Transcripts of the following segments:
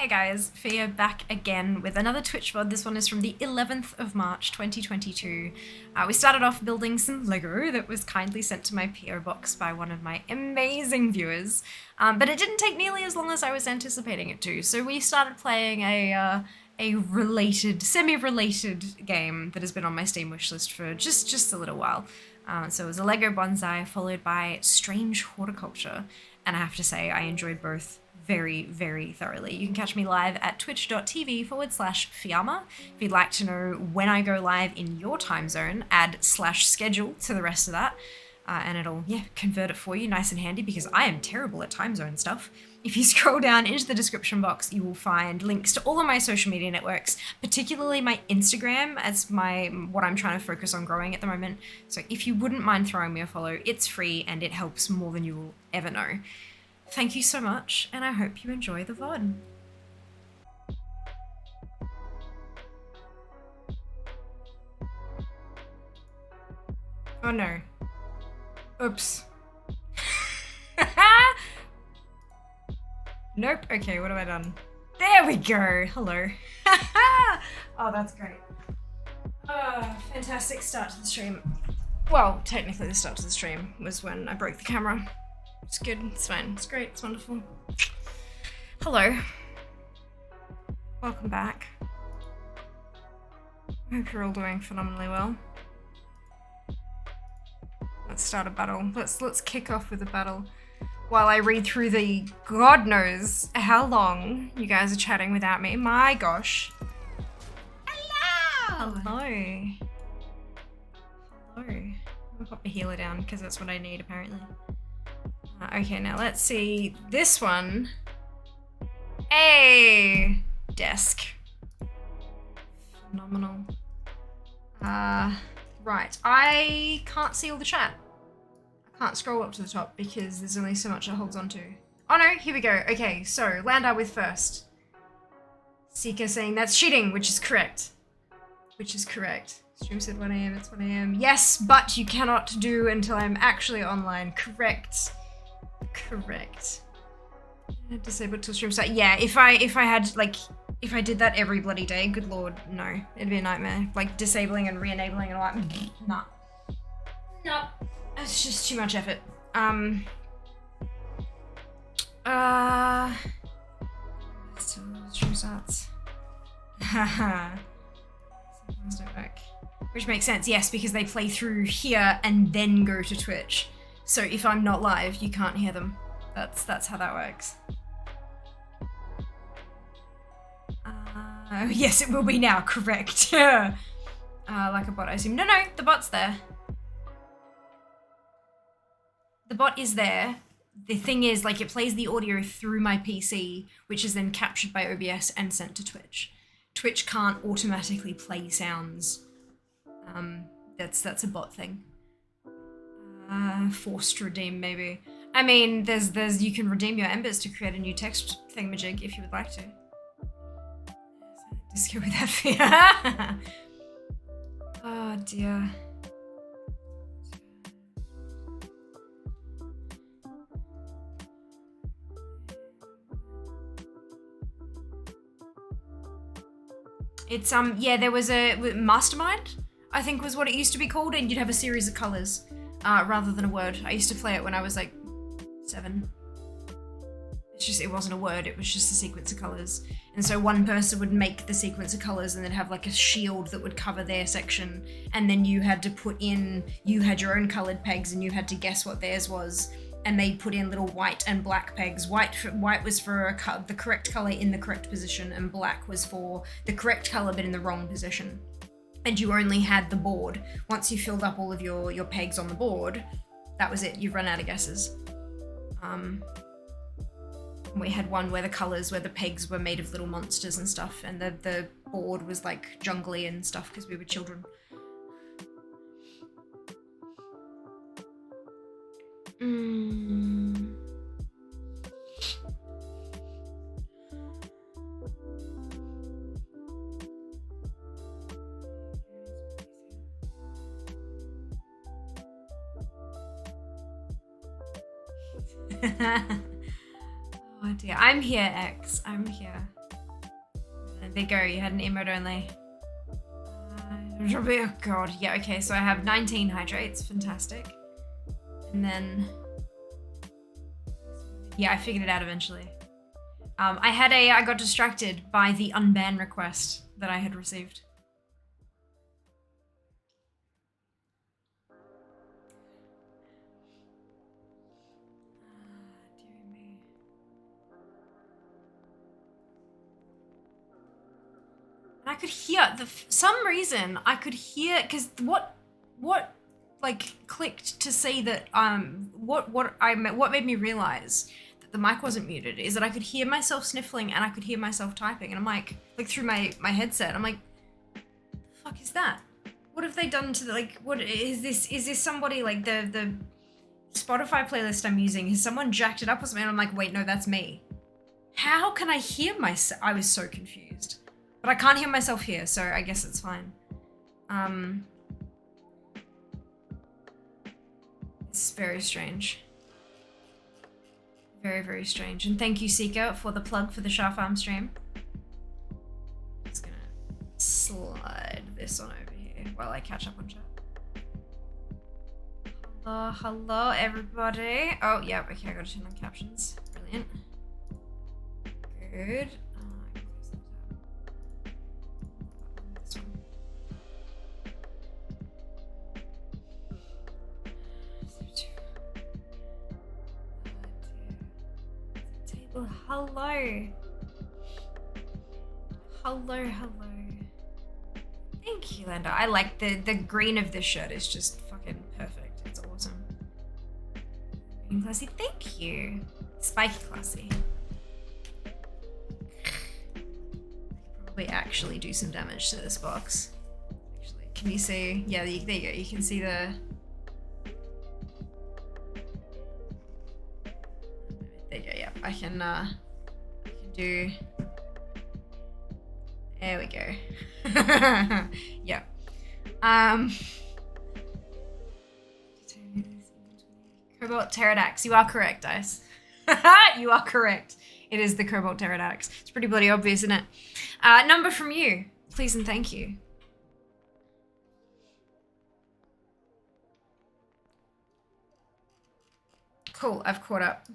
Hey guys, Fia back again with another Twitch VOD. This one is from the 11th of March 2022. We started off building some Lego that was kindly sent to my PO box by one of my amazing viewers, but it didn't take nearly as long as I was anticipating it to. So we started playing a semi-related game that has been on my Steam wishlist for just a little while. So it was a Lego bonsai followed by strange horticulture, and I have to say I enjoyed both very, very thoroughly. You can catch me live at twitch.tv/Fiamma. If you'd like to know when I go live in your time zone, add /schedule to the rest of that, and it'll, convert it for you nice and handy because I am terrible at time zone stuff. If you scroll down into the description box, you will find links to all of my social media networks, particularly my Instagram as what I'm trying to focus on growing at the moment. So if you wouldn't mind throwing me a follow, it's free and it helps more than you will ever know. Thank you so much, and I hope you enjoy the VOD. Oh no. Oops. Nope. Okay, what have I done? There we go. Hello. Oh, that's great. Fantastic start to the stream. Well, technically the start to the stream was when I broke the camera. It's good, it's fine, it's great, it's wonderful. Hello. Welcome back. I hope you're all doing phenomenally well. Let's start a battle. Let's kick off with a battle while I read through the God knows how long you guys are chatting without me. My gosh. Hello! Hello. I'm gonna pop a healer down because that's what I need apparently. Okay, now let's see this one. A desk. Phenomenal. Right. I can't see all the chat. I can't scroll up to the top because there's only so much it holds on to. Oh no, here we go. Okay, so Landau with first. Seeker saying that's cheating, which is correct. Which is correct. Stream said 1 AM, it's 1 AM. Yes, but you cannot do until I'm actually online. Correct. Correct. Disabled till stream start. Yeah, if I did that every bloody day, good lord, no. It'd be a nightmare. Like disabling and re-enabling and all that. Nah. No. It's just too much effort. Stream starts. Haha. Sometimes don't work. Which makes sense, yes, because they play through here and then go to Twitch. So if I'm not live, you can't hear them. That's how that works. Yes, it will be now, correct. Like a bot, I assume. No, the bot's there. The bot is there. The thing is, like, it plays the audio through my PC, which is then captured by OBS and sent to Twitch. Twitch can't automatically play sounds. That's a bot thing. Forced redeem, maybe. I mean, there's you can redeem your embers to create a new text thingamajig if you would like to. Just go with that fear. Oh dear. It's yeah, there was a Mastermind, I think was what it used to be called, and you'd have a series of colors. Rather than a word. I used to play it when I was like 7. It wasn't a word, it was just a sequence of colors. And so one person would make the sequence of colors and then have like a shield that would cover their section. And then you had to you had your own colored pegs and you had to guess what theirs was. And they put in little white and black pegs. White was for the correct color in the correct position, and black was for the correct color but in the wrong position. And you only had the board. Once you filled up all of your pegs on the board, that was it. You've run out of guesses. We had one where the pegs were made of little monsters and stuff, and the board was like jungly and stuff because we were children. Oh dear. I'm here, X. I'm here. There you go, you had an emote only. Oh god, yeah, okay, so I have 19 hydrates, fantastic. And then, yeah, I figured it out eventually. I got distracted by the unban request that I had received. Dear me. I could hear some reason I could hear, because what like clicked to say that what made me realize that the mic wasn't muted is that I could hear myself sniffling and I could hear myself typing, and I'm like through my headset. I'm like, the fuck is that? What have they done to the, like, what is this? Is this somebody, like the Spotify playlist I'm using? Has someone jacked it up or something? And I'm like, wait, no, that's me. How can I hear myself? I was so confused. But I can't hear myself here, so I guess it's fine. It's very strange. Very, very strange. And thank you, Seeker, for the plug for the Sharp Farm stream. Just gonna slide this on over here while I catch up on chat. Hello, everybody. Oh, yeah, okay, I gotta turn on captions. Brilliant. Good. Well, hello. Hello. Thank you, Linda. I like the green of this shirt is just fucking perfect. It's awesome. Green classy, thank you. Spiky classy. I could probably actually do some damage to this box. Actually, can you see? Yeah, there you go. You can see the. There you go, yeah. I can do. There we go. Yeah. Cobalt Pterodax. You are correct, Dice. You are correct. It is the Cobalt Pterodax. It's pretty bloody obvious, isn't it? Number from you, please and thank you. Cool, I've caught up.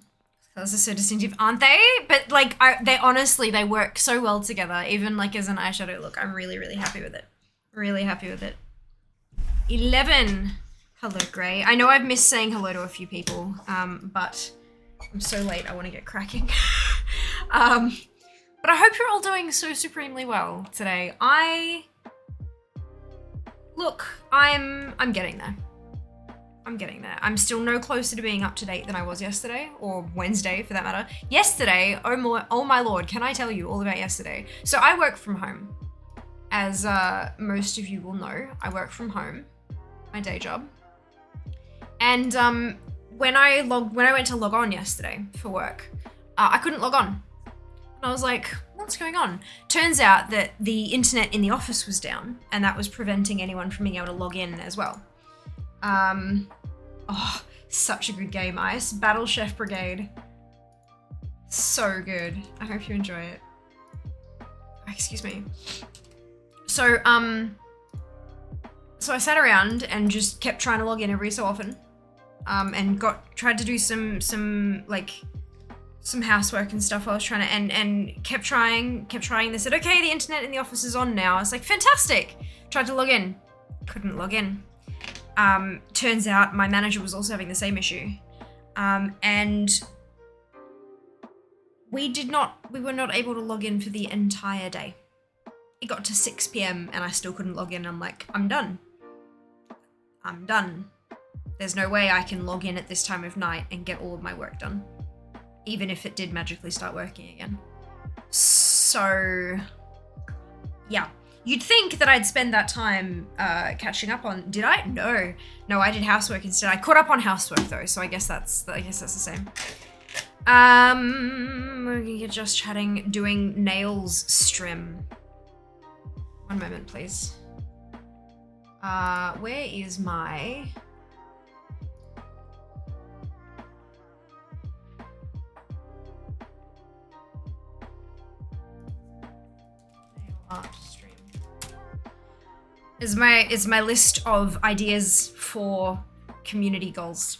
Those are so distinctive, aren't they? But like, they honestly, they work so well together. Even like as an eyeshadow look, I'm really, really happy with it. Really happy with it. 11. Hello, Gray. I know I've missed saying hello to a few people, but I'm so late. I want to get cracking. But I hope you're all doing so supremely well today. Look, I'm getting there. I'm getting there. I'm still no closer to being up to date than I was yesterday, or Wednesday for that matter. Yesterday, oh my lord, can I tell you all about yesterday? So I work from home. As most of you will know, I work from home, my day job. And when I went to log on yesterday for work, I couldn't log on. And I was like, what's going on? Turns out that the internet in the office was down, and that was preventing anyone from being able to log in as well. Oh, such a good game, Ice. Battle Chef Brigade. So good. I hope you enjoy it. Excuse me. So I sat around and just kept trying to log in every so often. And tried to do some housework and stuff I was trying to, and kept trying. They said, okay, the internet in the office is on now. I was like, fantastic. Tried to log in. Couldn't log in. Turns out my manager was also having the same issue. And we were not able to log in for the entire day. It got to 6 p.m. and I still couldn't log in. I'm like, I'm done. There's no way I can log in at this time of night and get all of my work done. Even if it did magically start working again. So, yeah. You'd think that I'd spend that time catching up on. Did I? No, I did housework instead. I caught up on housework though, so I guess that's the same. We're just chatting, doing nails stream. One moment, please. Where is my? art stream. Is my list of ideas for community goals.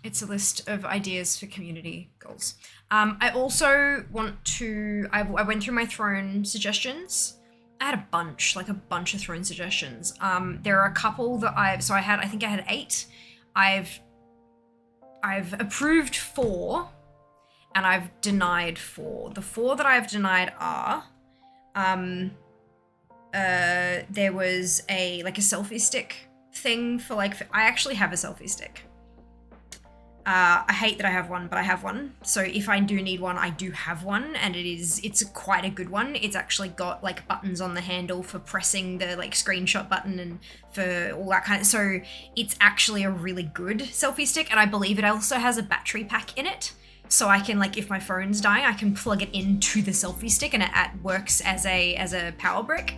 It's a list of ideas for community goals. I also want to, I went through my throne suggestions. I had a bunch of throne suggestions. There are a couple that I think I had 8. I've approved 4 and I've denied 4. The 4 that I've denied are, there was a selfie stick thing for I actually have a selfie stick. I hate that I have one, but I have one. So if I do need one, I do have one, and it's quite a good one. It's actually got buttons on the handle for pressing the screenshot button and for all that kind of, so it's actually a really good selfie stick, and I believe it also has a battery pack in it. So I can if my phone's dying, I can plug it into the selfie stick and it works as a power brick.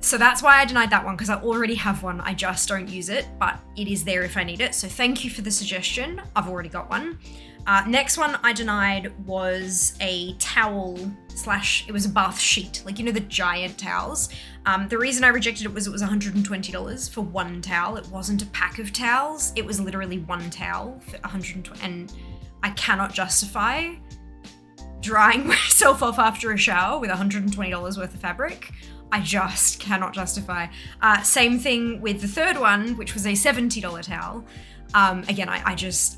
So that's why I denied that one, because I already have one. I just don't use it, but it is there if I need it. So thank you for the suggestion. I've already got one. Next one I denied was a towel / it was a bath sheet. The giant towels. The reason I rejected it was $120 for one towel. It wasn't a pack of towels. It was literally one towel for $120, and I cannot justify drying myself off after a shower with $120 worth of fabric. I just cannot justify. Same thing with the third one, which was a $70 towel. Again, I just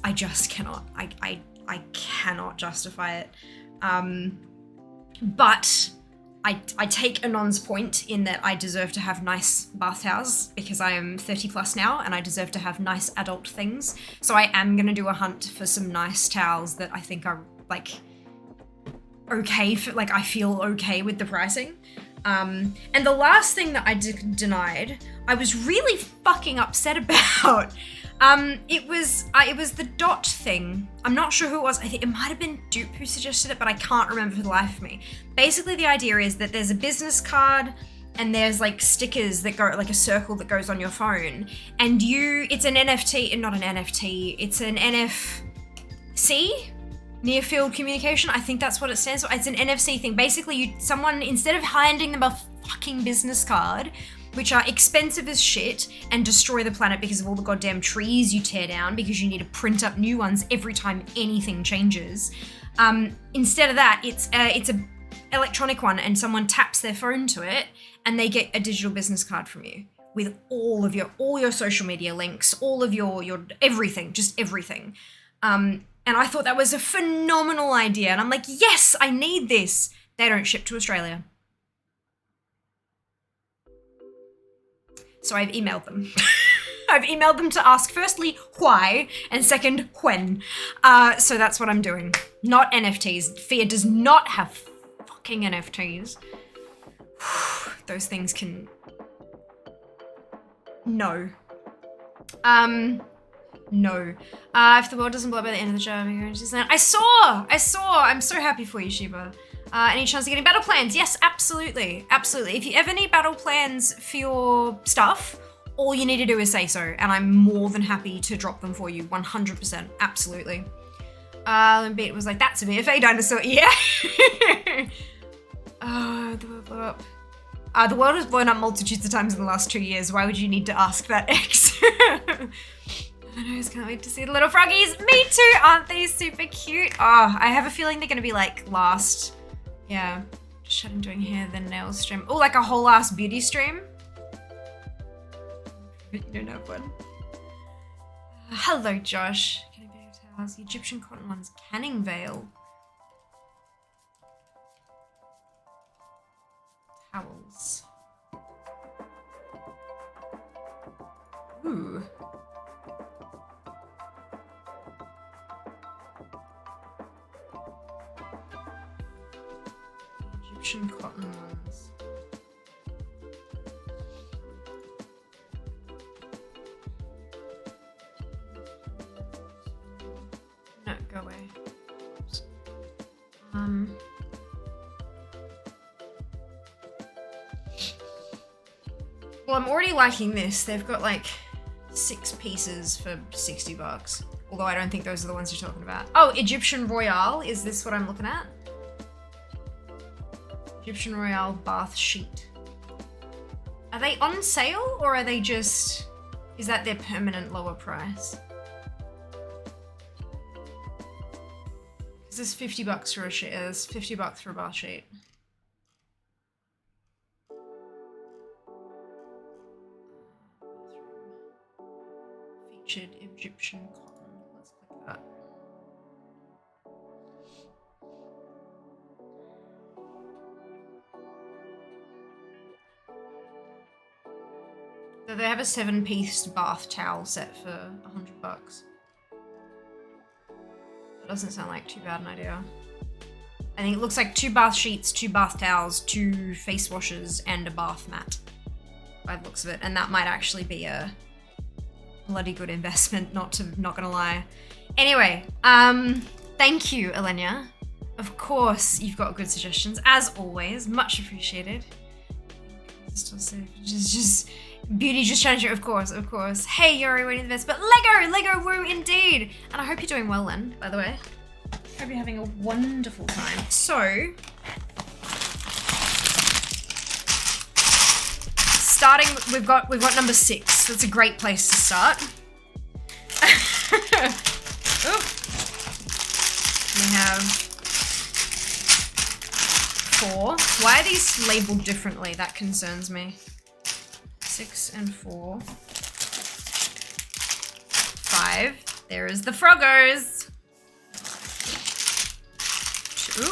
cannot. I cannot justify it. But I take Anon's point in that I deserve to have nice bath towels because I am 30 plus now and I deserve to have nice adult things. So I am gonna do a hunt for some nice towels that I think are okay for, I feel okay with the pricing. And the last thing that I denied, I was really fucking upset about. It was the dot thing. I'm not sure who it was. I think it might have been Dupe who suggested it, but I can't remember for the life of me. Basically, the idea is that there's a business card and there's stickers that go, a circle that goes on your phone. And it's an NFT, not an NFT, it's an NFC? Near field communication, I think that's what it stands for. It's an NFC thing. Basically, someone, instead of handing them a fucking business card, which are expensive as shit and destroy the planet because of all the goddamn trees you tear down because you need to print up new ones every time anything changes. Instead of that, it's a electronic one, and someone taps their phone to it and they get a digital business card from you with all your social media links, all of your everything, just everything. And I thought that was a phenomenal idea. And I'm like, yes, I need this. They don't ship to Australia. So I've emailed them. I've emailed them to ask, firstly, why, and second, when. So that's what I'm doing. Not NFTs. Fia does not have fucking NFTs. Those things can... No. No. If the world doesn't blow up by the end of the job, you're going to Snail. I saw! I'm so happy for you, Shiva. Any chance of getting battle plans? Yes, absolutely. Absolutely. If you ever need battle plans for your stuff, all you need to do is say so, and I'm more than happy to drop them for you, 100%. Absolutely. And Beat was like, that's a VFA dinosaur. Yeah! The world blew up. The world has blown up multitudes of times in the last 2 years. Why would you need to ask that, X? I know, can't wait to see the little froggies. Me too, aren't they super cute? Oh, I have a feeling they're gonna be last. Yeah, just I'm doing hair, then nails stream. Oh, a whole ass beauty stream. You don't have one. Hello, Josh. Canning Veil towels. The Egyptian cotton ones. Canning Veil. Towels. Ooh. Egyptian cotton ones. No, go away. Well, I'm already liking this. They've got 6 pieces for $60. Although I don't think those are the ones you're talking about. Oh, Egyptian Royale. Is this what I'm looking at? Egyptian Royale bath sheet. Are they on sale or are they just, is that their permanent lower price? Because there's $50 for a sheet, there's $50 for a bath sheet. Featured Egyptian cotton, let's click that. So they have a 7-piece bath towel set for $100. That doesn't sound like too bad an idea. I think it looks like 2 bath sheets, 2 bath towels, 2 face washes, and a bath mat by the looks of it. And that might actually be a bloody good investment, not gonna lie. Anyway, thank you, Elenia. Of course, you've got good suggestions, as always, much appreciated. Just beauty, just challenge you, of course. Hey, Yuri, waiting the best, but Lego, woo, indeed. And I hope you're doing well, Len, by the way. Hope you're having a wonderful time. So, starting, we've got number 6. That's a great place to start. Oh. We have 4. Why are these labeled differently? That concerns me. 6 and 4. 5. There is the Froggers. 2.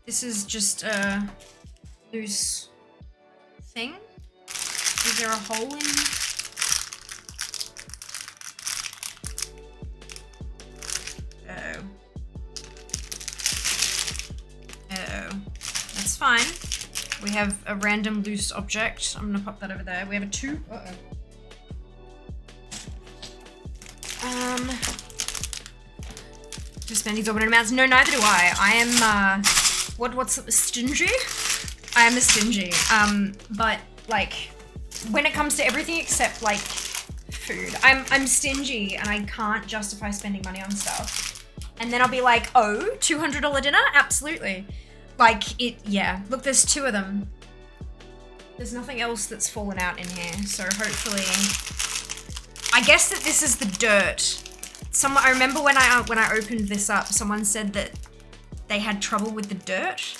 This is just a loose thing. Is there a hole in? That's fine. We have a random loose object. I'm gonna pop that over there. We have a 2. To spend exorbitant amounts? No, neither do I. I am what's stingy? I am a stingy. But like when it comes to everything except like food, I'm stingy and I can't justify spending money on stuff. And then I'll be like, oh, $200 dinner? Absolutely. Like it, yeah. Look, there's 2 of them. There's nothing else that's fallen out in here. So hopefully, I guess that this is the dirt. I remember when I opened this up, someone said that they had trouble with the dirt,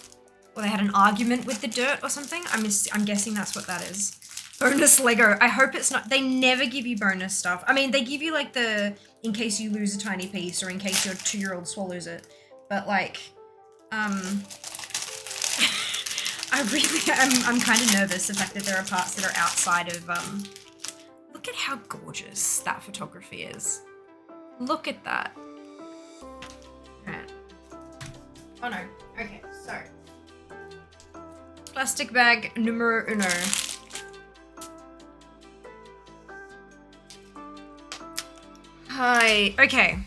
or they had an argument with the dirt or something. I'm guessing that's what that is. Bonus Lego. I hope it's not. They never give you bonus stuff. I mean, they give you like the in case you lose a tiny piece or in case your 2-year-old swallows it. But like, I'm kind of nervous the fact that there are parts that are outside of, look at how gorgeous that photography is. Look at that. Right. Oh no, okay, so. Plastic bag numero 1. Hi, okay.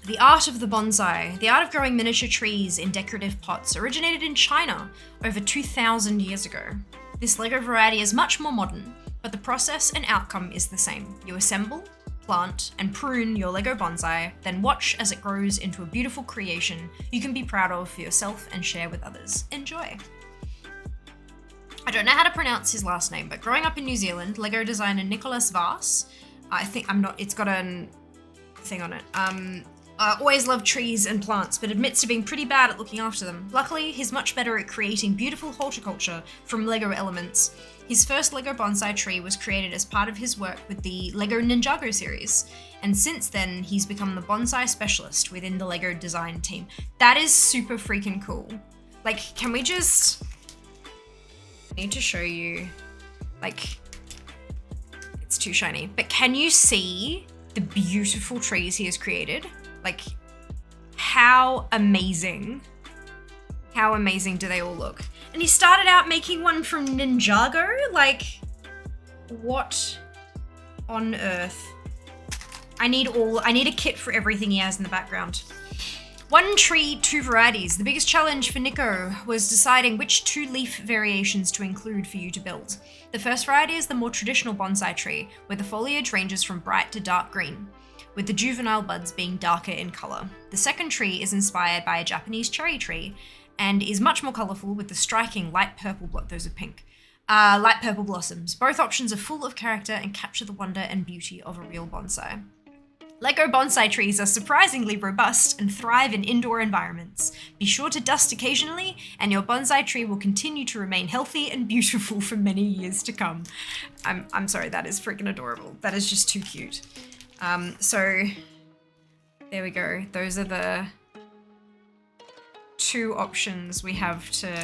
The art of the bonsai. The art of growing miniature trees in decorative pots originated in China over 2,000 years ago. This Lego variety is much more modern, but the process and outcome is the same. You assemble, plant, and prune your Lego bonsai, then watch as it grows into a beautiful creation you can be proud of for yourself and share with others. Enjoy. I don't know how to pronounce his last name, but growing up in New Zealand, Lego designer Nicholas Vars, it's got a thing on it, always loved trees and plants, but admits to being pretty bad at looking after them. Luckily, he's much better at creating beautiful horticulture from Lego elements. His first Lego bonsai tree was created as part of his work with the Lego Ninjago series, and since then, he's become the bonsai specialist within the Lego design team. That is super freaking cool. Like, can we just... I need to show you, like, it's too shiny, but can you see the beautiful trees he has created? Like, how amazing do they all look? And he started out making one from Ninjago? Like, what on earth? I need a kit for everything he has in the background. 1 tree, 2 varieties. The biggest challenge for Nico was deciding which 2 leaf variations to include for you to build. The first variety is the more traditional bonsai tree, where the foliage ranges from bright to dark green. with the juvenile buds being darker in color. The second tree is inspired by a Japanese cherry tree and is much more colorful with the striking light purple, those are pink, light purple blossoms. Both options are full of character and capture the wonder and beauty of a real bonsai. Lego bonsai trees are surprisingly robust and thrive in indoor environments. Be sure to dust occasionally, and your bonsai tree will continue to remain healthy and beautiful for many years to come. I'm sorry, that is freaking adorable. That is just too cute. So there we go. Those are the 2 options we have to,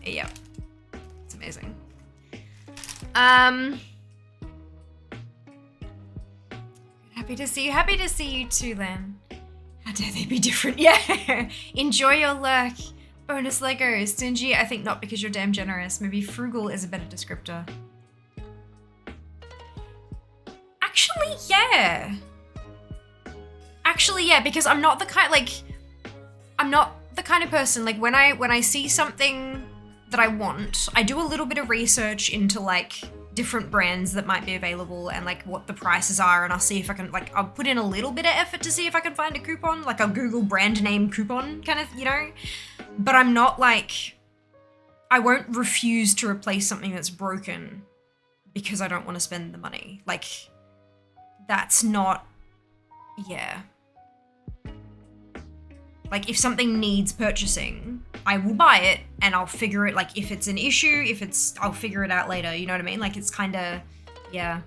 yeah, it's amazing. Happy to see you too, Len. How dare they be different? Yeah. Enjoy your lurk. Bonus Lego. Stingy, I think not because you're damn generous. Maybe frugal is a better descriptor. Actually, yeah. Because I'm not the kind, of person, like when I see something that I want, I do a little bit of research into like different brands that might be available and like what the prices are, and I'll see if I can, like, I'll put in a little bit of effort to see if I can find a coupon, like I'll Google brand name coupon kind of, you know, but I'm not like, I won't refuse to replace something that's broken because I don't want to spend the money. Like, that's not, yeah. Like, if something needs purchasing, I will buy it and I'll figure it, like, if it's an issue, I'll figure it out later, you know what I mean? Like, it's kind of, yeah.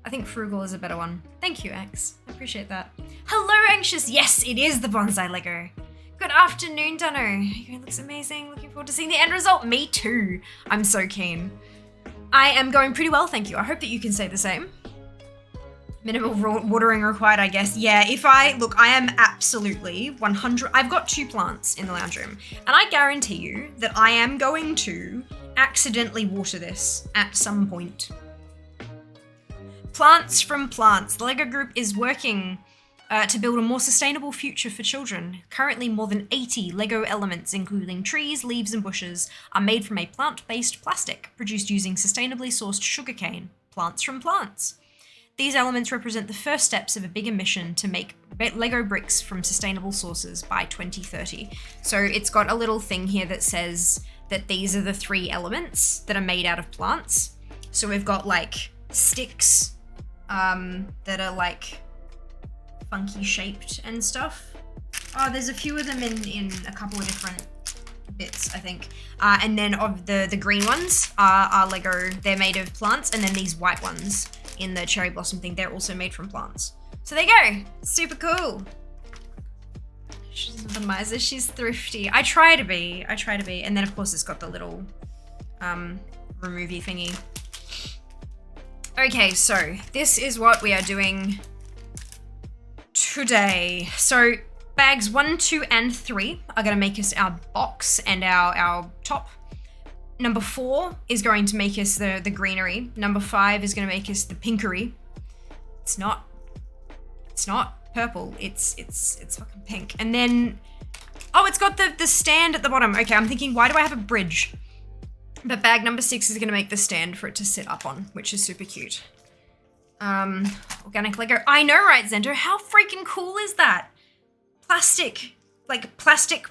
I think frugal is a better one. Thank you, X. I appreciate that. Hello, Anxious. Yes, it is the bonsai Lego. Good afternoon, Dunno. It looks amazing. Looking forward to seeing the end result. Me too. I'm so keen. I am going pretty well, thank you. I hope that you can say the same. Minimal watering required, I guess. Yeah, I am absolutely 100, I've got 2 plants in the lounge room, and I guarantee you that I am going to accidentally water this at some point. Plants from Plants. The LEGO Group is working to build a more sustainable future for children. Currently, more than 80 LEGO elements, including trees, leaves, and bushes, are made from a plant-based plastic produced using sustainably sourced sugarcane. Plants from Plants. These elements represent the first steps of a bigger mission to make Lego bricks from sustainable sources by 2030. So it's got a little thing here that says that these are the 3 elements that are made out of plants. So we've got like sticks that are like funky shaped and stuff. Oh, there's a few of them in a couple of different bits, I think. And then of the green ones are Lego, they're made of plants, and then these white ones in the cherry blossom thing, they're also made from plants. So there you go, super cool. She's not a miser, she's thrifty. I try to be. And then of course it's got the little removey thingy. Okay, so this is what we are doing today. So bags 1, 2, and 3 are gonna make us our box and our top. Number 4 is going to make us the greenery. Number 5 is going to make us the pinkery. It's not purple. It's fucking pink. And then, oh, it's got the stand at the bottom. Okay, I'm thinking, why do I have a bridge? But bag number 6 is going to make the stand for it to sit up on, which is super cute. Organic Lego. I know, right, Zendo? How freaking cool is that? Plastic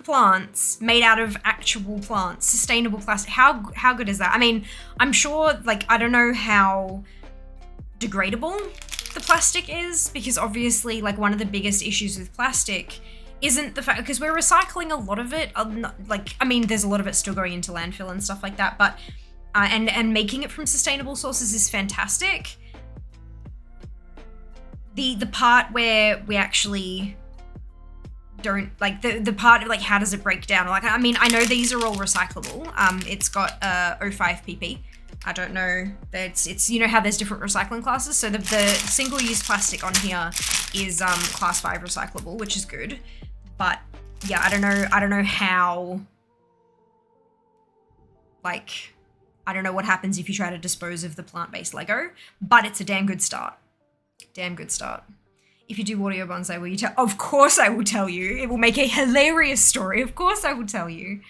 plants made out of actual plants, sustainable plastic. How good is that? I mean, I'm sure, like, I don't know how degradable the plastic is, because obviously, like, one of the biggest issues with plastic isn't the fact, because we're recycling a lot of it. I mean, there's a lot of it still going into landfill and stuff like that, but and making it from sustainable sources is fantastic. The part where we actually don't, like, the part of, like, how does it break down? Like, I mean, I know these are all recyclable. It's got 05 pp. I don't know, it's you know how there's different recycling classes, so the single-use plastic on here is class 5 recyclable, which is good. But yeah, I don't know how, like, I don't know what happens if you try to dispose of the plant-based Lego, but it's a damn good start. Damn good start. If you do water your bonsai, will you tell? Of course I will tell you. It will make a hilarious story. Of course I will tell you.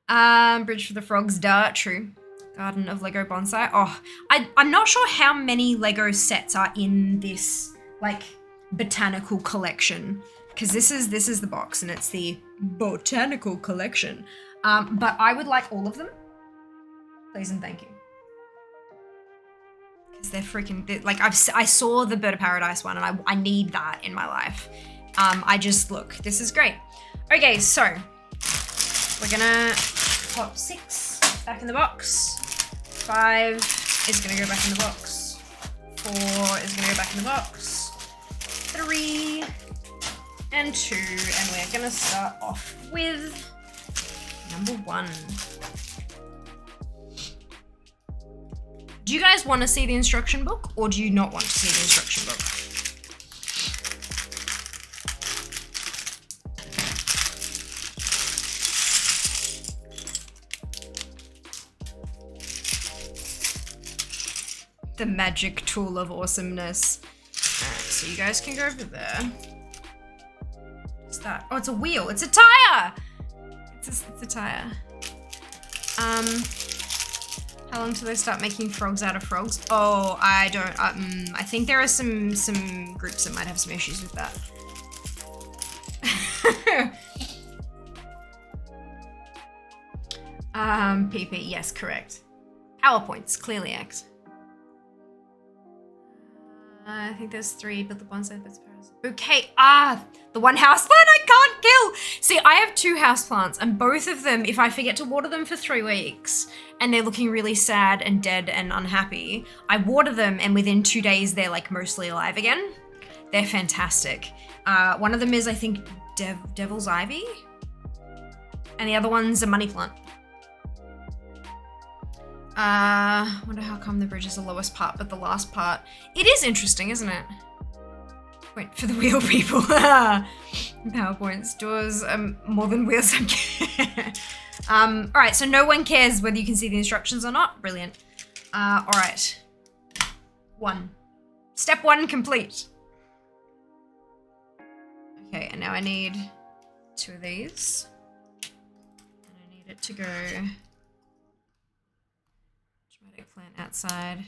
Bridge for the Frogs, duh, true. Garden of Lego Bonsai. Oh, I'm not sure how many Lego sets are in this. Like, Botanical Collection, because this is the box and it's the Botanical Collection. But I would like all of them, please and thank you. Because they're freaking, like I saw the Bird of Paradise one and I need that in my life. Look, this is great. Okay, so we're gonna pop 6 back in the box. 5 is gonna go back in the box. 4 is gonna go back in the box. 3 and 2, and we're gonna start off with number 1. Do you guys want to see the instruction book, or do you not want to see the instruction book? The magic tool of awesomeness. Alright, so you guys can go over there. What's that? Oh, it's a wheel. It's a tire! It's a tire. How long till they start making frogs out of frogs? Oh, I don't, I think there are some groups that might have some issues with that. PP, yes, correct. PowerPoints, clearly X. I think there's 3, but the bonsai that's okay. The one houseplant I can't kill. See, I have 2 houseplants, and both of them, if I forget to water them for 3 weeks and they're looking really sad and dead and unhappy, I water them and within 2 days they're like mostly alive again. They're fantastic. One of them is, I think, Devil's Ivy, and the other one's a money plant. Wonder how come the bridge is the lowest part, but the last part, it is interesting, isn't it? Wait for the wheel, people. PowerPoints, doors, more than wheels. All right, so no one cares whether you can see the instructions or not. Brilliant. All right. 1. Step 1 complete. Okay, and now I need 2 of these. And I need it to go dramatic plant outside.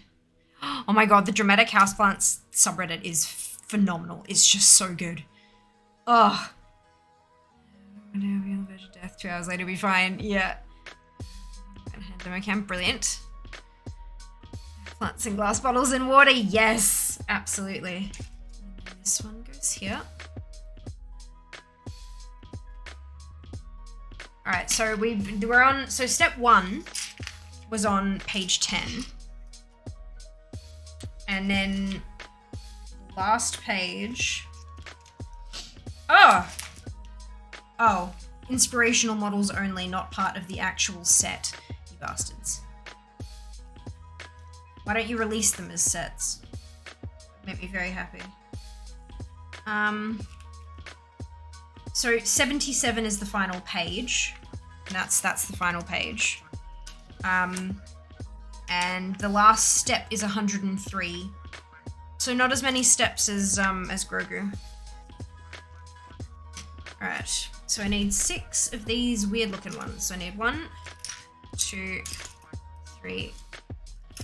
Oh my god, the dramatic houseplants subreddit is phenomenal. It's just so good. Oh. Now we're on the verge of death. 2 hours later, we'll be fine. Yeah. And hand demo cam. Brilliant. Plants in glass bottles in water. Yes, absolutely. And then this one goes here. All right, so we're on. So step 1 was on page 10, and then last page. Oh, inspirational models only, not part of the actual set, you bastards. Why don't you release them as sets? Make me very happy. So 77 is the final page, and that's the final page. And the last step is 103. So not as many steps as Grogu. Alright, so I need 6 of these weird looking ones. So I need 1, 2, 3,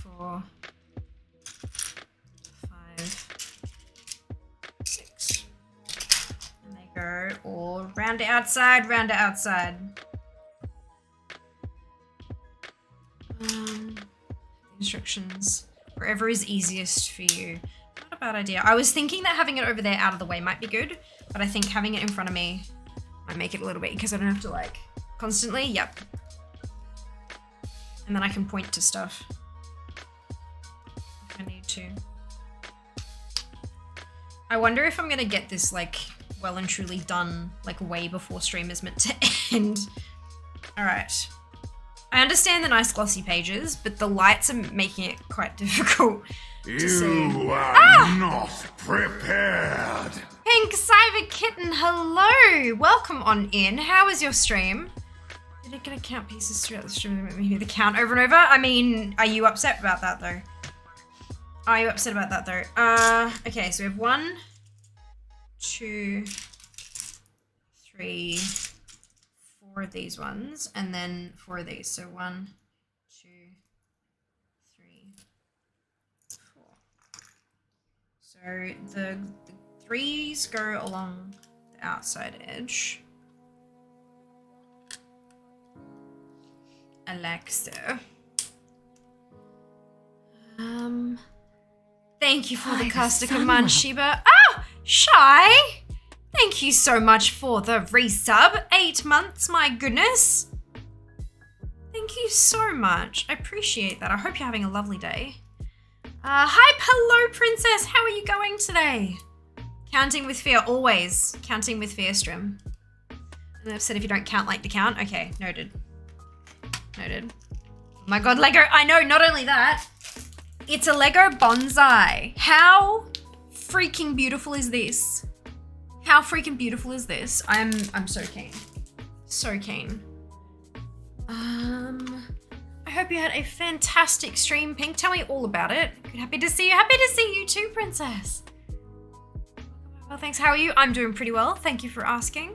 4, 5, 6. And they go all round to outside, round to outside. Instructions. Wherever is easiest for you. Not a bad idea. I was thinking that having it over there out of the way might be good, but I think having it in front of me might make it a little bit, because I don't have to like constantly, yep. And then I can point to stuff if I need to. I wonder if I'm gonna get this like well and truly done like way before stream is meant to end. All right. I understand the nice glossy pages, but the lights are making it quite difficult to see. You are not prepared. Pink Cyber Kitten, hello! Welcome on in. How was your stream? Did it gonna count pieces throughout the stream and make me hear the count over and over? I mean, are you upset about that though? Are you upset about that though? Okay, so we have 1, 2, 3, 4 of these ones, and then 4 of these. So 1, 2, 3, 4. So the 3s go along the outside edge. I like so. Thank you for the caster command, Sheba. Ah, Shy! Thank you so much for the resub. 8 months, my goodness. Thank you so much. I appreciate that. I hope you're having a lovely day. Hi, hello, Princess. How are you going today? Counting with fear, always. Counting with fear, stream. And I've said if you don't count like to count. Okay, noted. Noted. Oh my god, Lego. I know, not only that. It's a Lego bonsai. How freaking beautiful is this? How freaking beautiful is this? I'm so keen. So keen. I hope you had a fantastic stream, Pink. Tell me all about it. Happy to see you. Happy to see you too, Princess. Well, thanks. How are you? I'm doing pretty well. Thank you for asking.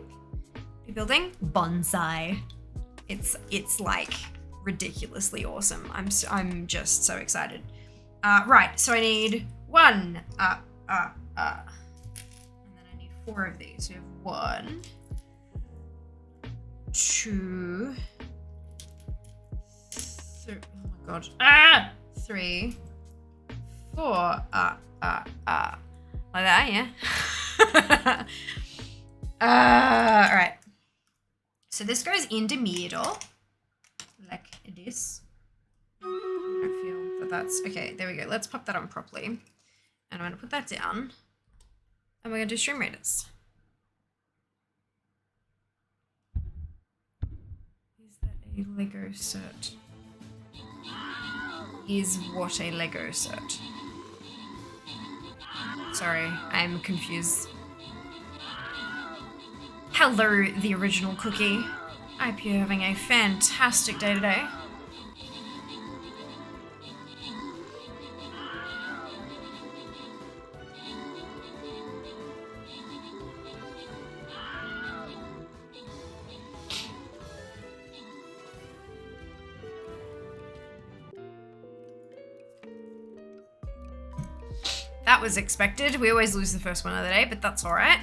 You building? Bonsai. It's like ridiculously awesome. I'm just so excited. Right, so I need 1, and then I need 4 of these. So we have 1, 2, 3, oh my god, 3, 4, like that, yeah. All right. So this goes in the middle, like this. I feel that that's, okay, there we go. Let's pop that on properly. And I'm gonna put that down. And we're gonna do stream readers. Is that a Lego cert? Is what a Lego cert? Sorry, I'm confused. Hello, the original cookie. I hope you're having a fantastic day today. That was expected. We always lose the first one of the day, but that's all right.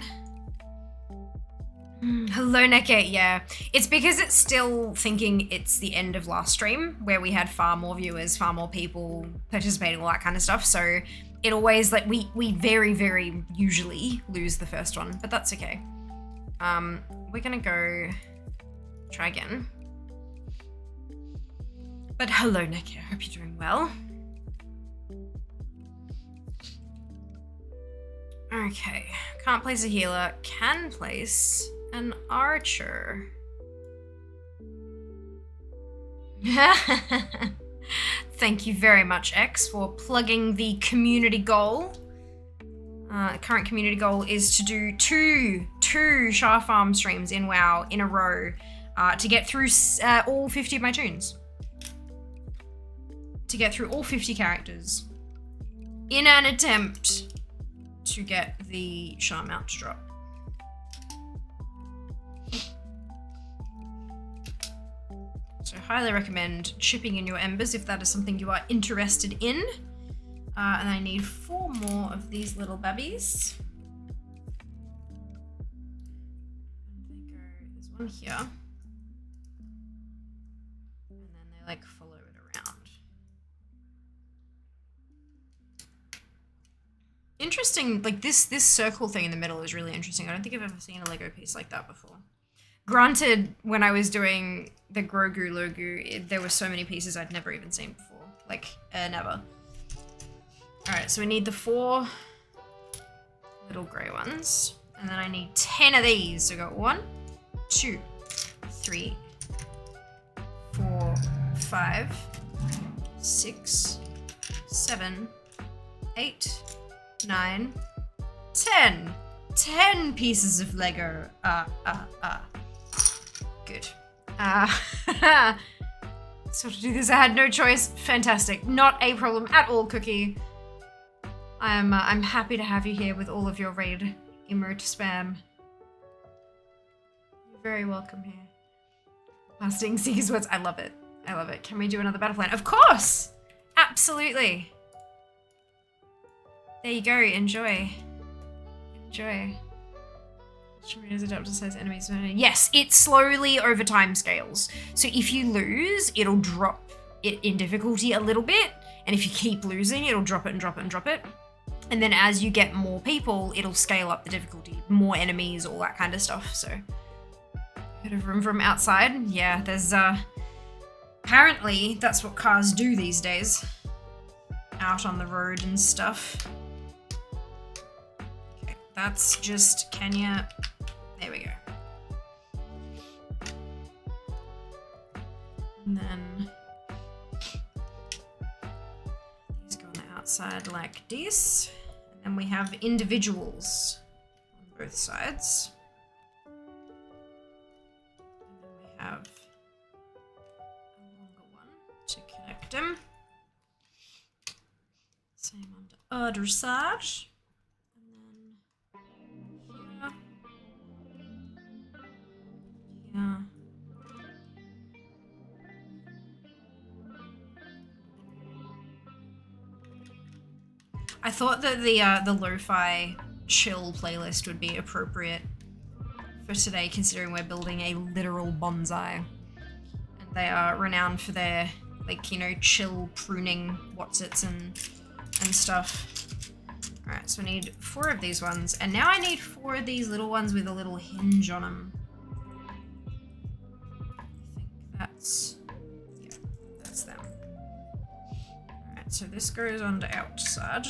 Hello, Neke. Yeah, it's because it's still thinking it's the end of last stream where we had far more viewers, far more people participating, all that kind of stuff. So it always, like, we very, very usually lose the first one, but that's okay. We're gonna go try again. But hello, Neke. I hope you're doing well. Okay, can't place a healer, can place an archer. Thank you very much, X, for plugging the community goal. Current community goal is to do two Shah Farm streams in WoW in a row to get through all 50 of my tunes. To get through all 50 characters in an attempt to get the Shah mount to drop. So highly recommend chipping in your embers if that is something you are interested in. And I need 4 more of these little babbies. And they go, there's one here. And then they like follow it around. Interesting, like this circle thing in the middle is really interesting. I don't think I've ever seen a Lego piece like that before. Granted, when I was doing the Grogu Logu, there were so many pieces I'd never even seen before. Like, never. Alright, so we need the 4 little grey ones. And then I need 10 of these. So go 1, 2, 3, 4, 5, 6, 7, 8, 9, 10. 10 pieces of Lego. Good. So to do this, I had no choice. Fantastic. Not a problem at all, Cookie. I'm happy to have you here with all of your raid emote spam. You're very welcome here. Casting Seeker's Words. I love it. I love it. Can we do another battle plan? Of course! Absolutely. There you go. Enjoy. Enjoy. Is adapt to size enemies. Yes, it slowly over time scales. So if you lose, it'll drop it in difficulty a little bit. And if you keep losing, it'll drop it and drop it and drop it. And then as you get more people, it'll scale up the difficulty. More enemies, all that kind of stuff. So, bit of room from outside. Yeah, there's apparently that's what cars do these days. Out on the road and stuff. Okay, that's just Kenya. There we go. And then these go on the outside like this. And then we have individuals on both sides. And then we have a longer one to connect them. Same on the other side. Yeah. I thought that the lo-fi chill playlist would be appropriate for today, considering we're building a literal bonsai, and they are renowned for their, like, you know, chill pruning whatsits and stuff. All right, so we need 4 of these ones, and now I need 4 of these little ones with a little hinge on them. That's them. Alright, so this goes on the outside,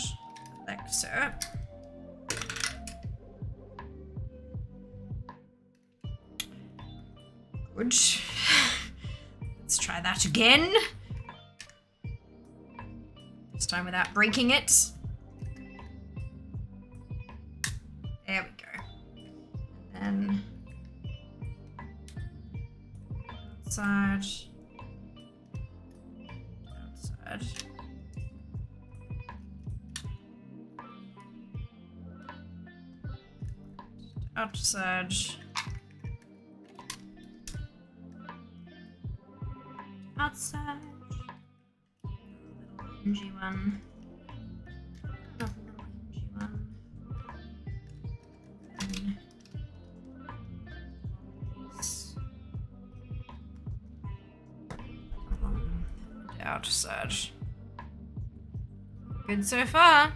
like so. Good. Let's try that again. This time without breaking it. There we go. And then outside, outside, outside, little hingy one, another little hingy one. Outside. Good so far.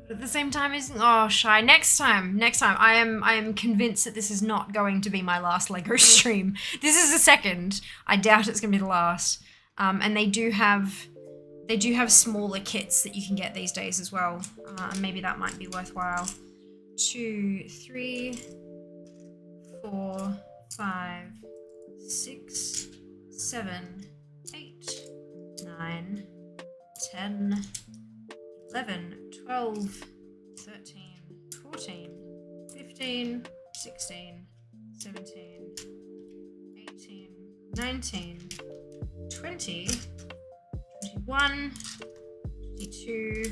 At the same time is shy. Next time. I am convinced that this is not going to be my last Lego stream. This is the second. I doubt it's gonna be the last. And they do have smaller kits that you can get these days as well. Maybe that might be worthwhile. 2, 3, 4, 5, 6, 7, 8, 9, 10, 11, 12, 13, 14, 15, 16, 17, 18, 19, 20, 21, 22,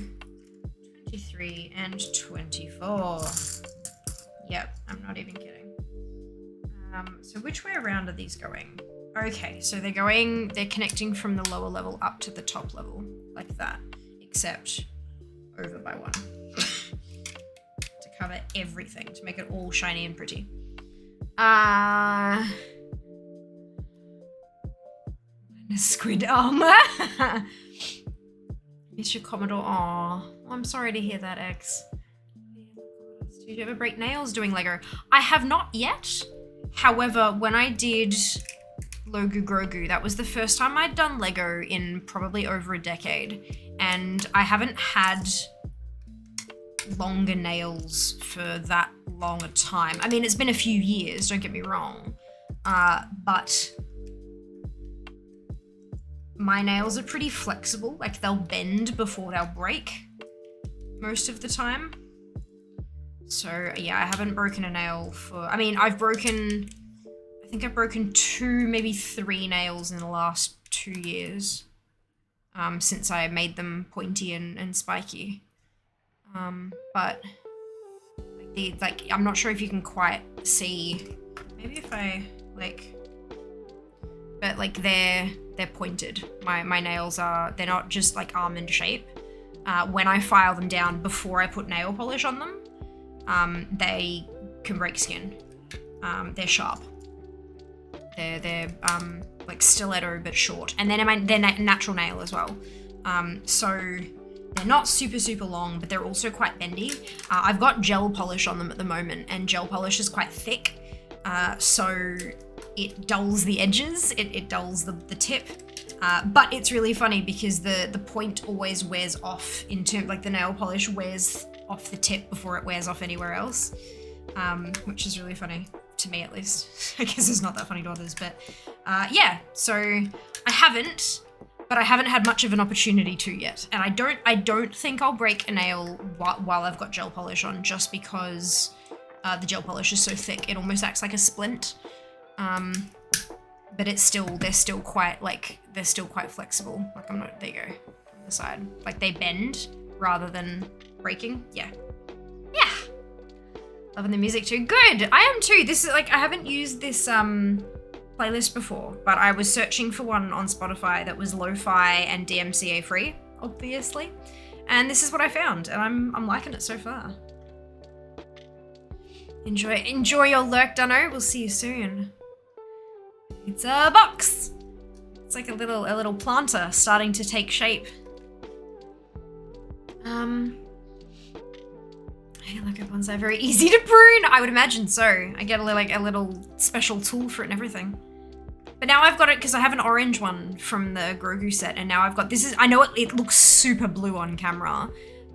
23, and 24. Yep, I'm not even kidding. So which way around are these going? Okay, so they're connecting from the lower level up to the top level, like that, except over by 1. To cover everything, to make it all shiny and pretty. Squid armor. Mr. Commodore. Aw, I'm sorry to hear that, X. Did you ever break nails doing Lego? I have not yet. However, when I did Logu Grogu, that was the first time I'd done Lego in probably over a decade. And I haven't had longer nails for that long a time. I mean, it's been a few years, don't get me wrong. But my nails are pretty flexible. Like, they'll bend before they'll break most of the time. So yeah, I haven't broken a nail for, I mean, I think I've broken 2, maybe 3 nails in the last 2 years, since I made them pointy and spiky. But I'm not sure if you can quite see. Maybe if I but like they're pointed. My nails they're not just like almond shape. When I file them down before I put nail polish on them, they can break skin. They're sharp. They're like stiletto but short, and then they're natural nail as well. So they're not super long, but they're also quite bendy. I've got gel polish on them at the moment, and gel polish is quite thick, so it dulls the edges, it dulls the tip. But it's really funny because the point always wears off like the nail polish wears off the tip before it wears off anywhere else, which is really funny to me at least. I guess it's not that funny to others, but yeah. So I haven't had much of an opportunity to yet, and I don't think I'll break a nail while I've got gel polish on, just because the gel polish is so thick it almost acts like a splint. But they're still quite flexible. Like there you go, on the side. Like they bend rather than breaking. Yeah. Loving the music too. Good, I am too. This is like, I haven't used this playlist before, but I was searching for one on Spotify that was lo-fi and DMCA free, obviously. And this is what I found, and I'm liking it so far. Enjoy your lurk, Dunno. We'll see you soon. It's a box. It's like a little planter starting to take shape. Hey, look, ones are very easy to prune. I would imagine so. I get a little special tool for it and everything. But now I've got it because I have an orange one from the Grogu set, and now I've got this. I know it looks super blue on camera,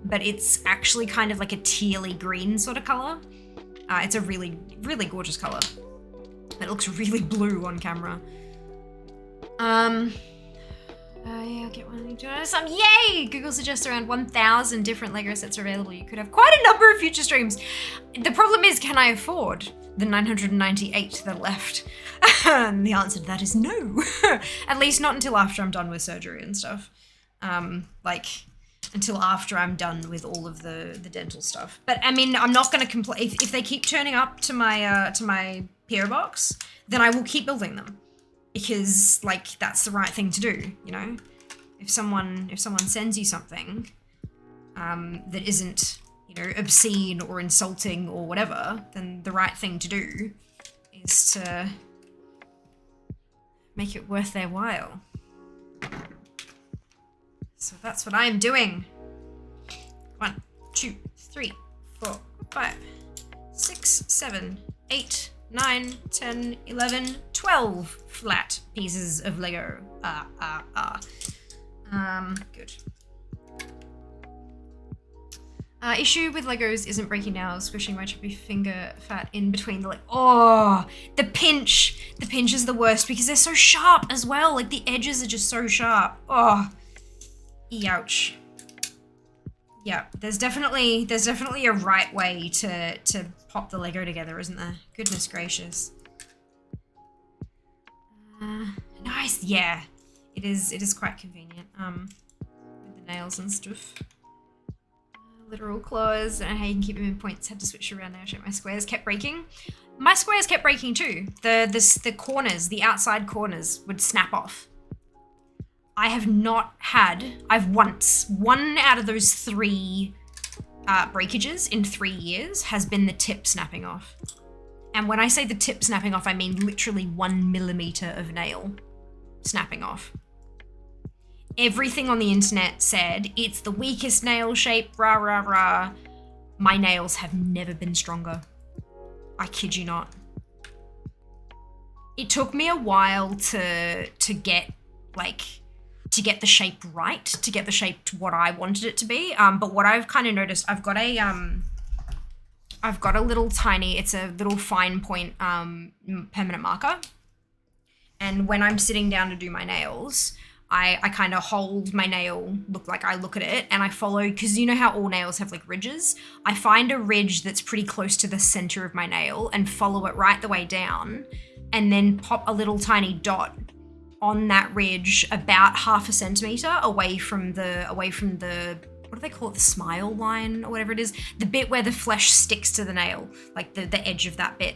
but it's actually kind of like a tealy green sort of color. It's a really gorgeous color. It looks really blue on camera. Yeah, I'll get one. Some yay! Google suggests around 1,000 different Lego sets are available. You could have quite a number of future streams. The problem is, can I afford the 998 that are left? And the answer to that is no. At least not until after I'm done with surgery and stuff. Like until after I'm done with all of the dental stuff. But I mean, I'm not going to complain if they keep turning up to my PO box. Then I will keep building them, because like that's the right thing to do. You know, if someone sends you something that isn't, you know, obscene or insulting or whatever, then the right thing to do is to make it worth their while. So that's what I'm doing. 1, 2, 3, 4, 5, 6, 7, 8, 9, 10, 11, 12 flat pieces of Lego. Good. Issue with Legos isn't breaking nails, squishing my chubby finger fat in between the the pinch. The pinch is the worst because they're so sharp as well. Like the edges are just so sharp. Oh, ouch. Yeah, there's definitely a right way to pop the Lego together, isn't there? Goodness gracious. Nice, yeah. It is quite convenient. With the nails and stuff. Literal claws. I don't know how you can keep them in points. Had to switch around now. My squares kept breaking. My squares kept breaking too. The corners, the outside corners would snap off. I've one out of those 3 breakages in 3 years has been the tip snapping off. And when I say the tip snapping off, I mean literally 1 millimeter of nail snapping off. Everything on the internet said it's the weakest nail shape, rah, rah, rah. My nails have never been stronger. I kid you not. It took me a while to get the shape right, to get the shape to what I wanted it to be. But what I've kind of noticed, I've got a little tiny, it's a little fine point permanent marker. And when I'm sitting down to do my nails, I kind of hold my nail, look at it, and I follow, because you know how all nails have like ridges? I find a ridge that's pretty close to the center of my nail and follow it right the way down, and then pop a little tiny dot on that ridge about 0.5 centimeter away from the, what do they call it? The smile line or whatever it is. The bit where the flesh sticks to the nail, like the edge of that bit.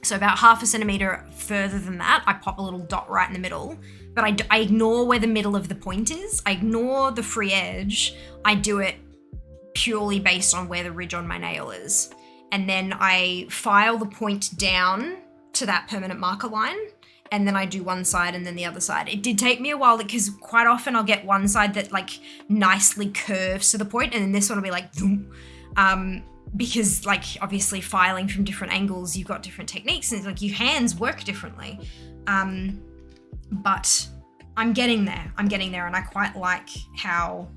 So about 1/2 centimeter further than that, I pop a little dot right in the middle, but I ignore where the middle of the point is. I ignore the free edge. I do it purely based on where the ridge on my nail is. And then I file the point down to that permanent marker line, and then I do one side and then the other side. It did take me a while because quite often I'll get one side that like nicely curves to the point, and then this one will be like, boom. Because like obviously filing from different angles, you've got different techniques, and it's like your hands work differently. But I'm getting there, and I quite like how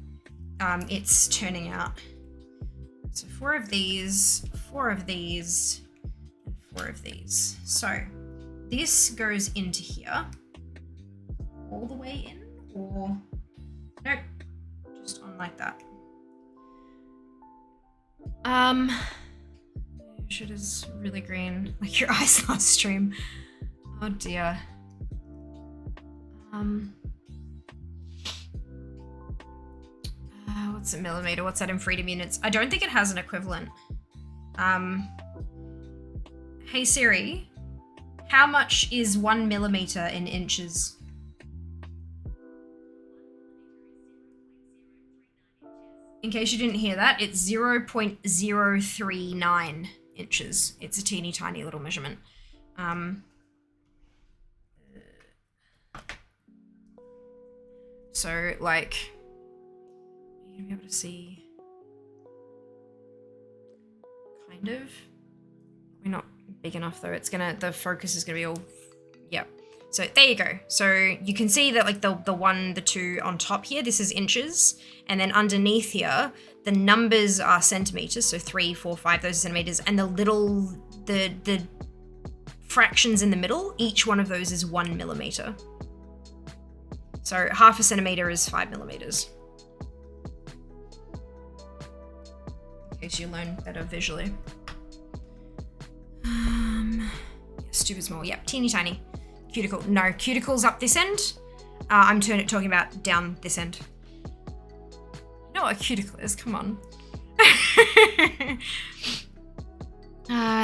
it's turning out. So 4 of these, 4 of these, and 4 of these. So this goes into here, all the way in, or nope, just on like that. Shit is really green, like your eyes last stream. Oh dear. What's a millimeter? What's that in freedom units? I don't think it has an equivalent. Hey Siri, how much is 1 millimeter in inches? In case you didn't hear that, it's 0.039 inches. It's a teeny tiny little measurement. So like, you're gonna be able to see, kind of. We're not big enough though. It's gonna, the focus is gonna be all, yeah. So there you go. So you can see that like the 1, the 2 on top here, this is inches. And then underneath here, the numbers are centimeters. So 3, 4, 5, those are centimeters. And the little, the fractions in the middle, each one of those is 1 millimeter. So 1/2 centimeter is 5 millimeters. In case you learn better visually. Stupid small, yep, teeny tiny. Cuticle, no, cuticle's up this end. I'm talking about down this end. You know what a cuticle is, come on.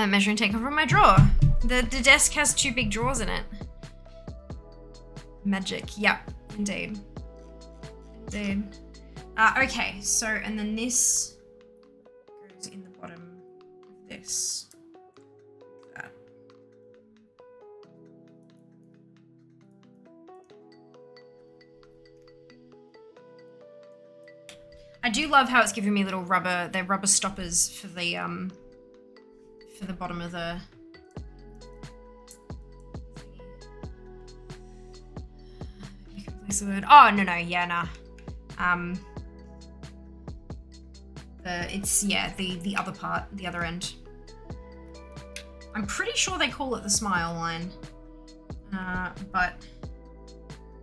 Measuring tape from my drawer. The desk has 2 big drawers in it. Magic, yep, indeed. Indeed. Okay, so, and then this goes in the bottom of this. I do love how it's giving me little rubber stoppers for the bottom of the word. Oh no, yeah, nah. It's yeah, the other part, the other end. I'm pretty sure they call it the smile line. But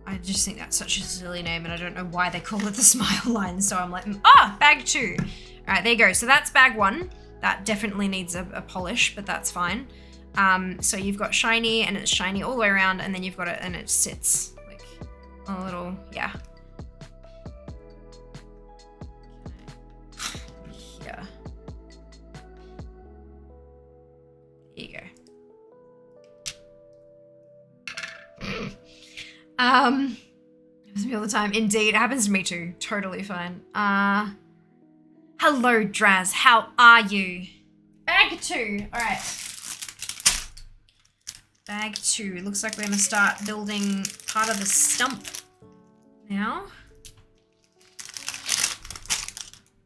I just think that's such a silly name, and I don't know why they call it the smile line, so I'm like, bag 2. All right, there you go. So that's bag 1. That definitely needs a polish, but that's fine. So you've got shiny, and it's shiny all the way around, and then you've got it, and it sits like a little, yeah. Yeah. There you go. Happens to me all the time. Indeed, it happens to me too. Totally fine. Hello, Draz. How are you? Bag 2. All right. Bag 2. Looks like we're gonna start building part of the stump now.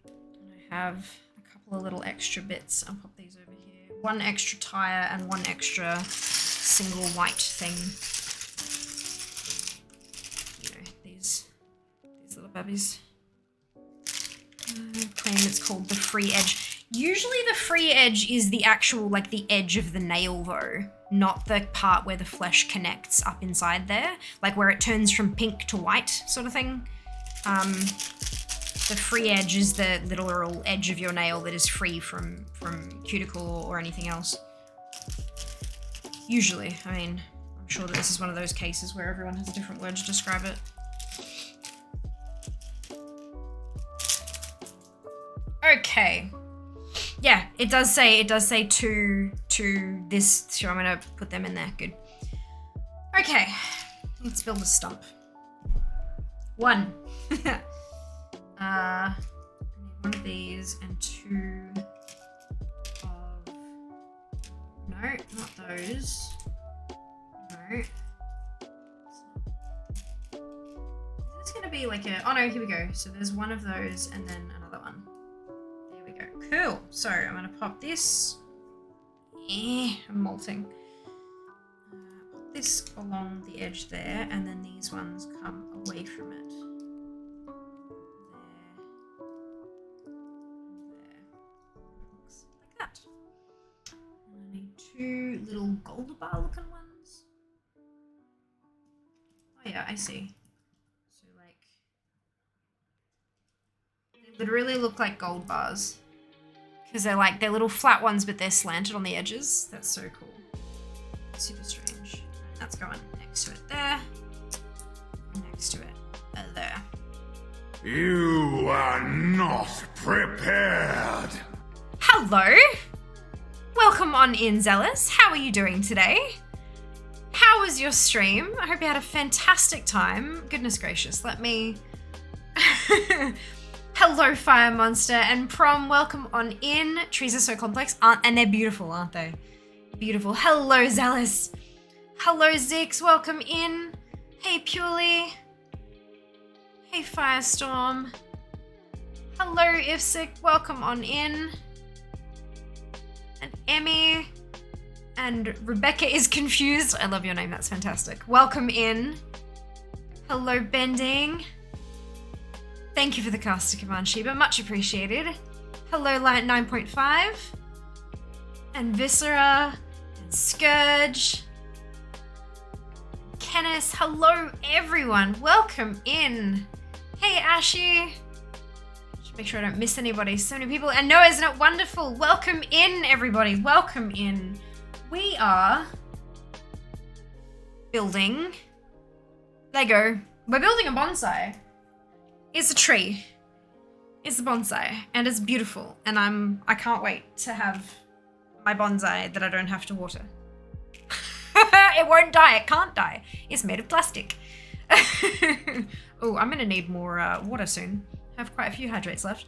I have a couple of little extra bits. I'll pop these over here. 1 extra tire and 1 extra single white thing. These little babbies. Claim it's called the free edge. Usually the free edge is the actual, like the edge of the nail though, not the part where the flesh connects up inside there, like where it turns from pink to white sort of thing. The free edge is the literal edge of your nail that is free from cuticle or anything else. Usually, I mean, I'm sure that this is one of those cases where everyone has a different word to describe it. Okay. Yeah, it does say two to this, so I'm gonna put them in there. Good. Okay, let's build a stump. 1. I need 1 of these and 2 of, no, not those. No. Is this gonna be like a, oh no, here we go. So there's 1 of those and then another one. There we go. Cool. So I'm gonna pop this. I'm molting. Pop this along the edge there, and then these ones come away from it. There. Looks like that. And I need 2 little gold bar looking ones. Oh yeah, I see. So like, they literally look like gold bars. Because they're little flat ones, but they're slanted on the edges. That's so cool. Super strange. That's going next to it there. Next to it there. You are not prepared. Hello. Welcome on in, Zealous. How are you doing today? How was your stream? I hope you had a fantastic time. Goodness gracious, let me... Hello, Fire Monster and Prom. Welcome on in. Trees are so complex, and they're beautiful, aren't they? Beautiful. Hello, Zealous. Hello, Zix. Welcome in. Hey, Purely. Hey, Firestorm. Hello, Ifsik. Welcome on in. And Emmy. And Rebecca is confused. I love your name. That's fantastic. Welcome in. Hello, Bending. Thank you for the caster command, Sheba. Much appreciated. Hello, Light 9.5. And Viscera. And Scourge. Kenneth. Hello, everyone. Welcome in. Hey, Ashy. Should make sure I don't miss anybody. So many people. And no, isn't it wonderful? Welcome in, everybody. Welcome in. We are building Lego. We're building a bonsai. It's a tree. It's a bonsai, and it's beautiful. And I can't wait to have my bonsai that I don't have to water. It won't die. It can't die. It's made of plastic. Oh, I'm gonna need more water soon. I have quite a few hydrates left.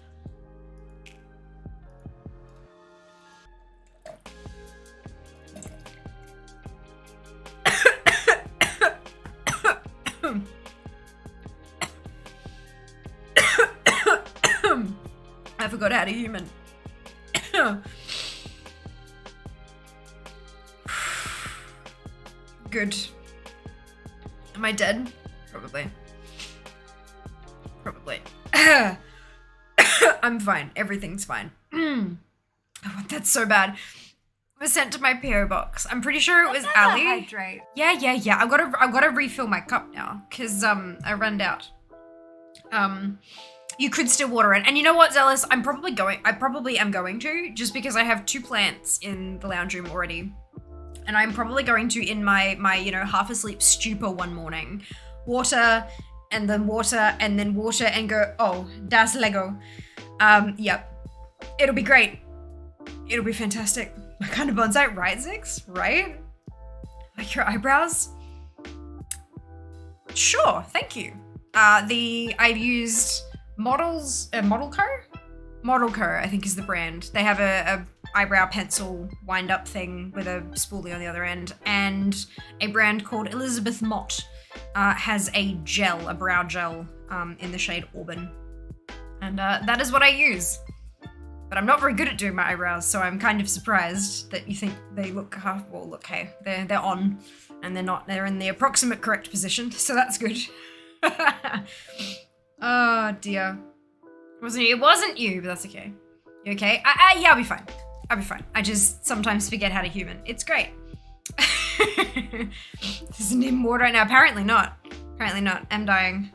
I forgot how to human. Good. Am I dead? Probably. Probably. I'm fine. Everything's fine. I want that so bad. It was sent to my PO box. I'm pretty sure it was Ali. Hydrate. Yeah. I've got to refill my cup now because I ran out. You could still water it. And you know what, Zealous? I probably am going to, just because I have 2 plants in the lounge room already. And I'm probably going to, in my half asleep stupor one morning, water and then water and go, oh, das Lego. Yep. It'll be great. It'll be fantastic. My kind of bonsai, right, Zix? Right? Like your eyebrows? Sure, thank you. I've used Model Co, I think is the brand. They have a eyebrow pencil wind up thing with a spoolie on the other end, and a brand called Elizabeth Mott has a brow gel in the shade Auburn, and that is what I use. But I'm not very good at doing my eyebrows, so I'm kind of surprised that you think they look hey, they're on, and they're in the approximate correct position, so that's good. Oh dear. It wasn't you, but that's okay. You okay? Yeah, I'll be fine. I just sometimes forget how to human. It's great. Doesn't even water right now. Apparently not. I'm dying.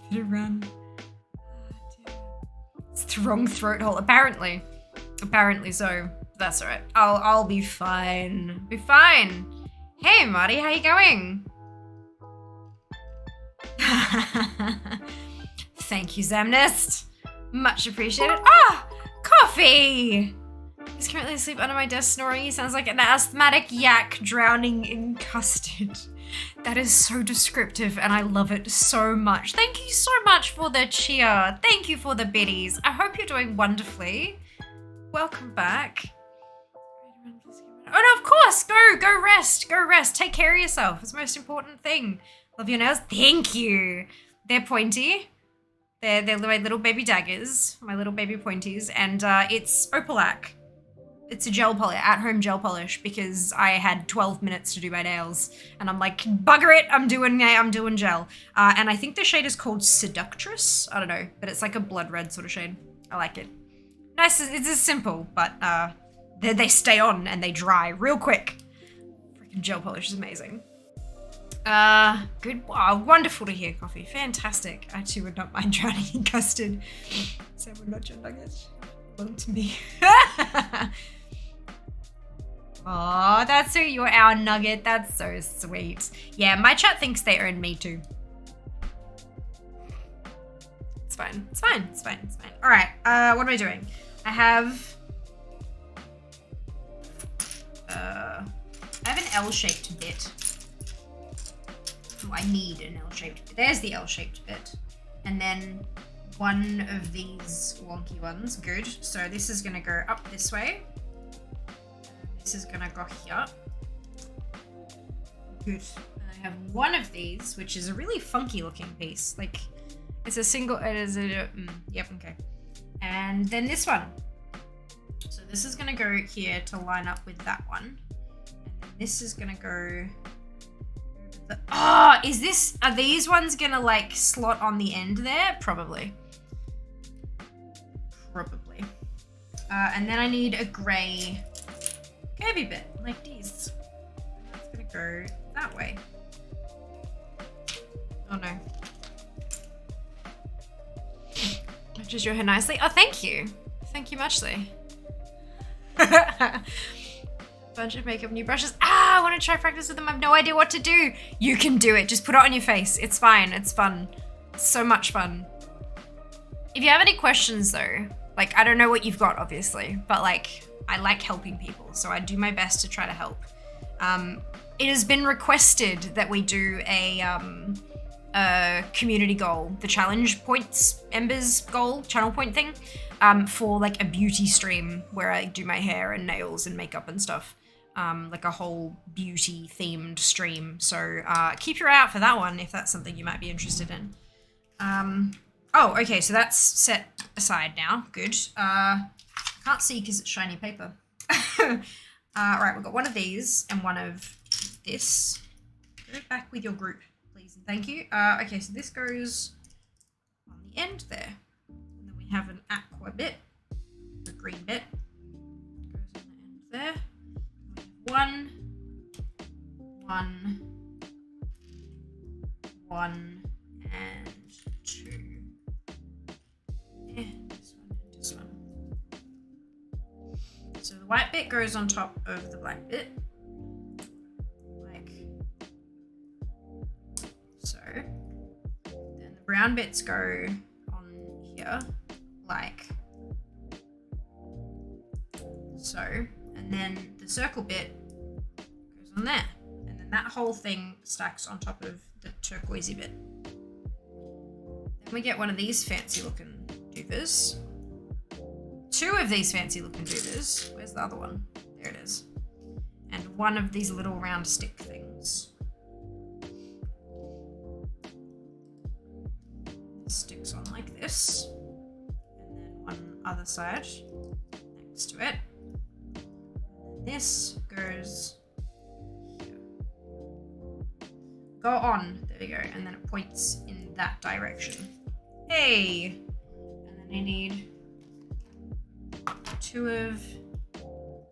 Did it run? Oh, dear. It's the wrong throat hole. Apparently so. That's alright. I'll be fine. Be fine. Hey Marty, how you going? Thank you, Zamnest. Much appreciated. Ah, coffee. He's currently asleep under my desk snoring. He sounds like an asthmatic yak drowning in custard. That is so descriptive and I love it so much. Thank you so much for the cheer. Thank you for the biddies. I hope you're doing wonderfully. Welcome back. Oh no, of course. Go rest. Take care of yourself. It's the most important thing. Love your nails. Thank you. They're pointy. They're my little baby daggers, my little baby pointies, and it's Opalac. It's a gel polish, at-home gel polish, because I had 12 minutes to do my nails, and I'm like, bugger it, I'm doing gel. And I think the shade is called Seductress. I don't know, but it's like a blood red sort of shade. I like it. Nice, it's just simple, but they stay on and they dry real quick. Freaking gel polish is amazing. Good. Wow, wonderful to hear, Coffee. Fantastic. I too would not mind drowning in custard. So we're not your nuggets. Belong to me. Oh, that's so you're our nugget. That's so sweet. Yeah, my chat thinks they own me too. It's fine. All right. What am I doing? I have an L-shaped bit. Oh, I need an L-shaped bit. There's the L-shaped bit. And then one of these wonky ones. Good. So this is gonna go up this way. This is gonna go here. Good. And I have one of these, which is a really funky looking piece. Like, it's a single, yep, okay. And then this one. So this is gonna go here to line up with that one. And then this is gonna go, are these ones gonna like slot on the end there? Probably. And then I need a gray curvy bit, like these. And that's gonna go that way. Oh no. Matches your hair nicely. Oh, thank you. Thank you muchly. Bunch of makeup, new brushes. I want to try practice with them. I have no idea what to do. You can do it. Just put it on your face. It's fine. It's fun. It's so much fun. If you have any questions though, like, I don't know what you've got obviously, but like, I like helping people. So I do my best to try to help. It has been requested that we do a community goal, the challenge points, Ember's goal, channel point thing, for like a beauty stream where I do my hair and nails and makeup and stuff. Like a whole beauty themed stream. So keep your eye out for that one if that's something you might be interested in. Oh, okay, so that's set aside now. Good. Can't see because it's shiny paper. Right, we've got one of these and one of this. Go back with your group, please and thank you. Okay, so this goes on the end there. And then we have an aqua bit, a green bit. Goes on the end there. One, and two. Yeah, this one and this one. So the white bit goes on top of the black bit, like so. Then the brown bits go on here, like so. And then the circle bit goes on there. And then that whole thing stacks on top of the turquoisey bit. Then we get one of these fancy looking doovers. Two of these fancy looking doovers. Where's the other one? There it is. And one of these little round stick things. This sticks on like this. And then one other side next to it. This goes here. Go on, there we go, and then it points in that direction. Hey! And then I need two of these little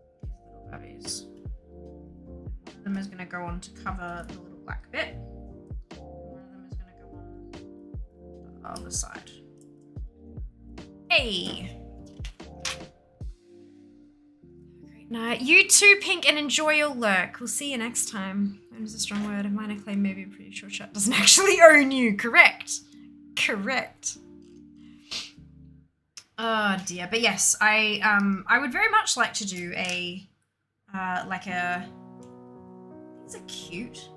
guppies. One of them is gonna go on to cover the little black bit. One of them is gonna go on the other side. Hey! No, you too, Pink, and enjoy your lurk. We'll see you next time. Own is a strong word. A minor claim, maybe. I'm pretty sure chat doesn't actually own you. Correct. Correct. Oh dear, but yes, I would very much like to do a, like a, these are cute.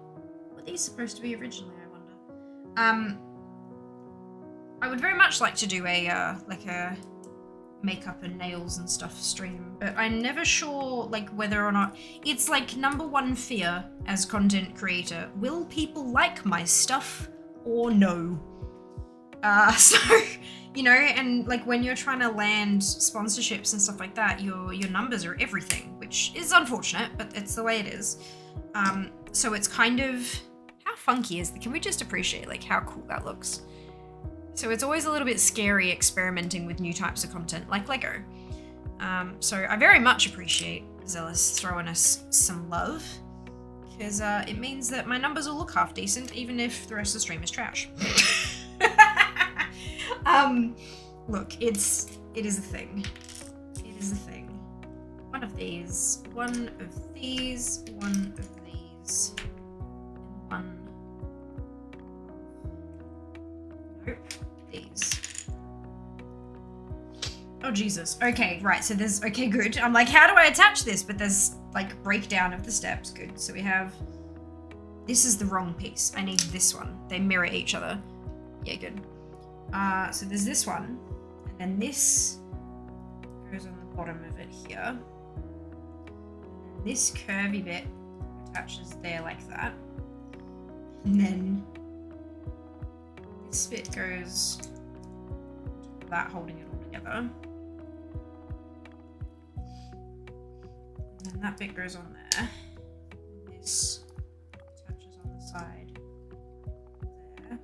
What are these supposed to be originally, I wonder? I would very much like to do a, like a makeup and nails and stuff stream, but I'm never sure, like, whether or not, it's like #1 fear as content creator, will people like my stuff or no? So, you know, and like when you're trying to land sponsorships and stuff like that, your numbers are everything, which is unfortunate, but it's the way it is. So it's kind of, how funky is can we just appreciate like how cool that looks? So it's always a little bit scary experimenting with new types of content like Lego. So I very much appreciate Zealous throwing us some love, because it means that my numbers will look half decent even if the rest of the stream is trash. Look, it is a thing. It is a thing. One of these, one of these, one of these, and one. Nope, these. Oh Jesus. Okay, right. So there's, okay, good. I'm like, how do I attach this? But there's like breakdown of the steps. Good. So we have, this is the wrong piece. I need this one. They mirror each other. Yeah, good. So there's this one, and then this goes on the bottom of it here. This curvy bit attaches there like that. And then this bit goes to that, holding it all together. And then that bit goes on there. And this attaches on the side there.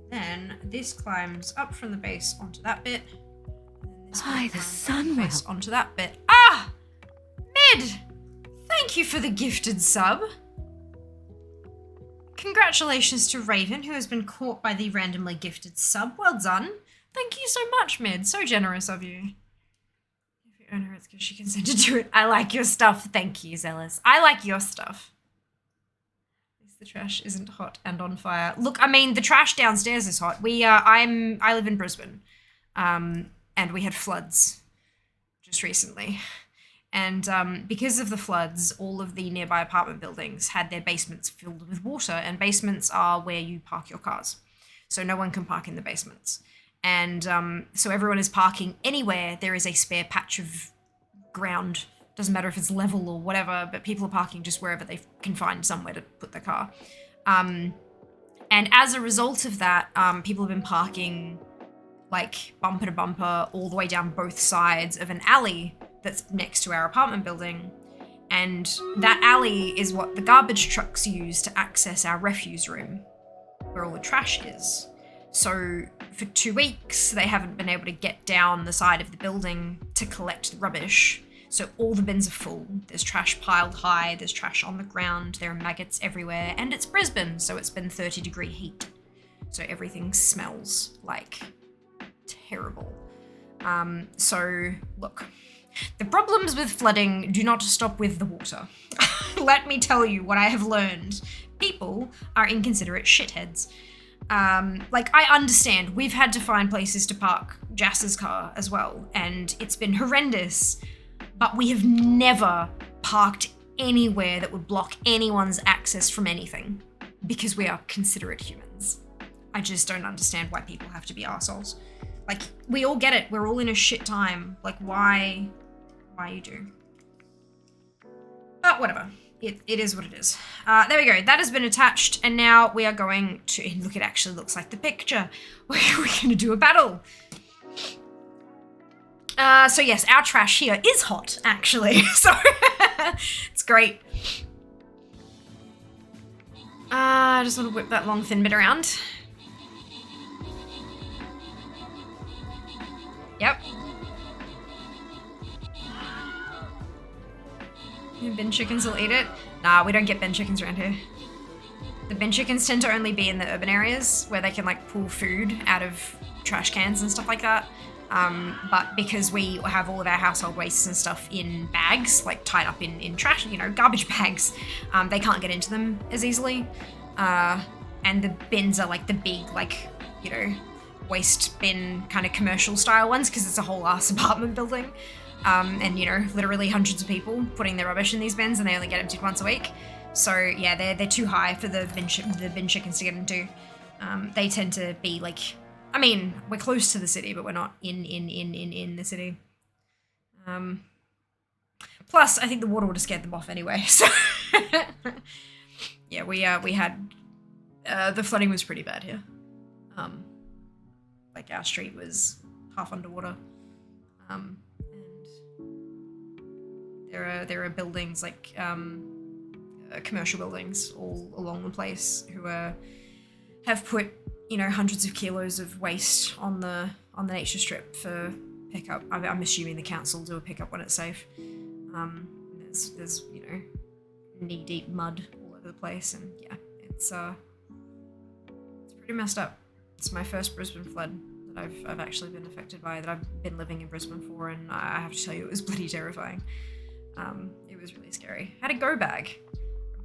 Then this climbs up from the base onto that bit. And then this By bit the climbs sun up from the base well. onto that bit. Ah! Mid! Thank you for the gifted sub. Congratulations to Raven, who has been caught by the randomly gifted sub. Well done. Thank you so much, Mid. So generous of you. If you earn her, it's because she consented to it. I like your stuff. Thank you, Zealous. I like your stuff. The trash isn't hot and on fire. Look, I mean, the trash downstairs is hot. I live in Brisbane, and we had floods just recently. And because of the floods, all of the nearby apartment buildings had their basements filled with water, and basements are where you park your cars. So no one can park in the basements. And so everyone is parking anywhere there is a spare patch of ground. Doesn't matter if it's level or whatever, but people are parking just wherever they can find somewhere to put their car. And as a result of that, people have been parking like bumper to bumper all the way down both sides of an alley that's next to our apartment building. And that alley is what the garbage trucks use to access our refuse room, where all the trash is. So for 2 weeks, they haven't been able to get down the side of the building to collect the rubbish. So all the bins are full, there's trash piled high, there's trash on the ground, there are maggots everywhere, and it's Brisbane, so it's been 30-degree heat. So everything smells like terrible. So look, the problems with flooding do not stop with the water. Let me tell you what I have learned. People are inconsiderate shitheads. Like, I understand, we've had to find places to park Jass's car as well, and it's been horrendous. But we have never parked anywhere that would block anyone's access from anything, because we are considerate humans. I just don't understand why people have to be arseholes. Like, we all get it. We're all in a shit time. Like, why you do? But whatever. It is what it is. There we go. That has been attached, and now we are going to... Look, it actually looks like the picture. We're going to do a battle. So yes, our trash here is hot, actually. So it's great. I just want to whip that long thin bit around. Yep. Bin chickens will eat it. Nah, we don't get bin chickens around here. The bin chickens tend to only be in the urban areas where they can like pull food out of trash cans and stuff like that. But because we have all of our household wastes and stuff in bags, like tied up in trash, you know, garbage bags, they can't get into them as easily. And the bins are like the big, like, you know, waste bin kind of commercial style ones because it's a whole ass apartment building. And you know, literally hundreds of people putting their rubbish in these bins and they only get emptied once a week. So yeah, they're too high for the bin chickens to get into. They tend to be like, I mean, we're close to the city, but we're not in the city. Plus, I think the water would have scared them off anyway. So yeah, we had the flooding was pretty bad here. Like our street was half underwater. And there are buildings like commercial buildings all along the place who have put, you know, hundreds of kilos of waste on the nature strip for pickup. I'm assuming the council do a pickup when it's safe. There's you know, knee deep mud all over the place, and yeah, it's pretty messed up. It's my first Brisbane flood that I've actually been affected by, that I've been living in Brisbane for, and I have to tell you, it was bloody terrifying. It was really scary. I had a go bag.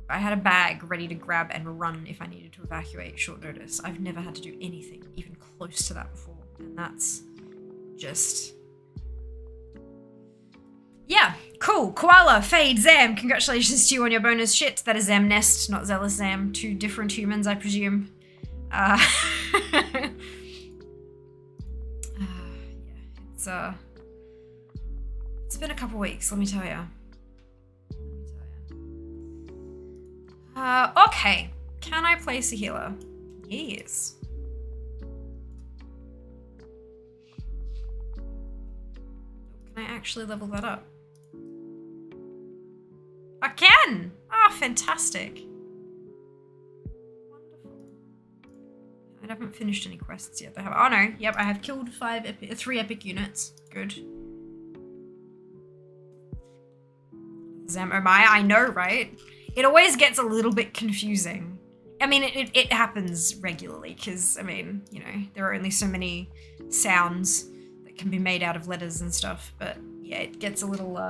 I had a bag ready to grab and run if I needed to evacuate short notice. I've never had to do anything even close to that before, and that's just... yeah, cool. Koala, Fade, Zam, congratulations to you on your bonus shit. That is Zam Nest, not Zealous Zam. Two different humans, I presume. Yeah, it's been a couple weeks, let me tell you. Okay. Can I place a healer? Yes. Can I actually level that up? I can! Ah, oh, fantastic. Wonderful. I haven't finished any quests yet. Oh no, yep, I have killed 3 epic units. Good. Zam, oh my, I know, right? It always gets a little bit confusing. I mean, it happens regularly because, I mean, you know, there are only so many sounds that can be made out of letters and stuff. But yeah, it gets a little,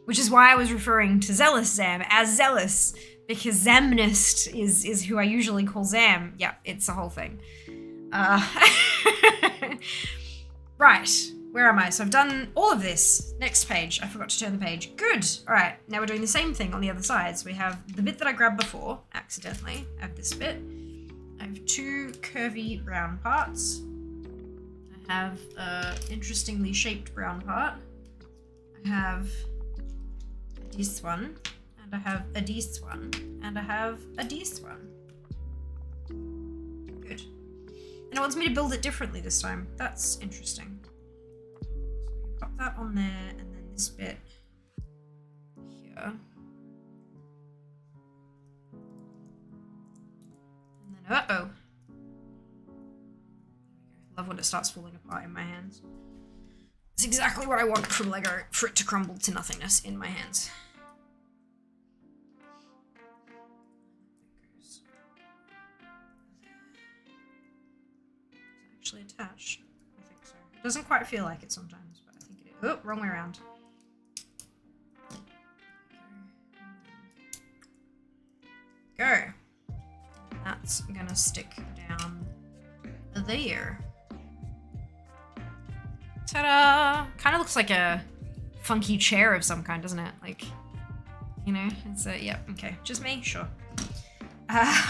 which is why I was referring to Zealous Zam as Zealous, because Zamnist is who I usually call Zam. Yeah, it's a whole thing. Right. Where am I? So I've done all of this. Next page. I forgot to turn the page. Good. All right. Now we're doing the same thing on the other side. So we have the bit that I grabbed before, accidentally. I have this bit. I have 2 curvy brown parts. I have an interestingly shaped brown part. I have this one. And I have a this one. And I have a this one. Good. And it wants me to build it differently this time. That's interesting. Pop that on there, and then this bit here. And then, uh-oh. Love when it starts falling apart in my hands. It's exactly what I want from Lego, for it to crumble to nothingness in my hands. It's actually attached. I think so. It doesn't quite feel like it sometimes. Oh, wrong way around. Go. That's gonna stick down there. Ta-da! Kind of looks like a funky chair of some kind, doesn't it? Like, you know, it's a, yeah, okay. Just me? Sure.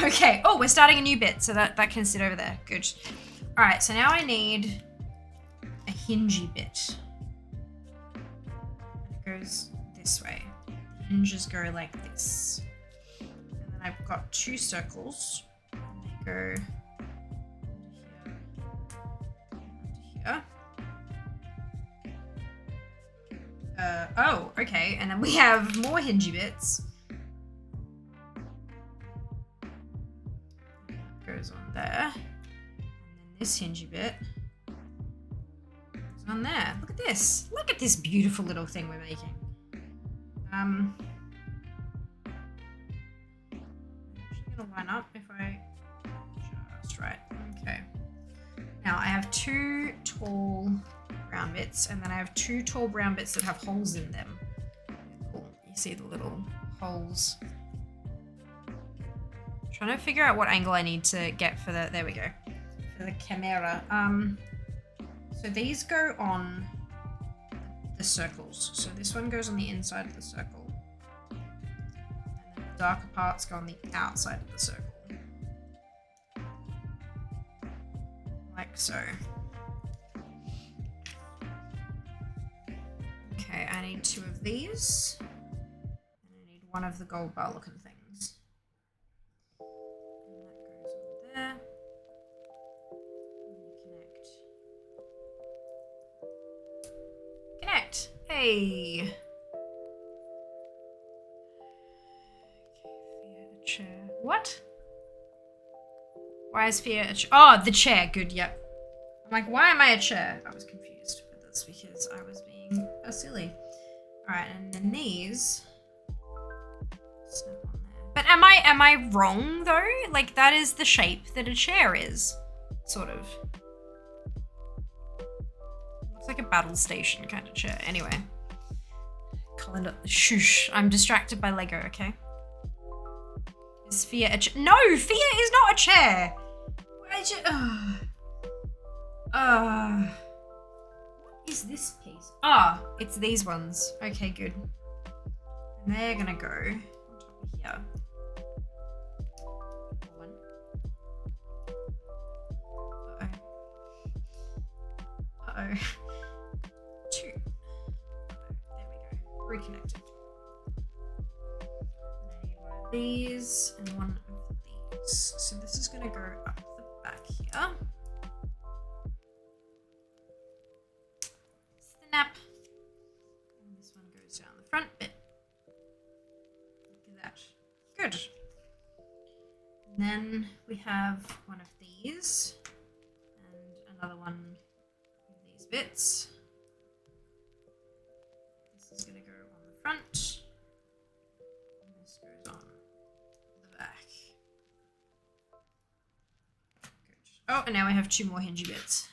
Okay. Oh, we're starting a new bit, so that can sit over there. Good. All right, so now I need a hingey bit. Goes this way. The hinges go like this. And then I've got 2 circles. They go here. Oh, okay. And then we have more hingey bits. Goes on there. And then this hingey bit on there. Look at this. Look at this beautiful little thing we're making. I'm actually gonna line up if I just right. Okay. Now I have 2 tall brown bits, and then I have 2 tall brown bits that have holes in them. Cool. You see the little holes. Trying to figure out what angle I need to get for the, there we go, for the camera. So these go on the circles. So this one goes on the inside of the circle. And then the darker parts go on the outside of the circle. Like so. Okay, I need 2 of these. And I need 1 of the gold bar looking things. And that goes on there. Connect. Hey. Okay, Fear a chair. What? Why is Fear a chair? Oh, the chair. Good, yep. I'm like, why am I a chair? I was confused, but that's because I was being silly. Alright, and then these snap on there. But am I wrong though? Like that is the shape that a chair is. Sort of. Looks like a battle station kind of chair. Anyway. Calendar. Shush. I'm distracted by Lego, okay? Is Fear a chair? No! Fear is not a chair! Why'd you... What is this piece? Ah, it's these ones. Okay, good. And they're gonna go on top of here. 1. Uh-oh. 2. There we go. Reconnected. And I need 1 of these and 1 of these. So this is gonna go up the back here. Snap. And this one goes down the front bit. Look at that. Good. And then we have 1 of these and another one of these bits. This is going to go on the front. And this goes on the back. Good. Oh, and now we have 2 more hingy bits.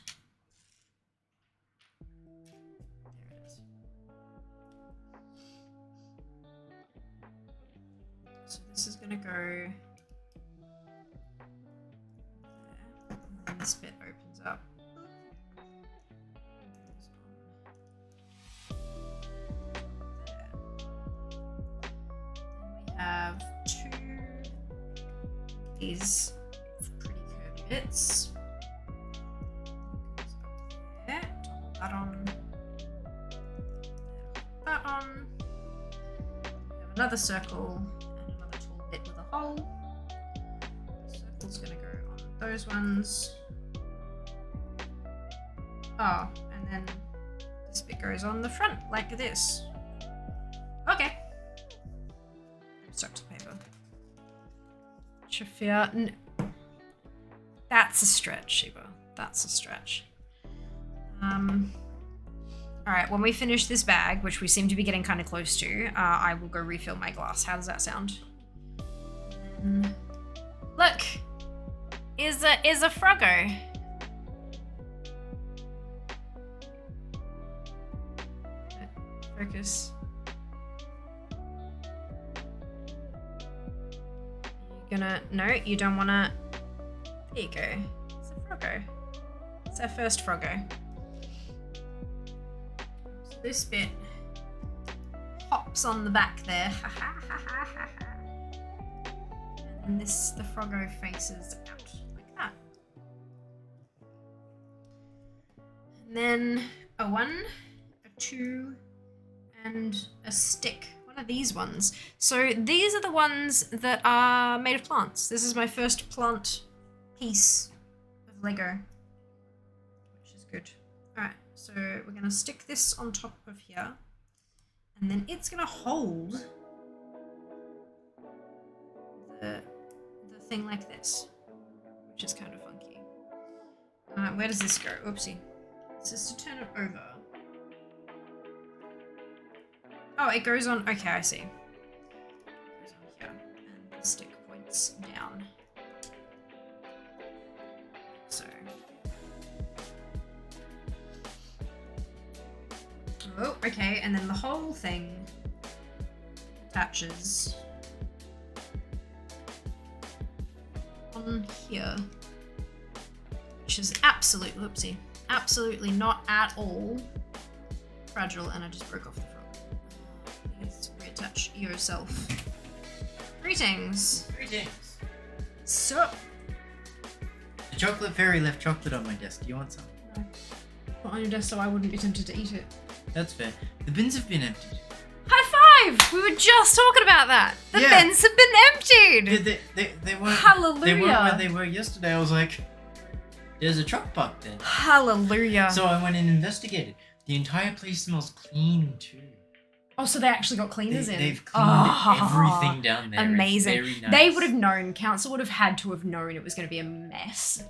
So this is going to go there, and then this bit opens up. There. Then we have 2 these pretty curvy bits. Goes up there, hold that on. Hold that on. We have another circle. Bit with a hole. The circle's gonna go on those ones. Oh, and then this bit goes on the front like this. Okay. Stuck to paper. Shafir. That's a stretch, Shiba. That's a stretch. Alright, when we finish this bag, which we seem to be getting kind of close to, I will go refill my glass. How does that sound? Look, is a Froggo. Focus. You gonna no? You don't wanna. There you go. It's a Froggo. It's our first Froggo. So this bit hops on the back there. Ha ha ha ha ha ha. And this, the Froggo faces out like that. And then a 1, a 2, and a stick. One of these ones. So these are the ones that are made of plants. This is my first plant piece of Lego, which is good. Alright, so we're going to stick this on top of here. And then it's going to hold the thing like this, which is kind of funky. Where does this go? Oopsie. This is to turn it over. Oh, it goes on. Okay, I see. It goes on here, and the stick points down. So. Oh, okay, and then the whole thing attaches on here, which is absolute whoopsie. absolutely not at all fragile, and I just broke off the frog. Please reattach yourself. Greetings. Greetings. So, The chocolate fairy left chocolate on my desk. Do you want some? put on your desk so I wouldn't be tempted to eat it. That's fair. The bins have been emptied. High five! We were just talking about that. The Yeah. bins have been emptied. They weren't. Hallelujah. They weren't where they were yesterday. I was like, there's a truck parked there. Hallelujah. So I went and investigated. The entire place smells clean too. Oh, so they actually got cleaners in. They've cleaned everything down there. It's Amazing. very nice. They would have known. Council would have had to have known it was going to be a mess,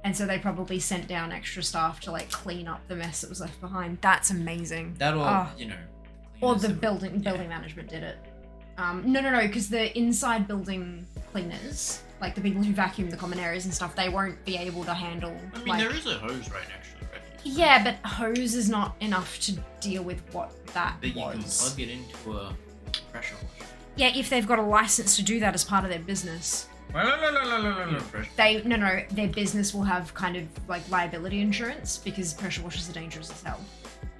and so they probably sent down extra staff to like clean up the mess that was left behind. That's amazing. That or Oh. you know. Or cleaners the have- building yeah. management did it. No, because the inside building cleaners, like the people who vacuum the common areas and stuff, they won't be able to handle. I mean, like, there is a hose right next to the refuse. Yeah, but hose is not enough to deal with what that But you can was. plug it into a pressure washer. Yeah, if they've got a license to do that as part of their business. Fresh. Their business will have kind of like liability insurance because pressure washers are dangerous as hell.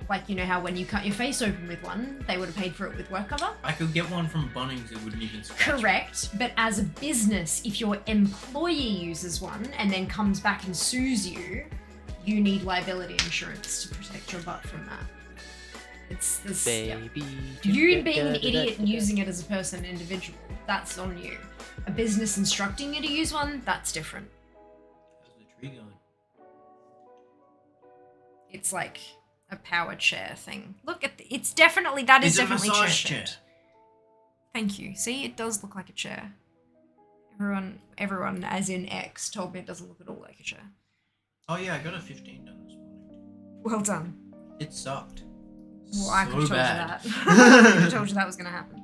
Like, you know how when you cut your face open with one, they would have paid for it with work cover? I could get one from Bunnings. It wouldn't even scratch. Correct, but as a business, if your employee uses one and then comes back and sues you, you need liability insurance to protect your butt from that. It's this. Yeah. Baby. You being an idiot and using it as a person, individual, that's on you. A business instructing you to use one, that's different. How's the tree going? It's like a power chair thing. Look at it's definitely that is It's a definitely massage chair. chair. Thank you. See, it does look like a chair. Everyone, as in X, told me it doesn't look at all like a chair. Oh yeah, I got a 15 done this morning. Well done. It sucked. Well, I could have So told bad. you that. I could have told you that was gonna happen.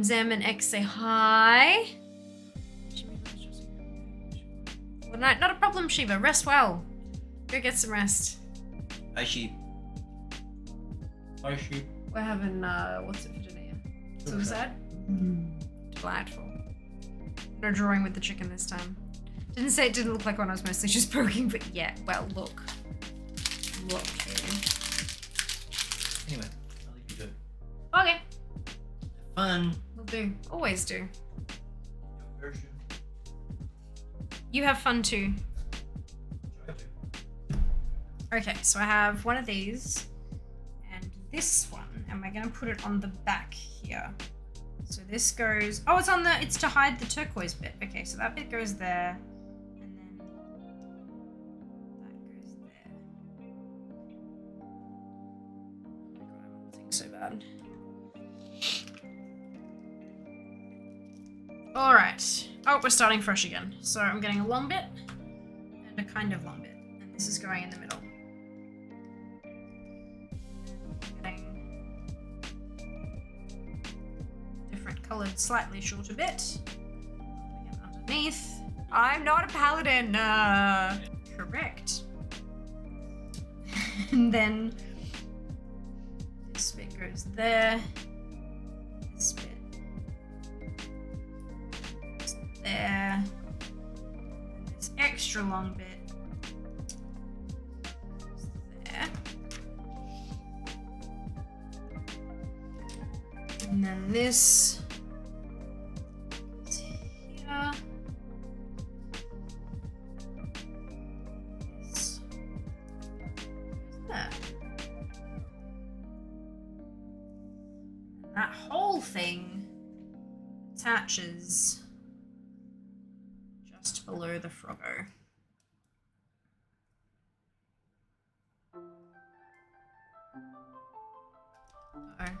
Zem and X say hi. Well, no, not a problem, Shiva. Rest well. Go get some rest. Hi sheep. Hi sheep. We're having what's it for dinner? Suicide? Delightful. No drawing with the chicken this time. Didn't say it didn't look like one. I was mostly just poking, but yeah. Well, look. Anyway, I'll leave you to it. Okay. Fun. Will do. Always do. Your version. You have fun too. Try to. Okay, so I have one of these and this one, and we're gonna put it on the back here. So this goes. Oh, it's to hide the turquoise bit. Okay, so that bit goes there, and then that goes there. Oh my god, I'm think so bad. All right. Oh, we're starting fresh again. So I'm getting a long bit and a kind of long bit, and this is going in the middle. Different coloured, slightly shorter bit. Again, underneath. I'm not a paladin. Correct. And then this bit goes there. This bit goes there. And this extra long bit goes there. And then this is here. This is there. And that whole thing attaches just below the froggo. Uh-oh. Nope,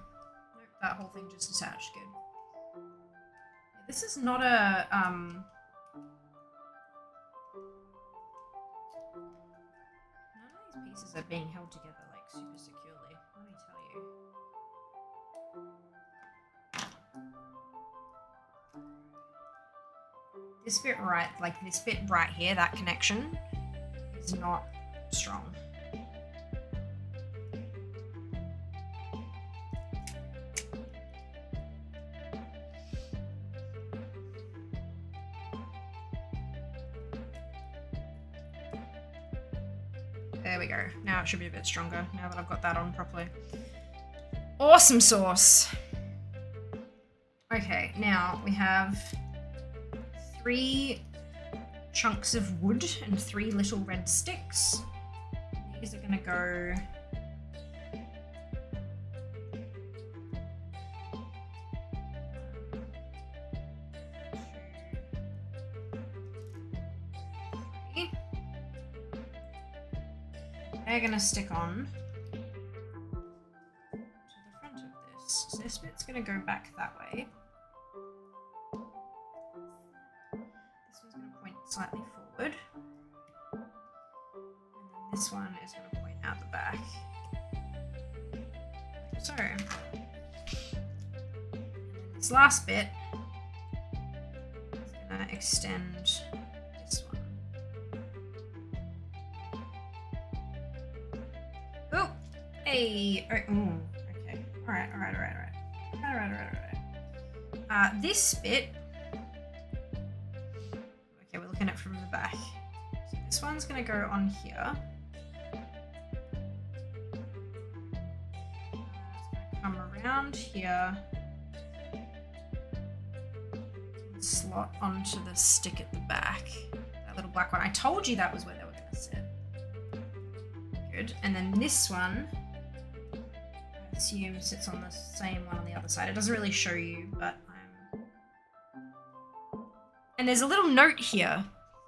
that whole thing just attached. Good. Yeah, this is not a none of these pieces are being held together like super securely. Let me tell you. This bit this bit right here, that connection is not strong. There we go. Now it should be a bit stronger, now that I've got that on properly. Awesome sauce. Okay, now we have 3 chunks of wood and 3 little red sticks. These are gonna go... They're gonna stick on to the front of this. So this bit's gonna go back that way. This one's gonna point slightly forward. And then this one is gonna point out the back. Like so. And then this last bit is gonna extend this one. Oh, hey, oh, okay, all right. This bit, okay, we're looking at it from the back. So this one's gonna go on here. It's gonna come around here, and slot onto the stick at the back. That little black one. I told you that was where they were gonna sit. Good. And then this one, I assume, sits on the same one on the other side. It doesn't really show you, but And there's a little note here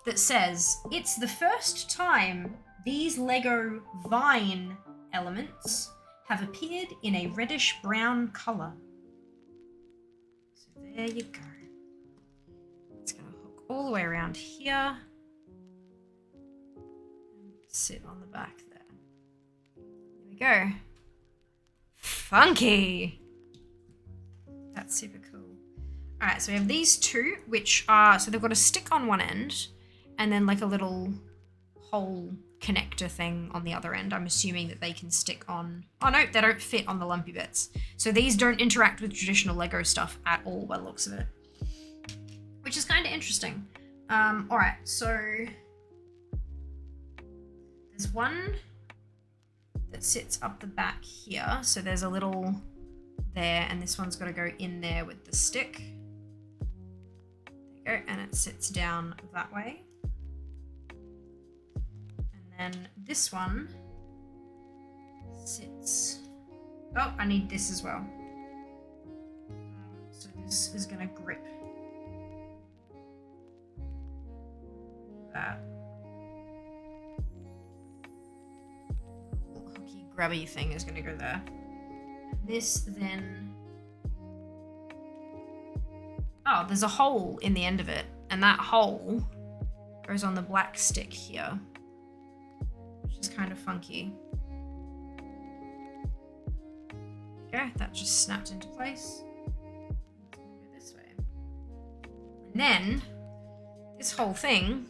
that says, it's the first time these Lego vine elements have appeared in a reddish-brown colour. So there you go. It's going to hook all the way around here. And sit on the back there. There we go. Funky! That's super cool. Alright, so we have these 2, which are, so they've got a stick on one end, and then like a little hole connector thing on the other end. I'm assuming that they can stick on, oh no, they don't fit on the lumpy bits. So these don't interact with traditional Lego stuff at all by the looks of it. Which is kind of interesting. Alright, so there's one that sits up the back here. So there's a little there, and this one's got to go in there with the stick. There you go, and it sits down that way. And then this one sits... Oh, I need this as well. So this is going to grip that little hooky grubby thing is going to go there. This then... Oh, there's a hole in the end of it, and that hole goes on the black stick here, which is kind of funky. There you go, that just snapped into place. It's gonna go this way. And then, this whole thing,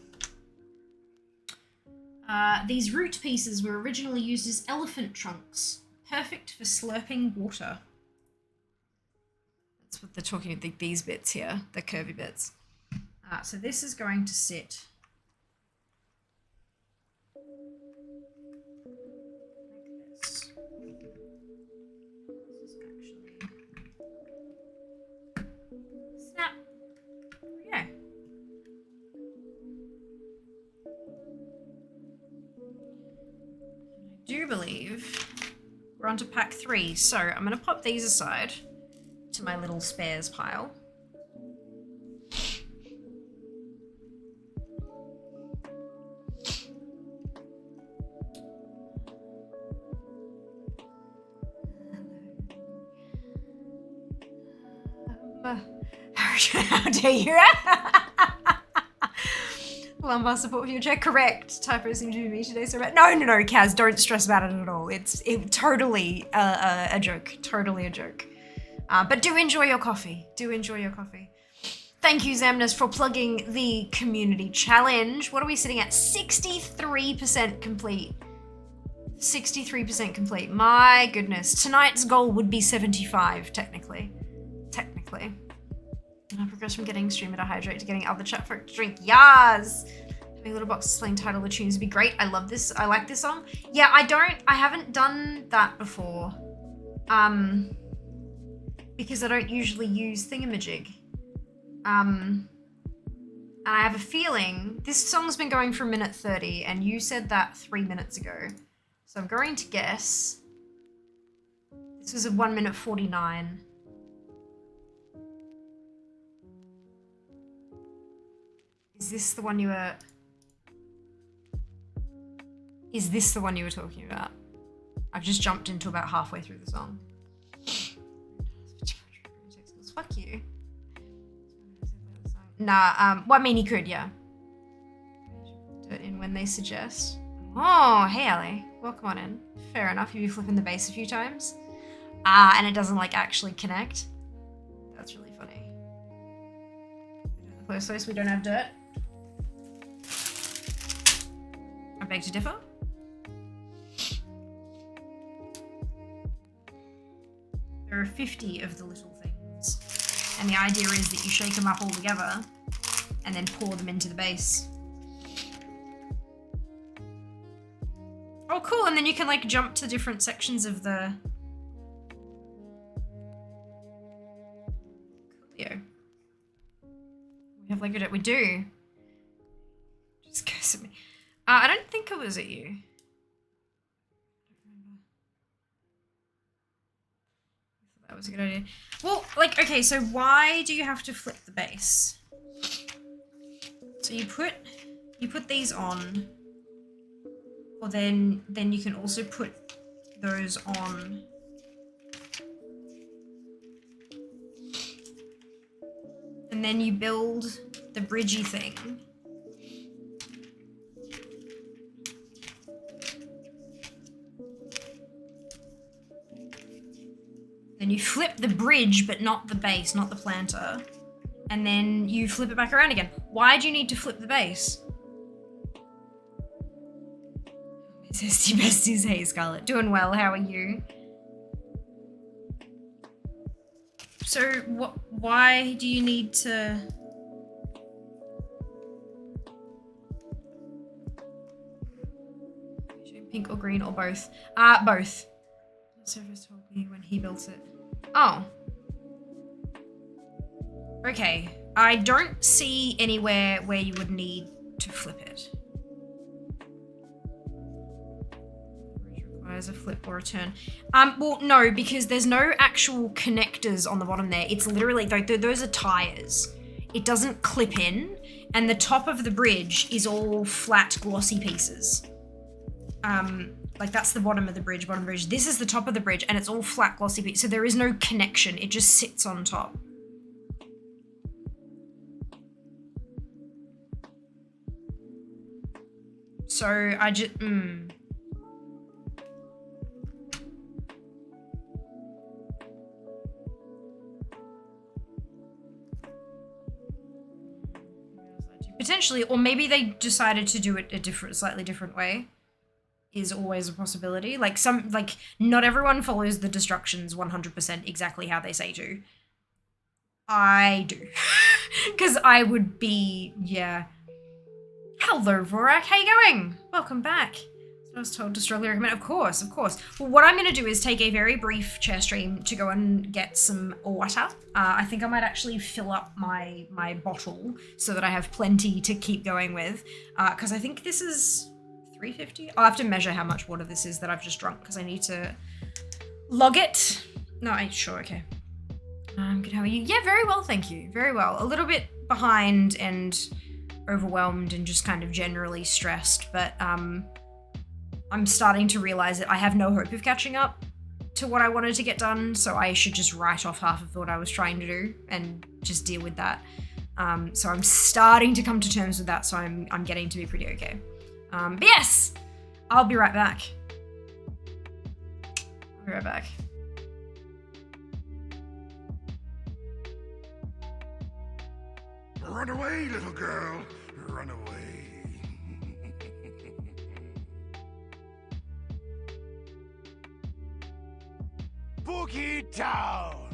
these root pieces were originally used as elephant trunks. Perfect for slurping water. That's what they're talking about, these bits here, the curvy bits. So this is going to sit like this. This is actually... Snap! Yeah. I do believe we're on to pack 3, so I'm going to pop these aside to my little spares pile. How dare you? Lumbar support for your chair, correct. Typo seemed to be me today, so no, Kaz, don't stress about it at all. It's totally a joke, totally a joke. But do enjoy your coffee. Do enjoy your coffee. Thank you, Zamnus, for plugging the community challenge. What are we sitting at? 63% complete. 63% complete. My goodness. Tonight's goal would be 75, technically. And I progress from getting streamer to hydrate to getting other chat folk to drink. Yas! Big Little Box Sling title of tunes would be great. I love this. I like this song. Yeah, I haven't done that before. Because I don't usually use Thingamajig. And I have a feeling this song's been going for a minute 30 and you said that 3 minutes ago. So I'm going to guess this was a 1 minute 49. Is this the one you were talking about? I've just jumped into about halfway through the song. Fuck you. Nah, well, I mean, he could, yeah. Do it in when they suggest. Oh, hey, Ali. Welcome on in. Fair enough, you'll be flipping the bass a few times. And it doesn't, like, actually connect. That's really funny. Close place, we don't have dirt. I beg to differ. There are 50 of the little things. And the idea is that you shake them up all together and then pour them into the bass. Oh, cool. And then you can like jump to different sections of the... Coolio. We have Lego. We do. Just goes at me. I don't think it was at you. That was a good idea. Well, like, okay, so why do you have to flip the base? So you put these on, or then you can also put those on. And then you build the bridgey thing. Then you flip the bridge, but not the base, not the planter. And then you flip it back around again. Why do you need to flip the base? Zesty besties, hey Scarlett. Doing well, how are you? So, why do you need to... Pink or green or both? Both. Service told me when he built it. Oh. Okay. I don't see anywhere where you would need to flip it. Bridge requires a flip or a turn. Well, no, because there's no actual connectors on the bottom there. It's literally, those are tires. It doesn't clip in, and the top of the bridge is all flat, glossy pieces. Like that's the bottom of the bridge, This is the top of the bridge and it's all flat glossy pieces. So there is no connection. It just sits on top. So I just, Potentially, or maybe they decided to do it a slightly different way. Is always a possibility. Like not everyone follows the instructions 100% exactly how they say to. I do. Because I would be, yeah. Hello, Vorak, how you going? Welcome back. So I was told to strongly recommend, of course. Well, what I'm gonna do is take a very brief chair stream to go and get some water. I think I might actually fill up my bottle so that I have plenty to keep going with. Because I think this is 350. I'll have to measure how much water this is that I've just drunk because I need to log it. No, sure, okay. Good, how are you? Yeah, very well, thank you. Very well. A little bit behind and overwhelmed and just kind of generally stressed, but I'm starting to realize that I have no hope of catching up to what I wanted to get done, so I should just write off half of what I was trying to do and just deal with that. So I'm starting to come to terms with that, so I'm getting to be pretty okay. But yes, I'll be right back. I'll be right back. Run away, little girl. Run away. Boogie Town.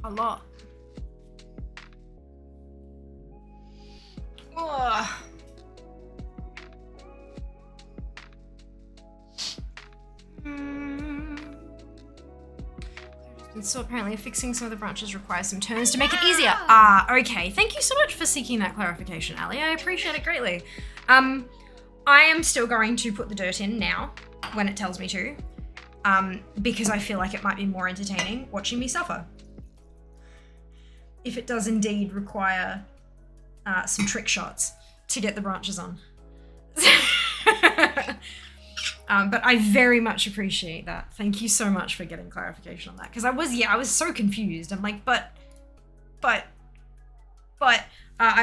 A lot. Ugh. So apparently fixing some of the branches requires some turns to make it easier. Okay. Thank you so much for seeking that clarification, Ali. I appreciate it greatly. I am still going to put the dirt in now when it tells me to, because I feel like it might be more entertaining watching me suffer. If it does indeed require some trick shots to get the branches on. But I very much appreciate that. Thank you so much for getting clarification on that. Because I was so confused. I'm like, but I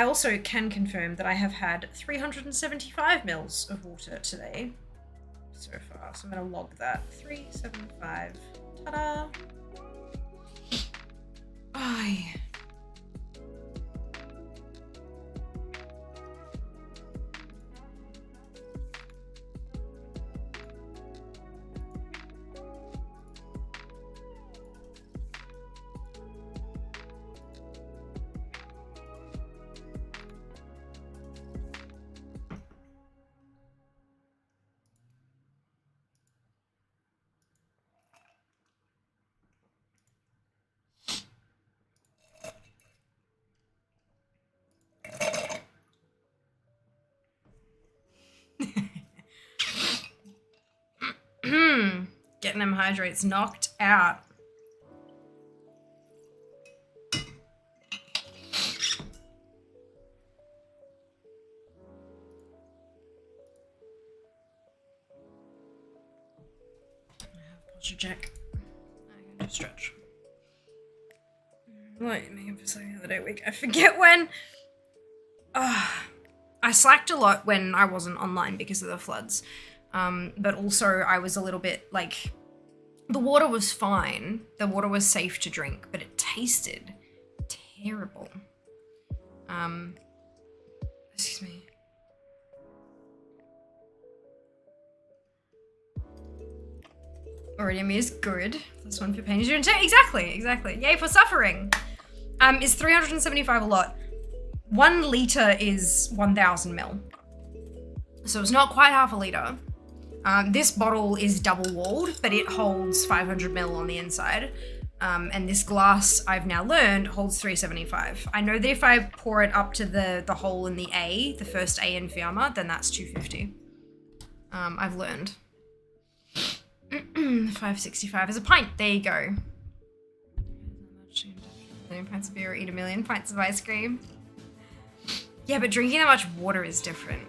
also can confirm that I have had 375 mils of water today so far. So I'm going to log that. 375. Ta-da. Aye. Getting them hydrates knocked out. I have posture check. I can do stretch. What you mean for saying the other day week? I forget when. I slacked a lot when I wasn't online because of the floods. But also I was a little bit like, the water was fine. The water was safe to drink, but it tasted terrible. Excuse me. Iridium is good. Plus one for pain is doing too. Exactly. Yay for suffering. Is 375 a lot? 1 litre is 1,000 ml. So it's not quite half a litre. This bottle is double walled, but it holds 500 ml on the inside. And this glass, I've now learned, holds 375. I know that if I pour it up to the hole in the A, the first A in Fiamma, then that's 250. I've learned. 565 is a pint. There you go. 1 million pints of beer or eat 1 million pints of ice cream. Yeah, but drinking that much water is different.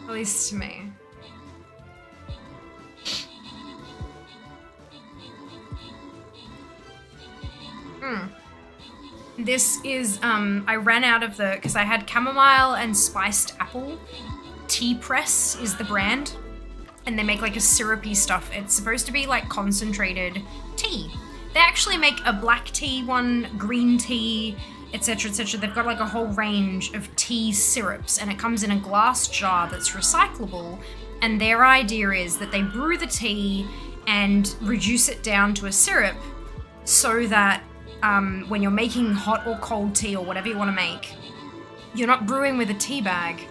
At least to me. This is, I ran out of because I had chamomile and spiced apple. Tea Press is the brand. And they make like a syrupy stuff. It's supposed to be like concentrated tea. They actually make a black tea one, green tea, etc., etc. They've got like a whole range of tea syrups, and it comes in a glass jar that's recyclable. And their idea is that they brew the tea and reduce it down to a syrup so that when you're making hot or cold tea or whatever you want to make, you're not brewing with a tea bag,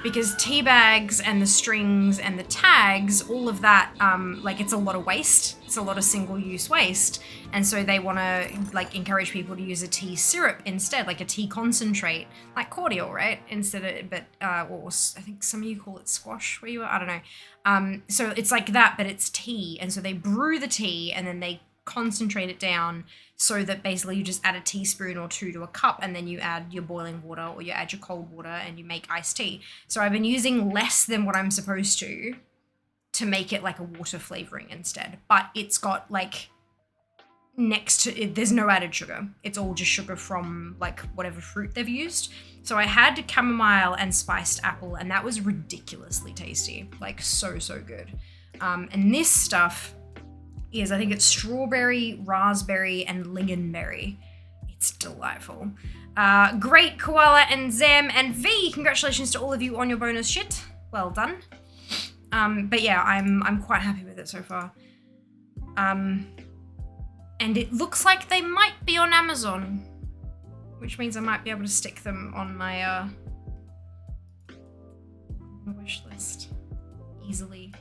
because tea bags and the strings and the tags, all of that, like it's a lot of waste. It's a lot of single-use waste. And so they want to like encourage people to use a tea syrup instead, like a tea concentrate, like cordial, right? Instead of, but or I think some of you call it squash where you are, I don't know. So it's like that, but it's tea. And so they brew the tea and then they concentrate it down so that basically you just add a teaspoon or two to a cup and then you add your boiling water or you add your cold water and you make iced tea. So I've been using less than what I'm supposed to make it like a water flavoring instead. But it's got like next to it, there's no added sugar. It's all just sugar from like whatever fruit they've used. So I had chamomile and spiced apple and that was ridiculously tasty, like so good. And this stuff is, I think it's strawberry, raspberry, and lingonberry. It's delightful. Great, Koala and Zem and V, congratulations to all of you on your bonus shit. Well done. But yeah, I'm quite happy with it so far. And it looks like they might be on Amazon, which means I might be able to stick them on my wish list easily.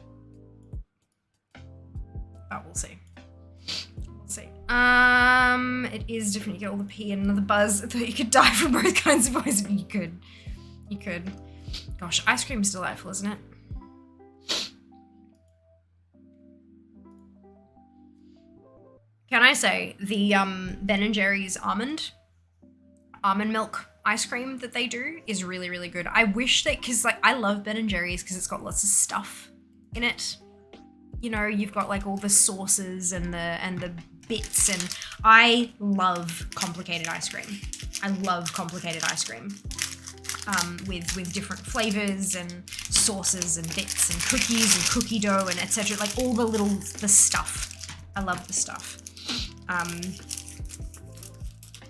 But we'll see. We'll see. It is different. You get all the pee and another buzz. I thought you could die from both kinds of poison. You could. You could. Gosh, ice cream is delightful, isn't it? Can I say the Ben & Jerry's almond milk ice cream that they do is really good. I wish that, because like I love Ben & Jerry's because it's got lots of stuff in it. You know, you've got like all the sauces and the bits, and I love complicated ice cream. I love complicated ice cream with different flavors and sauces and bits and cookies and cookie dough and etc. Like all the stuff. I love the stuff.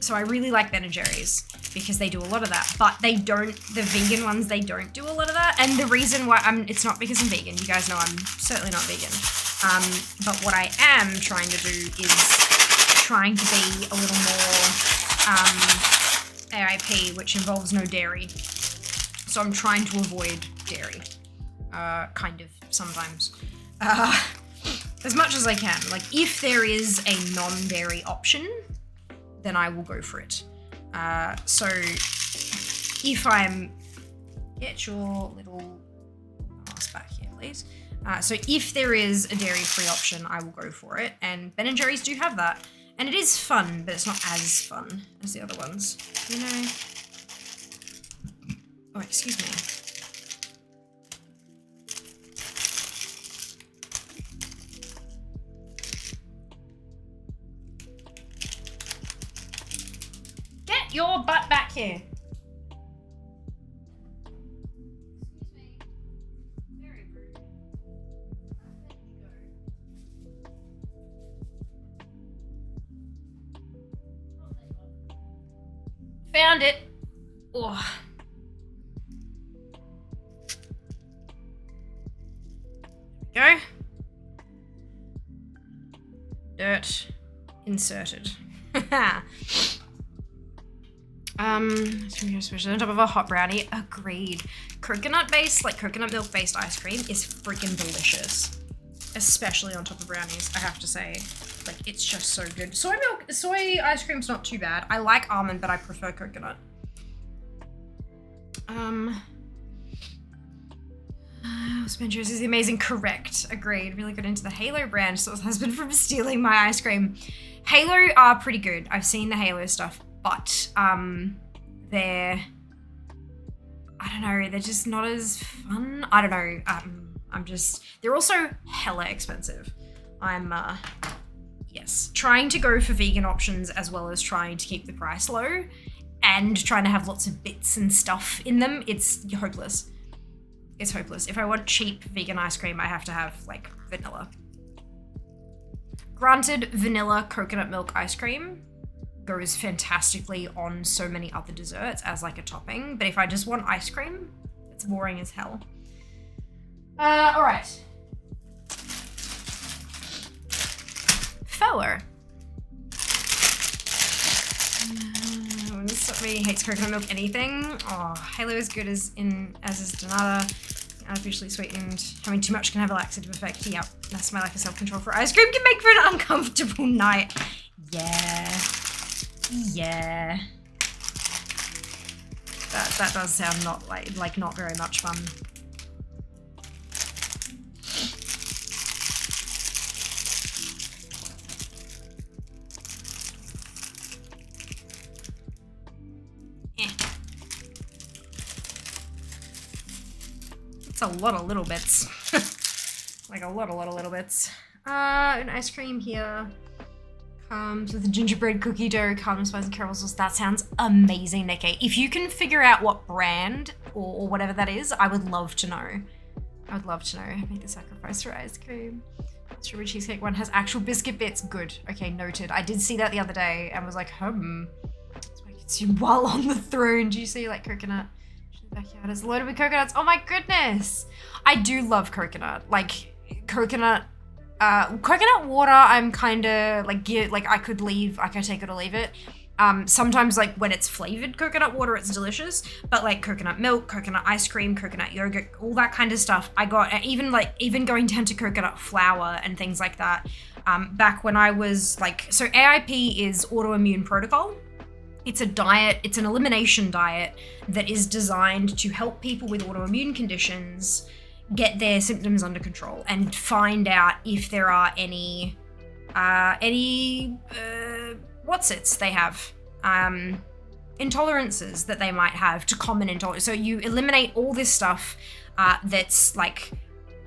So I really like Ben & Jerry's because they do a lot of that, but they don't, the vegan ones, they don't do a lot of that. And the reason why it's not because I'm vegan. You guys know I'm certainly not vegan. But what I am trying to do is trying to be a little more AIP, which involves no dairy. So I'm trying to avoid dairy, kind of sometimes. As much as I can. Like if there is a non-dairy option, then I will go for it. So if I'm, get your little ass back here, please. So if there is a dairy-free option, I will go for it. And Ben & Jerry's do have that. And it is fun, but it's not as fun as the other ones. You know? Oh, excuse me. Get your butt back here. Found it. Oh. Go. Dirt inserted. Especially on top of a hot brownie. Agreed. Coconut milk based ice cream is freaking delicious. Especially on top of brownies, I have to say. Like, it's just so good. Soy ice cream's not too bad. I like almond, but I prefer coconut. Spencer's is amazing. Correct. Agreed. Really got into the Halo brand. So his husband from stealing my ice cream. Halo are pretty good. I've seen the Halo stuff, but they're, I don't know, they're just not as fun. I don't know. They're also hella expensive. I'm yes, trying to go for vegan options as well as trying to keep the price low and trying to have lots of bits and stuff in them. It's hopeless. It's hopeless. If I want cheap vegan ice cream, I have to have like vanilla. Granted, vanilla coconut milk ice cream goes fantastically on so many other desserts as like a topping, but if I just want ice cream, it's boring as hell. All right. Feller. Somebody hates coconut milk anything. Oh, Halo is good as is Donata. Artificially sweetened. Having too much can have a laxative effect. Yep, that's my lack of self-control for ice cream can make for an uncomfortable night. Yeah. Yeah. That does sound not like not very much fun. It's a lot of little bits. Like a lot of little bits. An ice cream here. Comes with a gingerbread cookie dough, cardamom spice and caramel sauce. That sounds amazing, Nicky. If you can figure out what brand or whatever that is, I would love to know. I would love to know. Make the sacrifice for ice cream. Strawberry cheesecake one has actual biscuit bits. Good. Okay, noted. I did see that the other day and was like, So I consume while on the throne. Do you see like coconut? Backyard is loaded with coconuts. Oh my goodness. I do love coconut. Like coconut water, I'm kind of like I could take it or leave it. Sometimes like when it's flavored coconut water, it's delicious, but like coconut milk, coconut ice cream, coconut yogurt, all that kind of stuff. I got even going down to coconut flour and things like that. Back when I was so AIP is autoimmune protocol. It's a diet, it's an elimination diet that is designed to help people with autoimmune conditions get their symptoms under control and find out if there are any what's-its they have, intolerances that they might have to common intolerance. So you eliminate all this stuff that's like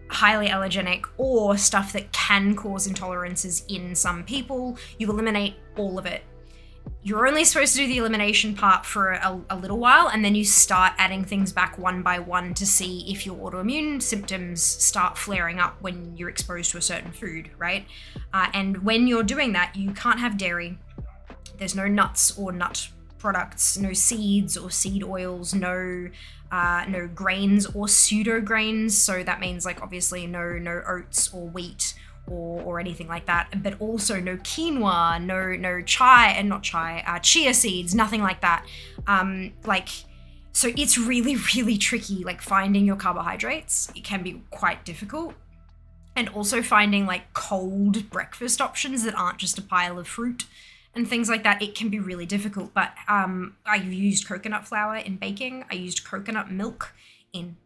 highly allergenic or stuff that can cause intolerances in some people. You eliminate all of it. You're only supposed to do the elimination part for a little while, and then you start adding things back one by one to see if your autoimmune symptoms start flaring up when you're exposed to a certain food, right? And when you're doing that, you can't have dairy. There's no nuts or nut products, no seeds or seed oils, no grains or pseudo grains. So that means like obviously no oats or wheat or anything like that, but also no quinoa, no chia seeds, nothing like that. So it's really, really tricky, like finding your carbohydrates. It can be quite difficult. And also finding like cold breakfast options that aren't just a pile of fruit and things like that. It can be really difficult, but I've used coconut flour in baking. I used coconut milk in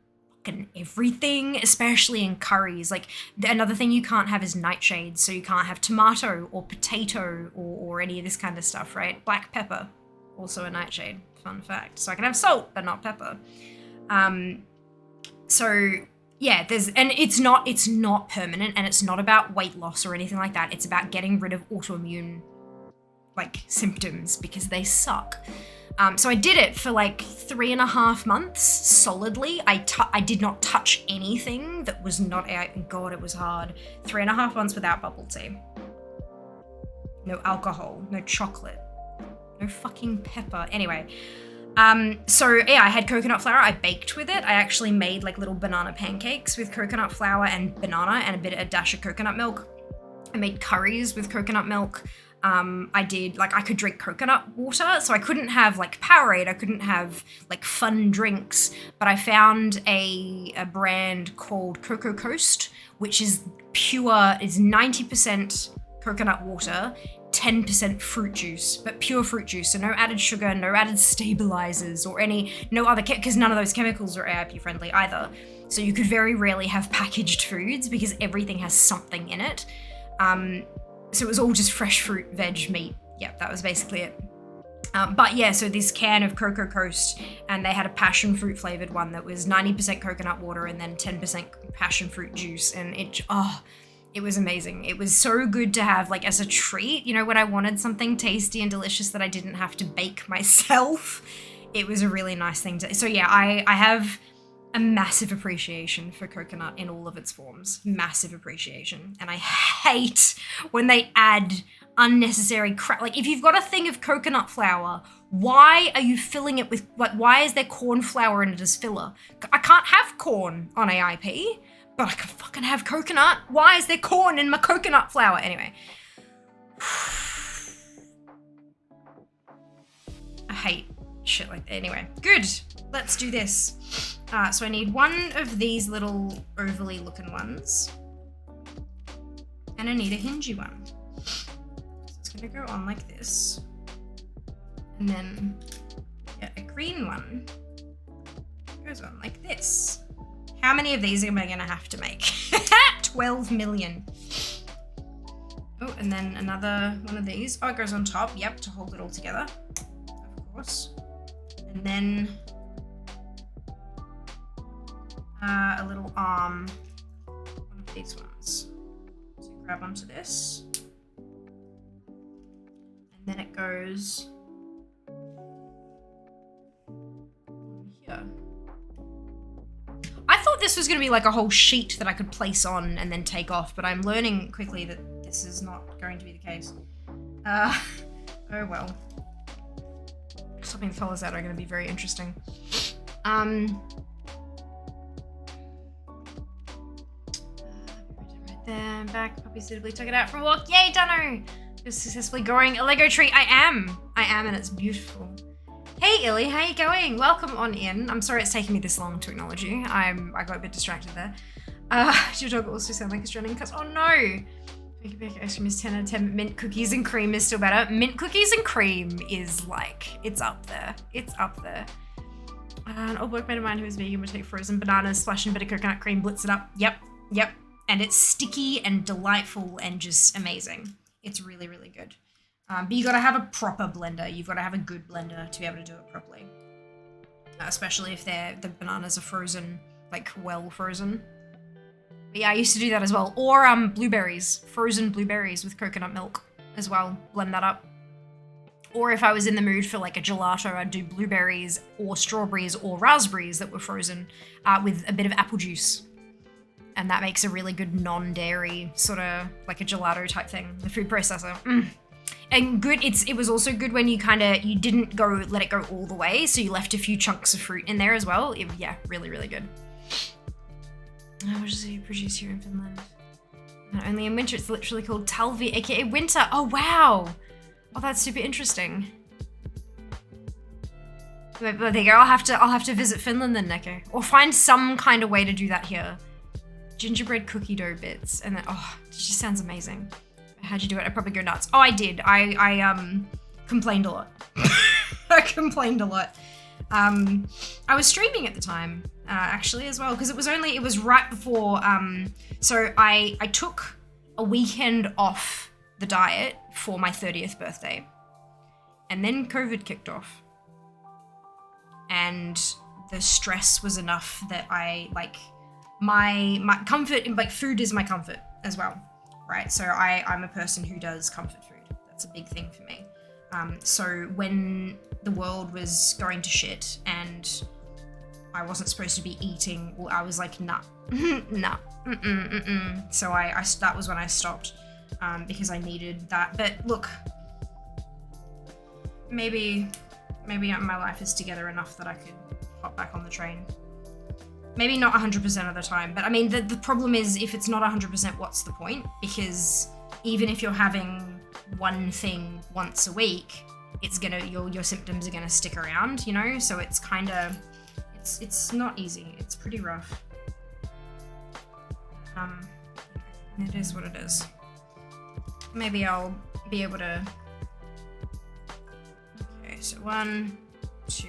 everything, especially in curries. Like another thing you can't have is nightshades, so you can't have tomato or potato or any of this kind of stuff, right? Black pepper, also a nightshade, fun fact. So I can have salt but not pepper. So yeah, it's not permanent, and it's not about weight loss or anything like that. It's about getting rid of autoimmune like symptoms because they suck. So I did it for like 3.5 months solidly. I did not touch anything that was not God, it was hard. 3.5 months without bubble tea. No alcohol, no chocolate, no fucking pepper. Anyway, so yeah, I had coconut flour. I baked with it. I actually made like little banana pancakes with coconut flour and banana and a dash of coconut milk. I made curries with coconut milk. I could drink coconut water, so I couldn't have like Powerade, I couldn't have like fun drinks, but I found a brand called Cocoa Coast, which is 90% coconut water, 10% fruit juice, but pure fruit juice, so no added sugar, no added stabilizers or no other, because none of those chemicals are AIP friendly either. So you could very rarely have packaged foods because everything has something in it. So it was all just fresh fruit, veg, meat. Yep, that was basically it. But yeah, so this can of Cocoa Coast, and they had a passion fruit flavored one that was 90% coconut water and then 10% passion fruit juice. And it was amazing. It was so good to have like as a treat, when I wanted something tasty and delicious that I didn't have to bake myself. It was a really nice thing so yeah, I have a massive appreciation for coconut in all of its forms. Massive appreciation. And I hate when they add unnecessary crap. Like if you've got a thing of coconut flour, why are you filling it with, like, why is there corn flour in it as filler? I can't have corn on AIP, but I can fucking have coconut. Why is there corn in my coconut flour? Anyway. I hate shit like that. Anyway, good. Let's do this. So I need one of these little overly looking ones. And I need a hingy one. So it's gonna go on like this. And then get a green one. Goes on like this. How many of these am I gonna have to make? 12 million. Oh, and then another one of these. Oh, it goes on top. Yep, to hold it all together. Of course. And then a little arm. One of these ones. So grab onto this. And then it goes here. I thought this was going to be like a whole sheet that I could place on and then take off, but I'm learning quickly that this is not going to be the case. Oh well. Swapping the colors out are going to be very interesting. Right there, back, puppy suitably took it out for a walk. Yay, Dunno! Just successfully growing a Lego tree. I am, and it's beautiful. Hey Illy, how you going? Welcome on in. I'm sorry it's taking me this long to acknowledge you. I got a bit distracted there. Your dog also sound like it's running because, oh no! Baker ice cream is 10 out of 10, but mint cookies and cream is still better. Mint cookies and cream is like, it's up there. It's up there. An old workmate of mine who is vegan would take frozen bananas, splash in a bit of coconut cream, blitz it up. Yep. And it's sticky and delightful and just amazing. It's really, really good. But you gotta have a proper blender. You've gotta have a good blender to be able to do it properly. Especially if the bananas are frozen, like well frozen. But yeah, I used to do that as well. Or blueberries, frozen blueberries with coconut milk as well. Blend that up. Or if I was in the mood for like a gelato, I'd do blueberries or strawberries or raspberries that were frozen with a bit of apple juice. And that makes a really good non-dairy sort of like a gelato type thing. The food processor. And good, it was also good when you didn't let it go all the way, so you left a few chunks of fruit in there as well. Yeah, really, really good. What does it produce here in Finland? Not only in winter, it's literally called talvi, aka winter. Oh wow! Oh, that's super interesting. But there you go. I'll have to visit Finland then, Neko, or find some kind of way to do that here. Gingerbread cookie dough bits, and then it just sounds amazing. How'd you do it? I'd probably go nuts. Oh, I did. I complained a lot. I complained a lot. I was streaming at the time, actually, as well, because it was right before, so I took a weekend off the diet for my 30th birthday, and then COVID kicked off, and the stress was enough that my comfort, like food is my comfort as well. Right, so I'm a person who does comfort food. That's a big thing for me. So when the world was going to shit and I wasn't supposed to be eating, well, I was like, nah, nah, So that was when I stopped because I needed that. But look, maybe my life is together enough that I could hop back on the train. Maybe not 100% of the time, but I mean, the problem is if it's not 100%, what's the point? Because even if you're having one thing once a week, it's your symptoms are gonna stick around, you know? So it's it's not easy. It's pretty rough. It is what it is. Maybe I'll be able to. Okay, so 1, 2.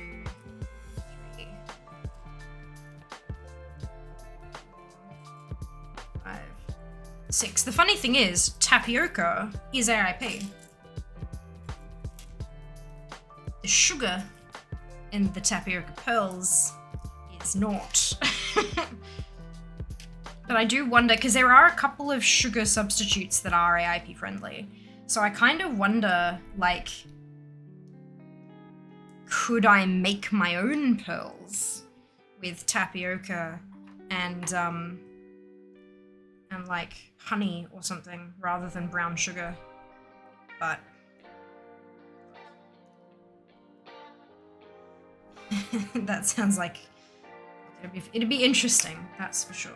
6. The funny thing is, tapioca is AIP. The sugar in the tapioca pearls is not. But I do wonder, because there are a couple of sugar substitutes that are AIP friendly. So I kind of wonder, like, could I make my own pearls with tapioca and like honey or something rather than brown sugar, but that sounds like it'd be interesting, that's for sure.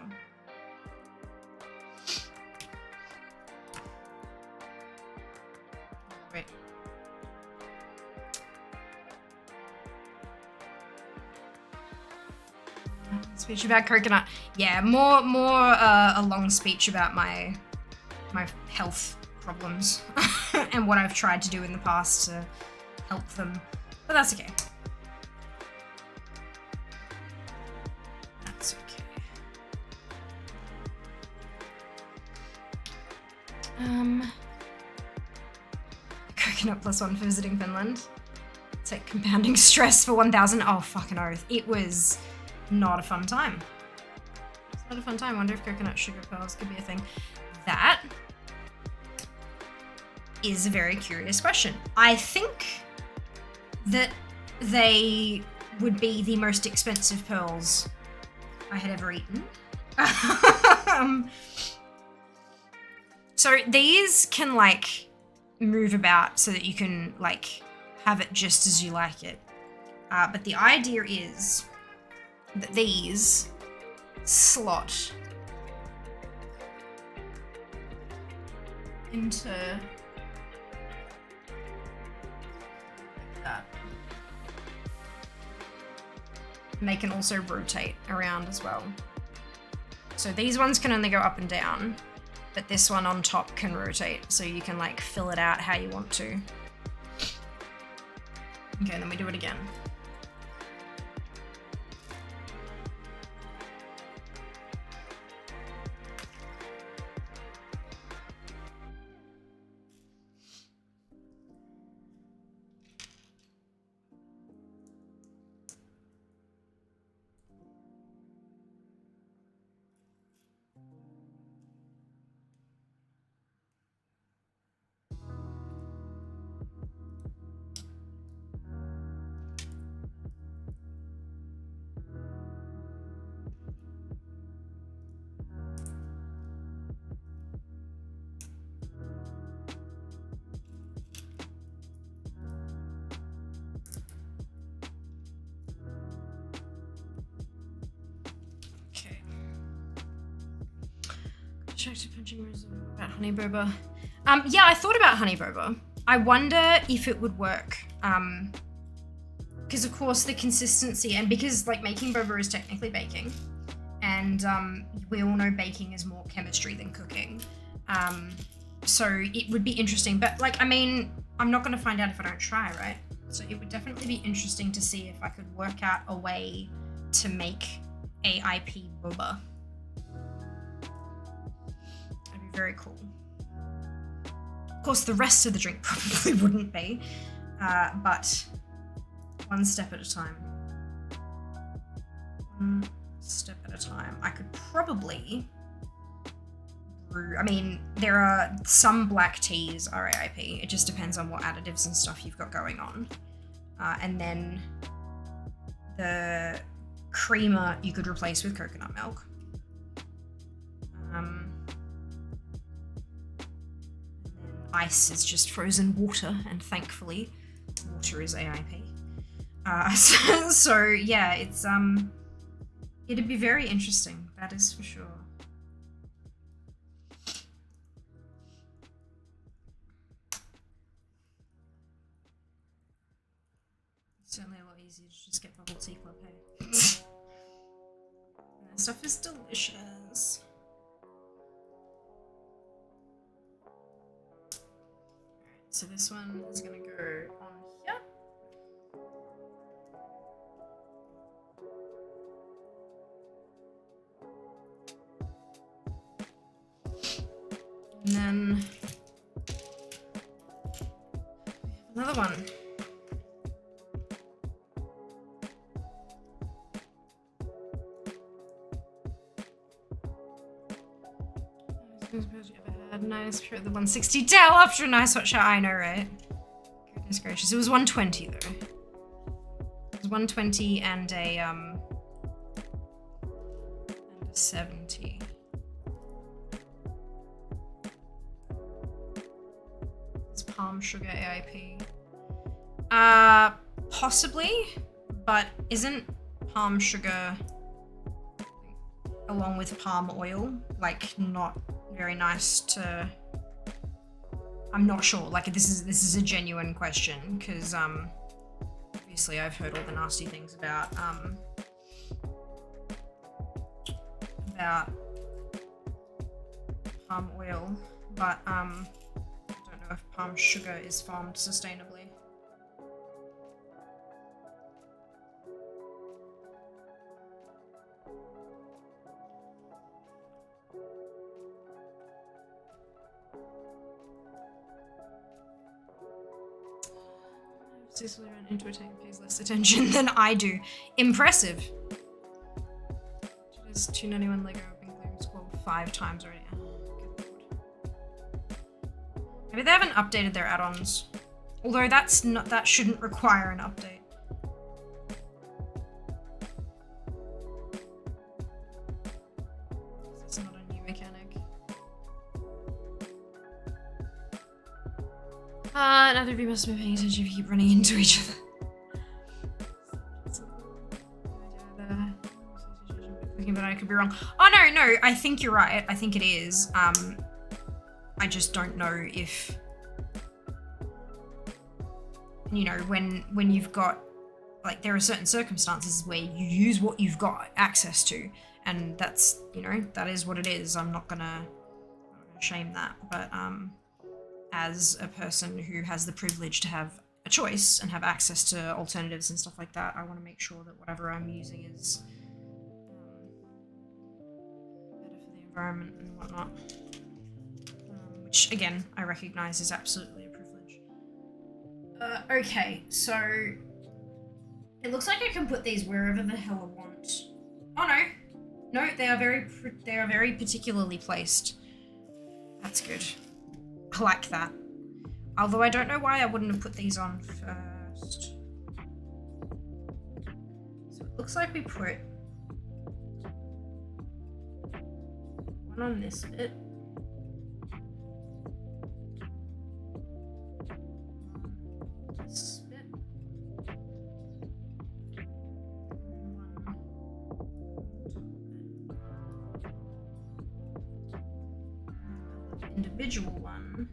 Wait. Speech about coconut. Yeah, more a long speech about my health problems and what I've tried to do in the past to help them. But that's okay. That's okay. Coconut +1 for visiting Finland. It's like compounding stress for 1,000. Oh, fucking oath. It was not a fun time. It's not a fun time. I wonder if coconut sugar pearls could be a thing. That is a very curious question. I think that they would be the most expensive pearls I had ever eaten. So these can like move about so that you can like have it just as you like it. But the idea is that these slot into that. And they can also rotate around as well. So these ones can only go up and down, but this one on top can rotate, so you can like fill it out how you want to. Okay, then we do it again. About honey boba. Yeah, I thought about honey boba. I wonder if it would work. Because of course the consistency, and because like making boba is technically baking, and we all know baking is more chemistry than cooking. So it would be interesting, but like, I mean, I'm not going to find out if I don't try, right? So it would definitely be interesting to see if I could work out a way to make AIP boba. Very cool. Of course, the rest of the drink probably wouldn't be, but one step at a time. One step at a time. I could probably brew. I mean, there are some black teas are AIP. It just depends on what additives and stuff you've got going on. And then the creamer you could replace with coconut milk. Ice is just frozen water, and thankfully, water is AIP. So yeah, it's it'd be very interesting. That is for sure. It's certainly a lot easier to just get bubble tea club, hey? That stuff is delicious. So this one is going to go on here. And then another one. Nice for the 160 tail after a nice hot shot. I know, right? Goodness gracious. It was 120 though. It was 120 and a 70. It's palm sugar AIP. Possibly, but isn't palm sugar along with palm oil like not very nice to... I'm not sure, like this is a genuine question, because obviously I've heard all the nasty things about without palm oil, but I don't know if palm sugar is farmed sustainably. Cicely ran into a tank, pays less attention than I do. Impressive. It is $2.91 Lego. I've been clearing Squall 5 times already. Oh, good lord. Maybe they haven't updated their add-ons. Although that shouldn't require an update. It's not a new mechanic. Neither of you must be paying attention if you keep running into each other. But I could be wrong. Oh no, I think you're right. I think it is. I just don't know if, you know, when you've got, like, there are certain circumstances where you use what you've got access to, and that's, you know, that is what it is. I'm not gonna shame that, but as a person who has the privilege to have a choice and have access to alternatives and stuff like that, I want to make sure that whatever I'm using is better for the environment and whatnot. Which, again, I recognize is absolutely a privilege. Okay, so it looks like I can put these wherever the hell I want. Oh no, they are very particularly placed. That's good. I like that. Although I don't know why I wouldn't have put these on first. So it looks like we put one on this bit. This bit. Individual one.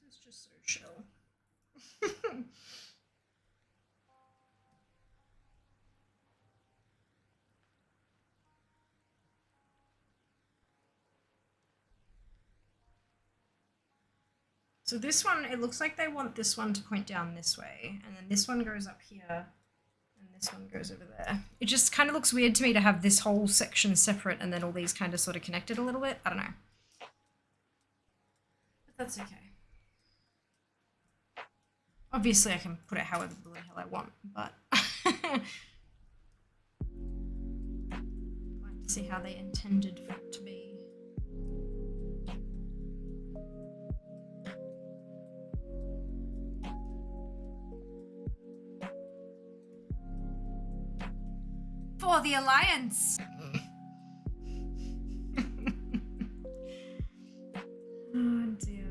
This is just so chill. So this one, it looks like they want this one to point down this way, and then this one goes up here, and this one goes over there. It just kind of looks weird to me to have this whole section separate and then all these kind of sort of connected a little bit. I don't know. But that's okay. Obviously, I can put it however the hell I want, but I'd like to see how they intended for it to be. For the Alliance! Oh dear.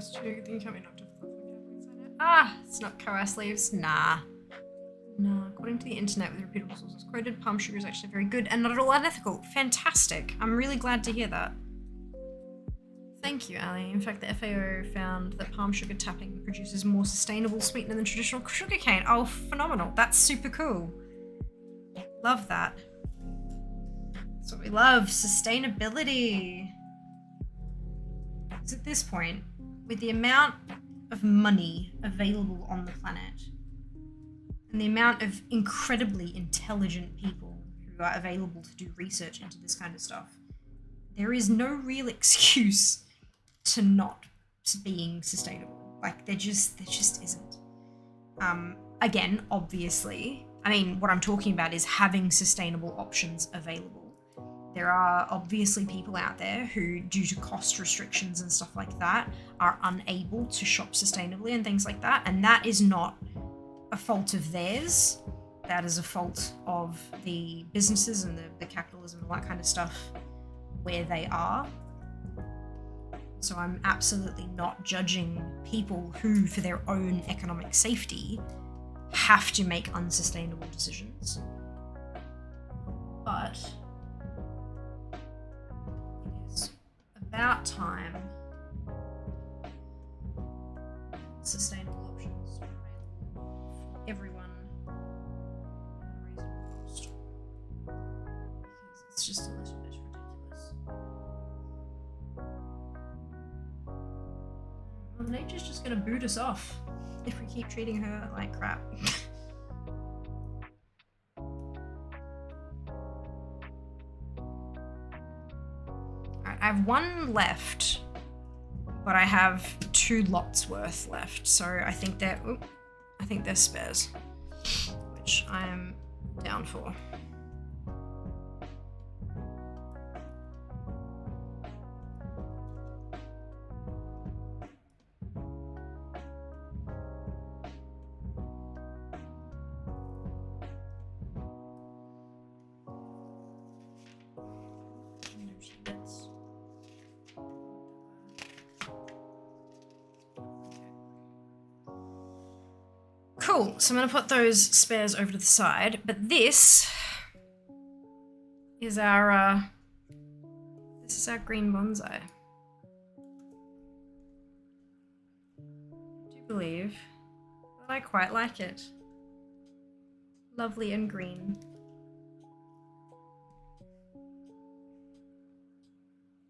Those two, then you can't be knocked off the platform. Ah, it's not coax leaves. Nah. Nah. According to the internet with reputable sources quoted, palm sugar is actually very good and not at all unethical. Fantastic. I'm really glad to hear that. Thank you, Ali. In fact, the FAO found that palm sugar tapping produces more sustainable sweetener than traditional sugarcane. Oh, phenomenal. That's super cool. Love that. That's what we love. Sustainability. Because at this point, with the amount of money available on the planet and the amount of incredibly intelligent people who are available to do research into this kind of stuff, there is no real excuse to not being sustainable. Like there just isn't. Again, obviously, I mean, what I'm talking about is having sustainable options available. There are obviously people out there who, due to cost restrictions and stuff like that, are unable to shop sustainably and things like that. And that is not a fault of theirs. That is a fault of the businesses and the capitalism and all that kind of stuff where they are. So I'm absolutely not judging people who, for their own economic safety, have to make unsustainable decisions. But it is about time sustainable options are available for everyone at a reasonable cost. Because it's just a little bit ridiculous. Well, nature's just gonna boot us off if we keep treating her like crap. Alright, I have one left, but I have 2 lots worth left, so I think they're spares, which I am down for. Cool, so I'm gonna put those spares over to the side, but this is our green bonsai. I do believe that I quite like it. Lovely and green.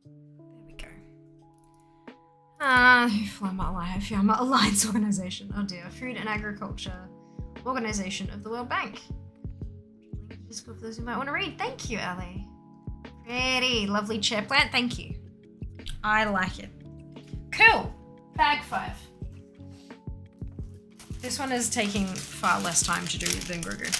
There we go. Fiamma Alliance Organization. Oh dear. Food and Agriculture Organization of the World Bank. Just for those who might want to read. Thank you, Ali. Pretty lovely chair plant. Thank you. I like it. Cool. Bag 5. This one is taking far less time to do than Grogu.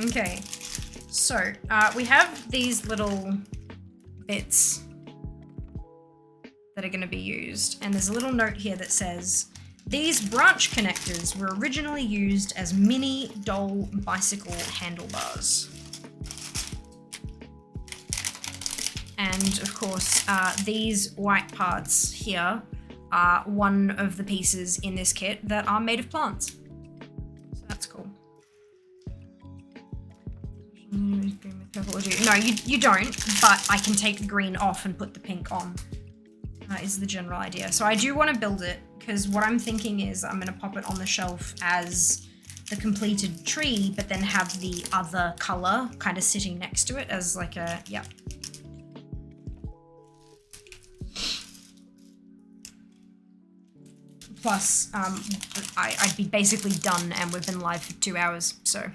Okay, so we have these little bits that are going to be used, and there's a little note here that says, these branch connectors were originally used as mini doll bicycle handlebars. And of course, these white parts here are one of the pieces in this kit that are made of plants. So that's cool. No, you don't, but I can take the green off and put the pink on, is the general idea. So I do want to build it, because what I'm thinking is I'm going to pop it on the shelf as the completed tree, but then have the other color kind of sitting next to it as like a, yeah. Plus, I'd be basically done, and we've been live for 2 hours, so.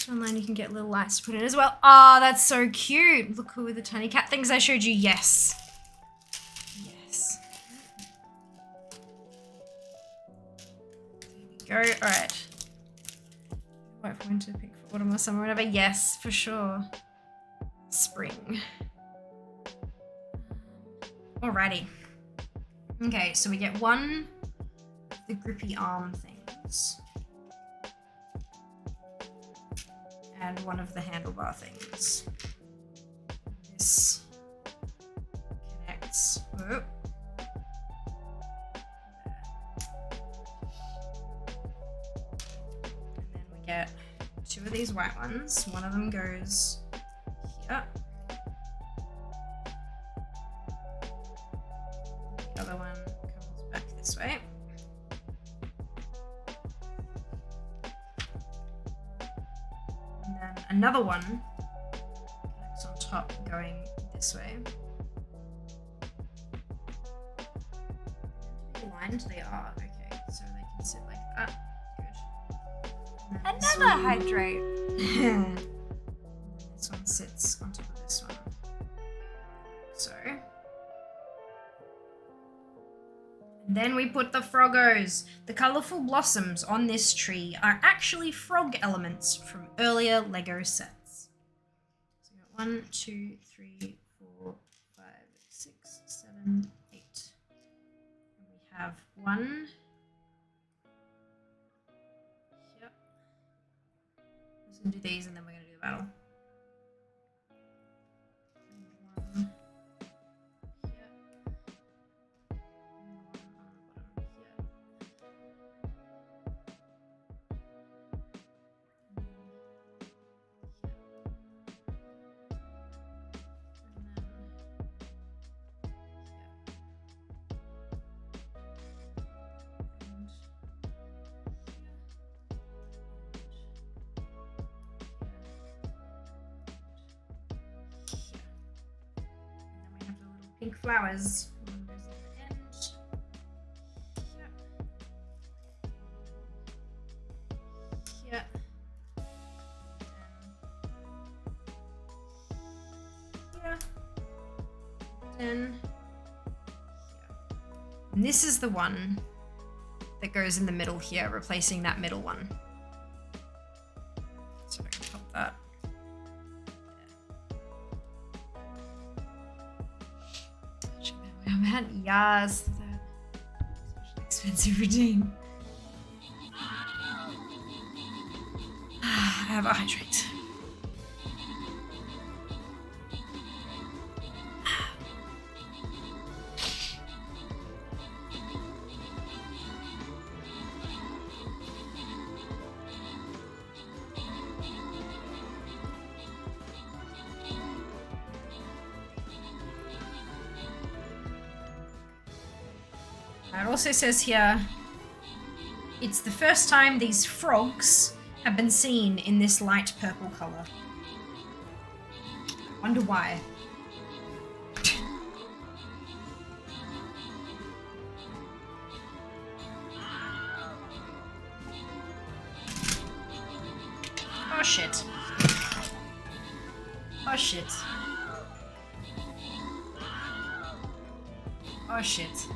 Online you can get little lights to put in as well. Oh, that's so cute. Look who with the tiny cat things I showed you. Yes. Yes. There we go. All right. Wait for winter, pick for autumn or summer, whatever. Yes, for sure. spring. Alrighty. Okay, so we get one of the grippy arm things. And one of the handlebar things. This connects. Whoop. And then we get two of these white ones. One of them goes here. The other one comes back this way. And then another one connects on top going this way. Aligned they are. Okay, so they can sit like that. Good. And then Another hydrate. this one sits on top of this one. So. And then we put the froggos. The colourful blossoms on this tree are actually frog elements from earlier Lego sets. So we got 1, 2, 3, 4, 5, 6, 7, 8. And we have one. Yep. I'm just gonna do these and then we're gonna do the battle. And one. Yep. Pink flowers. One goes at the end. Here. Here. Then here. And this is the one that goes in the middle here, replacing that middle one. So I can pop that. Yes, that expensive redeem. I have a hydrate. It also says here, it's the first time these frogs have been seen in this light purple color. Wonder why. Oh shit. Oh shit. Oh shit.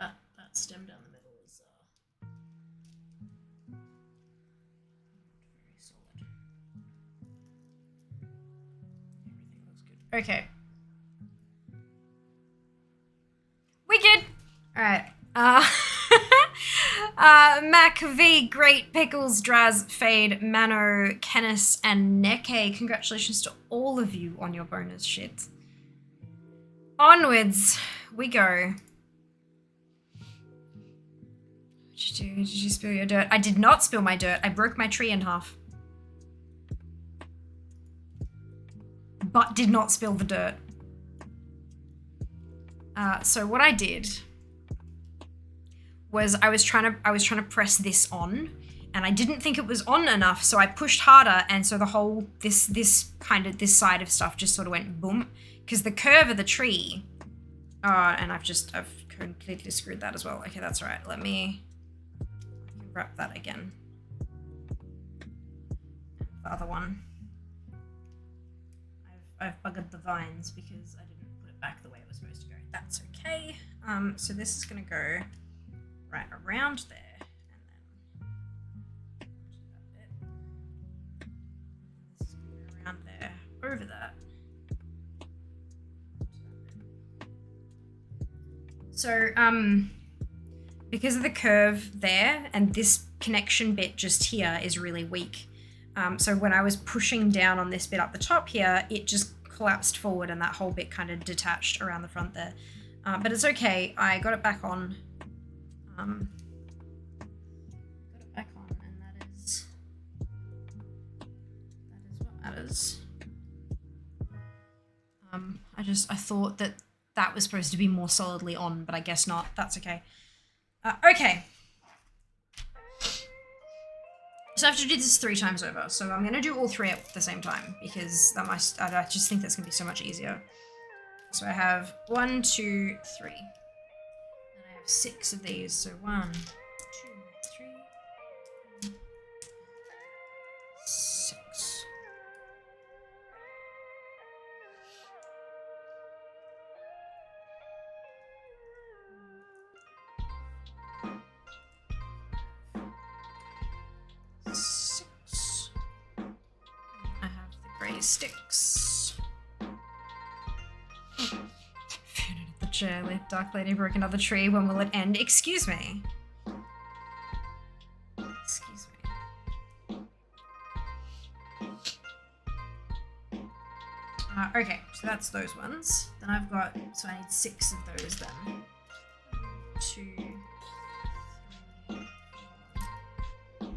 That stem down the middle is very solid. Everything looks good. Okay. Wicked! Alright. Mac V, Great, Pickles, Draz, Fade, Mano, Kennis, and Neke. Congratulations to all of you on your bonus shit. Onwards we go. What did you do? Did you spill your dirt? I did not spill my dirt. I broke my tree in half. But did not spill the dirt. So what I did was I was trying to press this on, and I didn't think it was on enough, so I pushed harder, and so the whole this side of stuff just sort of went boom, because the curve of the tree. And I've completely screwed that as well. Okay, that's all right. Let me wrap that again. The other one. I've buggered the vines because I didn't put it back the way it was supposed to go. That's okay. So this is gonna go right around there, and then that bit. This is gonna go around there, over that. So, because of the curve there, and this connection bit just here is really weak. So when I was pushing down on this bit up the top here, it just collapsed forward and that whole bit kind of detached around the front there. But it's okay. I got it back on. And that is what matters. I thought that was supposed to be more solidly on, but I guess not. That's okay. Okay. So I have to do this 3 times over. So I'm going to do all 3 at the same time because I just think that's going to be so much easier. So I have 1, 2, 3. And I have 6 of these. So 1, 2, 3, 6. I have the grey sticks. The chair, Dark Lady broke another tree. When will it end? Excuse me. Excuse me. Okay, so that's those ones. Then I've got, so I need 6 of those then. 2, 3, 4.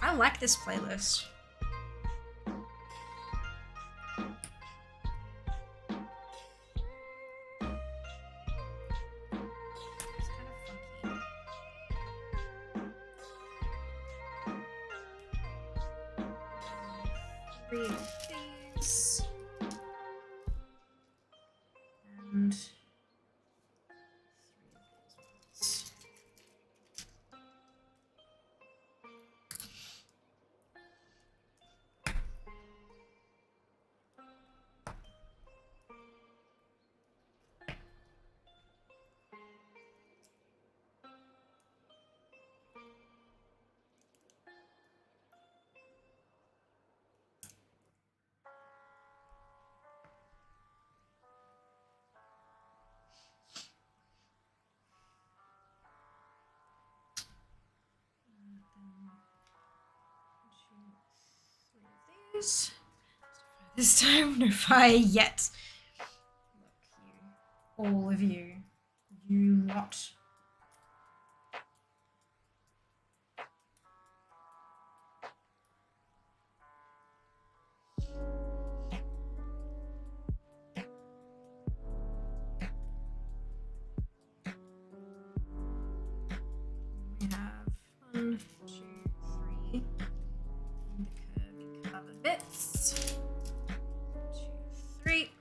I like this playlist. It's kind of funky. 3 of these. And 3 of these ones. These. This time, no fire yet. Look, all of you. You lot. We have 1, 2, 3. And the curvy cover bits. 1, 2, 3.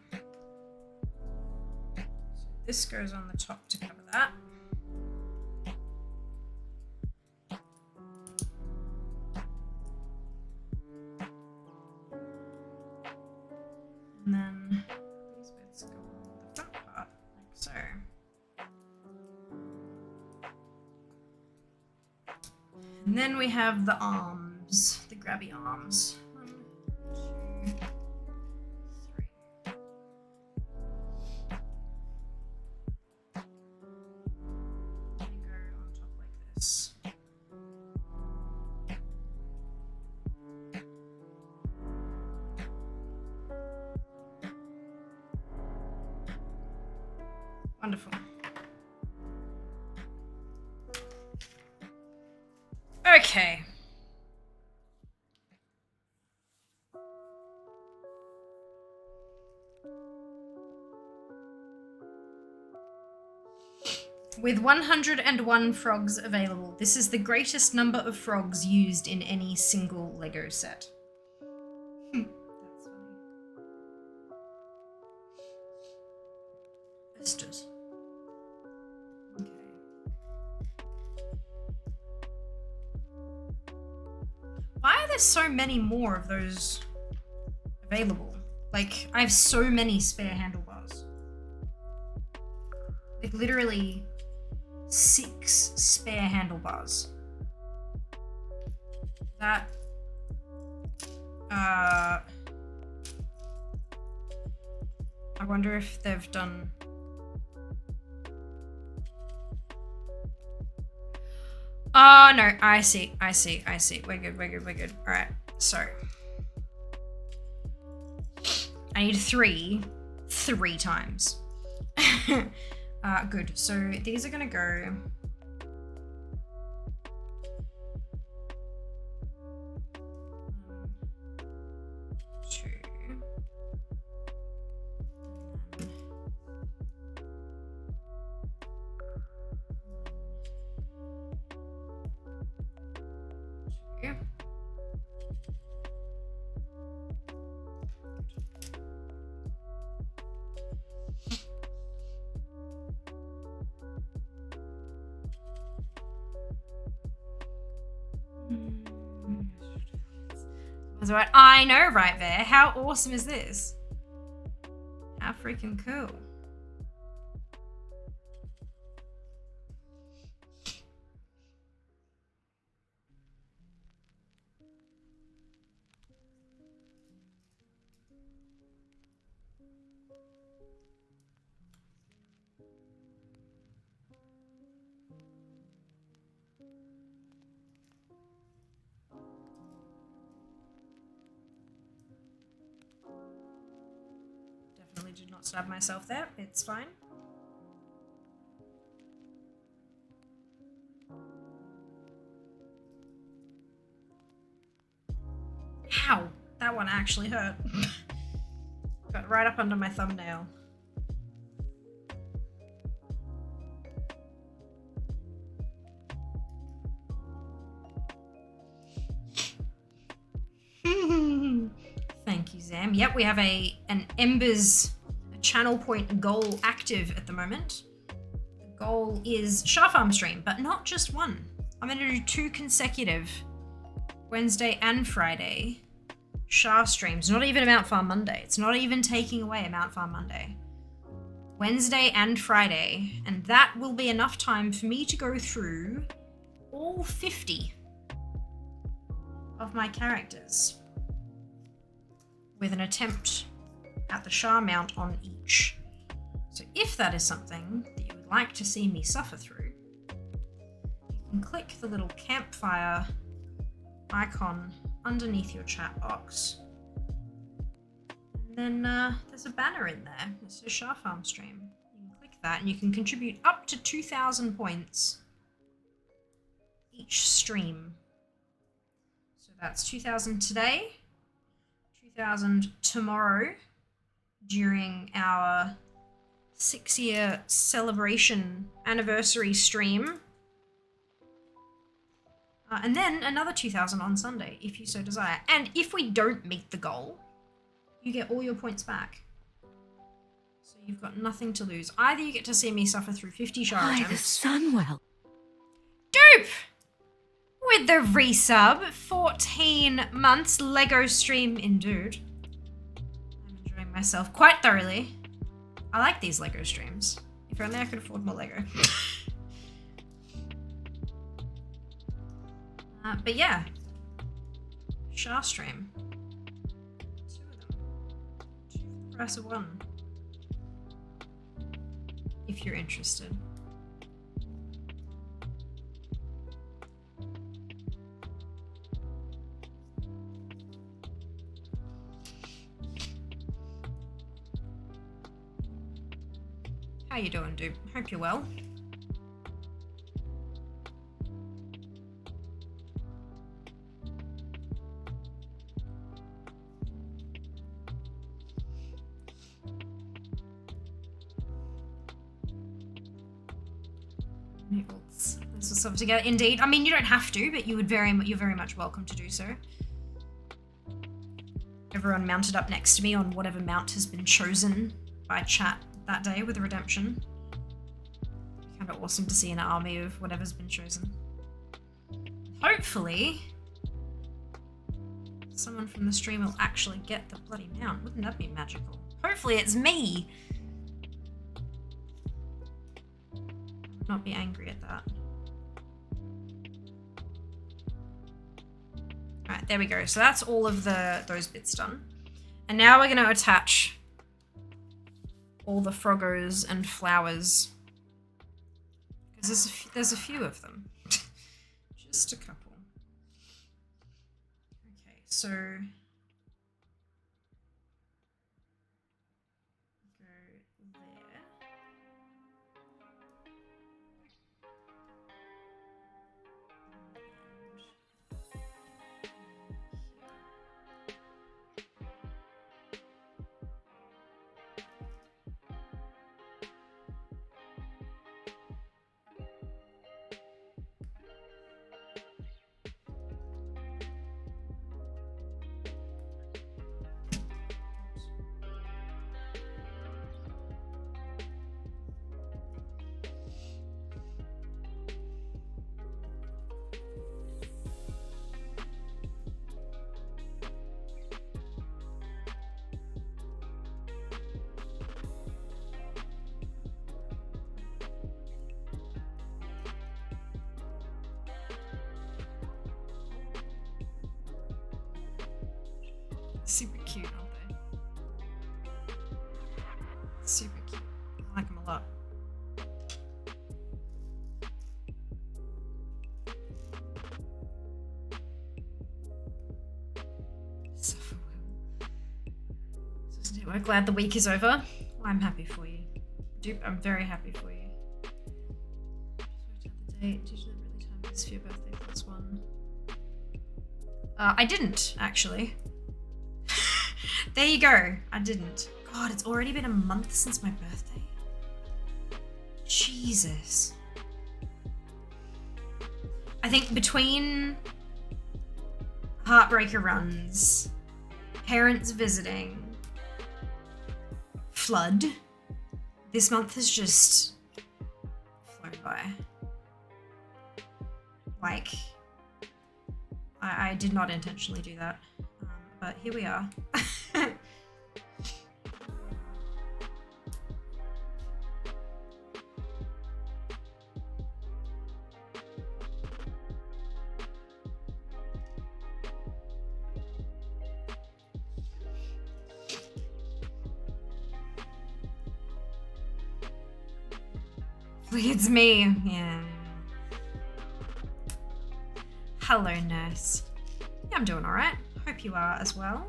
So this goes on the top to cover that. And then these bits go on the front part, like so. And then we have the arms, the grabby arms. 1, 2, 3. They go on top like this. Wonderful. Okay. With 101 frogs available, this is the greatest number of frogs used in any single Lego set. That's funny. Vistas. Okay. Why are there so many more of those available? Like, I have so many spare handlebars. Like, literally 6 spare handlebars. That, I wonder if they've done... Oh, no, I see. We're good. All right, so. I need 3 times. Good, so these are gonna go... 2. Yeah. Right. I know, right there. How awesome is this? How freaking cool. Definitely did not stab myself there. It's fine. Ow! That one actually hurt. Got right up under my thumbnail. Thank you, Zam. Yep, we have an Embers channel point goal active at the moment. The goal is Shah Farm stream, but not just one. I'm going to do 2 consecutive Wednesday and Friday Shah streams. Not even a Mount Farm Monday. It's not even taking away a Mount Farm Monday. Wednesday and Friday, and that will be enough time for me to go through all 50 of my characters with an attempt at the Shah mount on each. So if that is something that you would like to see me suffer through, you can click the little campfire icon underneath your chat box. And then there's a banner in there. It says Shah Farm stream. You can click that and you can contribute up to 2,000 points each stream. So that's 2,000 today, 2,000 tomorrow during our 6-year celebration anniversary stream. And then another 2,000 on Sunday, if you so desire. And if we don't meet the goal, you get all your points back. So you've got nothing to lose. Either you get to see me suffer through 50 Shah By the attempts. Sunwell. Dope! With the resub, 14 months Lego stream endured. I'm enjoying myself quite thoroughly. I like these Lego streams. If only I could afford more Lego. But yeah, Shah stream. 2 of them. 2 for the price of 1. If you're interested. How you doing, dude? Hope you're well. Let's put stuff together. Indeed. I mean, you don't have to, but you're very much welcome to do so. Everyone mounted up next to me on whatever mount has been chosen by chat that day with the redemption. Kind of awesome to see an army of whatever's been chosen. Hopefully, someone from the stream will actually get the bloody mount. Wouldn't that be magical? Hopefully it's me! Would not be angry at that. Alright, there we go. So that's all of those bits done. And now we're going to attach all the froggos and flowers. Because there's a few of them. Just a couple. Okay, so... go there. Super cute, aren't they? Super cute. I like them a lot. Suffer well. We're glad the week is over. Well, I'm happy for you. Dupe, I'm very happy for you. Just worked out the date. Did you really time this for your birthday plus one? I didn't, actually. There you go. I didn't. God, it's already been a month since my birthday. Jesus. I think between Heartbreaker runs, parents visiting, flood, this month has just flown by. Like, I did not intentionally do that, but here we are. It's me. Yeah. Hello, nurse. Yeah, I'm doing all right. Hope you are as well.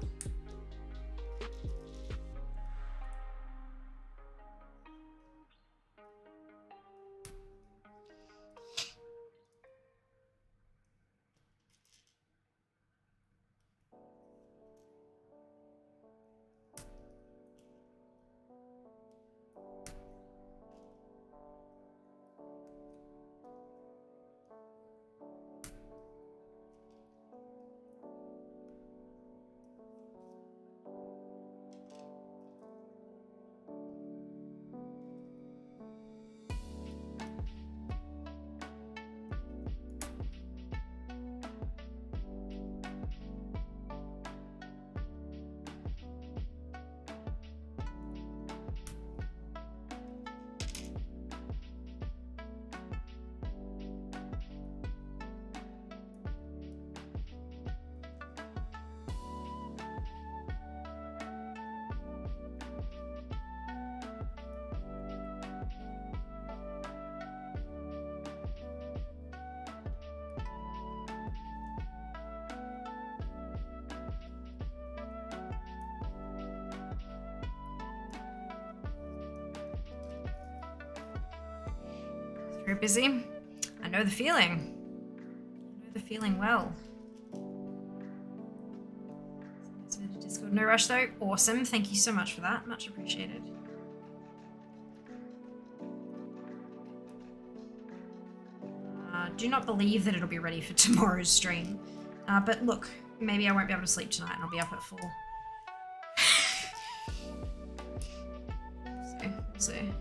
Very busy. I know the feeling. I know the feeling well. Discord, no rush though. Awesome. Thank you so much for that. Much appreciated. Do not believe that it'll be ready for tomorrow's stream. But look, maybe I won't be able to sleep tonight and I'll be up at 4. We'll see.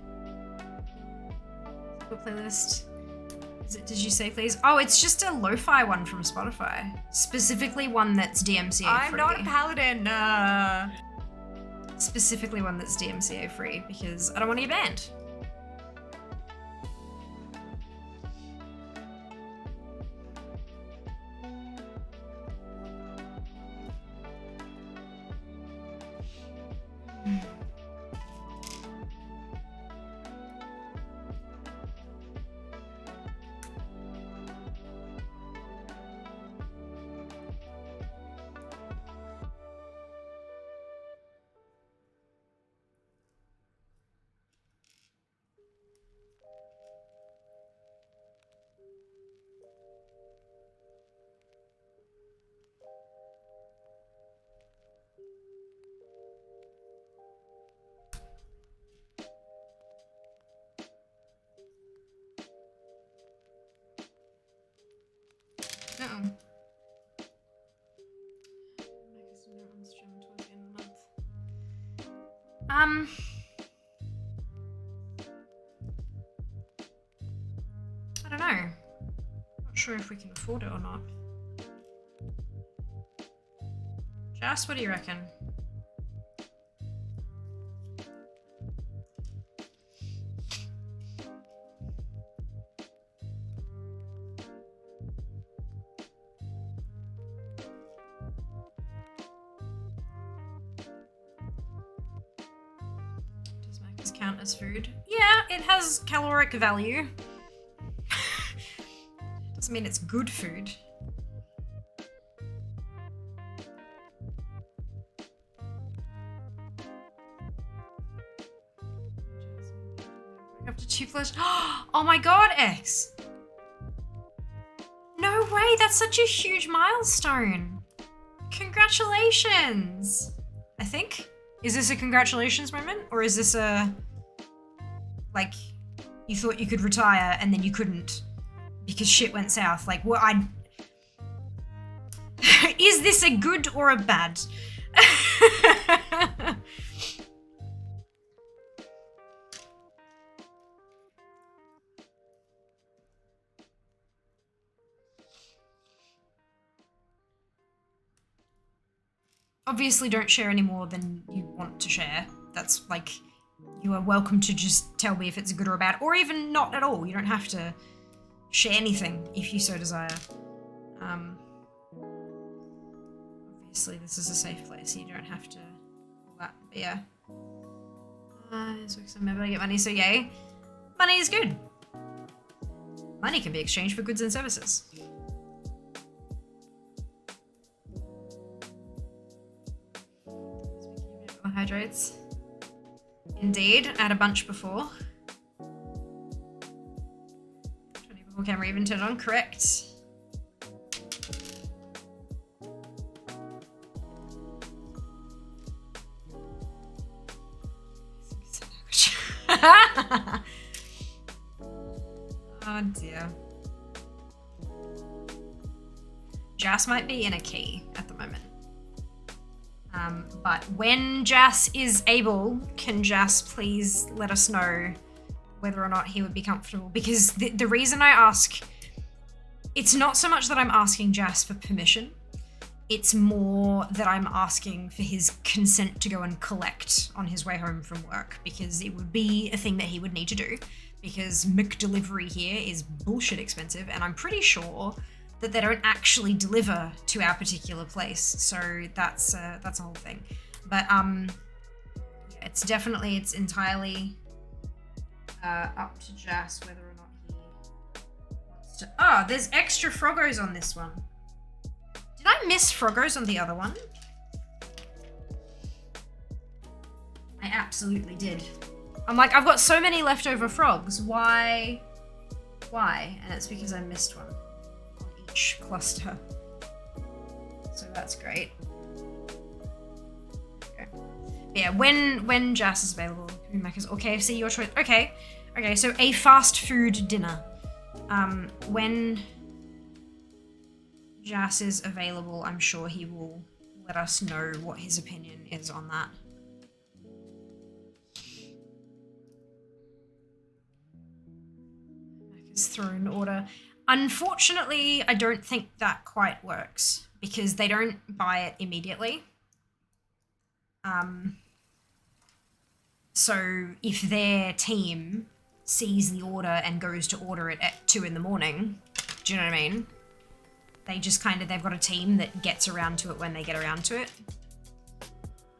What playlist? Did you say please? Oh, it's just a lo-fi one from Spotify. Specifically one that's DMCA free. I'm not a paladin. Specifically one that's DMCA free because I don't want to get banned. I don't know. Not sure if we can afford it or not. Jas, what do you reckon? Does Macca's count as food? Yeah, it has caloric value. Doesn't mean it's good food. Up to 2 flesh. Oh my god, X! No way, that's such a huge milestone. Congratulations! I think. Is this a congratulations moment? Or is this a... like, you thought you could retire and then you couldn't because shit went south? Like, what Is this a good or a bad? Obviously don't share any more than you want to share. That's like, you are welcome to just tell me if it's a good or a bad, or even not at all. You don't have to share anything if you so desire. Obviously this is a safe place, so you don't have to all that, but yeah. So I'm able to get money, so yay. Money is good. Money can be exchanged for goods and services. Carbohydrates. Indeed, I had a bunch before. 20 before camera even turned on, correct. Oh dear. Jas might be in a key at the moment. But when Jas is able, can Jas please let us know whether or not he would be comfortable? Because the reason I ask, it's not so much that I'm asking Jas for permission, it's more that I'm asking for his consent to go and collect on his way home from work, because it would be a thing that he would need to do, because McDelivery here is bullshit expensive, and I'm pretty sure that they don't actually deliver to our particular place, so that's a whole thing. But yeah, it's entirely up to Jas whether or not he wants to. Oh, there's extra Froggos on this one. Did I miss Froggos on the other one? I absolutely did. I'm like, I've got so many leftover frogs. Why? And it's because I missed one. Cluster. So that's great. Okay. Yeah, when Jas is available, Macca's or KFC, your choice. Okay, so a fast food dinner. When Jas is available, I'm sure he will let us know what his opinion is on that. Macca's Throne Order. Unfortunately, I don't think that quite works because they don't buy it immediately. So if their team sees the order and goes to order it at 2 in the morning, do you know what I mean? They just kind of, they've got a team that gets around to it when they get around to it.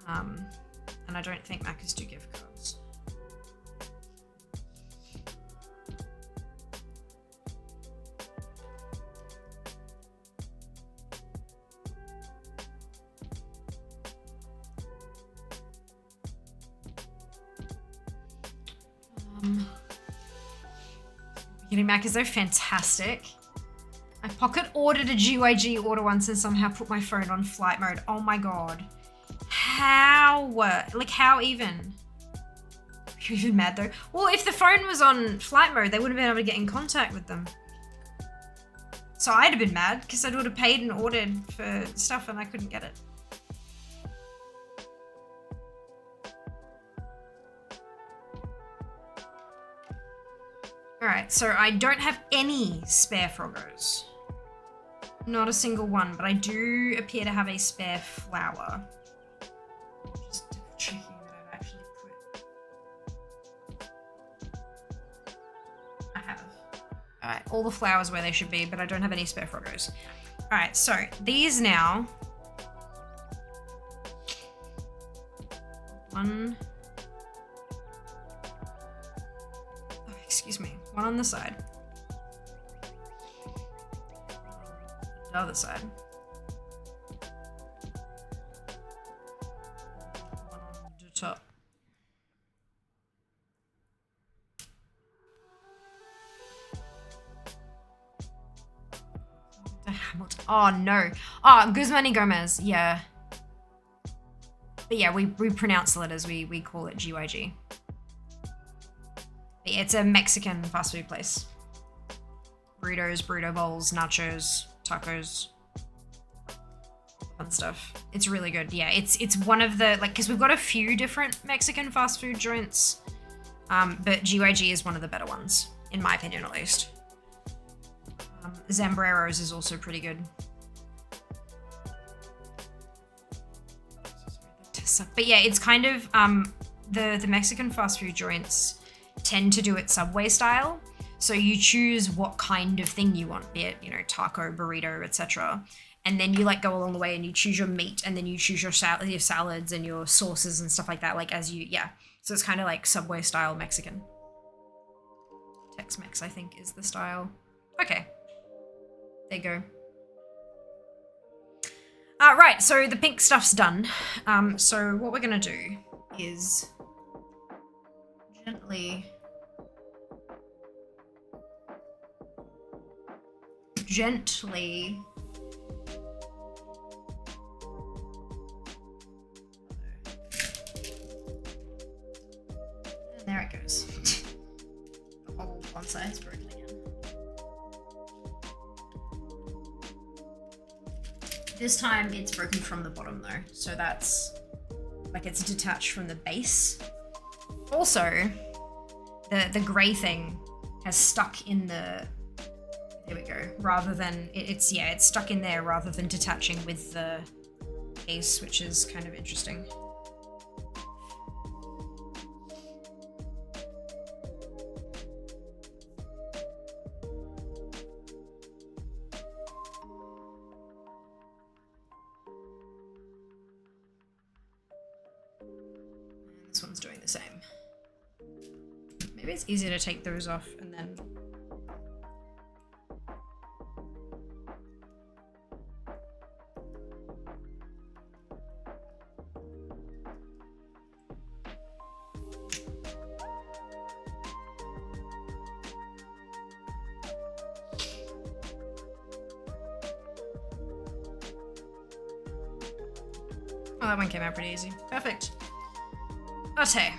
And I don't think Macca's do gift cards. Getting Macca's, they're fantastic. I pocket ordered a GYG order once and somehow put my phone on flight mode. Oh my god. How? Like, how even? You're even mad though. Well, if the phone was on flight mode, they would have been able to get in contact with them. So I'd have been mad because I would have paid and ordered for stuff and I couldn't get it. Alright, so I don't have any spare Froggos. Not a single one, but I do appear to have a spare flower. Just checking that I've actually put. I have. Alright, all the flowers where they should be, but I don't have any spare Froggos. Alright, so these now. One. Oh, excuse me. One on the side. The other side. One on the top. Oh no. Oh, Guzmani Gomez. Yeah. But yeah, we pronounce the letters. We call it GYG. But yeah, it's a Mexican fast food place. Burritos, burrito bowls, nachos, tacos, fun stuff. It's really good. Yeah, it's one of the, like, because we've got a few different Mexican fast food joints, but GYG is one of the better ones, in my opinion at least. Zambrero's is also pretty good. But yeah, it's kind of, the Mexican fast food joints tend to do it Subway style. So you choose what kind of thing you want, be it, you know, taco, burrito, etc. And then you like go along the way and you choose your meat and then you choose your salads and your sauces and stuff like that, like as you, yeah. So it's kind of like Subway style Mexican. Tex-Mex, I think, is the style. Okay. There you go. Right, so the pink stuff's done. So what we're gonna do is gently and there it goes. The whole one side's broken again. This time it's broken from the bottom though, so that's like it's detached from the base. Also, the grey thing has stuck in the, there we go, rather than, it's stuck in there rather than detaching with the base, which is kind of interesting. And this one's doing the same. Maybe it's easier to take those off and then... Oh, that one came out pretty easy. Perfect. Okay.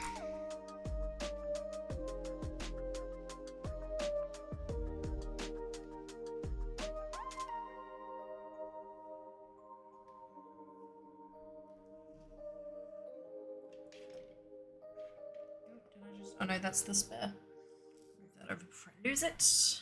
Oh no, that's the spare. Move that over before I lose it.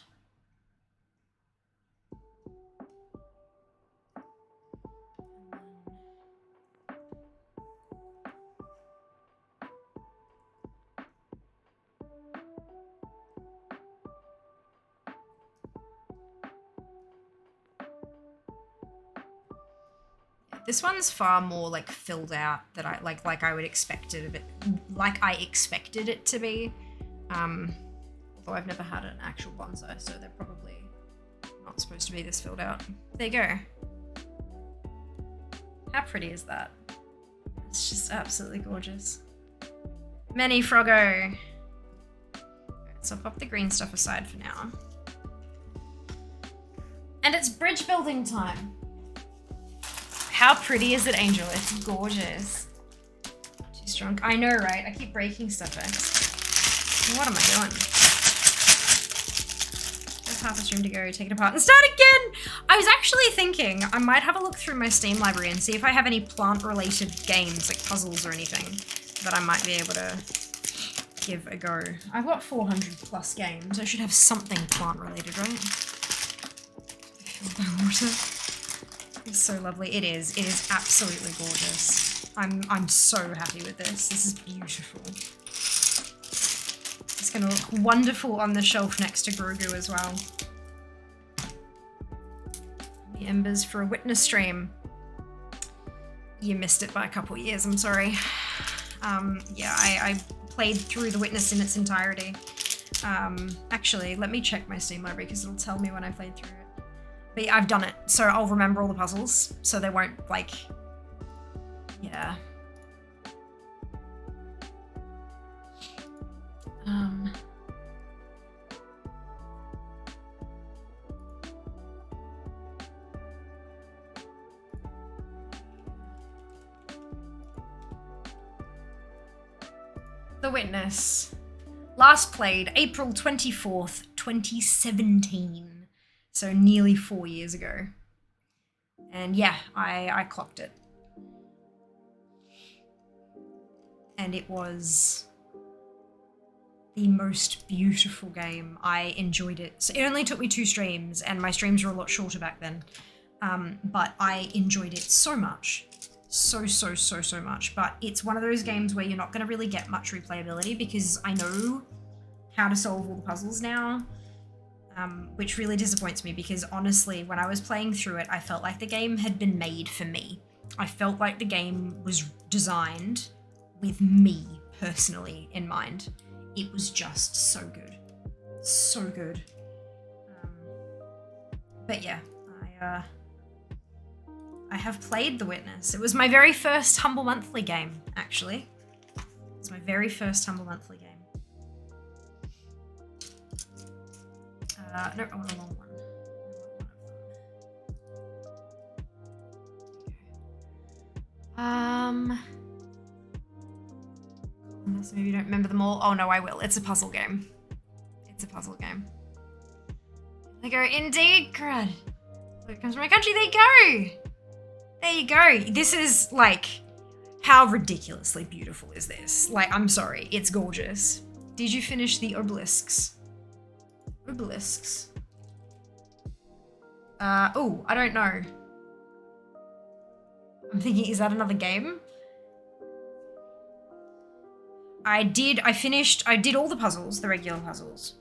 This one's far more like filled out that I like I would expect it a bit like I expected it to be. Although I've never had an actual bonsai, so they're probably not supposed to be this filled out. There you go. How pretty is that? It's just absolutely gorgeous. Many Froggo. So I'll pop the green stuff aside for now. And it's bridge building time. How pretty is it, Angel? It's gorgeous. Too strong. I know, right? I keep breaking stuff. What am I doing? There's half a stream to go. Take it apart and start again! I was actually thinking I might have a look through my Steam library and see if I have any plant-related games, like puzzles or anything, that I might be able to give a go. I've got 400 plus games. I should have something plant-related, right? Filled by water. It's so lovely. It is. It is absolutely gorgeous. I'm so happy with this. This is beautiful. It's gonna look wonderful on the shelf next to Grogu as well. The embers for a witness stream. You missed it by a couple years, I'm sorry. Yeah, I played through the witness in its entirety. Actually, let me check my Steam library because it'll tell me when I played through it. But yeah, I've done it, so I'll remember all the puzzles, so they won't, like, yeah. The Witness. Last played April 24th, 2017. So nearly 4 years ago. And yeah, I clocked it. And it was the most beautiful game. I enjoyed it. So it only took me 2 streams, and my streams were a lot shorter back then. But I enjoyed it so much. So much. But it's one of those games where you're not going to really get much replayability because I know how to solve all the puzzles now. Which really disappoints me because honestly, when I was playing through it, I felt like the game had been made for me. I felt like the game was designed with me personally in mind. It was just so good. So good. But yeah, I have played The Witness. It was my very first Humble Monthly game, actually. It was my very first Humble Monthly game. No, I want a long one. Unless maybe you don't remember them all. Oh no, I will. It's a puzzle game. It's a puzzle game. They go, indeed, crud. Look, it comes from my country. There you go. There you go. This is like, how ridiculously beautiful is this? Like, I'm sorry, it's gorgeous. Did you finish the obelisks? Obelisks. Oh, I don't know. I'm thinking, is that another game? I did all the puzzles, the regular puzzles.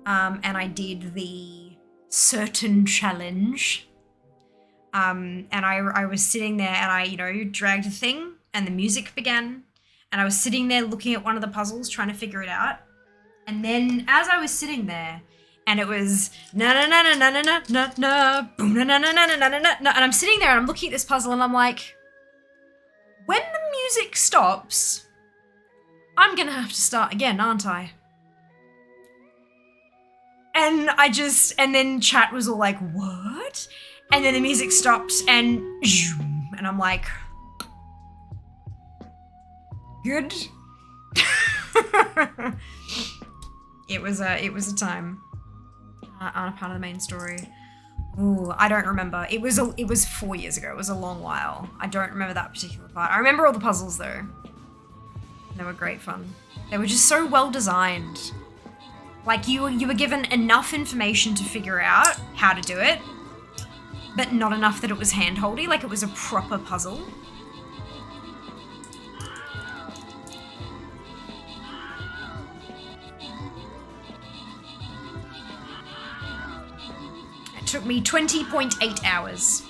And I did the certain challenge. And I was sitting there and I, dragged a thing and the music began. And I was sitting there looking at one of the puzzles, trying to figure it out. And then as I was sitting there, and it was na na na na na na na na boom na na na na na na na, and I'm sitting there and I'm looking at this puzzle and I'm like, when the music stops, I'm gonna have to start again, aren't I? And then chat was all like, what? And then the music stops and I'm like, good. It was a time. On a part of the main story. Ooh, I don't remember. It was 4 years ago. It was a long while. I don't remember that particular part. I remember all the puzzles though. They were great fun. They were just so well designed. Like you were given enough information to figure out how to do it, but not enough that it was handholdy, like it was a proper puzzle. It took me 20.8 hours.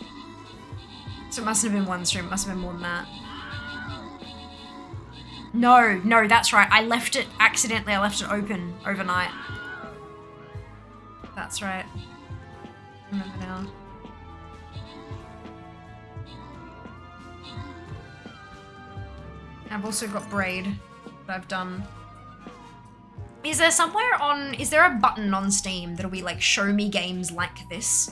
So it mustn't have been one stream, it must have been more than that. No, that's right. I left it accidentally. I left it open overnight. That's right. I remember now. I've also got Braid that I've done. Is there is there a button on Steam that'll be like, show me games like this?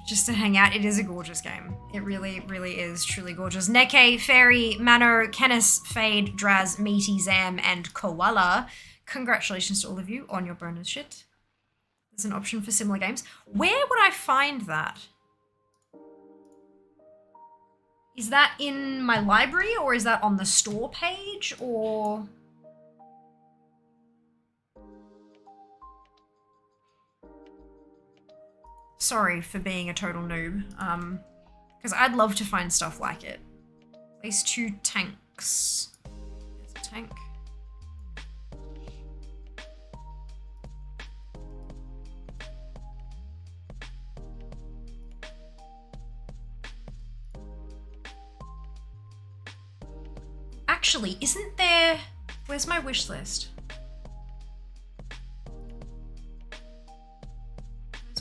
Just to hang out. It is a gorgeous game. It really, really is truly gorgeous. Neke, Fairy, Mano, Kennis, Fade, Draz, Meaty, Zam, and Koala. Congratulations to all of you on your bonus shit. There's an option for similar games. Where would I find that? Is that in my library, or is that on the store page, or... Sorry for being a total noob, because I'd love to find stuff like it. Place 2 tanks. There's a tank. Actually, isn't there... Where's my wish list?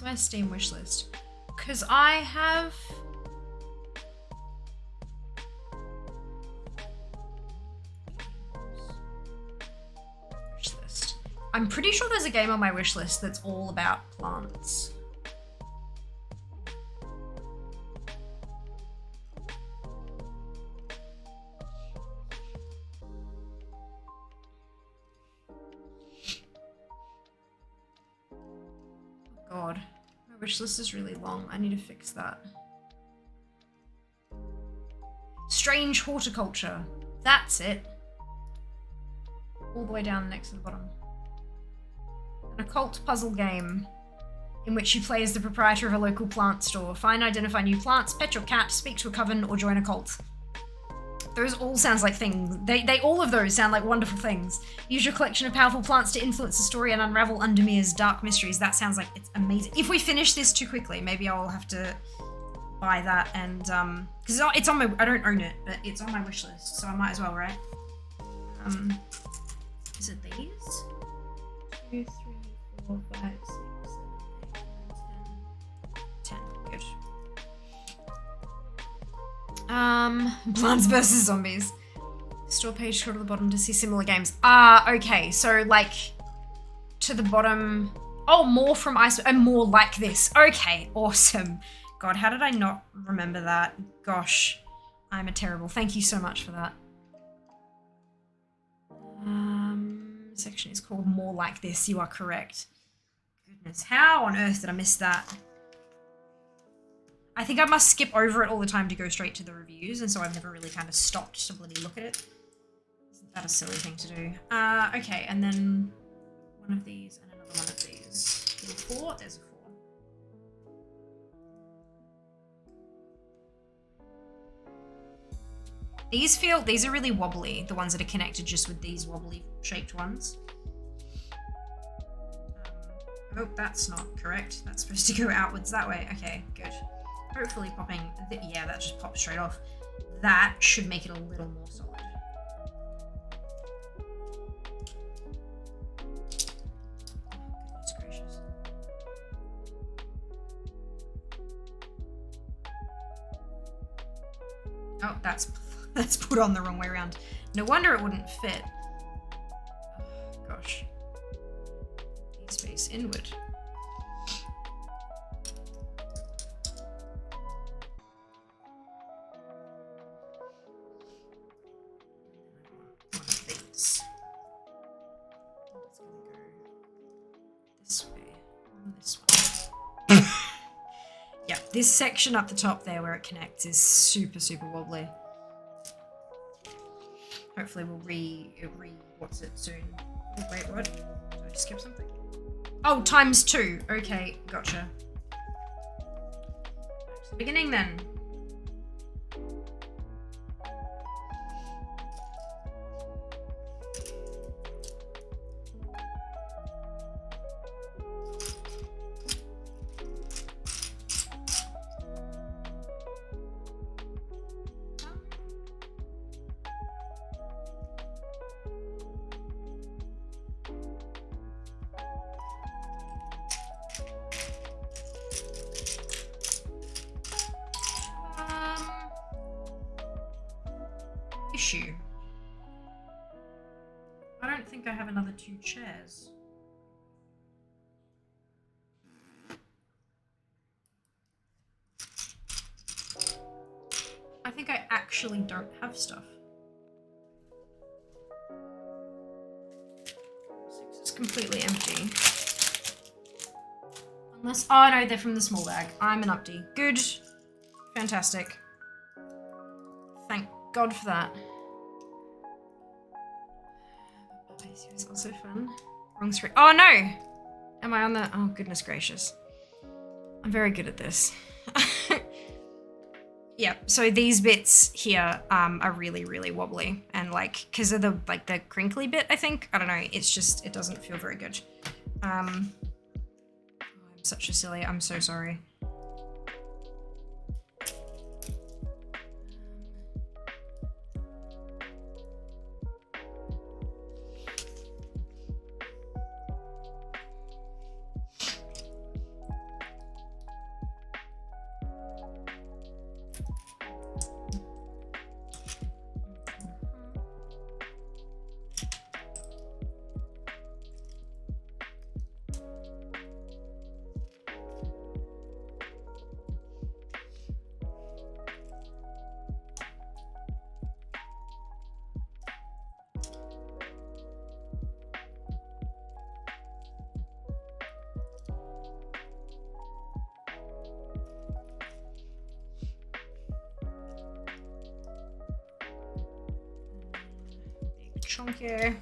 My Steam wish list, because I have wish list. I'm pretty sure there's a game on my wish list that's all about plants. God. My wish list is really long. I need to fix that. Strange horticulture. That's it. All the way down next to the bottom. An occult puzzle game in which you play as the proprietor of a local plant store. Find and identify new plants, pet your cat, speak to a coven, or join a cult. Those all sounds like things. They all of those sound like wonderful things. Use your collection of powerful plants to influence the story and unravel Undermir's dark mysteries. That sounds like it's amazing. If we finish this too quickly, maybe I'll have to buy that and because it's on my. I don't own it, but it's on my wish list, so I might as well, right? Is it these? 2, 3, 4, 5, 6, 7, 8, 9, 10. 10. Good. Plants versus Zombies. Store page, scroll to the bottom to see similar games. Okay, so like to the bottom. Oh, more from Ice and more like this. Okay, awesome. God, how did I not remember that? Gosh, I'm a terrible. Thank you so much for that. Section is called More Like This. You are correct. Goodness, how on earth did I miss that? I think I must skip over it all the time to go straight to the reviews, and so I've never really kind of stopped to bloody look at it. Isn't that a silly thing to do? Okay, and then one of these and another one of these. 4? There's a 4. These are really wobbly, the ones that are connected just with these wobbly shaped ones. Oh, that's not correct. That's supposed to go outwards that way. Okay, good. Hopefully popping, yeah, that just popped straight off. That should make it a little more solid. Goodness gracious. Oh, that's put on the wrong way around. No wonder it wouldn't fit. Oh, gosh. Space inward. This way. This one. Yeah, this section up the top there where it connects is super, super wobbly. Hopefully we'll what's it soon. Oh, wait, what? Did I just skip something? Oh, ×2. Okay, gotcha. Back to the beginning then. Issue. I don't think I have another 2 chairs. I think I actually don't have stuff. 6 is completely empty. Unless, oh no, they're from the small bag. I'm an updie. Good. Fantastic. Thank God for that. This is also fun. Wrong screen. Oh no! Am I on the, oh goodness gracious. I'm very good at this. Yeah, so these bits here are really, really wobbly. And like, cause of the, like the crinkly bit, I think. I don't know, it's just, it doesn't feel very good. I'm such a silly, I'm so sorry. Chunky.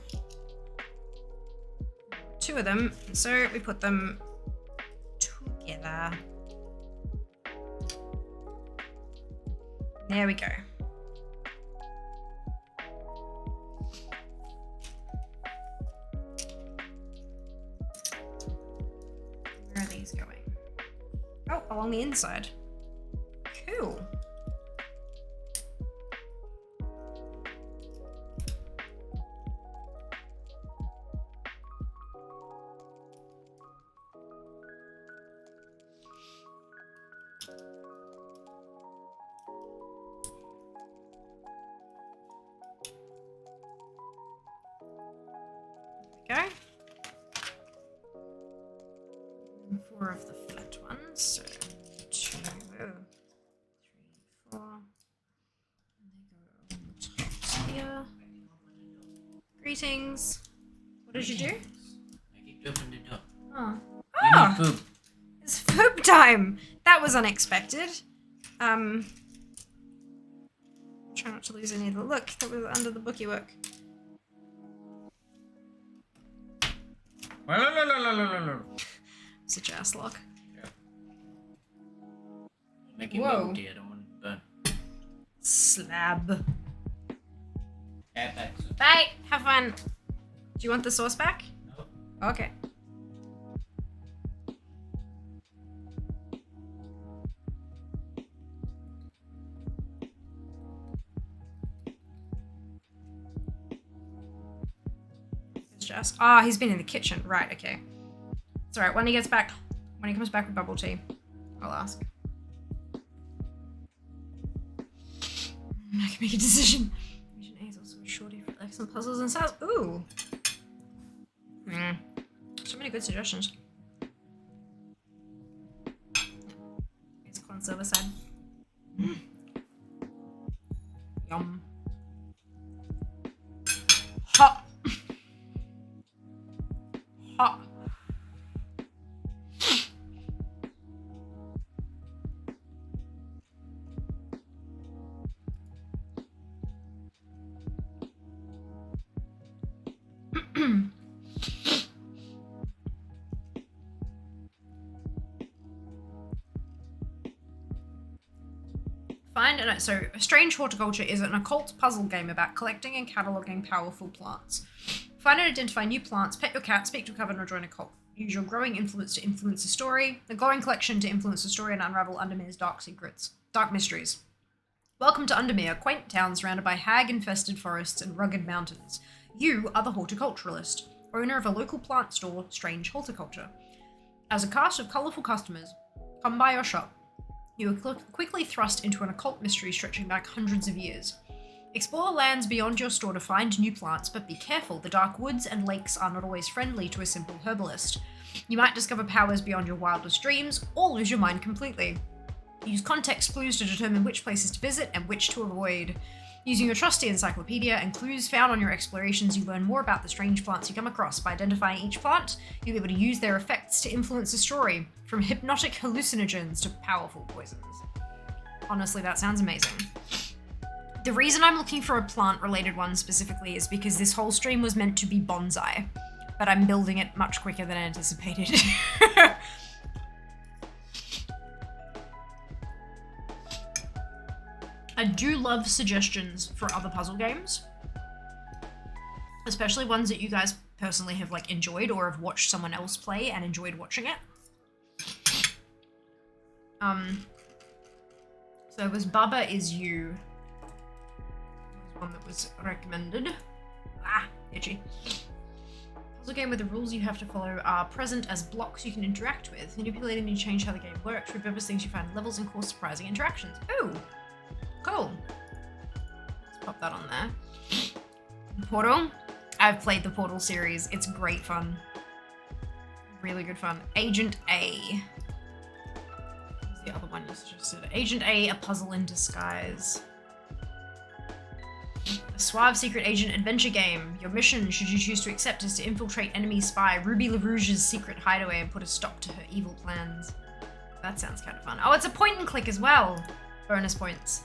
2 of them, so we put them together. There we go. Where are these going? Oh, along the inside. Cool. Go. 4 of the flat ones, so 2, 3, 4. And they go on the tops here. Greetings. What did you do? I kicked open the door. Oh. We Oh! need food. It's food time! That was unexpected. Try not to lose any of the look that was under the bookie work. Such ass lock. Yeah. Making Whoa. bubble tea, I don't want to burn. Slab. Yeah, thanks. Bye! Have fun! Do you want the sauce back? No. Okay. It's just, oh, he's been in the kitchen. Right, okay. It's alright, when he comes back with bubble tea, I'll ask. I can make a decision. Mission A is also a shorty for excellent puzzles and styles. Ooh. So many good suggestions. Here's a corn silver side. Yum. Hot. Hot. So Strange Horticulture is an occult puzzle game about collecting and cataloging powerful plants. Find and identify new plants, pet your cat, speak to a coven, or join a cult. Use your growing influence to influence the story, the glowing collection to influence the story and unravel Undermere's dark secrets, dark mysteries. Welcome to Undermere, a quaint town surrounded by hag-infested forests and rugged mountains. You are the horticulturalist, owner of a local plant store, Strange Horticulture. As a cast of colourful customers come by your shop, you are quickly thrust into an occult mystery stretching back hundreds of years. Explore lands beyond your store to find new plants, but be careful, the dark woods and lakes are not always friendly to a simple herbalist. You might discover powers beyond your wildest dreams, or lose your mind completely. Use context clues to determine which places to visit and which to avoid. Using your trusty encyclopedia and clues found on your explorations, you learn more about the strange plants you come across. By identifying each plant, you'll be able to use their effects to influence the story, from hypnotic hallucinogens to powerful poisons. Honestly, that sounds amazing. The reason I'm looking for a plant-related one specifically is because this whole stream was meant to be bonsai, but I'm building it much quicker than anticipated. I do love suggestions for other puzzle games, especially ones that you guys personally have like enjoyed or have watched someone else play and enjoyed watching it. So it was Baba Is You. Was one that was recommended. Ah, itchy. Puzzle game where the rules you have to follow are present as blocks you can interact with. Manipulating and change how the game works. Repurpose things you find in levels and cause surprising interactions. Ooh, cool. Let's pop that on there. Portal. I've played the Portal series. It's great fun. Really good fun. Agent A. What's the other one you suggested? Agent A, a puzzle in disguise. A suave secret agent adventure game. Your mission, should you choose to accept, is to infiltrate enemy spy Ruby LaRouge's secret hideaway and put a stop to her evil plans. That sounds kind of fun. Oh, it's a point and click as well. Bonus points.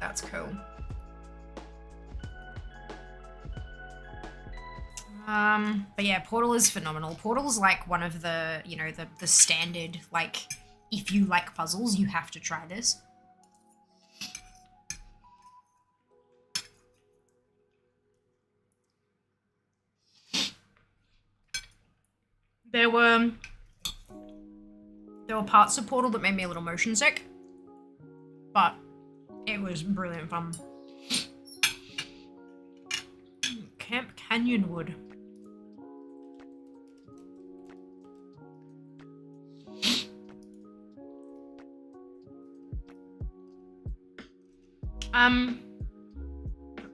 That's cool. But yeah, Portal is phenomenal. Portal's like one of the, you know, the standard, like, if you like puzzles, you have to try this. There were parts of Portal that made me a little motion sick, but it was brilliant fun. Camp Canyonwood.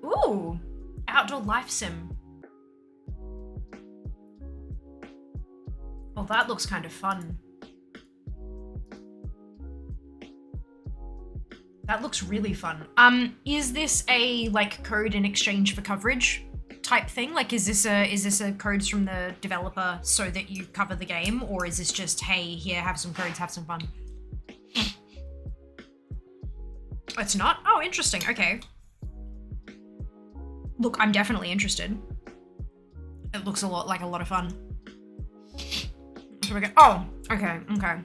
Ooh, outdoor life sim. Oh, that looks kind of fun. That looks really fun. Is this a like code in exchange for coverage type thing? Like, is this a codes from the developer so that you cover the game, or is this just, hey, here, have some codes, have some fun? It's not? Oh, interesting. Okay. Look, I'm definitely interested. It looks a lot of fun. So we go. Oh, okay, okay.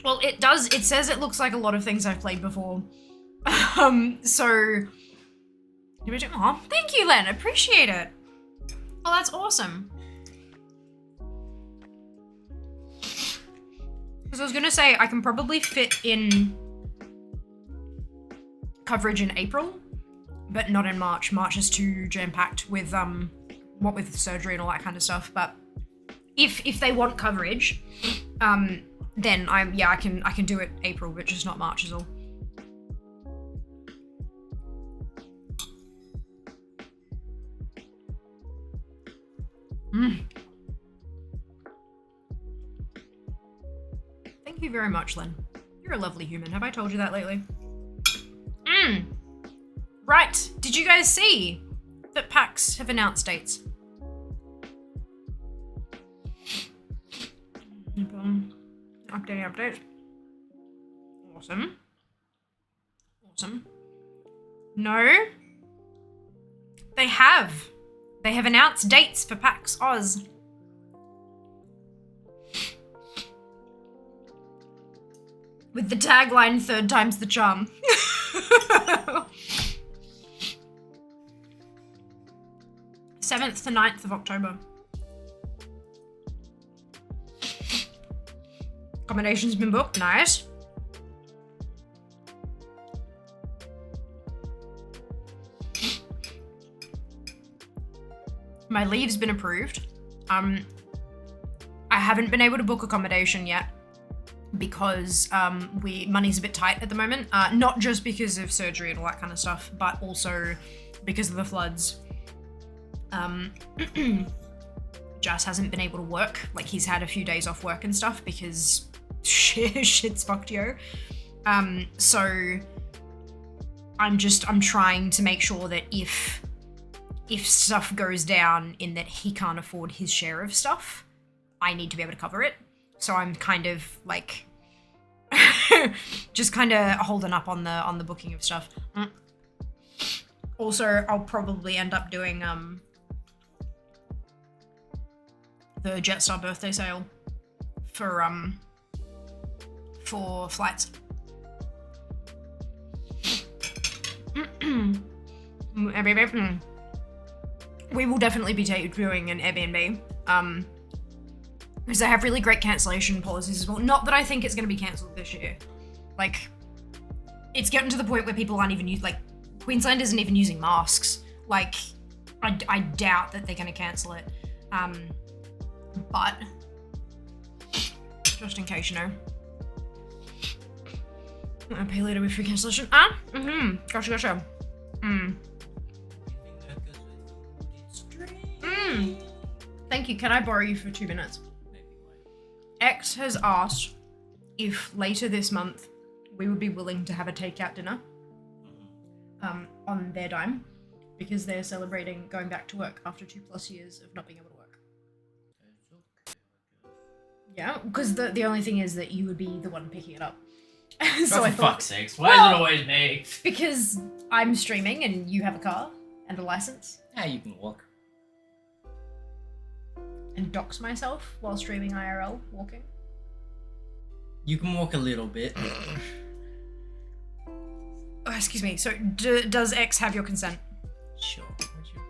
Well, it does. It says it looks like a lot of things I've played before. So. Oh, thank you, Len. Appreciate it. Oh, that's awesome. Because I was gonna say I can probably fit in coverage in April, but not in March. March is too jam-packed with what with surgery and all that kind of stuff. But if they want coverage, then I can do it April, but just not March is all. Thank you very much, Len. You're a lovely human. Have I told you that lately? Right. Did you guys see that PAX have announced dates? Update. Awesome. No. They have announced dates for PAX Oz. With the tagline, third time's the charm. 7th to 9th of October. Accommodation's been booked, nice. My leave's been approved. I haven't been able to book accommodation yet because money's a bit tight at the moment. Not just because of surgery and all that kind of stuff, but also because of the floods. Jas hasn't been able to work. Like, he's had a few days off work and stuff because shit's fucked, yo. So I'm trying to make sure that if stuff goes down in that he can't afford his share of stuff, I need to be able to cover it. So I'm kind of like just kind of holding up on the booking of stuff. Also, I'll probably end up doing the Jetstar birthday sale for flights. We will definitely be doing an Airbnb, because they have really great cancellation policies as well. Not that I think it's going to be cancelled this year. Like, it's getting to the point where people aren't even Queensland isn't even using masks. Like, I doubt that they're going to cancel it. But just in case, you know. I'll pay later with free cancellation. Gotcha. Thank you. Can I borrow you for 2 minutes? X has asked if later this month we would be willing to have a takeout dinner on their dime, because they're celebrating going back to work after 2+ years of not being able to work. Yeah, because the only thing is that you would be the one picking it up. So for fuck's sakes, why is it always me? Because I'm streaming and you have a car and a license. Yeah, you can walk. And dox myself while streaming IRL walking. You can walk a little bit. Oh, excuse me. So does X have your consent? Sure. What's your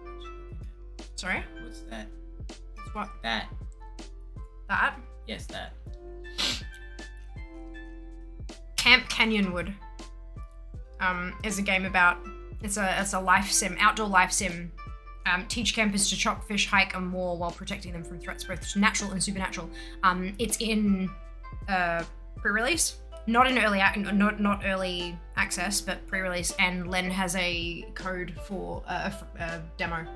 Sorry? What's that? What? That. That? Yes, that. Camp Canyonwood is a game about, it's a life sim, outdoor life sim. Teach campers to chop, fish, hike, and more while protecting them from threats both natural and supernatural. It's in pre-release, not in early not early access, but pre-release. And Len has a code for a demo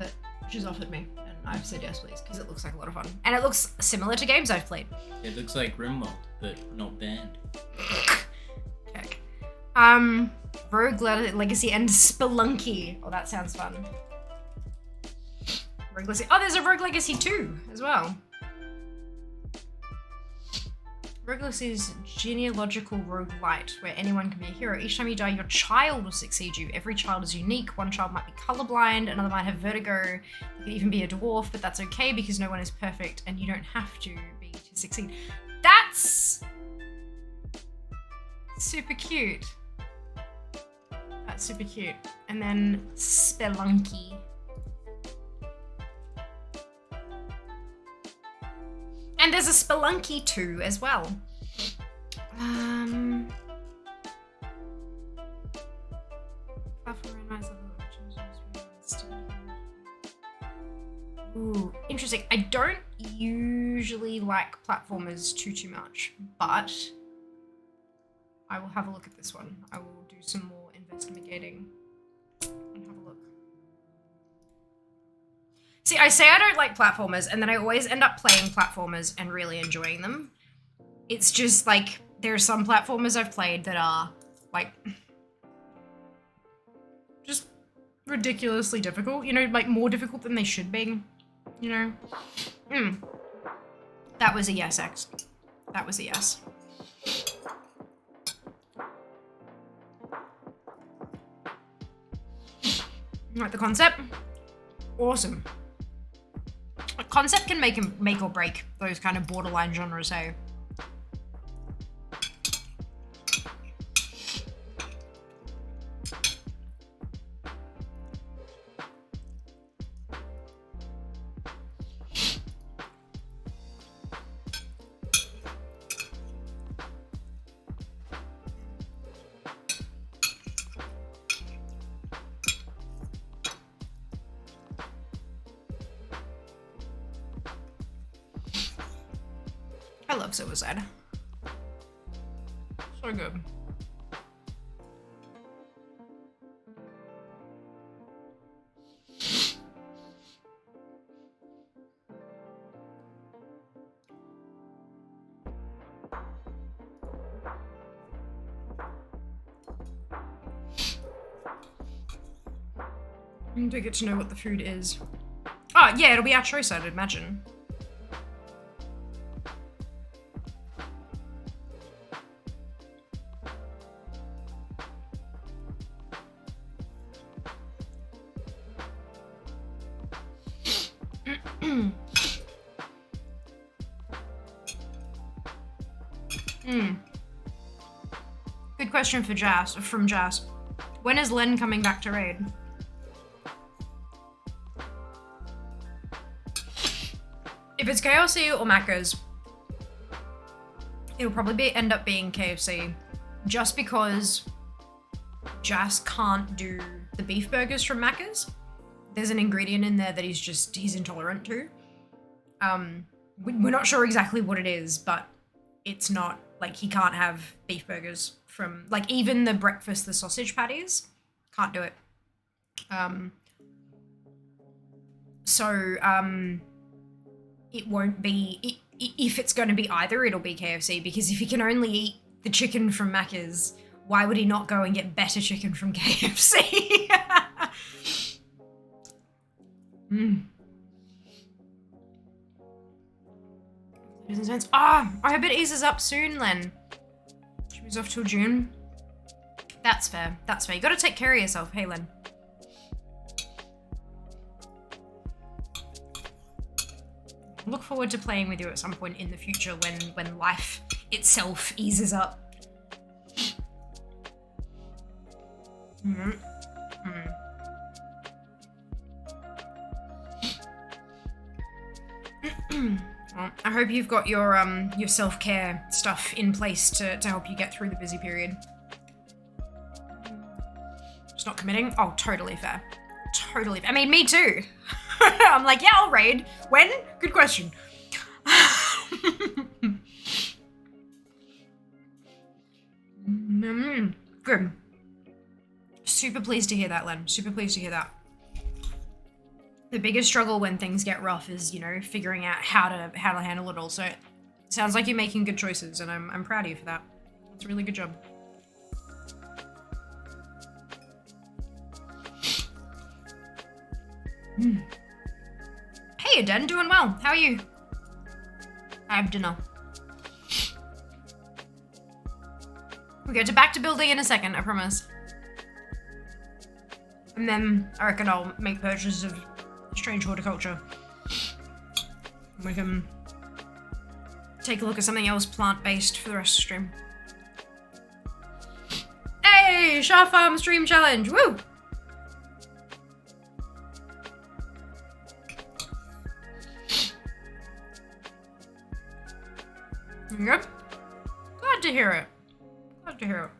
that she's offered me, and I've said yes, please, because it looks like a lot of fun, and it looks similar to games I've played. It looks like Rimworld, but not banned. Okay. Rogue Legacy and Spelunky. Oh, that sounds fun. Rogue Legacy. Oh, there's a Rogue Legacy 2 as well. Rogue Legacy is genealogical roguelite, where anyone can be a hero. Each time you die, your child will succeed you. Every child is unique. One child might be colorblind, another might have vertigo. You could even be a dwarf, but that's okay because no one is perfect and you don't have to be to succeed. That's super cute. That's super cute. And then Spelunky. And there's a Spelunky 2 as well. Ooh, interesting. I don't usually like platformers too much, but I will have a look at this one. I will do some more investigating and have a look. See, I say I don't like platformers, and then I always end up playing platformers and really enjoying them. It's just like, there are some platformers I've played that are like just ridiculously difficult, you know, like more difficult than they should be, you know. That was a yes, X. That was a yes. Like the concept? Awesome. A concept can make or break those kind of borderline genres, hey? I love suicide. So good. I need to get to know what the food is. Oh, yeah, it'll be our choice, I'd imagine. Good question for from Jas. When is Len coming back to raid? If it's KFC or Macca's, it'll probably end up being KFC, just because Jas can't do the beef burgers from Macca's. There's an ingredient in there that he's intolerant to. We're not sure exactly what it is, but it's not, like, he can't have beef burgers from, like, even the breakfast, the sausage patties, can't do it. It won't be, if it's going to be either, it'll be KFC, because if he can only eat the chicken from Macca's, why would he not go and get better chicken from KFC? Doesn't sense. I hope it eases up soon, Len. She was off till June. That's fair. That's fair. You gotta take care of yourself. Hey, Len. Look forward to playing with you at some point in the future when life itself eases up. Well, I hope you've got your self-care stuff in place to help you get through the busy period. Just not committing? Oh, totally fair. Totally fair. I mean, me too. I'm like, yeah, I'll raid. When? Good question. Good. Super pleased to hear that, Len. Super pleased to hear that. The biggest struggle when things get rough is, you know, figuring out how to handle it all. So it sounds like you're making good choices, and I'm proud of you for that. That's a really good job. Hey, Aden, doing well. How are you? I have dinner. We'll get back to building in a second, I promise. And then I reckon I'll make purchases of strange horticulture. We can take a look at something else plant-based for the rest of the stream. Hey, Shah Farm stream challenge, woo! Yep. Glad to hear it. Glad to hear it.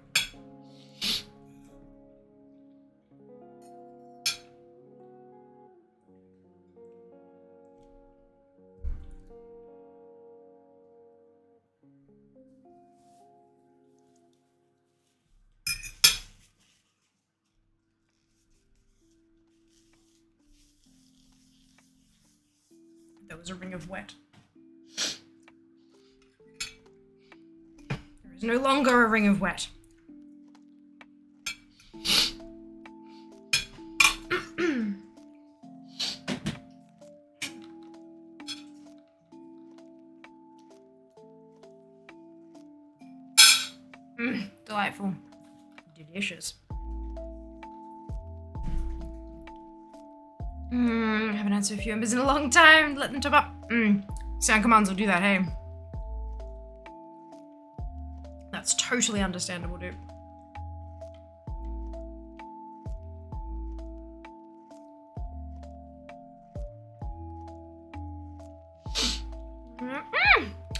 There was a ring of wet. There is no longer a ring of wet. Delightful. Delicious. Haven't answered a few members in a long time. Let them top up. Sound commands will do that, hey. That's totally understandable, dude.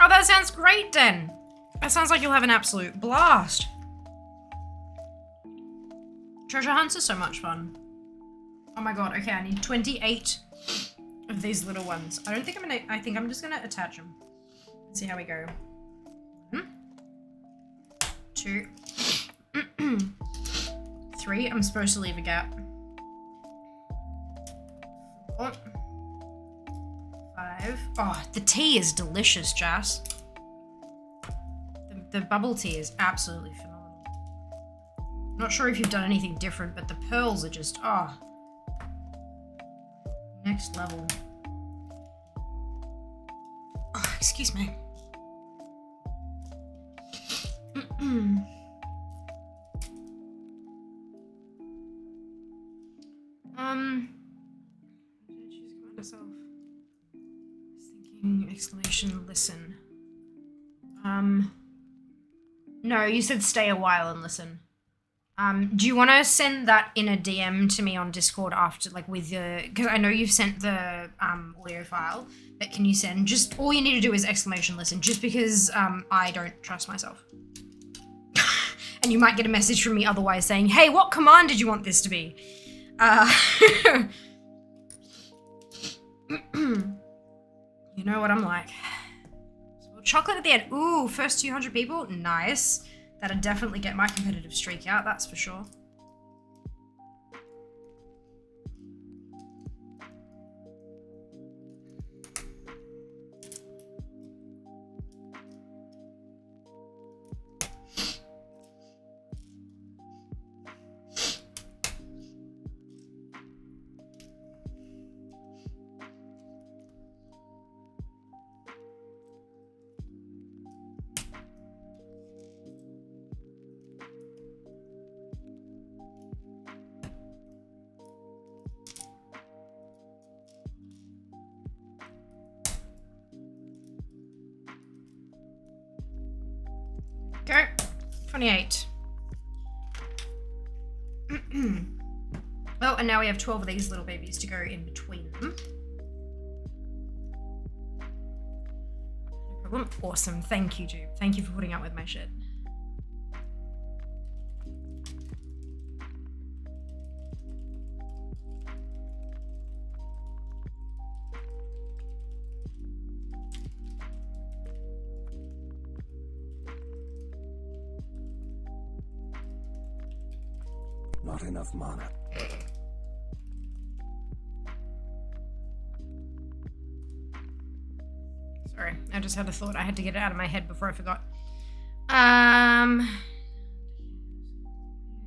Oh, that sounds great, Den. That sounds like you'll have an absolute blast. Treasure hunts are so much fun. Oh my god, okay, I need 28 of these little ones. I think I'm just gonna attach them. Let's see how we go. 1, 2, 3. I'm supposed to leave a gap. 4, 5. Oh, the tea is delicious, Jas. The bubble tea is absolutely phenomenal. Not sure if you've done anything different, but the pearls are just, oh, next level. Oh, excuse me. Did I choose command myself? I was thinking exclamation listen. No, you said stay a while and listen. Do you want to send that in a DM to me on Discord after, like, with the, because I know you've sent the audio file, but can you send, just all you need to do is exclamation listen, just because I don't trust myself. And you might get a message from me otherwise saying, hey, what command did you want this to be? You know what I'm like. So chocolate at the end. Ooh, first 200 people. Nice. That'd definitely get my competitive streak out, that's for sure. Go. 28. Oh, and now we have 12 of these little babies to go in between them. No problem. Awesome. Thank you, Jude. Thank you for putting up with my shit. Not enough mana. Sorry, I just had a thought. I had to get it out of my head before I forgot.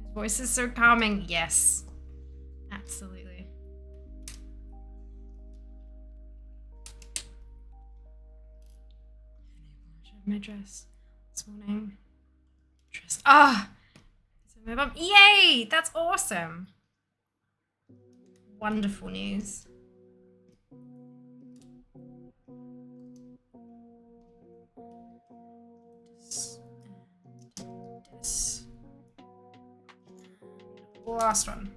His voice is so calming. Yes, absolutely. My dress this morning. Dress. Ah. My bum. Yay! That's awesome. Wonderful news. This. Last one.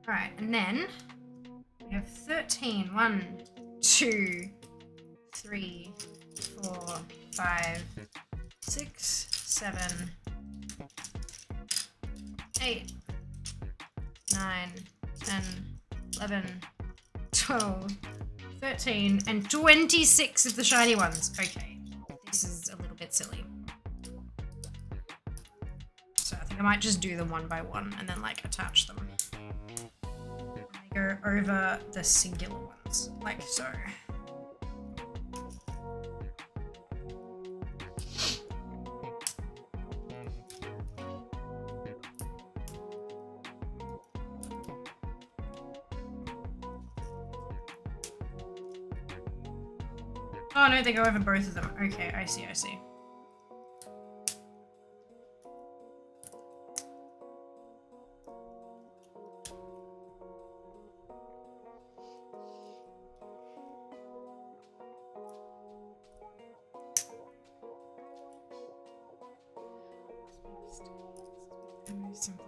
Alright, and then we have 13. 1, 2, 3, 4, 5, 6, 7, 8, 9, 10, 11, 12, 13, and 26 of the shiny ones. Okay, this is a little bit silly. So I think I might just do them one by one and then, like, attach them. I go over the singular ones, like so. Oh no, they go over both of them. Okay, I see, I see. Simpler.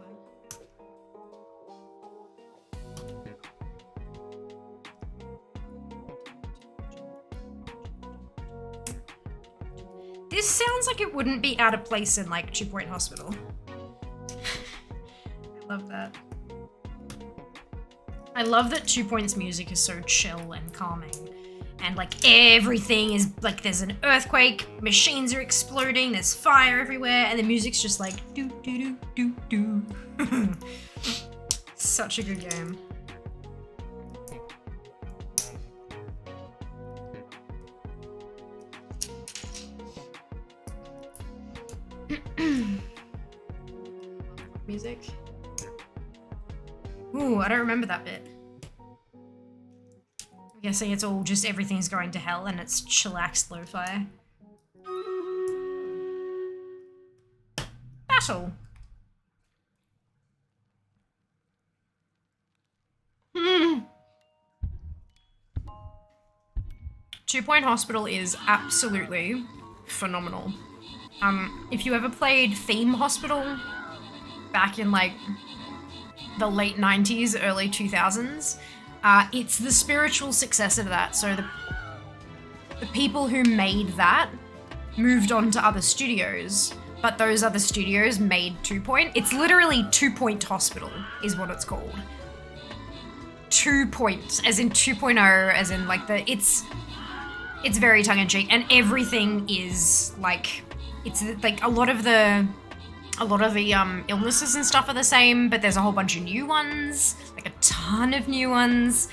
This sounds like it wouldn't be out of place in, like, 2 Point Hospital. I love that. I love that 2 Point's music is so chill and calming. and like everything is like there's an earthquake, machines are exploding, there's fire everywhere, and the music's just like do do do do do. Such a good game. Music. Ooh, I don't remember that bit. I'm guessing it's all just everything's going to hell and it's chillaxed lo-fi. Battle. 2 Point Hospital is absolutely phenomenal. If you ever played Theme Hospital back in like the late 90s, early 2000s, it's the spiritual successor to that. So the people who made that moved on to other studios, but those other studios made 2 Point. It's literally 2 Point Hospital is what it's called. 2 Points, as in 2.0, as in like it's very tongue-in-cheek, and everything is like, it's like a lot of the illnesses and stuff are the same, but there's a whole bunch of new ones, like a ton of new ones,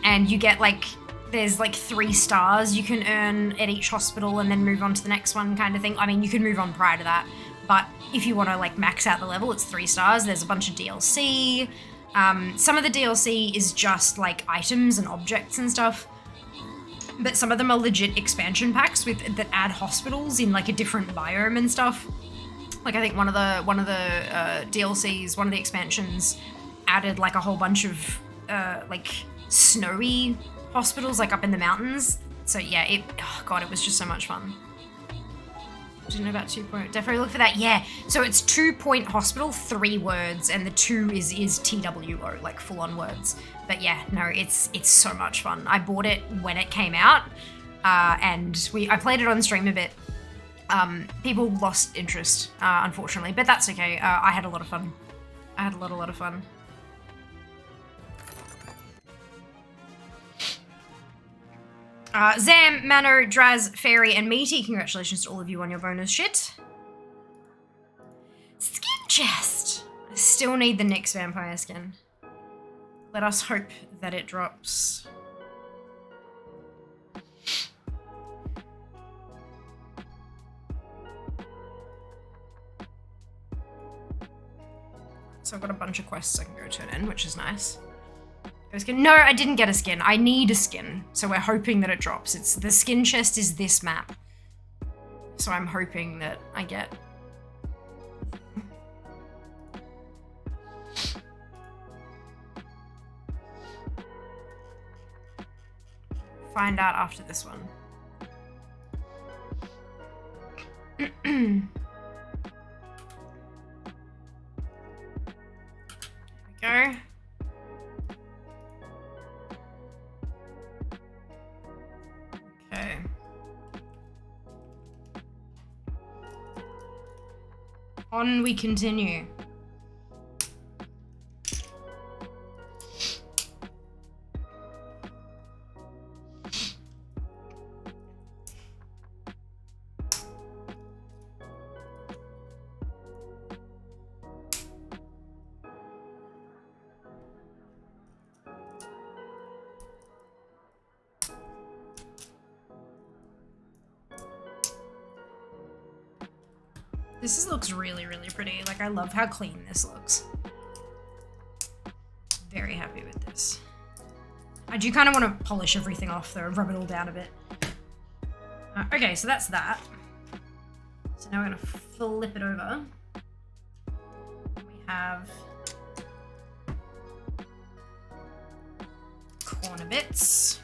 and you get like, there's like 3 stars you can earn at each hospital and then move on to the next one kind of thing. I mean, you can move on prior to that, but if you want to like max out the level, it's 3 stars. There's a bunch of DLC. Some of the DLC is just like items and objects and stuff, but some of them are legit expansion packs that add hospitals in like a different biome and stuff. Like I think one of the DLCs, one of the expansions, added like a whole bunch of like snowy hospitals like up in the mountains. So yeah, it was just so much fun. Do you know about 2 Point? Definitely look for that. Yeah, so it's 2 Point Hospital, 3 words, and the 2 is TWO, like full on words. But yeah, no, it's so much fun. I bought it when it came out, and I played it on stream a bit. People lost interest, unfortunately, but that's okay. I had a lot of fun. I had a lot of fun. Zam, Mano, Draz, Fairy, and Meaty, congratulations to all of you on your bonus shit. Skin chest! I still need the Nyx vampire skin. Let us hope that it drops. So I've got a bunch of quests I can go turn in, which is nice. No, I didn't get a skin. I need a skin, so we're hoping that it drops. The skin chest is this map, so I'm hoping that I get. Find out after this one. There we go. Okay. On we continue. This looks really, really pretty. Like, I love how clean this looks. Very happy with this. I do kind of want to polish everything off though, rub it all down a bit. Okay, so that's that. So now we're gonna flip it over. We have corner bits.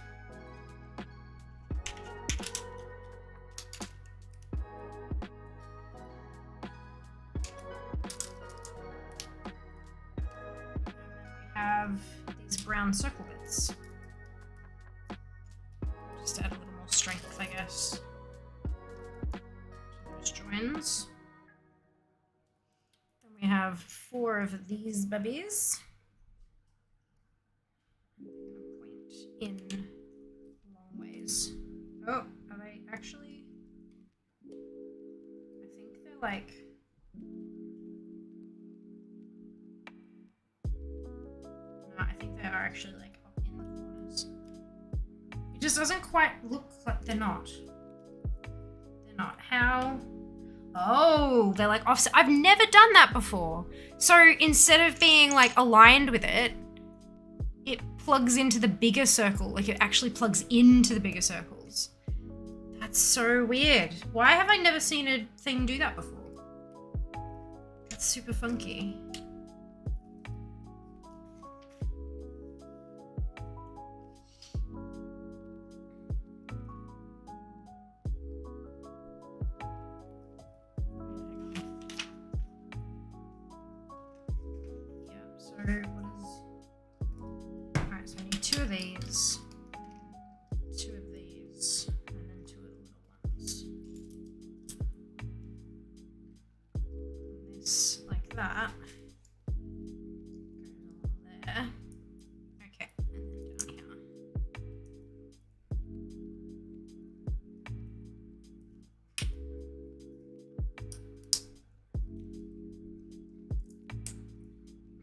Have these brown circle bits. Just add a little more strength, I guess. Those joins. Then we have 4 of these babies. I'm gonna point in long ways. like... No, I think they are actually like up in the corners. It just doesn't quite look like they're not. They're not. How? Oh, they're like offset. I've never done that before. So instead of being like aligned with it, it plugs into the bigger circle. Like it actually plugs into the bigger circles. That's so weird. Why have I never seen a thing do that before? That's super funky. Alright, so I need two of these, two of these, and then two of the little ones. And this, like that, goes along there. Okay, and then down here.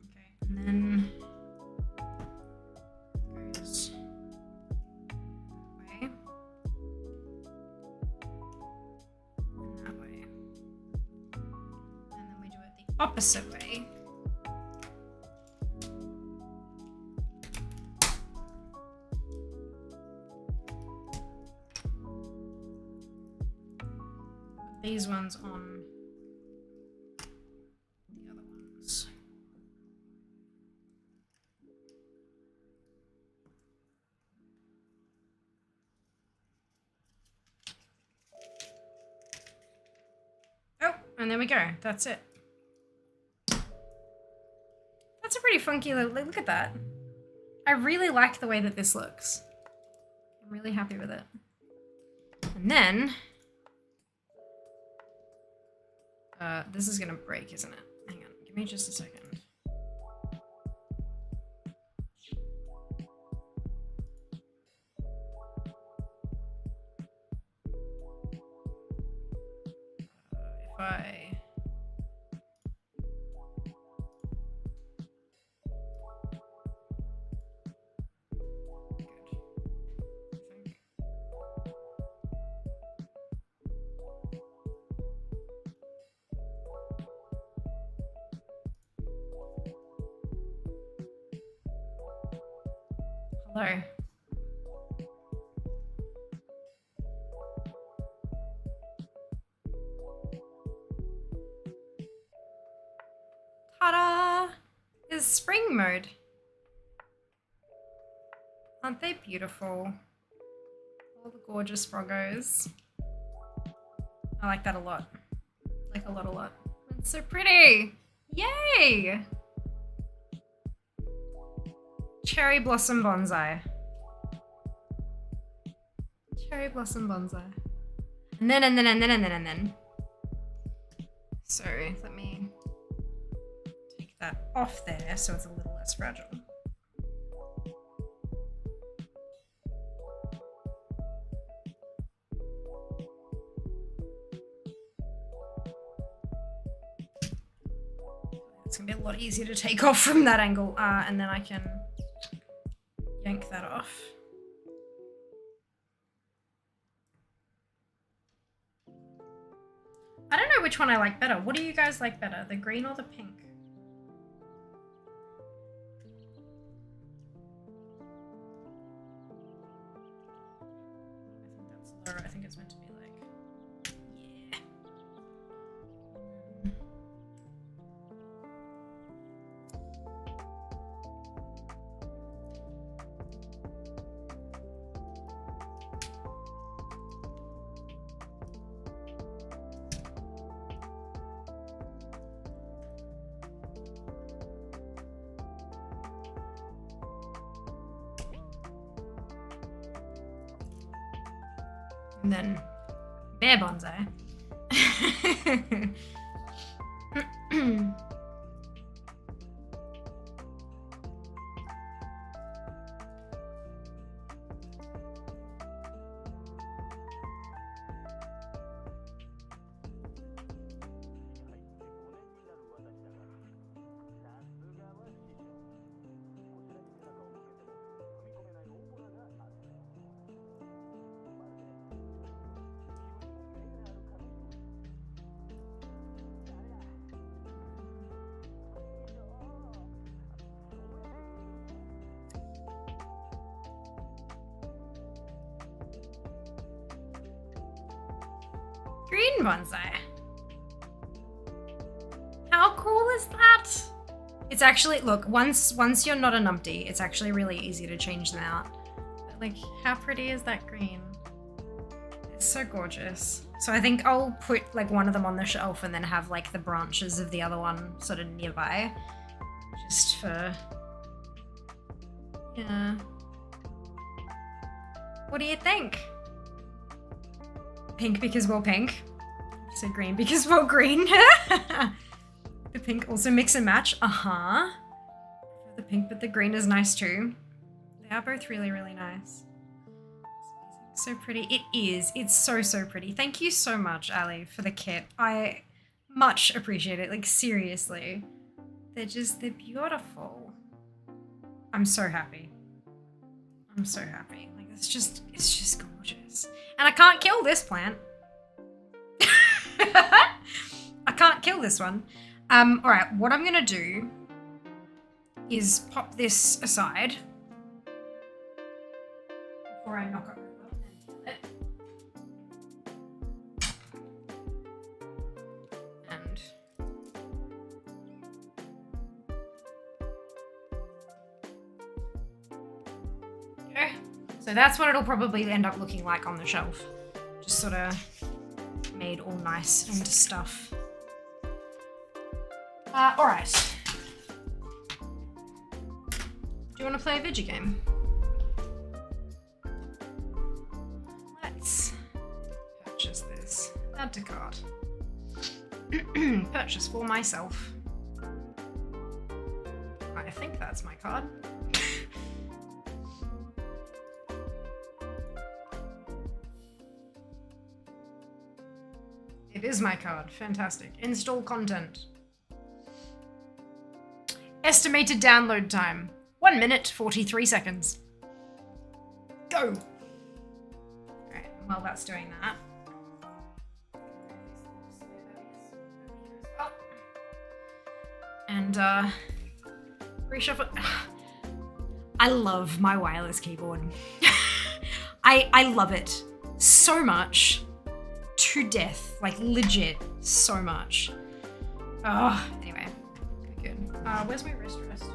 Okay, and then goes that way and that way, and then we do it the opposite way. Put these ones on the other ones. Oh, and there we go. That's it. That's a pretty funky look at that. I really like the way that this looks. I'm really happy with it. And then, this is gonna break, isn't it? Hang on, give me just a second. If I... Good. I think. Hello. Ta-da! Is spring mode. Aren't they beautiful? All the gorgeous froggos. I like that a lot. Like a lot. It's so pretty! Yay! Cherry blossom bonsai. Cherry blossom bonsai. And then. So let me take that off there so it's a little less fragile. It's gonna be a lot easier to take off from that angle, and then I can yank that off. I don't know which one I like better. What do you guys like better, the green or the pink? I think that's lower. I think it's meant to be like, yeah. And then bear bonsai. Green bonsai. How cool is that? It's actually, look, once you're not a numpty, it's actually really easy to change them out. But like, how pretty is that green? It's so gorgeous. So I think I'll put like one of them on the shelf and then have like the branches of the other one sort of nearby. Just for, yeah. What do you think? Pink because we're pink. So green because we're green. The pink also mix and match. Uh-huh. The pink, but the green is nice too. They are both really, really nice. So pretty. It is. It's so, so pretty. Thank you so much, Ali, for the kit. I much appreciate it. Like, seriously. They're beautiful. I'm so happy. I'm so happy. Like, it's just gorgeous. And I can't kill this plant. I can't kill this one. All right, what I'm gonna do is pop this aside before I knock it over and kill it. And okay, so that's what it'll probably end up looking like on the shelf. Just sort of made all nice and stuff. All right. Do you want to play a video game? Let's purchase this. Add to cart. Purchase for myself. I think that's my card. It is my card. Fantastic. Install content. Estimated download time. 1 minute, 43 seconds. Go! Alright, while that's doing that. And, reshuffle. I love my wireless keyboard. I love it so much. To death. Like, legit. So much. Oh, anyway. Good. Where's my wrist rest?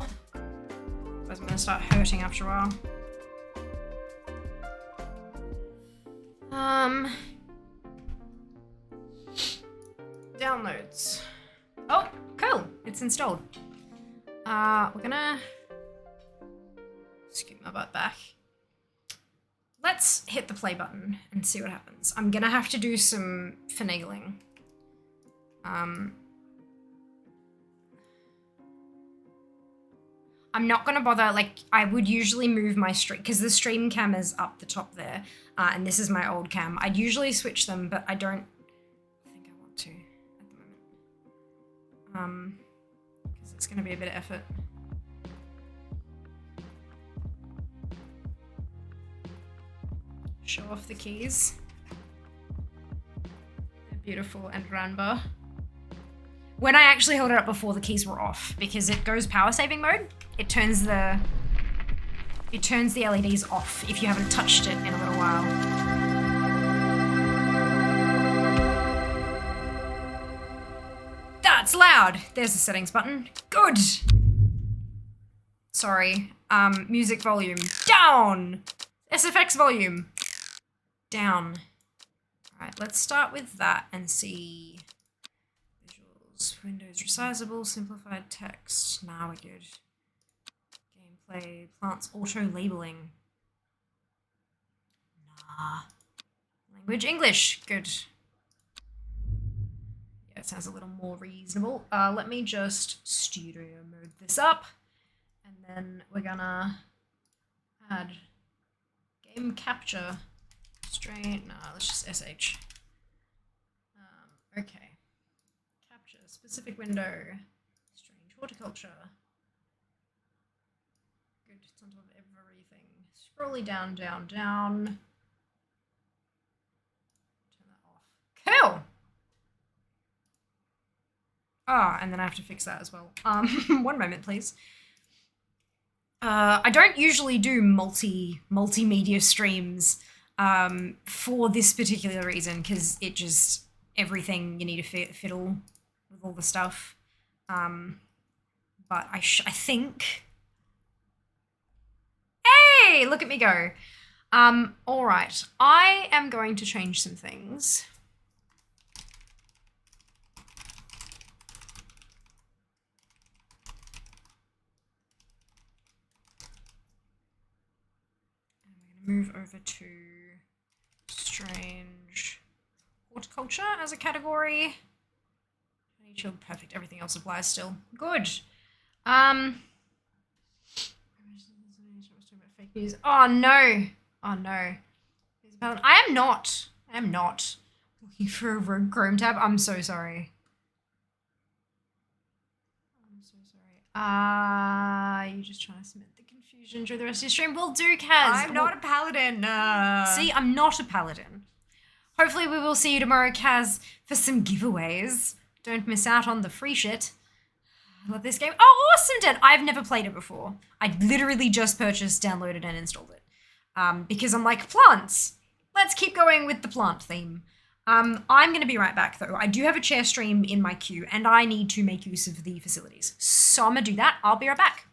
I'm gonna start hurting after a while. Downloads. Oh, cool. It's installed. We're gonna scoot my butt back. Let's hit the play button and see what happens. I'm gonna have to do some finagling. I'm not gonna bother, like, I would usually move my stream, because the stream cam is up the top there, and this is my old cam. I'd usually switch them, but I don't think I want to at the moment. Because it's gonna be a bit of effort. Show off the keys. They're beautiful and rambo. When I actually held it up before, the keys were off because it goes power saving mode. It turns the LEDs off if you haven't touched it in a little while. That's loud. There's the settings button. Good. Sorry. Music volume down. SFX volume down. All right, let's start with that and see. Visuals, Windows resizable, simplified text. Now we're good. Gameplay, plants auto labeling. Nah. Language English, good. Yeah, it sounds a little more reasonable. Let me just studio mode this up, and then we're gonna add game capture. Straight, nah, let's just SH. Okay. Capture, specific window, strange horticulture. Good, it's on top of everything. Scrolly down, down, down. Turn that off. Cool! Ah, and then I have to fix that as well. 1 moment, please. I don't usually do multimedia streams. for this particular reason, because it just, everything you need to fiddle with all the stuff. But I think... Hey, look at me go. All right, I am going to change some things. Move over to strange horticulture as a category. Perfect. Everything else applies still. Good. Oh no. Oh no. I am not looking for a rogue Chrome tab. I'm so sorry. You're just trying to cement the confusion. Enjoy the rest of your stream. Will do, Kaz. I'm not a paladin. See, I'm not a paladin. Hopefully we will see you tomorrow, Kaz, for some giveaways. Don't miss out on the free shit. I love this game. Oh, awesome, Dan. I've never played it before. I literally just purchased, downloaded, and installed it. Because I'm like, plants. Let's keep going with the plant theme. I'm going to be right back, though. I do have a chair stream in my queue, and I need to make use of the facilities. So I'm going to do that. I'll be right back.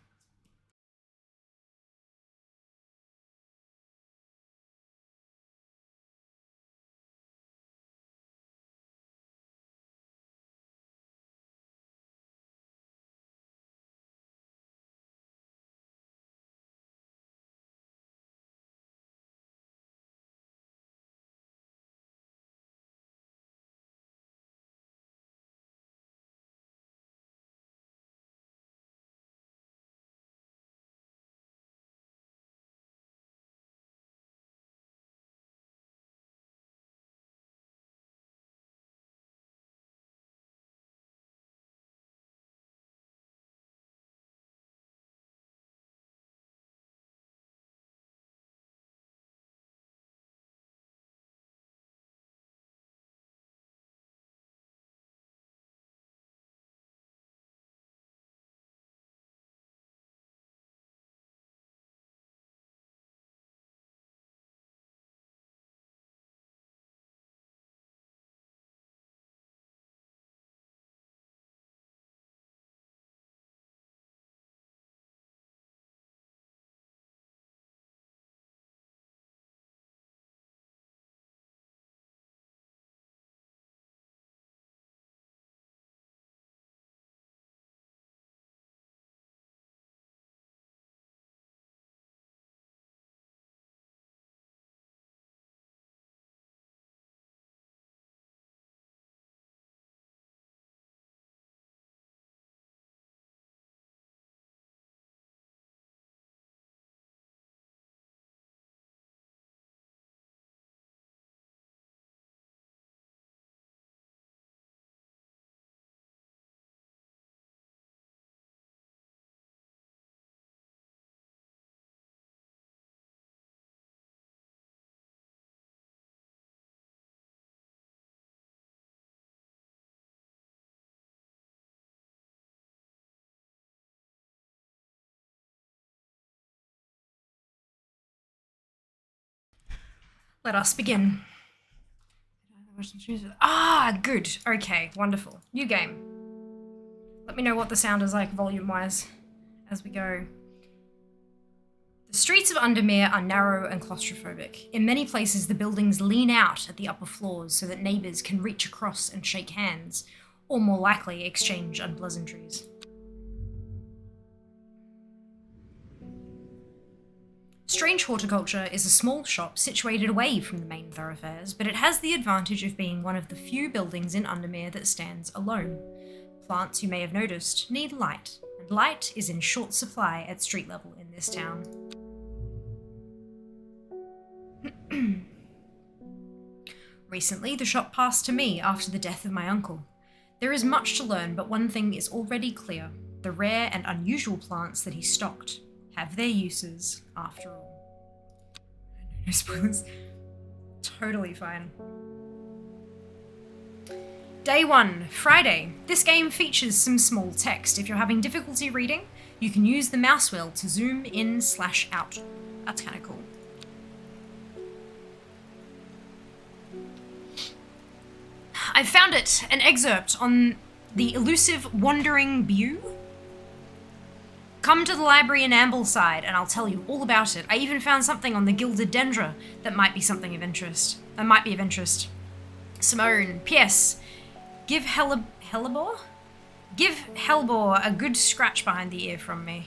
Let us begin. Ah, good. Okay, wonderful. New game. Let me know what the sound is like volume-wise as we go. The streets of Undermere are narrow and claustrophobic. In many places, the buildings lean out at the upper floors so that neighbours can reach across and shake hands, or more likely, exchange unpleasantries. Strange Horticulture is a small shop situated away from the main thoroughfares, but it has the advantage of being one of the few buildings in Undermere that stands alone. Plants, you may have noticed, need light, and light is in short supply at street level in this town. Recently, the shop passed to me after the death of my uncle. There is much to learn, but one thing is already clear. The rare and unusual plants that he stocked have their uses after all. No spoilers. Totally fine. Day 1, Friday. This game features some small text. If you're having difficulty reading, you can use the mouse wheel to zoom in/out. That's kind of cool. I found it! An excerpt on the elusive Wandering Bew. Come to the library in Ambleside and I'll tell you all about it. I even found something on the Gilded Dendra that might be something of interest. Simone, P.S. Give Hellebore? Give Hellebore a good scratch behind the ear from me.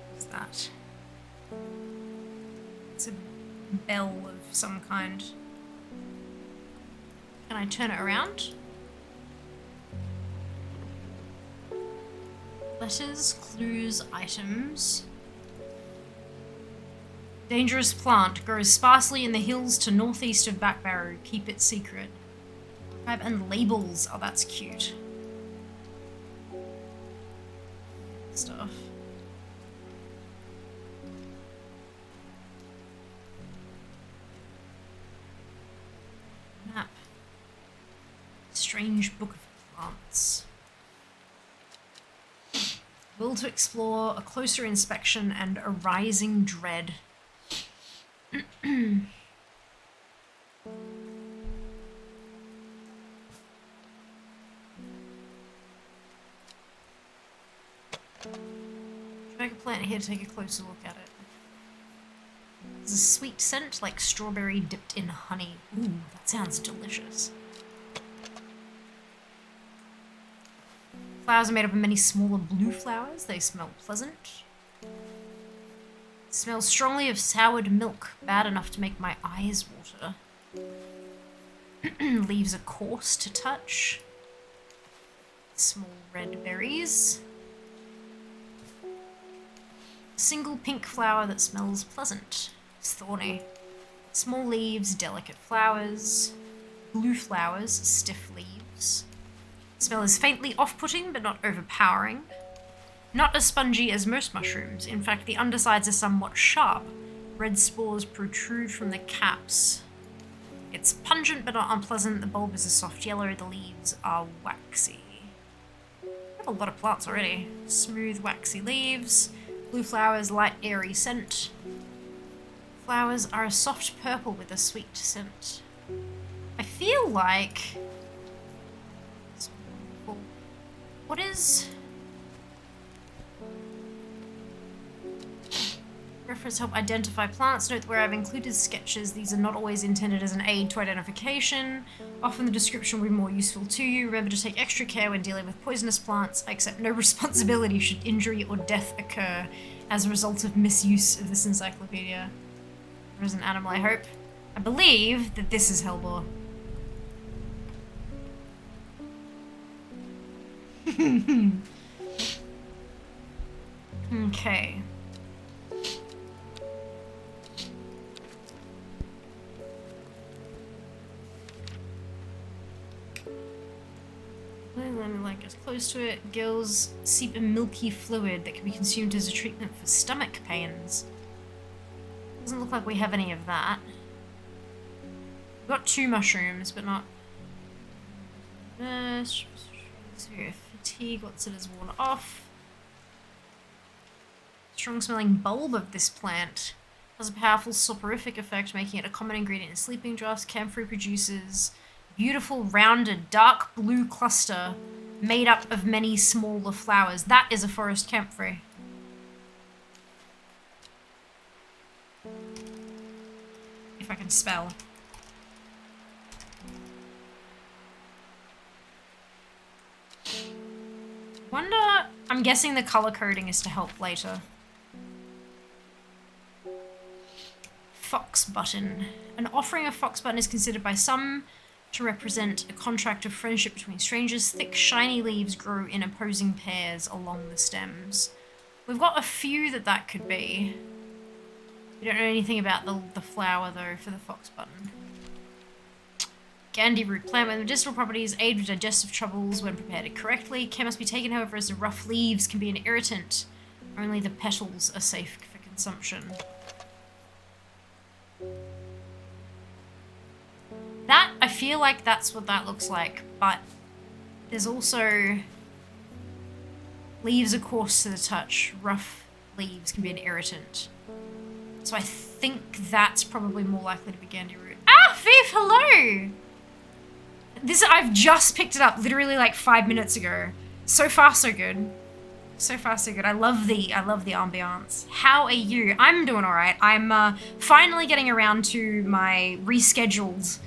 What's that? It's a bell of some kind. Can I turn it around? Letters, clues, items. Dangerous plant. Grows sparsely in the hills to northeast of Backbarrow. Keep it secret. And labels. Oh, that's cute. Stuff. Map. Strange Book of Plants. Will to explore, a closer inspection, and a rising dread. Drag a plant here to take a closer look at it. There's a sweet scent like strawberry dipped in honey. Ooh, that sounds delicious. Flowers are made up of many smaller blue flowers. They smell pleasant. Smells strongly of soured milk, bad enough to make my eyes water. Leaves are coarse to touch. Small red berries. A single pink flower that smells pleasant. It's thorny. Small leaves, delicate flowers. Blue flowers, stiff leaves. Smell is faintly off-putting, but not overpowering. Not as spongy as most mushrooms. In fact, the undersides are somewhat sharp. Red spores protrude from the caps. It's pungent but not unpleasant. The bulb is a soft yellow. The leaves are waxy. I have a lot of plants already. Smooth, waxy leaves. Blue flowers, light, airy scent. Flowers are a soft purple with a sweet scent. I feel like... What is... Reference help identify plants. Note where I've included sketches. These are not always intended as an aid to identification. Often the description will be more useful to you. Remember to take extra care when dealing with poisonous plants. I accept no responsibility should injury or death occur as a result of misuse of this encyclopedia. There is an animal, I hope. I believe that this is Hellebore. Okay. Let me like as close to it. Gills seep a milky fluid that can be consumed as a treatment for stomach pains. Doesn't look like we have any of that. We've got 2 mushrooms, but not... fatigue, once it is worn off. Strong smelling bulb of this plant has a powerful soporific effect, making it a common ingredient in sleeping draughts. Camphor produces beautiful rounded dark blue cluster made up of many smaller flowers. That is a forest camphor. If I can spell. Wonder, I'm guessing the color coding is to help later. Fox button. An offering of fox button is considered by some to represent a contract of friendship between strangers. Thick, shiny leaves grow in opposing pairs along the stems. We've got a few that could be. We don't know anything about the flower, though, for the fox button. Gandhi root plant with medicinal properties, aid with digestive troubles when prepared correctly. Care must be taken, however, as the rough leaves can be an irritant. Only the petals are safe for consumption. That, I feel like that's what that looks like, but there's also leaves are coarse to the touch, rough leaves can be an irritant. So I think that's probably more likely to be Gandhi root. Ah, Viv, hello! I've just picked it up literally like 5 minutes ago. So far, so good. So far, so good. I love the ambiance. How are you? I'm doing all right. I'm finally getting around to my rescheduled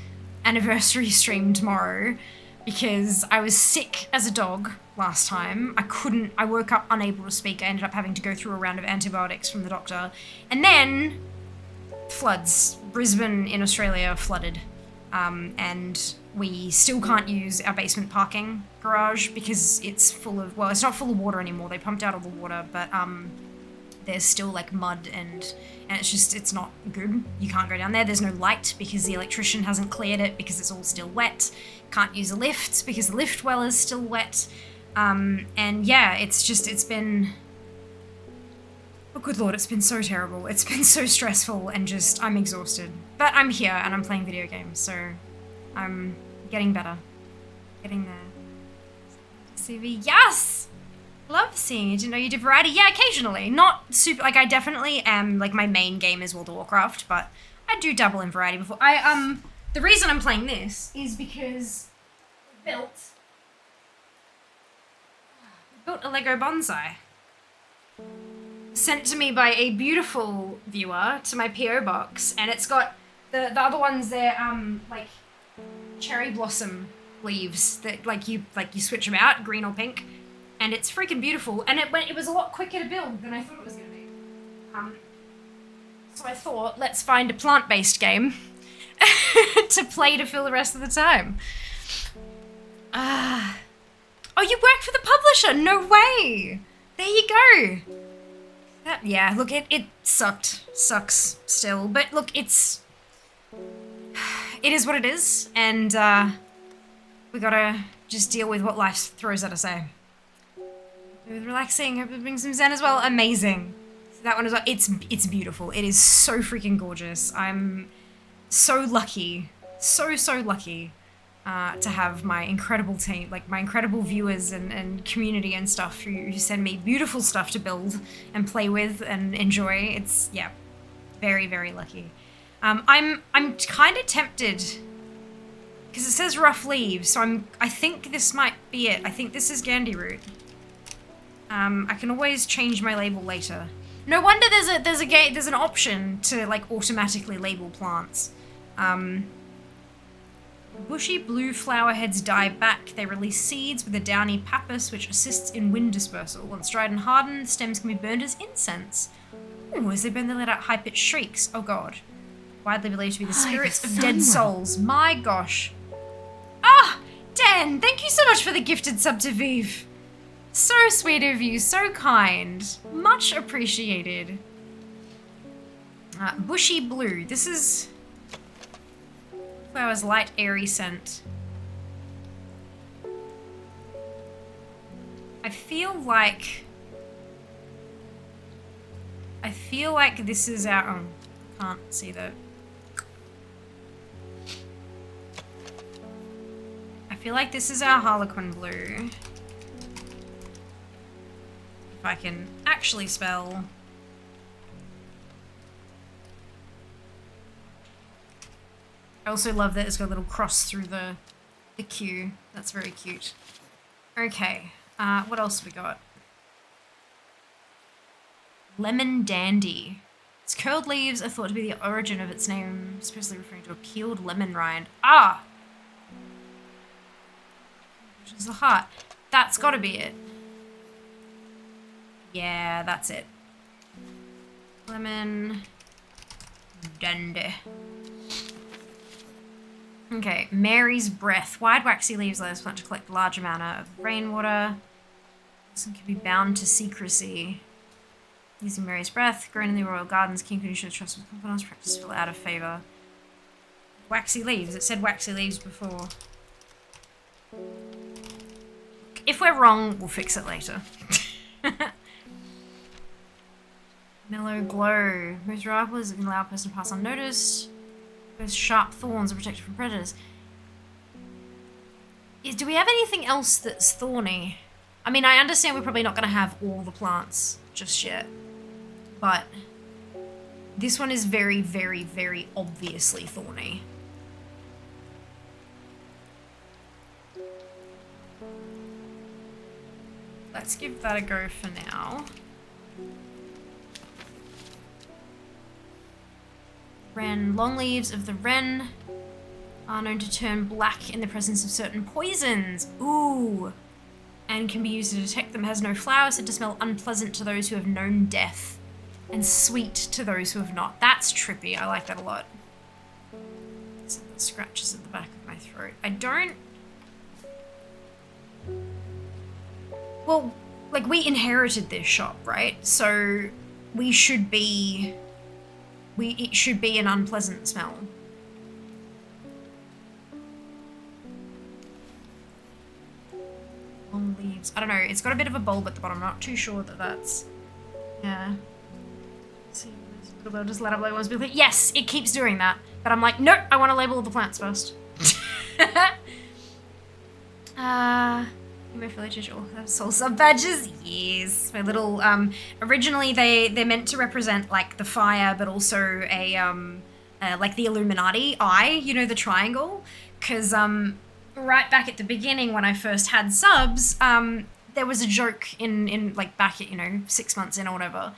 anniversary stream tomorrow because I was sick as a dog last time. I woke up unable to speak. I ended up having to go through a round of antibiotics from the doctor. And then floods. Brisbane in Australia flooded. And we still can't use our basement parking garage because it's full of, well, it's not full of water anymore. They pumped out all the water, but there's still like mud and it's not good. You can't go down there. There's no light because the electrician hasn't cleared it because it's all still wet. Can't use the lifts because the lift well is still wet. And yeah, it's been, oh good lord, it's been so terrible. It's been so stressful and just, I'm exhausted. But I'm here and I'm playing video games, so I'm getting better. Getting there. CV, yes! Love seeing you. Didn't know you did variety. Yeah, occasionally. Not super, like I definitely am, like my main game is World of Warcraft, but I do dabble in variety before. The reason I'm playing this is because we built a Lego bonsai. Sent to me by a beautiful viewer to my PO box, and it's got the other ones. They're like cherry blossom leaves that like you switch them out, green or pink, and it's freaking beautiful. And it was a lot quicker to build than I thought it was gonna be. So I thought, let's find a plant-based game to play to fill the rest of the time. Oh, you work for the publisher? No way. There you go. Yeah, look, it sucks still, but look, it is what it is, and we gotta just deal with what life throws at us, eh? With relaxing, hope it brings some zen as well. Amazing. So that one as well. It's beautiful. It is so freaking gorgeous. I'm so lucky, so lucky to have my incredible team, like my incredible viewers and community and stuff who send me beautiful stuff to build and play with and enjoy. It's, yeah, very, very lucky. I'm kind of tempted because it says rough leaves, so I think this might be it. I think this is Gandhi root. I can always change my label later. No wonder there's an option to like automatically label plants. Bushy blue flower heads die back. They release seeds with a downy pappus which assists in wind dispersal. Once dried and hardened, stems can be burned as incense. Ooh, as they burn, they let out high-pitched shrieks. Oh god. Widely believed to be the spirits of dead souls. My gosh. Ah! Dan, thank you so much for the gifted sub to Viv. So sweet of you, so kind. Much appreciated. Bushy blue. This is flower's light, airy scent. I feel like this is our, oh, can't see that. I feel like this is our Harlequin blue. If I can actually spell. I also love that it's got a little cross through the Q. That's very cute. Okay, what else we got? Lemon Dandy. Its curled leaves are thought to be the origin of its name, supposedly referring to a peeled lemon rind. Ah! Which is the heart. That's gotta be it. Yeah, that's it. Lemon Dandy. Okay, Mary's Breath. Wide waxy leaves allow this plant to collect a large amount of rainwater. This one can be bound to secrecy. Using Mary's Breath, grown in the royal gardens, king can ensure trust with confidence, practice fell out of favour. Waxy leaves. It said waxy leaves before. If we're wrong, we'll fix it later. Mellow Glow. Moves rivals and allow a person to pass unnoticed. Those sharp thorns are protected from predators. Do we have anything else that's thorny? I mean, I understand we're probably not going to have all the plants just yet. but this one is very, very, very obviously thorny. Let's give that a go for now. Wren. Long leaves of the wren are known to turn black in the presence of certain poisons. Ooh. And can be used to detect them. Has no flowers, said to smell unpleasant to those who have known death, and sweet to those who have not. That's trippy. I like that a lot. Some scratches at the back of my throat. I don't... Well, like, we inherited this shop, right? So we should be... It should be an unpleasant smell. Long leaves. I don't know. It's got a bit of a bulb at the bottom. I'm not too sure that that's... Yeah. Let's see. We'll just let up like ones. Yes, it keeps doing that. But I'm like, nope, I want to label all the plants first. My villagers all have soul sub badges. Yes, my little originally they're meant to represent like the fire, but also a like the Illuminati eye, you know, the triangle. Because right back at the beginning when I first had subs, there was a joke in like back at, you know, 6 months in or whatever.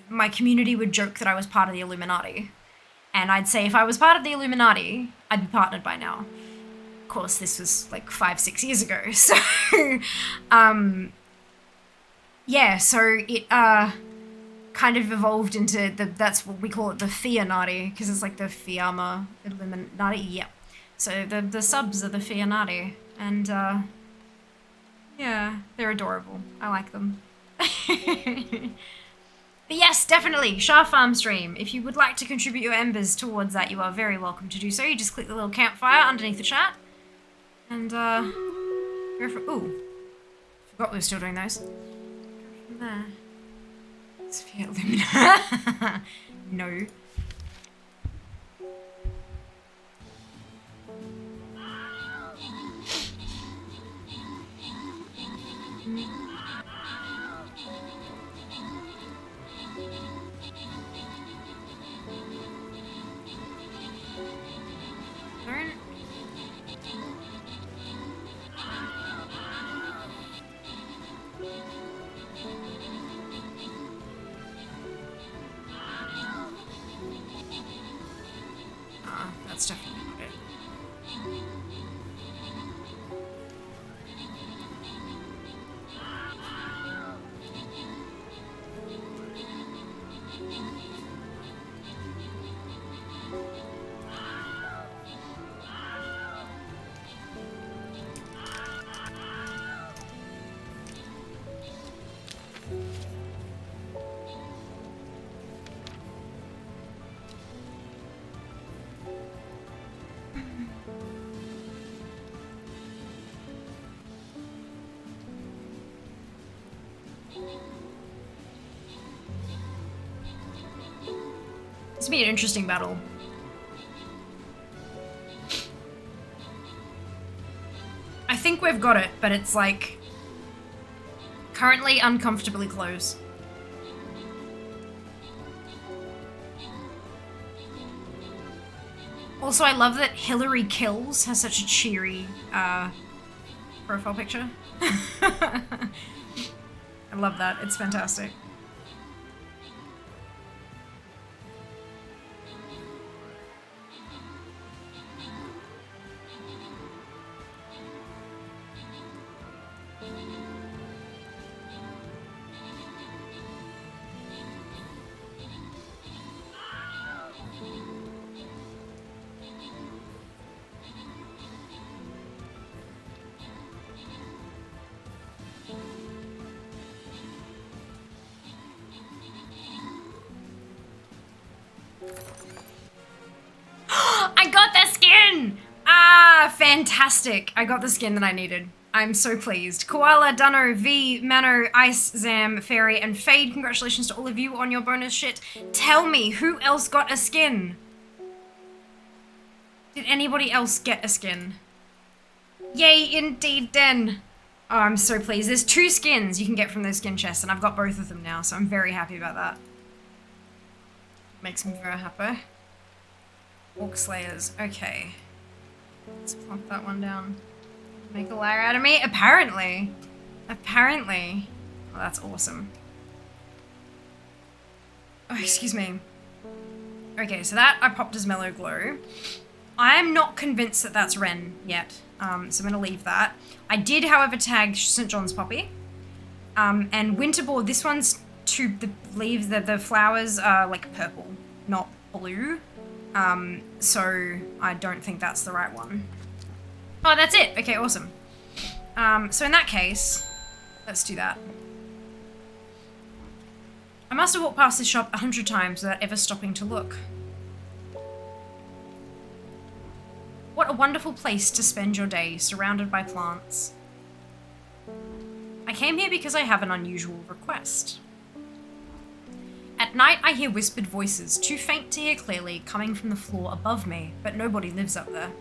My community would joke that I was part of the Illuminati, and I'd say if I was part of the Illuminati, I'd be partnered by now. Of course, this was like 5-6 years ago, so yeah, so it kind of evolved into that's what we call it, the Fianati, because it's like the Fiamma Illuminati. Yeah, so the subs are the Fianati, and yeah, they're adorable. I like them. But yes, definitely, Shah Farm stream. If you would like to contribute your embers towards that, you are very welcome to do so. You just click the little campfire underneath the chat. And, go for... Ooh. Forgot we were still doing those. Go from there. Sphere Lumina. No. Don't... That's definitely not it. This will be an interesting battle. I think we've got it, but it's like currently uncomfortably close. Also, I love that Hillary Kills has such a cheery profile picture. I love that. It's fantastic. I got the skin! Ah, fantastic. I got the skin that I needed. I'm so pleased. Koala, Dunno, V, Mano, Ice, Zam, Fairy, and Fade, congratulations to all of you on your bonus shit. Tell me, who else got a skin? Did anybody else get a skin? Yay, indeed, Den. Oh, I'm so pleased. There's 2 skins you can get from those skin chests, and I've got both of them now, so I'm very happy about that. Makes me very happy. Orc Slayers. Okay. Let's plop that one down. Make a liar out of me? Apparently. Apparently. Oh, that's awesome. Oh, excuse me. Okay, so that I popped as Mellow Glow. I'm not convinced that that's Ren yet, so I'm going to leave that. I did, however, tag St. John's Poppy. And Winterboard, this one's the leaves, the flowers are like purple, not blue. So I don't think that's the right one. Oh, that's it. Okay, awesome. So in that case, let's do that. I must have walked past this shop 100 times without ever stopping to look. What a wonderful place to spend your day, surrounded by plants. I came here because I have an unusual request. At night, I hear whispered voices, too faint to hear clearly, coming from the floor above me, but nobody lives up there.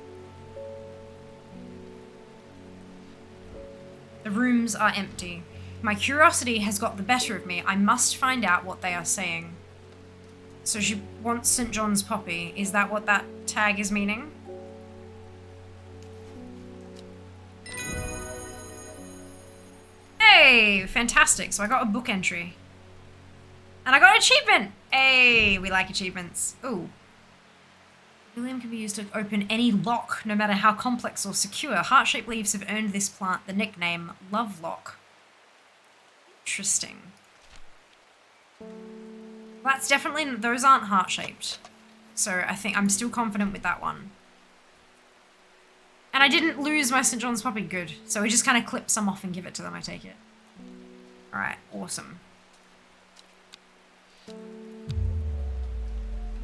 The rooms are empty. My curiosity has got the better of me. I must find out what they are saying. So she wants St. John's Poppy. Is that what that tag is meaning? Hey, fantastic. So I got a book entry. And I got an achievement! Hey, we like achievements. Ooh. Helium can be used to open any lock, no matter how complex or secure. Heart-shaped leaves have earned this plant the nickname Love Lock. Interesting. Well, that's definitely, those aren't heart-shaped. So I think I'm still confident with that one. And I didn't lose my St. John's Poppy, good. So we just kind of clip some off and give it to them, I take it. Alright, awesome.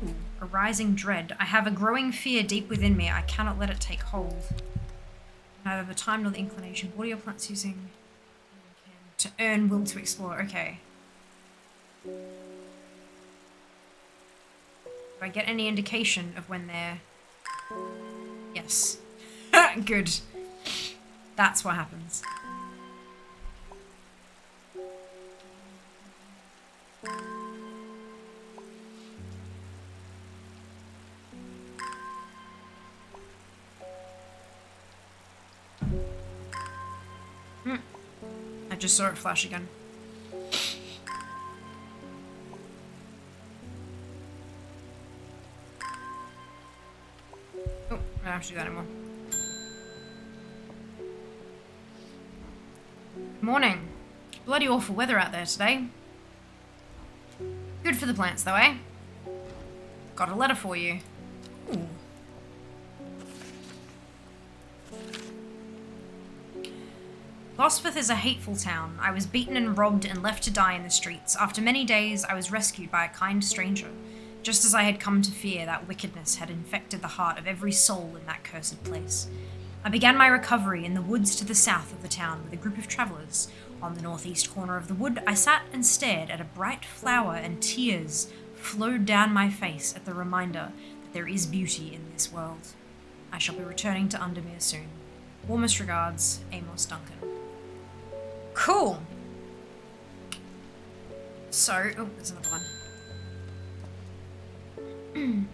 Ooh, a rising dread. I have a growing fear deep within me. I cannot let it take hold. Neither the time nor the inclination. What are your plants using? To earn will to explore. Okay. Do I get any indication of when they're... Yes. Good. That's what happens. I just saw it flash again. Oh, I don't have to do that anymore. Morning. Bloody awful weather out there today. Good for the plants though, eh? Got a letter for you. Ooh. Lostford is a hateful town. I was beaten and robbed and left to die in the streets. After many days, I was rescued by a kind stranger. Just as I had come to fear, that wickedness had infected the heart of every soul in that cursed place. I began my recovery in the woods to the south of the town with a group of travellers. On the northeast corner of the wood, I sat and stared at a bright flower, and tears flowed down my face at the reminder that there is beauty in this world. I shall be returning to Undermere soon. Warmest regards, Amos Duncan. Cool. So, oh, there's another one.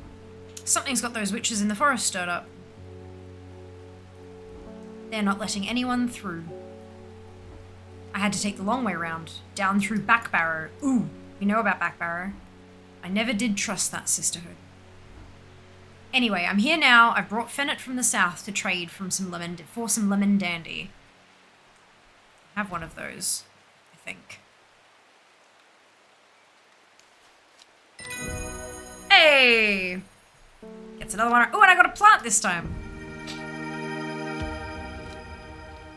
Something's got those witches in the forest stirred up. They're not letting anyone through. I had to take the long way round, down through Back Barrow. Ooh, we know about Back Barrow. I never did trust that sisterhood. Anyway, I'm here now. I've brought Fennett from the south to trade for some lemon dandy. I have one of those, I think. Hey! Gets another one. Oh, and I got a plant this time.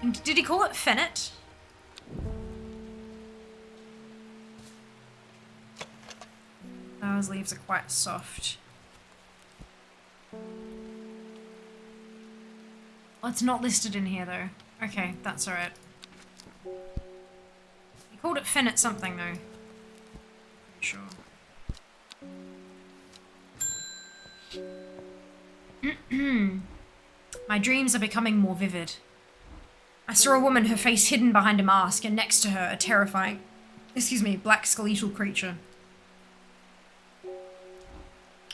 And did he call it Fennett? Those leaves are quite soft. Oh, it's not listed in here though. Okay, that's alright. He called it Fennett something though. Pretty sure. My dreams are becoming more vivid. I saw a woman, her face hidden behind a mask, and next to her a terrifying, black skeletal creature.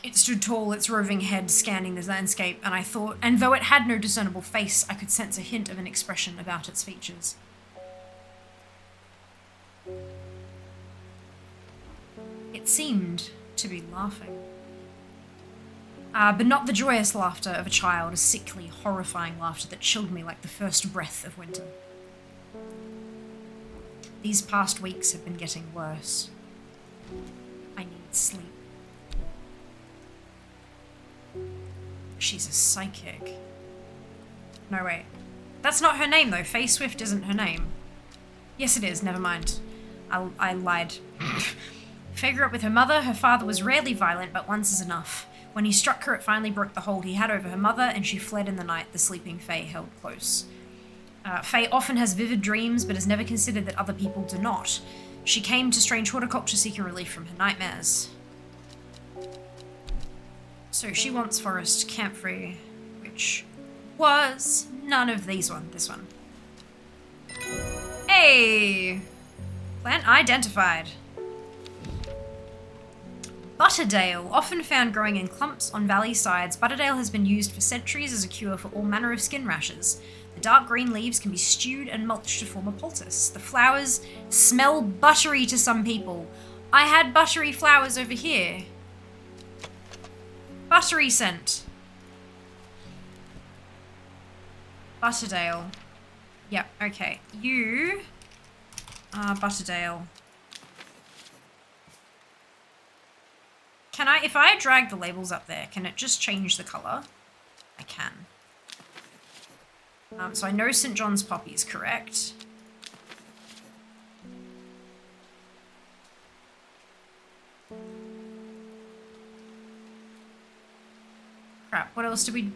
It stood tall, its roving head scanning the landscape, and though it had no discernible face, I could sense a hint of an expression about its features. It seemed to be laughing. But not the joyous laughter of a child, a sickly, horrifying laughter that chilled me like the first breath of winter. These past weeks have been getting worse. I need sleep. She's a psychic. No, wait. That's not her name, though. Faye Swift isn't her name. Yes, it is. Never mind. I lied. Faye grew up with her mother. Her father was rarely violent, but once is enough. When he struck her, it finally broke the hold he had over her mother, and she fled in the night the sleeping Faye held close. Faye often has vivid dreams, but has never considered that other people do not. She came to strange horticulture seeking relief from her nightmares. So she wants forest camphor, which was none of these one. This one. Hey! Plant identified. Butterdale, often found growing in clumps on valley sides, Butterdale has been used for centuries as a cure for all manner of skin rashes. The dark green leaves can be stewed and mulched to form a poultice. The flowers smell buttery to some people. I had buttery flowers over here. Buttery scent. Butterdale. Yep, okay. You are Butterdale. Can I, if I drag the labels up there, can it just change the colour? I can. So I know St. John's Poppy is correct. Crap, what else did we...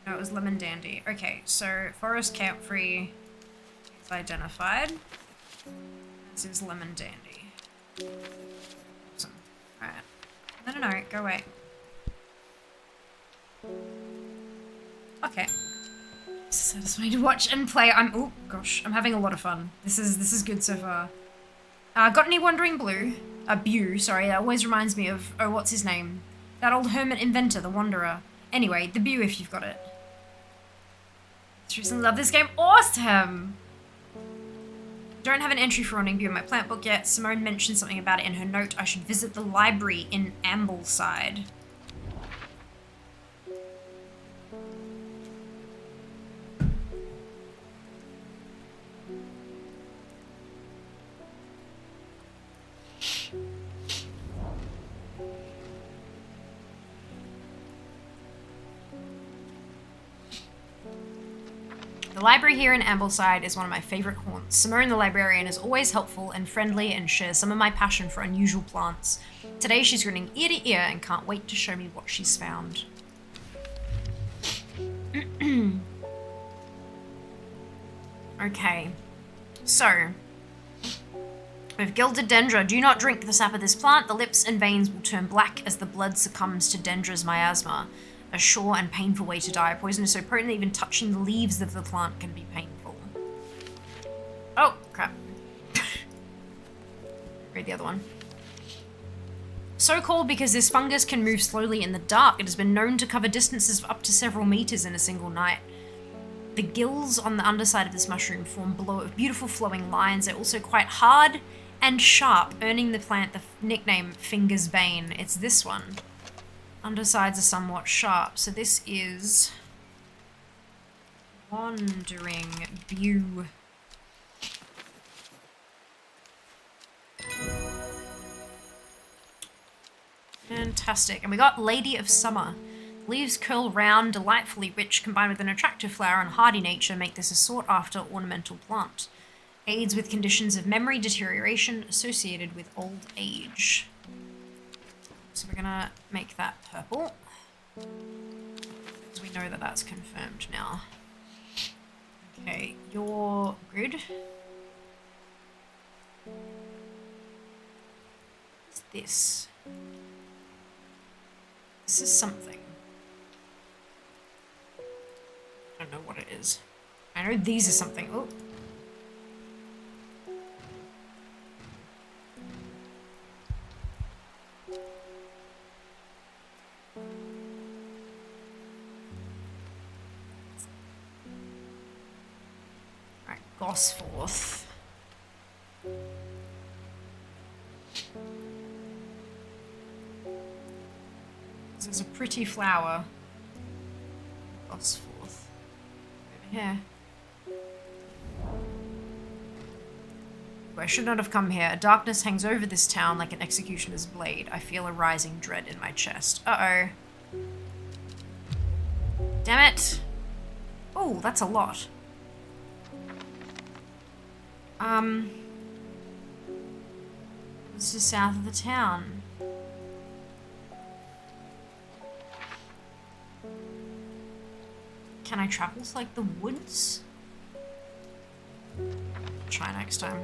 No, it was Lemon Dandy. Okay, so Forest Camphor is identified. This is Lemon Dandy. Awesome. Alright. No, go away. Okay. Satisfying to watch and play. Oh gosh, I'm having a lot of fun. This is good so far. Got any Wandering Bew, sorry, that always reminds me of, oh, what's his name? That old hermit inventor, the Wanderer. Anyway, the Bew if you've got it. Seriously love this game. Awesome! Don't have an entry for Wandering Bew in my plant book yet. Simone mentioned something about it in her note. I should visit the library in Ambleside. The library here in Ambleside is one of my favourite haunts. Simone the librarian is always helpful and friendly and shares some of my passion for unusual plants. Today she's grinning ear to ear and can't wait to show me what she's found. Okay, so with gilded dendra, do not drink the sap of this plant. The lips and veins will turn black as the blood succumbs to dendra's miasma. A sure and painful way to die. Poison is so potent that even touching the leaves of the plant can be painful. Oh, crap. Read the other one. So called because this fungus can move slowly in the dark. It has been known to cover distances of up to several meters in a single night. The gills on the underside of this mushroom form beautiful flowing lines. They're also quite hard and sharp, earning the plant the nickname Finger's Bane. It's this one. Undersides are somewhat sharp, so this is Wandering Bew. Fantastic. And we got Lady of Summer. Leaves curl round, delightfully rich, combined with an attractive flower and hardy nature, make this a sought-after ornamental plant. Aids with conditions of memory deterioration associated with old age. So we're gonna make that purple, because we know that that's confirmed now. Okay, you're good. What's this. This is something. I don't know what it is. I know these are something. Oh. Alright, Gosforth. This is a pretty flower. Gosforth. Over here. I should not have come here. A darkness hangs over this town like an executioner's blade. I feel a rising dread in my chest. Uh-oh. Damn it. Oh, that's a lot. This is south of the town. Can I travel to, like, the woods? Try next time.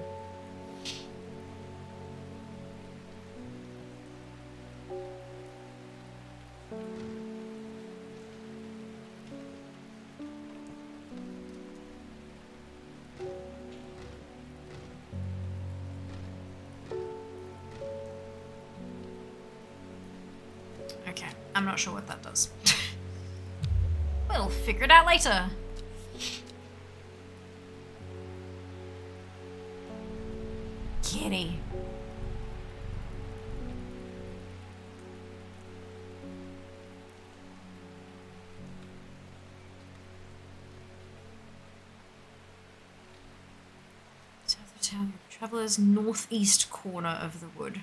Okay, I'm not sure what that does. We'll figure it out later. Kitty. South of town, traveler's northeast corner of the wood.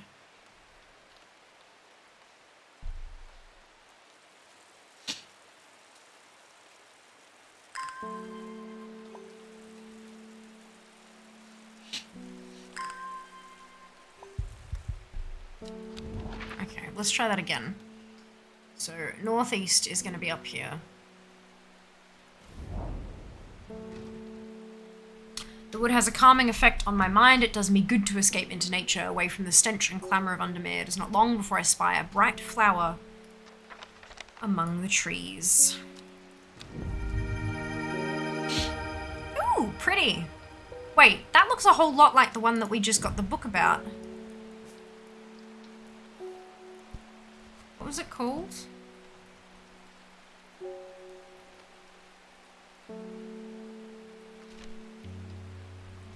Okay, let's try that again. So, northeast is going to be up here. The wood has a calming effect on my mind. It does me good to escape into nature, away from the stench and clamour of Undermere. It is not long before I spy a bright flower among the trees. Ooh, pretty. Wait, that looks a whole lot like the one that we just got the book about. What was it called?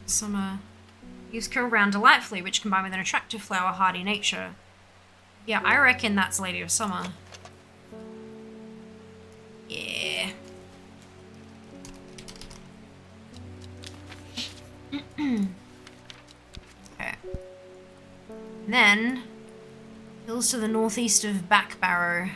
Summer. Leaves curl round delightfully, which combine with an attractive flower, hardy nature. Yeah, I reckon that's Lady of Summer. Yeah. Okay. And then, hills to the northeast of Backbarrow.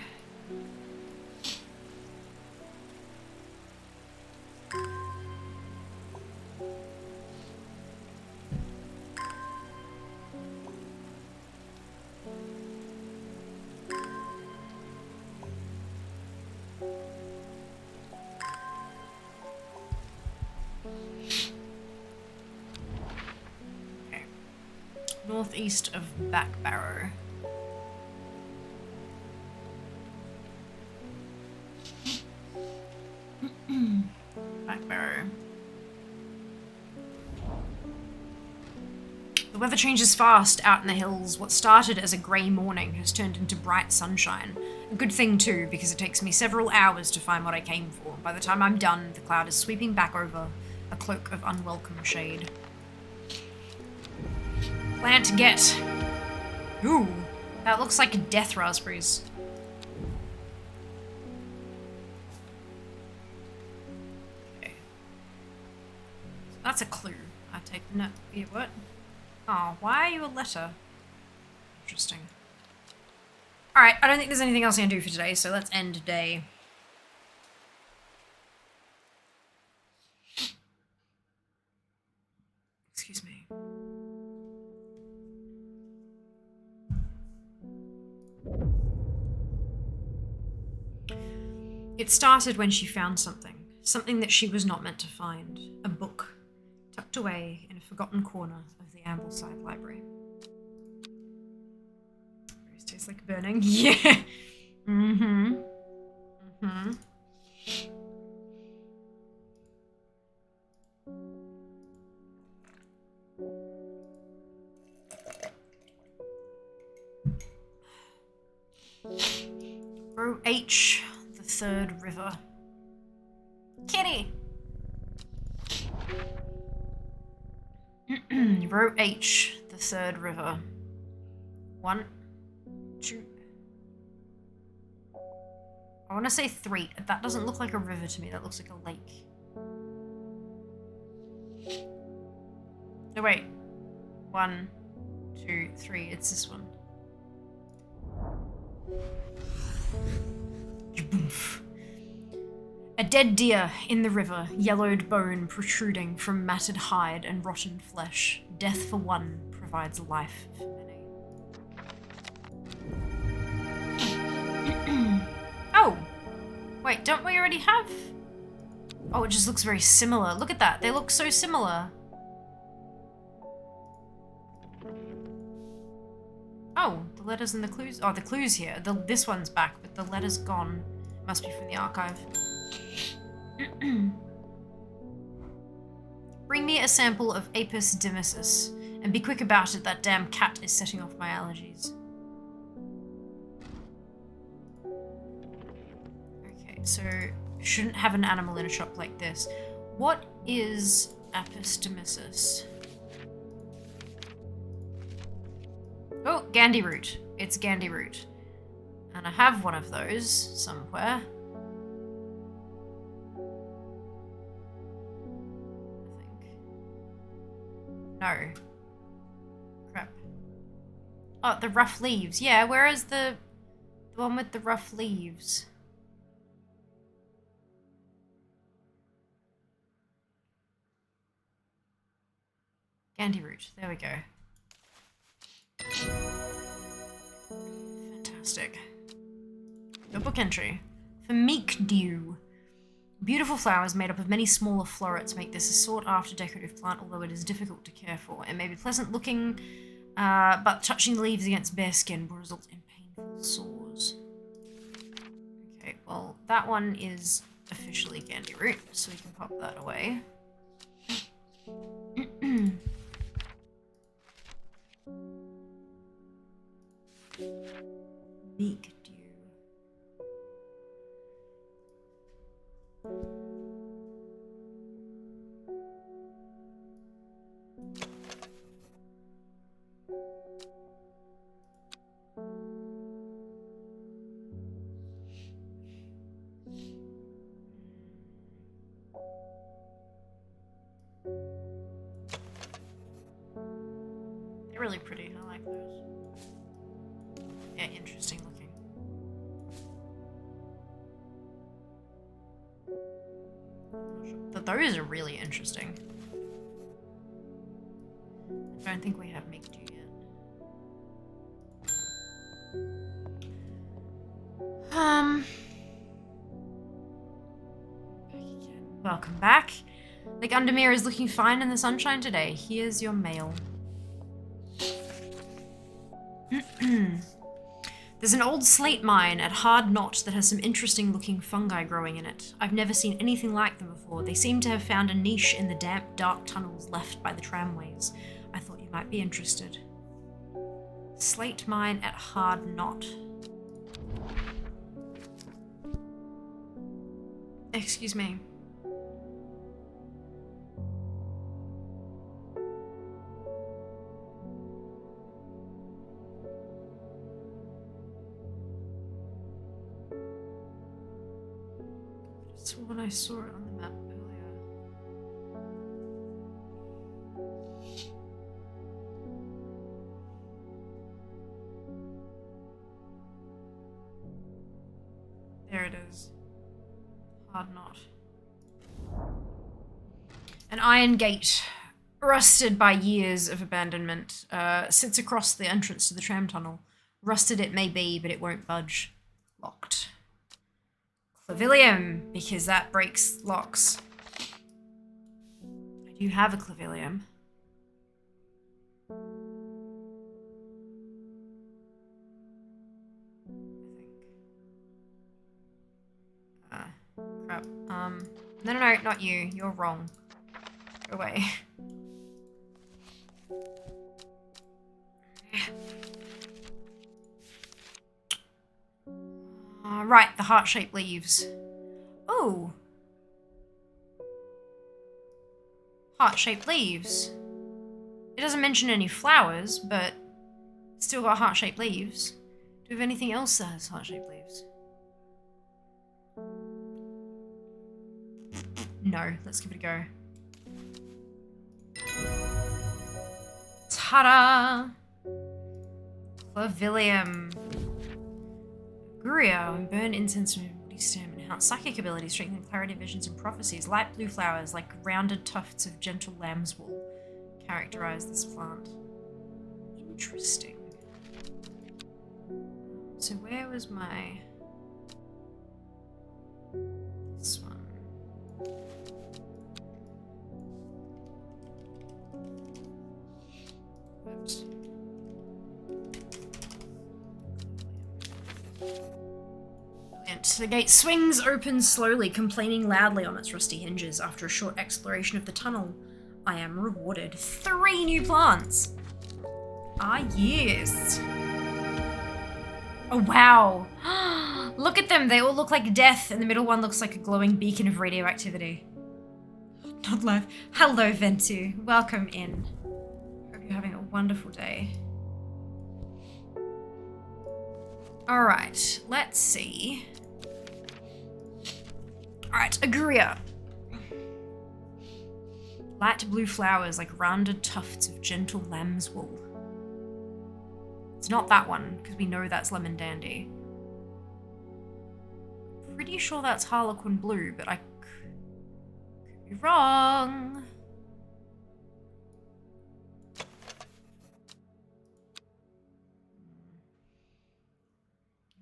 Northeast of Backbarrow. Backbarrow. The weather changes fast out in the hills. What started as a grey morning has turned into bright sunshine. A good thing too, because it takes me several hours to find what I came for. By the time I'm done, the cloud is sweeping back over, a cloak of unwelcome shade. Plant get. Ooh, that looks like death raspberries. Okay. So that's a clue. I take the note. Yeah, what? Oh, why are you a letter? Interesting. Alright, I don't think there's anything else I can do for today, so let's end day. Excuse me. It started when she found something. Something that she was not meant to find. A book. Tucked away in a forgotten corner of the Ambleside Library. Tastes like burning. Yeah. Mm-hmm. Mm-hmm. Row H, the third river. Kitty! Row H, the third river. 1, 2. I want to say 3. That doesn't look like a river to me. That looks like a lake. No, wait. 1, 2, 3. It's this one. A dead deer in the river, yellowed bone protruding from matted hide and rotten flesh. Death for one provides life for many. Oh! Wait, don't we already have? Oh, it just looks very similar. Look at that. They look so similar. Oh, the letters and the clues. Oh, the clues here. This one's back, but the letter's gone. Must be from the archive. Bring me a sample of Apis demysis, and be quick about it. That damn cat is setting off my allergies. Okay, so shouldn't have an animal in a shop like this. What is Apis demysis? Oh, Gandhi root. It's Gandhi root. And I have one of those somewhere. I think. No. Crap. Oh, the rough leaves. Yeah, where is the one with the rough leaves? Gandhi root. There we go. Fantastic. Notebook entry. For meek dew. Beautiful flowers made up of many smaller florets make this a sought-after decorative plant, although it is difficult to care for. It may be pleasant looking, but touching the leaves against bare skin will result in painful sores. Okay, well, that one is officially Gandhi root, so we can pop that away. Meek dew. They're really pretty. I like those. Yeah, interesting looking. Those are really interesting. I don't think we have meek dew yet. Welcome back. Like Undermere is looking fine in the sunshine today. Here's your mail. There's an old slate mine at Hard Knot that has some interesting looking fungi growing in it. I've never seen anything like them before. They seem to have found a niche in the damp, dark tunnels left by the tramways. I thought you might be interested. Slate mine at Hard Knot. Excuse me. That's when I saw it on the map earlier. There it is. Hard Knot. An iron gate, rusted by years of abandonment, sits across the entrance to the tram tunnel. Rusted it may be, but it won't budge. Locked. Clavilium, because that breaks locks. I do have a clavilium. crap. No, not you. You're wrong. Go away. Right, the heart-shaped leaves. Oh. Heart-shaped leaves. It doesn't mention any flowers, but it's still got heart-shaped leaves. Do we have anything else that has heart-shaped leaves? No, let's give it a go. Ta-da! Clavilium. Guria, burn incense and woody stem, enhance psychic abilities, strengthen clarity, visions, and prophecies. Light blue flowers, like rounded tufts of gentle lamb's wool, characterize this plant. Interesting. So where was my... This one. Oops. The gate swings open slowly, complaining loudly on its rusty hinges. After a short exploration of the tunnel, I am rewarded. 3 new plants! Ah, yes. Oh, wow. Look at them. They all look like death, and the middle one looks like a glowing beacon of radioactivity. Not live. Hello, Ventu. Welcome in. Hope you're having a wonderful day. Alright, let's see. Alright, Aguria. Light blue flowers like rounded tufts of gentle lamb's wool. It's not that one, because we know that's lemon dandy. Pretty sure that's harlequin blue, but I could be wrong.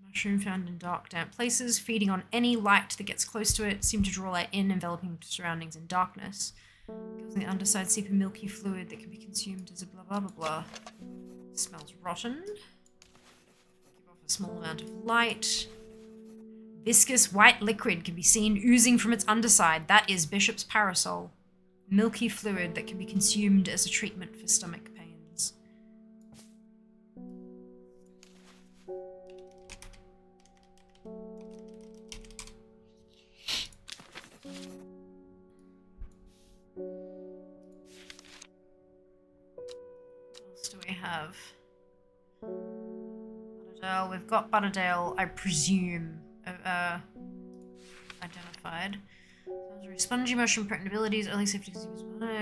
Mushroom found in dark, damp places, feeding on any light that gets close to it, seem to draw light in, enveloping surroundings in darkness. Goes on the underside, seep a milky fluid that can be consumed as a blah blah blah blah. Smells rotten. Give off a small amount of light. Viscous white liquid can be seen oozing from its underside. That is Bishop's parasol. Milky fluid that can be consumed as a treatment for stomach pains. What else do we have? Butterdale. We've got Butterdale, I presume, identified. Very spongy mushroom pregnant abilities, early safety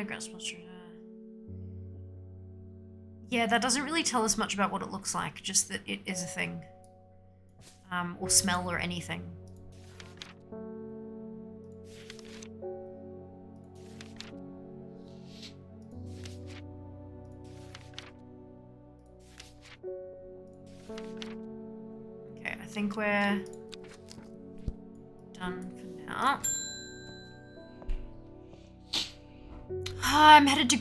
grass posture. Yeah, that doesn't really tell us much about what it looks like, just that it is a thing. Or smell or anything. Okay, I think we're done for now. I'm headed to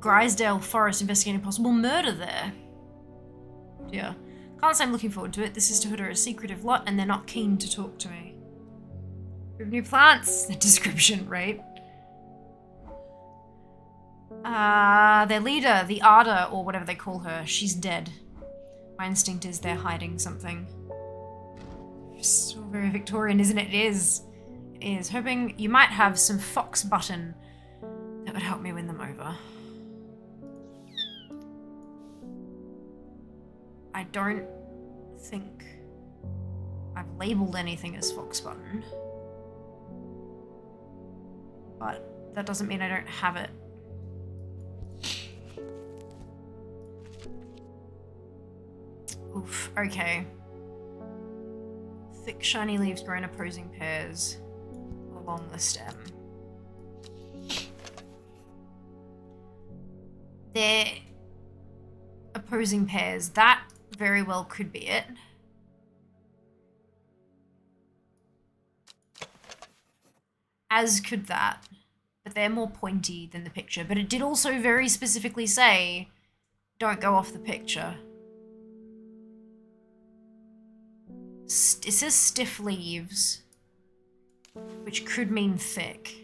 Grisdale Forest investigating possible murder there. Yeah. Can't say I'm looking forward to it. The Sisterhood are a secretive lot and they're not keen to talk to me. We have new plants. The description, right? Their leader, the Arda, or whatever they call her, she's dead. My instinct is they're hiding something. So very Victorian, isn't it? It is. It is. Hoping you might have some fox button that would help me win them over. I don't think I've labeled anything as fox button. But that doesn't mean I don't have it. Oof, okay. Thick, shiny leaves grow in opposing pairs along the stem. They're opposing pairs. That very well could be it. As could that. But they're more pointy than the picture. But it did also very specifically say, don't go off the picture. It says stiff leaves. which could mean thick.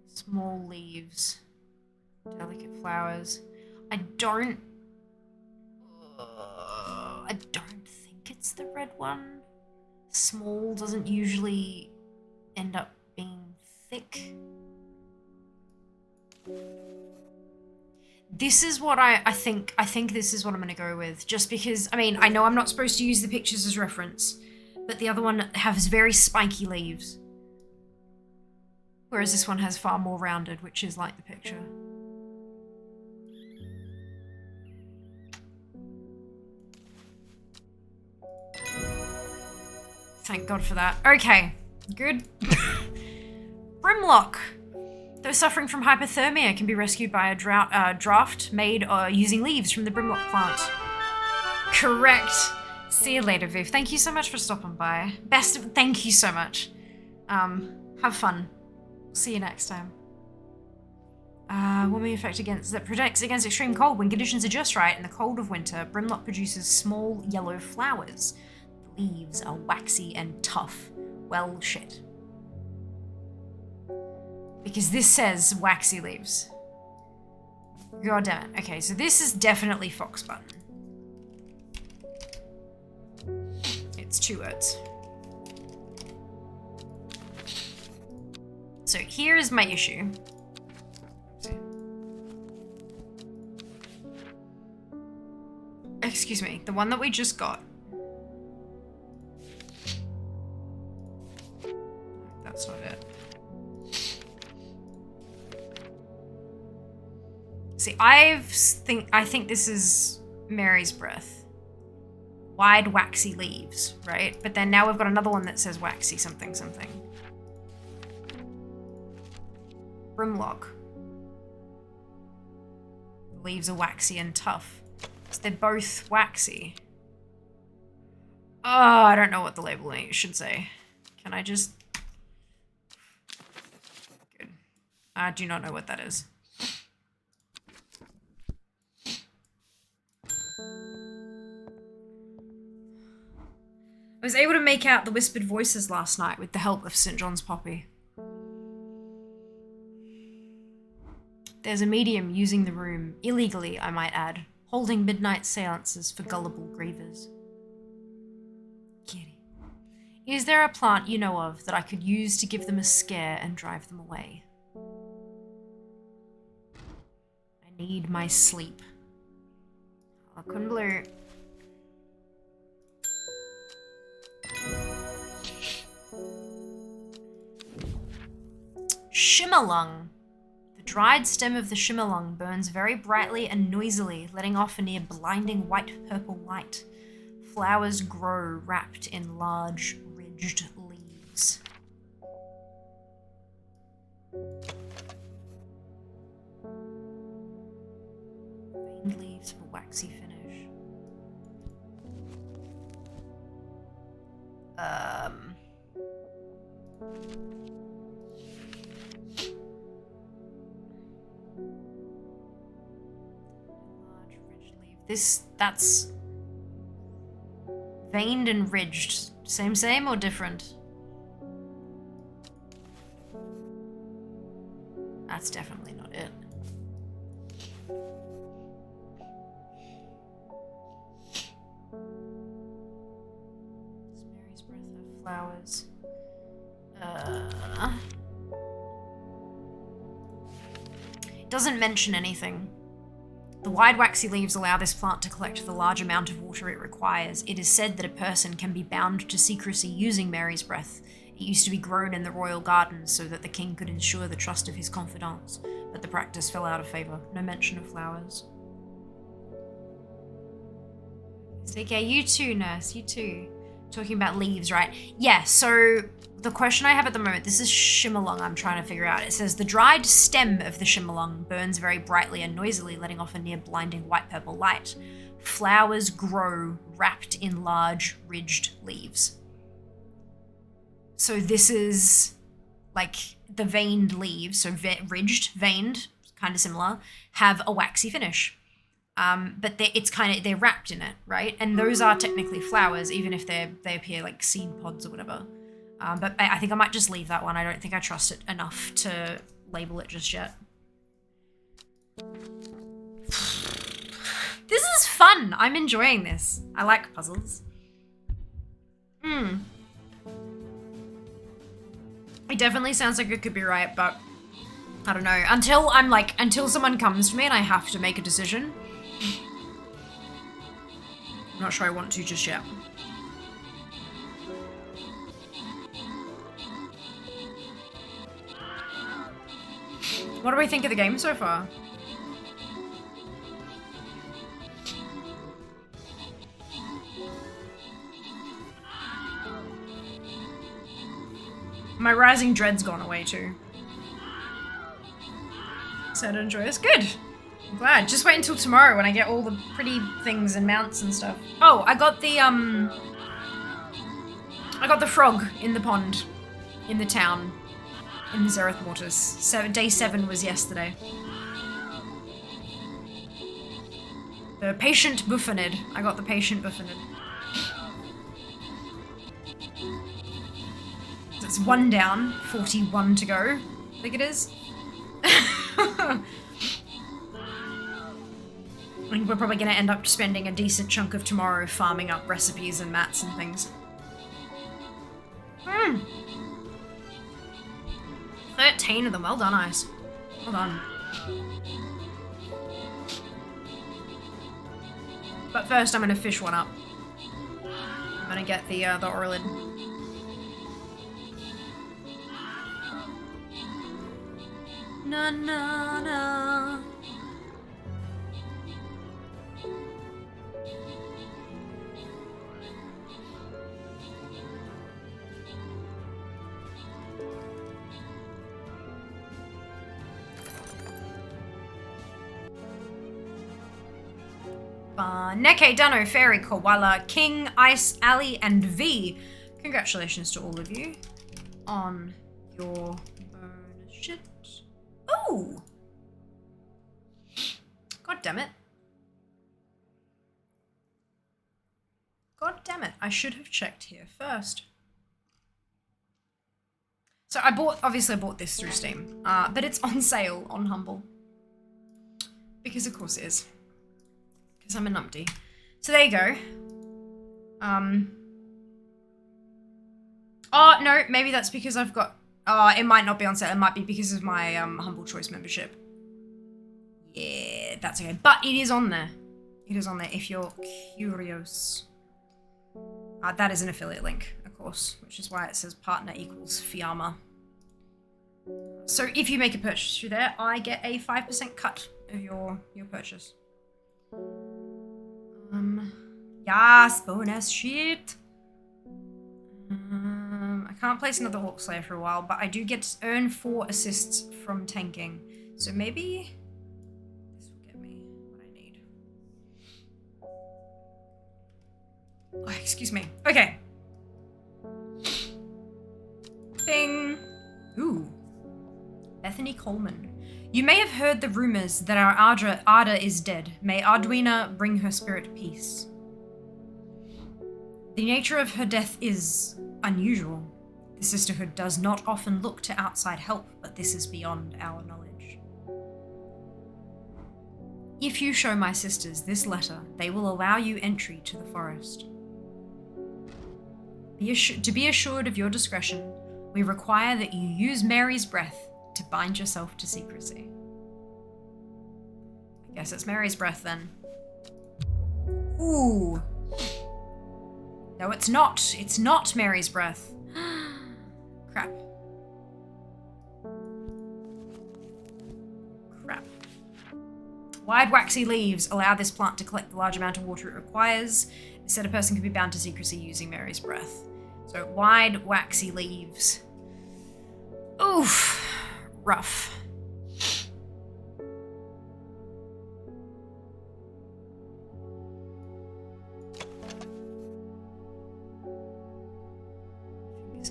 Small leaves, delicate flowers. I don't think it's the red one. Small doesn't usually end up being thick. This is what I think this is what I'm gonna go with, just because, I mean, I know I'm not supposed to use the pictures as reference, but the other one has very spiky leaves. Whereas this one has far more rounded, which is like the picture. Thank God for that. Okay, good. Brimlock. Those suffering from hypothermia can be rescued by a draft made using leaves from the Brimlock plant. Correct. See you later, Viv. Thank you so much for stopping by. Thank you so much. Have fun. See you next time. Warming effect that protects against extreme cold when conditions are just right. In the cold of winter, Brimlock produces small yellow flowers. The leaves are waxy and tough. Well, shit. Because this says waxy leaves. God damn it. Okay, so this is definitely fox button. It's 2 words. So here's my issue. Excuse me, the one that we just got. That's not it. See, I think this is Mary's breath. Wide, waxy leaves, right? But then now we've got another one that says waxy something something. Brimlock. The leaves are waxy and tough. So they're both waxy. Oh, I don't know what the labeling should say. Can I just... Good. I do not know what that is. I was able to make out the whispered voices last night with the help of St. John's Poppy. There's a medium using the room, illegally I might add, holding midnight seances for gullible grievers. Kitty. Is there a plant you know of that I could use to give them a scare and drive them away? I need my sleep. Harlequin Blue. Shimmerlung. The dried stem of the shimmerlung burns very brightly and noisily, letting off a near blinding white-purple light. Flowers grow wrapped in large, ridged leaves. Veined leaves for waxy finish. Large ridged leaf. That's veined and ridged. Same or different? That's definitely not it. Does Mary's breath have flowers? It doesn't mention anything. The wide waxy leaves allow this plant to collect the large amount of water it requires. It is said that a person can be bound to secrecy using Mary's breath. It used to be grown in the royal gardens so that the king could ensure the trust of his confidants, but the practice fell out of favour. No mention of flowers. Take care. You too, nurse. You too. Talking about leaves, right? Yeah, so the question I have at the moment, this is shimmerlung I'm trying to figure out. It says, the dried stem of the shimmerlung burns very brightly and noisily, letting off a near blinding white-purple light. Flowers grow wrapped in large, ridged leaves. So this is like the veined leaves, so ridged, veined, kind of similar, have a waxy finish. But they're wrapped in it, right? And those are technically flowers, even if they appear like seed pods or whatever. But I think I might just leave that one. I don't think I trust it enough to label it just yet. This is fun. I'm enjoying this. I like puzzles. It definitely sounds like it could be right, but I don't know. Until someone comes to me and I have to make a decision. I'm not sure I want to just yet. What do we think of the game so far? My rising dread's gone away too. So to enjoy this. Good. I'm glad. Just wait until tomorrow when I get all the pretty things and mounts and stuff. Oh, I got the frog in the pond in the town in Zereth Mortis. Day 7 was yesterday. The patient buffonid. I got the patient buffonid. It's 1 down, 41 to go. I think it is. I think we're probably going to end up spending a decent chunk of tomorrow farming up recipes and mats and things. 13 of them. Well done, Ice. Well done. But first, I'm going to fish one up. I'm going to get the Orlid. Na na na. Neke, Dano, Fairy, Koala, King, Ice, Ali, and V. Congratulations to all of you on your bonus shit. Ooh! God damn it. God damn it. I should have checked here first. So obviously I bought this through Steam, but it's on sale on Humble. Because of course it is. Because I'm a numpty. So there you go. Oh, no, maybe that's because I've got... it might not be on sale. It might be because of my Humble Choice membership. Yeah, that's okay. But it is on there. It is on there if you're curious. That is an affiliate link, of course, which is why it says partner equals Fiamma. So if you make a purchase through there, I get a 5% cut of your purchase. Yes, bonus shit. I can't place another Orc Slayer for a while, but I do get to earn 4 assists from tanking. So maybe this will get me what I need. Oh, excuse me. Okay. Bing. Ooh. Bethany Coleman. You may have heard the rumors that our Arda is dead. May Arduina bring her spirit peace. The nature of her death is unusual. The Sisterhood does not often look to outside help, but this is beyond our knowledge. If you show my sisters this letter, they will allow you entry to the forest. To be assured of your discretion, we require that you use Mary's breath to bind yourself to secrecy. I guess it's Mary's breath then. Ooh. No, it's not. It's not Mary's breath. Crap. Crap. Wide waxy leaves allow this plant to collect the large amount of water it requires. Instead, a person can be bound to secrecy using Mary's breath. So, wide waxy leaves. Oof. Rough.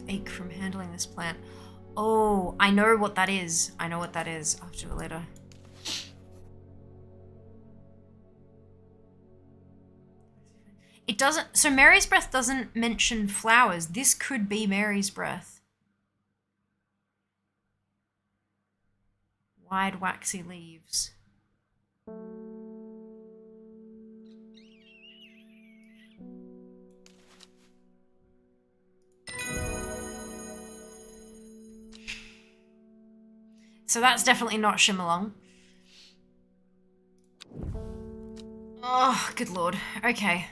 Ache from handling this plant. Oh, I know what that is. I know what that is. I'll do it later. It doesn't, so Mary's Breath doesn't mention flowers. This could be Mary's Breath. Wide waxy leaves. So that's definitely not Shimmerlong. Oh, good lord. Okay.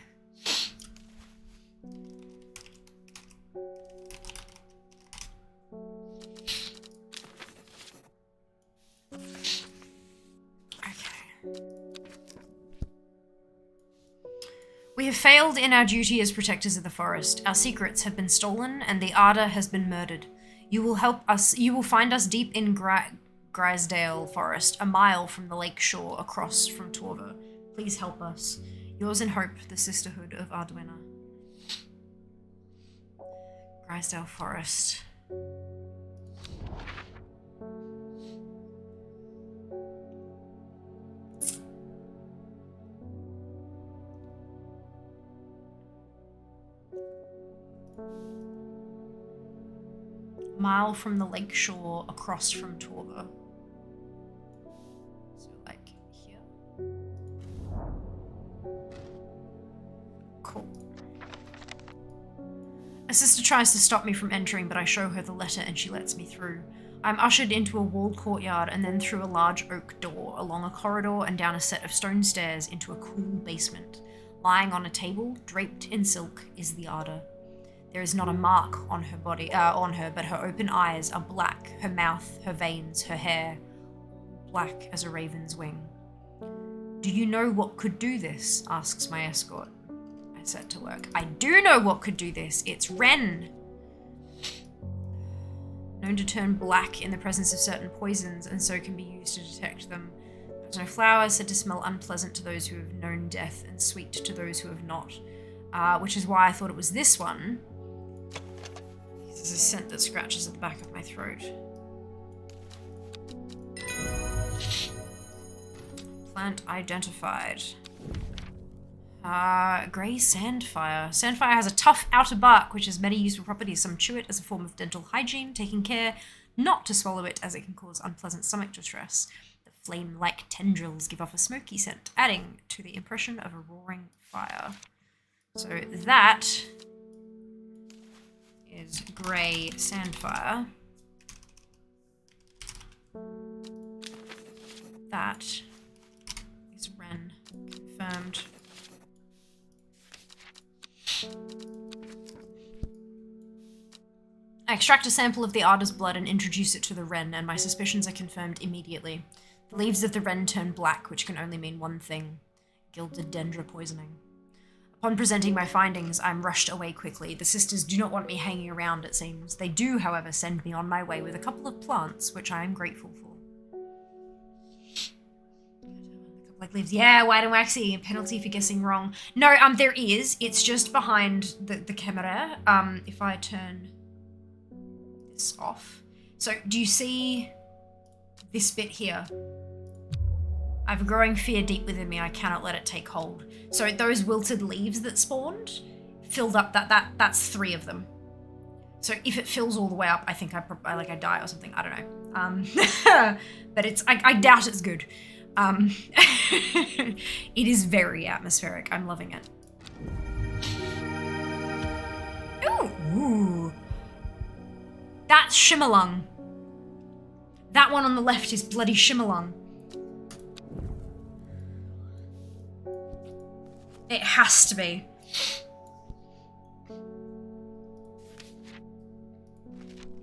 We have failed in our duty as protectors of the forest. Our secrets have been stolen, and the Arda has been murdered. You will help us. You will find us deep in Grisdale Forest, a mile from the lake shore, across from Torva. Please help us. Yours in hope, the Sisterhood of Arduina. Grisdale Forest. Mile from the lake shore, across from Torva. So, like, here. Cool. A sister tries to stop me from entering, but I show her the letter and she lets me through. I'm ushered into a walled courtyard and then through a large oak door, along a corridor and down a set of stone stairs into a cool basement. Lying on a table, draped in silk, is the Arda. There is not a mark on her body, but her open eyes are black, her mouth, her veins, her hair, black as a raven's wing. Do you know what could do this? Asks my escort. I set to work. I do know what could do this. It's Wren. Known to turn black in the presence of certain poisons, and so can be used to detect them. There's no flowers, said to smell unpleasant to those who have known death and sweet to those who have not. Which is why I thought it was this one. There's a scent that scratches at the back of my throat. Plant identified. Grey sandfire. Sandfire has a tough outer bark, which has many useful properties. Some chew it as a form of dental hygiene, taking care not to swallow it as it can cause unpleasant stomach distress. The flame-like tendrils give off a smoky scent, adding to the impression of a roaring fire. So that is grey sandfire. That is Wren. Confirmed. I extract a sample of the Arda's blood and introduce it to the Wren, and my suspicions are confirmed immediately. The leaves of the Wren turn black, which can only mean one thing: gilded dendra poisoning. Upon presenting my findings, I'm rushed away quickly. The sisters do not want me hanging around, it seems. They do, however, send me on my way with a couple of plants, which I am grateful for. Like leaves. Yeah, white and waxy. Penalty for guessing wrong. No, there is. It's just behind the camera. If I turn this off. So, do you see this bit here? I have a growing fear deep within me. I cannot let it take hold. So those wilted leaves that spawned filled up that's 3 of them. So if it fills all the way up, I think I die or something. I don't know. But I doubt it's good. It is very atmospheric. I'm loving it. Ooh. That's Shimmerlong. That one on the left is bloody Shimmerlong. It has to be.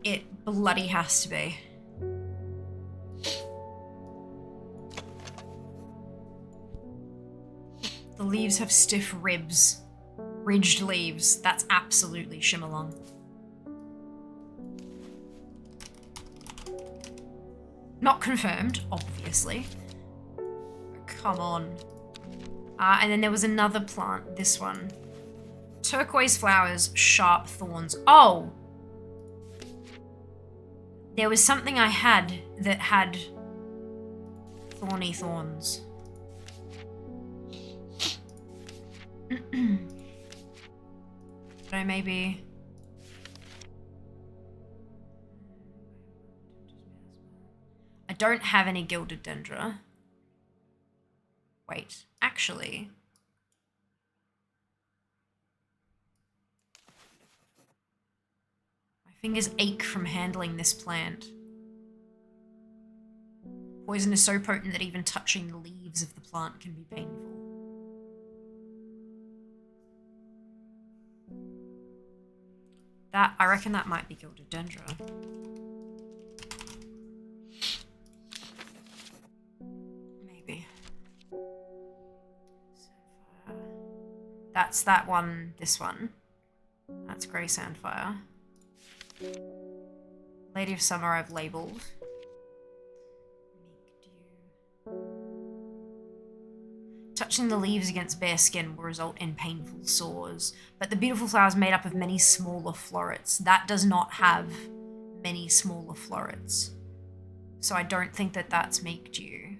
It bloody has to be. The leaves have stiff ribs. Ridged leaves. That's absolutely Shimmerlong. Not confirmed, obviously. Come on. And then there was another plant, this one. Turquoise flowers, sharp thorns. Oh! There was something I had that had thorny thorns. Should I maybe... I don't have any gilded dendra. Wait, actually... My fingers ache from handling this plant. Poison is so potent that even touching the leaves of the plant can be painful. I reckon that might be gilded dendra. Maybe. That's that one, this one. That's grey sandfire. Lady of Summer I've labelled. Touching the leaves against bare skin will result in painful sores, but the beautiful flower is made up of many smaller florets. That does not have many smaller florets. So I don't think that that's make dew.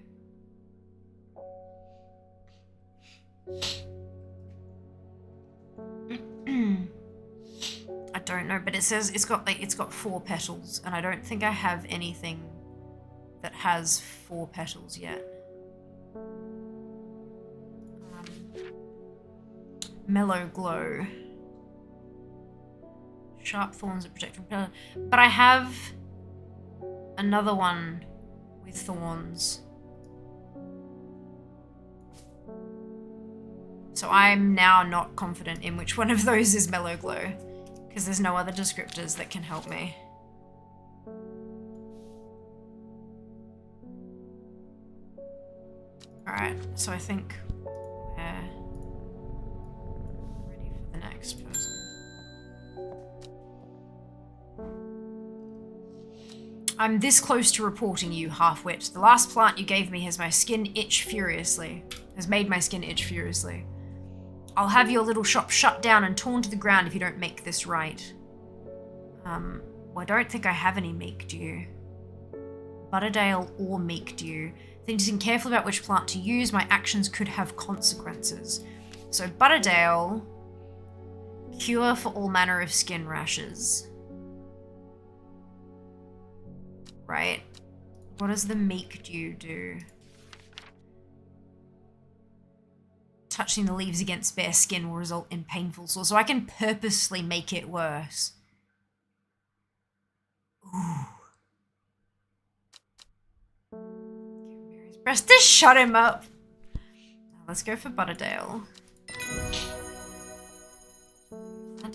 I don't know, but it says it's got 4 petals, and I don't think I have anything that has 4 petals yet. Mellow glow. Sharp thorns that protect from color. But I have another one with thorns. So I'm now not confident in which one of those is mellow glow, because there's no other descriptors that can help me. Alright, so I think we're ready for the next person. I'm this close to reporting you, half-wit. The last plant you gave me has made my skin itch furiously. I'll have your little shop shut down and torn to the ground if you don't make this right. Well, I don't think I have any make dew. Butterdale or make dew. Thinking careful about which plant to use, my actions could have consequences. So Butterdale, cure for all manner of skin rashes. Right. What does the make dew do? Touching the leaves against bare skin will result in painful sores. So I can purposely make it worse. Ooh. Press to shut him up. Now let's go for Butterdale.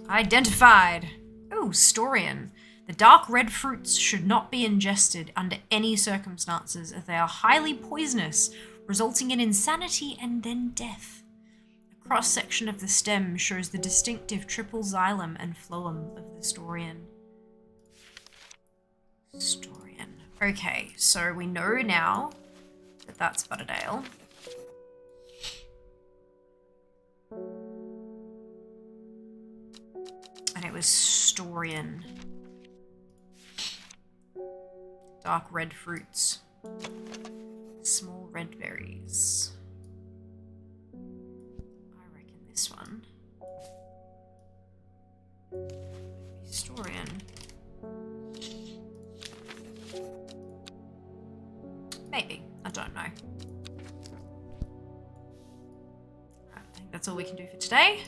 Identified. Oh, Storian. The dark red fruits should not be ingested under any circumstances, as they are highly poisonous, resulting in insanity and then death. A cross-section of the stem shows the distinctive triple xylem and phloem of the Storian. Storian. Okay, so we know now that that's Butterdale. And it was Storian. Dark red fruits. Small red berries. I reckon this one. Storian. Maybe. I don't know. I think that's all we can do for today.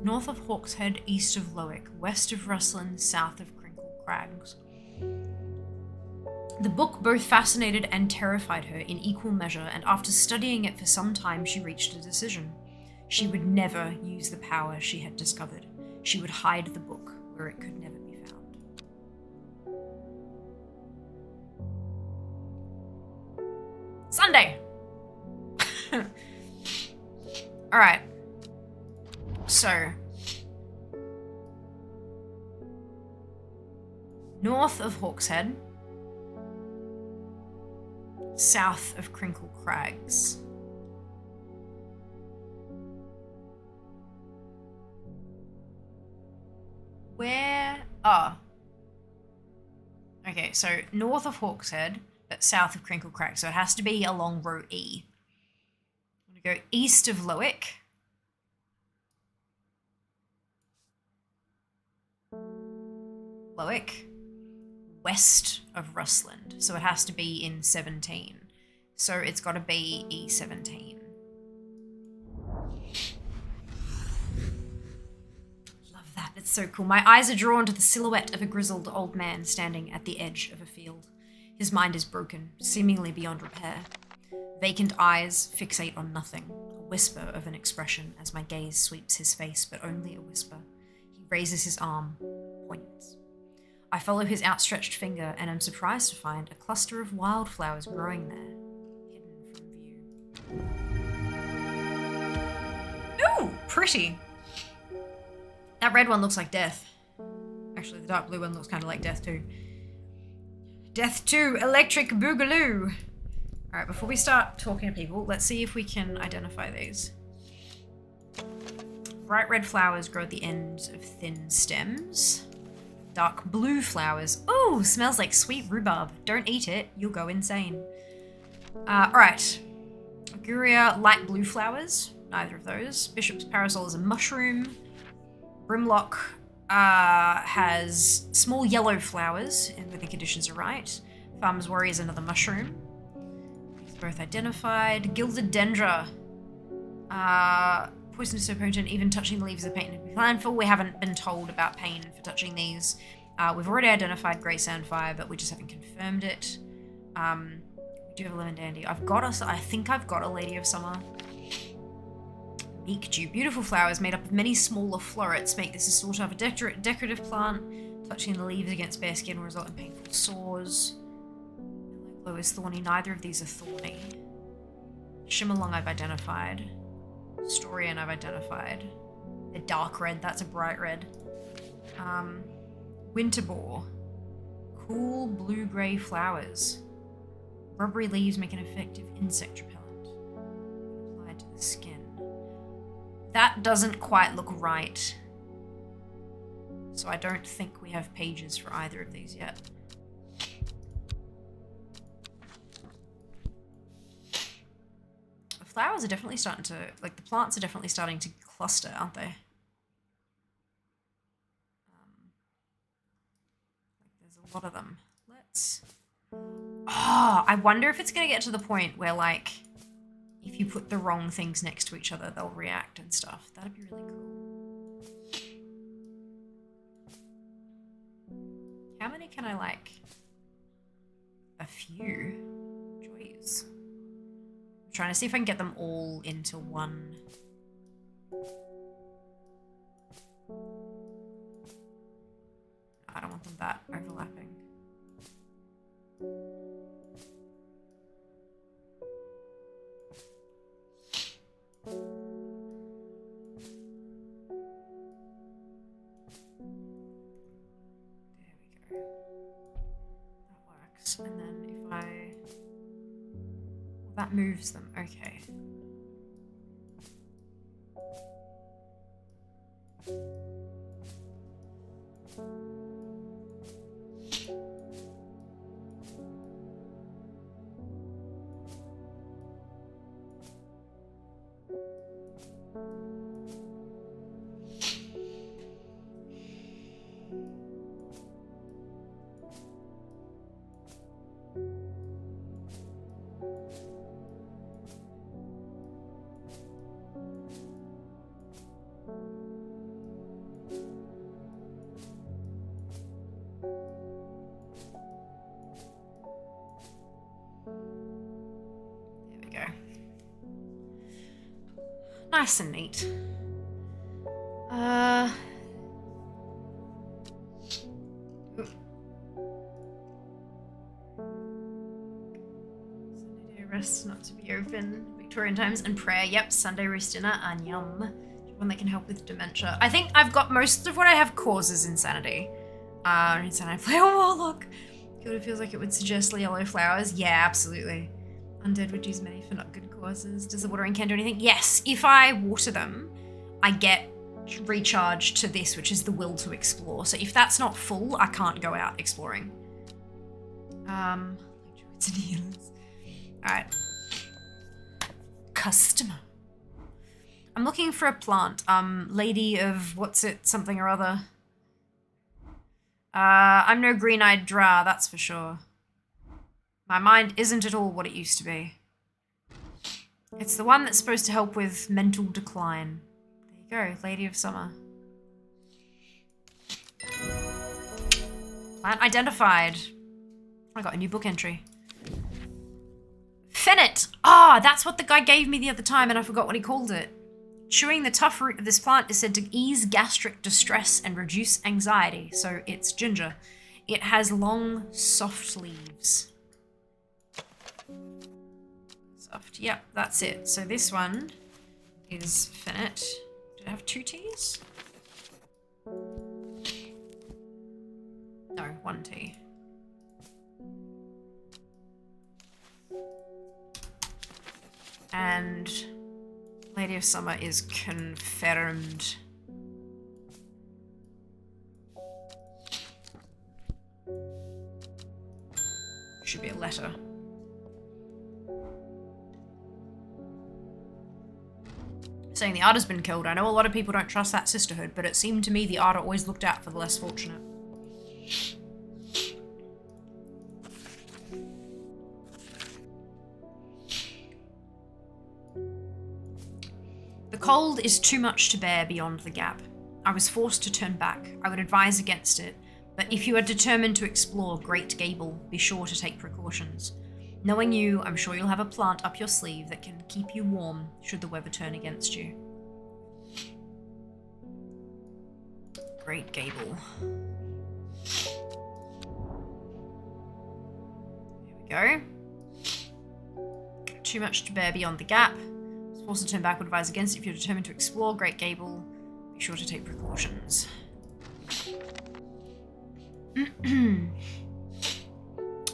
North of Hawkshead, east of Lowick, west of Rusland, south of Crinkle Crags. The book both fascinated and terrified her in equal measure, and after studying it for some time, she reached a decision. She would never use the power she had discovered. She would hide the book where it could never be found. Sunday! Alright. So, north of Hawkshead, south of Crinkle Crags. Where? Oh. Okay, so north of Hawkshead, but south of Crinkle Crags. So it has to be along row E. I'm going to go east of Lowick. Lowick. West of Rustland. So it has to be in 17. So it's got to be E17. Love that. It's so cool. My eyes are drawn to the silhouette of a grizzled old man standing at the edge of a field. His mind is broken, seemingly beyond repair. Vacant eyes fixate on nothing. A whisper of an expression as my gaze sweeps his face, but only a whisper. He raises his arm, points. I follow his outstretched finger and am surprised to find a cluster of wildflowers growing there, hidden from view. Ooh, pretty. That red one looks like death. Actually, the dark blue one looks kind of like death too. Death 2, Electric Boogaloo. Alright, before we start talking to people, let's see if we can identify these. Bright red flowers grow at the ends of thin stems. Dark blue flowers. Ooh, smells like sweet rhubarb. Don't eat it, you'll go insane. Alright. Auguria, light blue flowers. Neither of those. Bishop's parasol is a mushroom. Brimlock has small yellow flowers, and when the conditions are right. Farmer's Worry is another mushroom. These are both identified. Gilded Dendra. Poison is so potent, even touching the leaves of pain can be planful. We haven't been told about pain for touching these. We've already identified Grey Sandfire, but we just haven't confirmed it. We do have a Lemon Dandy. I think I've got a Lady of Summer. Meek Dew. Beautiful flowers made up of many smaller florets make this a sort of a decorative plant. Touching the leaves against bare skin will result in painful sores. Mellow Glow is thorny. Neither of these are thorny. Shimmerlong I've identified. Storian I've identified. A dark red, that's a bright red. Winterboar. Cool blue-grey flowers. Rubbery leaves make an effective insect repellent. Applied to the skin. That doesn't quite look right. So I don't think we have pages for either of these yet. Flowers are definitely starting to, like, the plants are definitely starting to cluster, aren't they? There's a lot of them. Let's... Oh, I wonder if it's going to get to the point where, like, if you put the wrong things next to each other, they'll react and stuff. That'd be really cool. How many can I, like... A few. Joys. Trying to see if I can get them all into one. I don't want them that overlapping. There we go. That works. And then if I... That moves them, okay. Nice and neat. Sunday rest not to be open. Victorian times and prayer. Yep, Sunday roast dinner and yum. One that can help with dementia. I think I've got most of what I have causes insanity. Insanity play a warlock. It feels like it would suggest yellow flowers. Yeah, absolutely. Undead would use many for not good causes. Does the watering can do anything? Yes, if I water them, I get recharge to this, which is the will to explore. So if that's not full, I can't go out exploring. Druids and healers. Alright. Customer. I'm looking for a plant. Lady of what's it, something or other. I'm no green-eyed drow, that's for sure. My mind isn't at all what it used to be. It's the one that's supposed to help with mental decline. There you go, Lady of Summer. Plant identified. I got a new book entry. Fennit! Ah, that's what the guy gave me the other time and I forgot what he called it. Chewing the tough root of this plant is said to ease gastric distress and reduce anxiety. So it's ginger. It has long, soft leaves. Soft, yep, that's it. So this one is Fennit. Did it have 2 T's? No, 1 T. And Lady of Summer is confirmed. Should be a letter. Saying the Arter's been killed. I know a lot of people don't trust that sisterhood, but it seemed to me the Arter always looked out for the less fortunate. The cold is too much to bear beyond the gap. I was forced to turn back. I would advise against it, but if you are determined to explore Great Gable, be sure to take precautions. Knowing you, I'm sure you'll have a plant up your sleeve that can keep you warm should the weather turn against you. Great Gable. Here we go. Too much to bear beyond the gap. Forced to turn back, would advise against it if you're determined to explore Great Gable. Be sure to take precautions.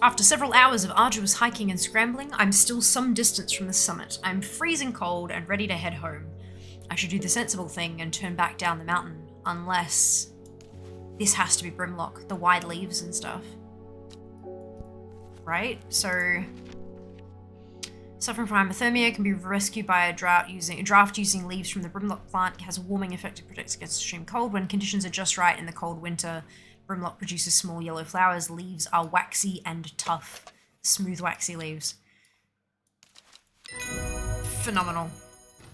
After several hours of arduous hiking and scrambling, I'm still some distance from the summit. I'm freezing cold and ready to head home. I should do the sensible thing and turn back down the mountain, unless this has to be Brimlock, the wide leaves and stuff. Right? So suffering from hypothermia can be rescued by a draft using leaves from the Brimlock plant. It has a warming effect that protects against extreme cold. When conditions are just right in the cold winter, Brimlock produces small yellow flowers. Leaves are waxy and tough. Smooth, waxy leaves. Phenomenal.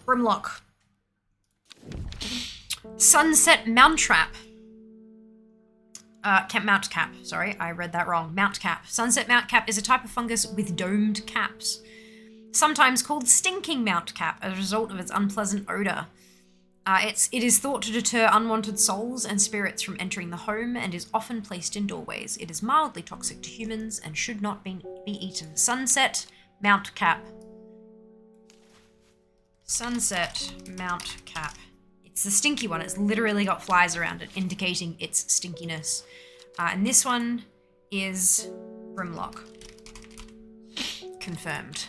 Brimlock. Sunset Mountcap. Mountcap, sorry, I read that wrong. Mountcap. Sunset Mountcap is a type of fungus with domed caps. Sometimes called stinking Mountcap as a result of its unpleasant odor. It is thought to deter unwanted souls and spirits from entering the home and is often placed in doorways. It is mildly toxic to humans and should not be eaten. Sunset Mountcap. Sunset Mountcap. It's the stinky one. It's literally got flies around it, indicating its stinkiness. And this one is Brimlock. Confirmed.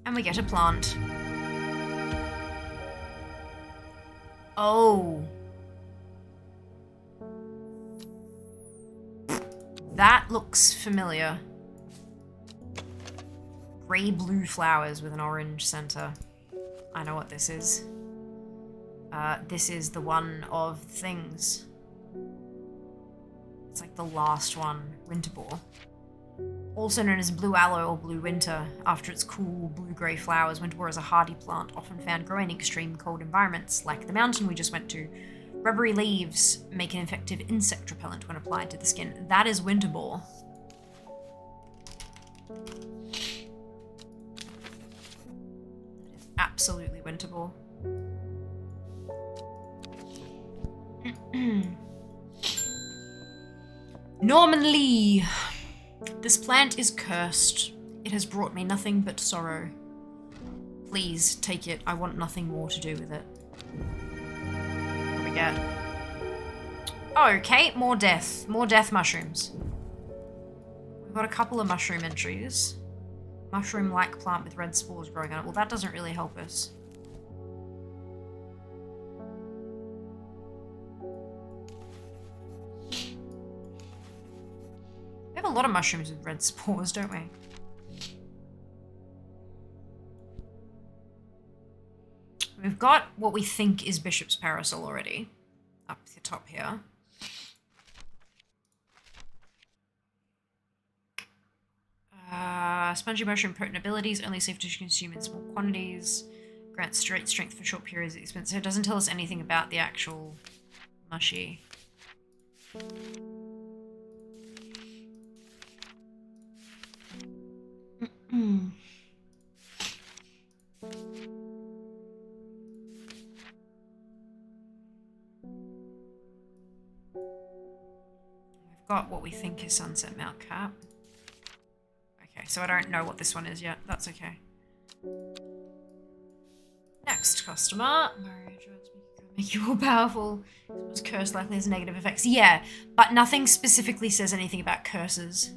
And we get a plant. Oh. That looks familiar. Grey-blue flowers with an orange center. I know what this is. This is the one of things. It's like the last one, Winterboar. Also known as blue aloe or blue winter, after its cool blue-grey flowers, Winterboar is a hardy plant often found growing in extreme cold environments, like the mountain we just went to. Rubbery leaves make an effective insect repellent when applied to the skin. That is Winterboar. Absolutely Winterboar. Norman Lee. This plant is cursed. It has brought me nothing but sorrow. Please take it. I want nothing more to do with it. There we gonna get. Okay, more death. More death mushrooms. We've got a couple of mushroom entries. Mushroom-like plant with red spores growing on it. Well, that doesn't really help us. We have a lot of mushrooms with red spores, don't we? We've got what we think is Bishop's Parasol already. Up the top here. Spongy mushroom potent abilities, only safe to consume in small quantities. Grants straight strength for short periods at expense. So it doesn't tell us anything about the actual mushy. We've got what we think is Sunset Mount Cap. Okay, so I don't know what this one is yet. That's okay. Next customer. Make you more powerful. Was curse likely has negative effects. Yeah, but nothing specifically says anything about curses.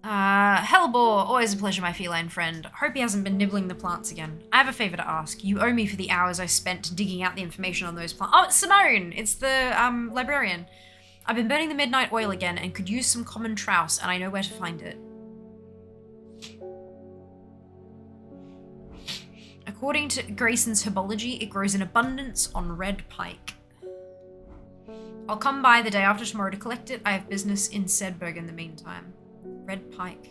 Hellbore, always a pleasure, my feline friend. Hope he hasn't been nibbling the plants again. I have a favor to ask. You owe me for the hours I spent digging out the information on those plants. Oh, it's Simone! It's the, librarian. I've been burning the midnight oil again and could use some common trouse, and I know where to find it. According to Grayson's herbology, it grows in abundance on red pike. I'll come by the day after tomorrow to collect it. I have business in Sedberg in the meantime. Red pike.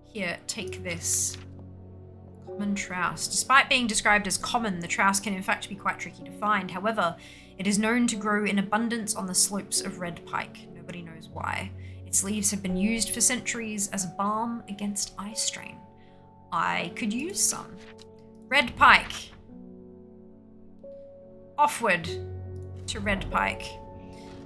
Here, take this. Common trouse. Despite being described as common, the trouse can in fact be quite tricky to find. However, it is known to grow in abundance on the slopes of red pike. Nobody knows why. Its leaves have been used for centuries as a balm against eye strain. I could use some. Red pike. Offward to red pike.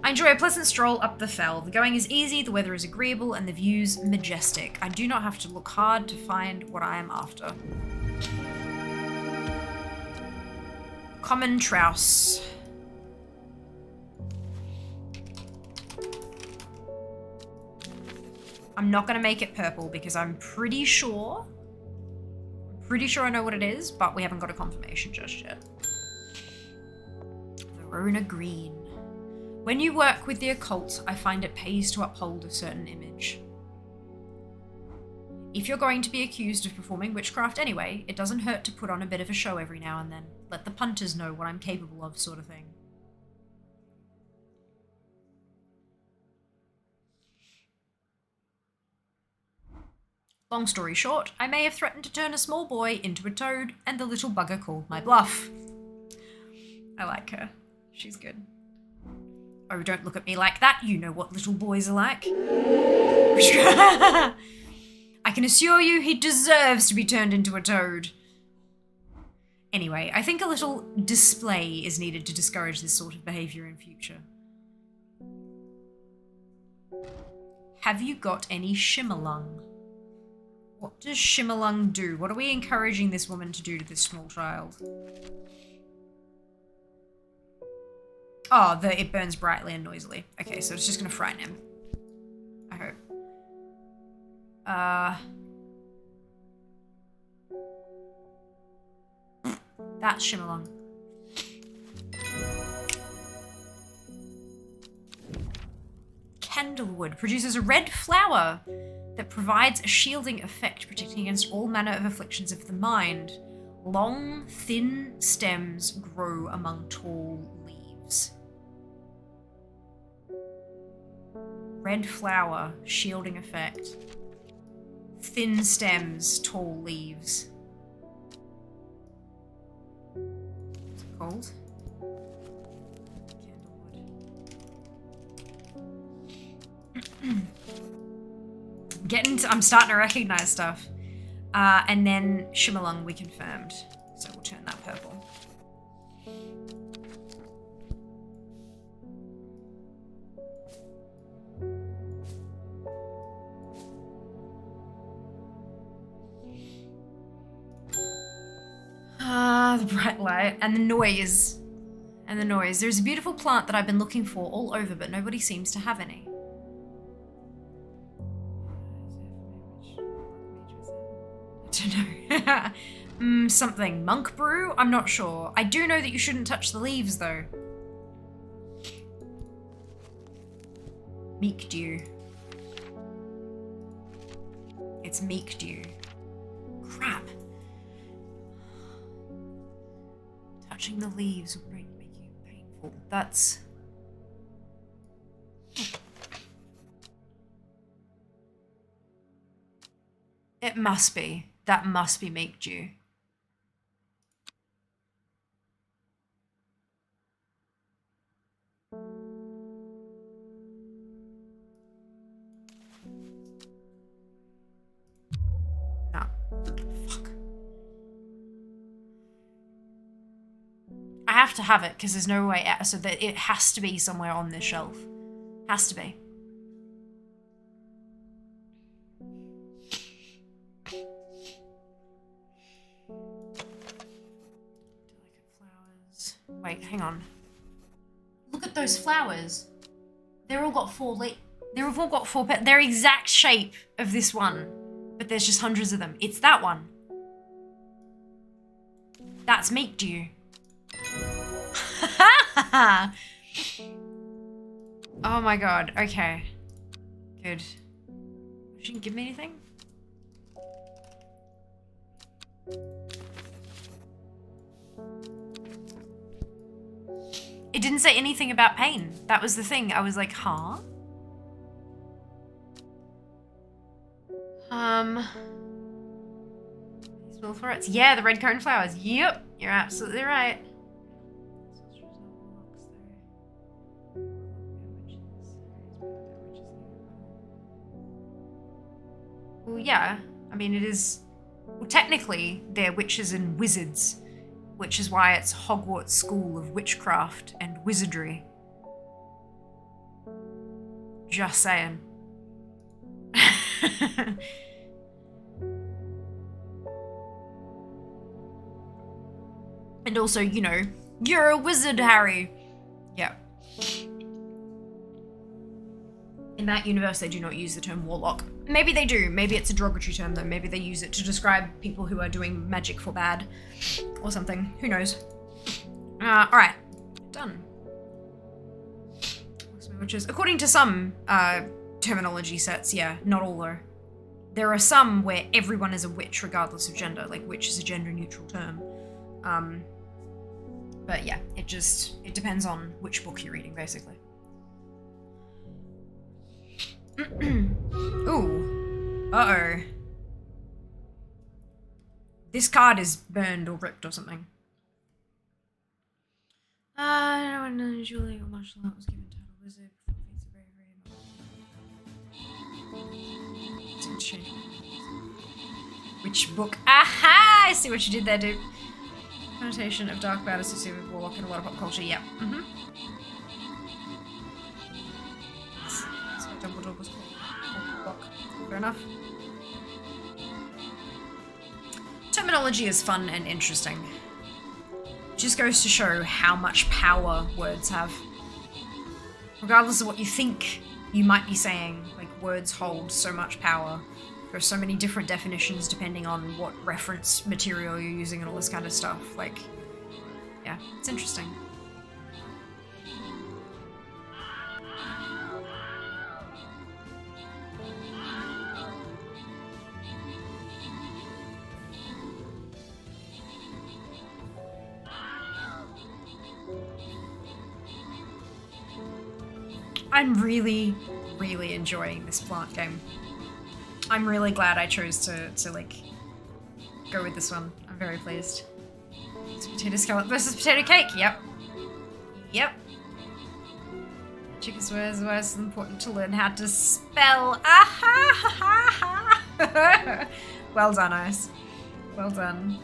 I enjoy a pleasant stroll up the fell. The going is easy, the weather is agreeable, and the views majestic. I do not have to look hard to find what I am after. Common trouse. I'm not going to make it purple because I'm pretty sure I know what it is, but we haven't got a confirmation just yet. Verona green. When you work with the occult, I find it pays to uphold a certain image. If you're going to be accused of performing witchcraft anyway, it doesn't hurt to put on a bit of a show every now and then. Let the punters know what I'm capable of, sort of thing. Long story short, I may have threatened to turn a small boy into a toad, and the little bugger called my bluff. I like her. She's good. Oh, don't look at me like that. You know what little boys are like. I can assure you he deserves to be turned into a toad. Anyway, I think a little display is needed to discourage this sort of behavior in future. Have you got any shimmerlung? What does shimmerlung do? What are we encouraging this woman to do to this small child? Oh, it burns brightly and noisily. Okay, so it's just gonna frighten him. I hope. That's shimmerlung. Candlewood produces a red flower that provides a shielding effect, protecting against all manner of afflictions of the mind. Long, thin stems grow among tall leaves. Red flower, shielding effect. Thin stems, tall leaves. What's it called? Candlewood. I'm starting to recognize stuff. And then shimmerlung we confirmed. So we'll turn that purple. The bright light and the noise. And the noise. There's a beautiful plant that I've been looking for all over, but nobody seems to have any. I don't know. Something. Monk brew? I'm not sure. I do know that you shouldn't touch the leaves, though. Meek dew. It's meek dew. Crap. Touching the leaves will make you painful. That's... It must be. That must be meek dew. No. Fuck. I have to have it because there's no way out, so that it has to be somewhere on this shelf. Has to be. Delicate flowers. Wait, hang on. Look at those flowers. They're all got 4 leaves. They've all got 4 they're exact shape of this one, but there's just hundreds of them. It's that one. That's meek dew. Oh my god, okay. Good. She didn't give me anything? It didn't say anything about pain. That was the thing. I was like, huh? These little florets. Yeah, the red cone flowers. Yep, you're absolutely right. Well, yeah. I mean, it is... Well, technically, they're witches and wizards, which is why it's Hogwarts School of Witchcraft and Wizardry. Just saying. And also, you know, you're a wizard, Harry. Yeah. In that universe, they do not use the term warlock. Maybe they do. Maybe it's a derogatory term, though. Maybe they use it to describe people who are doing magic for bad or something. Who knows? All right. Done. Witches. According to some terminology sets, yeah, not all though. There are some where everyone is a witch regardless of gender. Like, witch is a gender-neutral term. But yeah, it depends on which book you're reading, basically. Ooh. Uh-oh. This card is burned or ripped or something. I don't know unusually how much that was given to a wizard. Which book? Aha! I see what you did there, dude. Connotation of dark bad associated with warlock in a lot of pop culture. Yeah. Mm-hmm. That's what Dumbledore was called. Warlock. Fair enough. Terminology is fun and interesting. Just goes to show how much power words have. Regardless of what you think you might be saying, like, words hold so much power. There are so many different definitions depending on what reference material you're using and all this kind of stuff. Like, yeah, it's interesting. I'm really, really enjoying this plant game. I'm really glad I chose to like, go with this one. I'm very pleased. It's potato scallop versus potato cake, yep. Yep. Chicken swears why it's important to learn how to spell. Ah ha ha ha. Well done, Ice. Well done.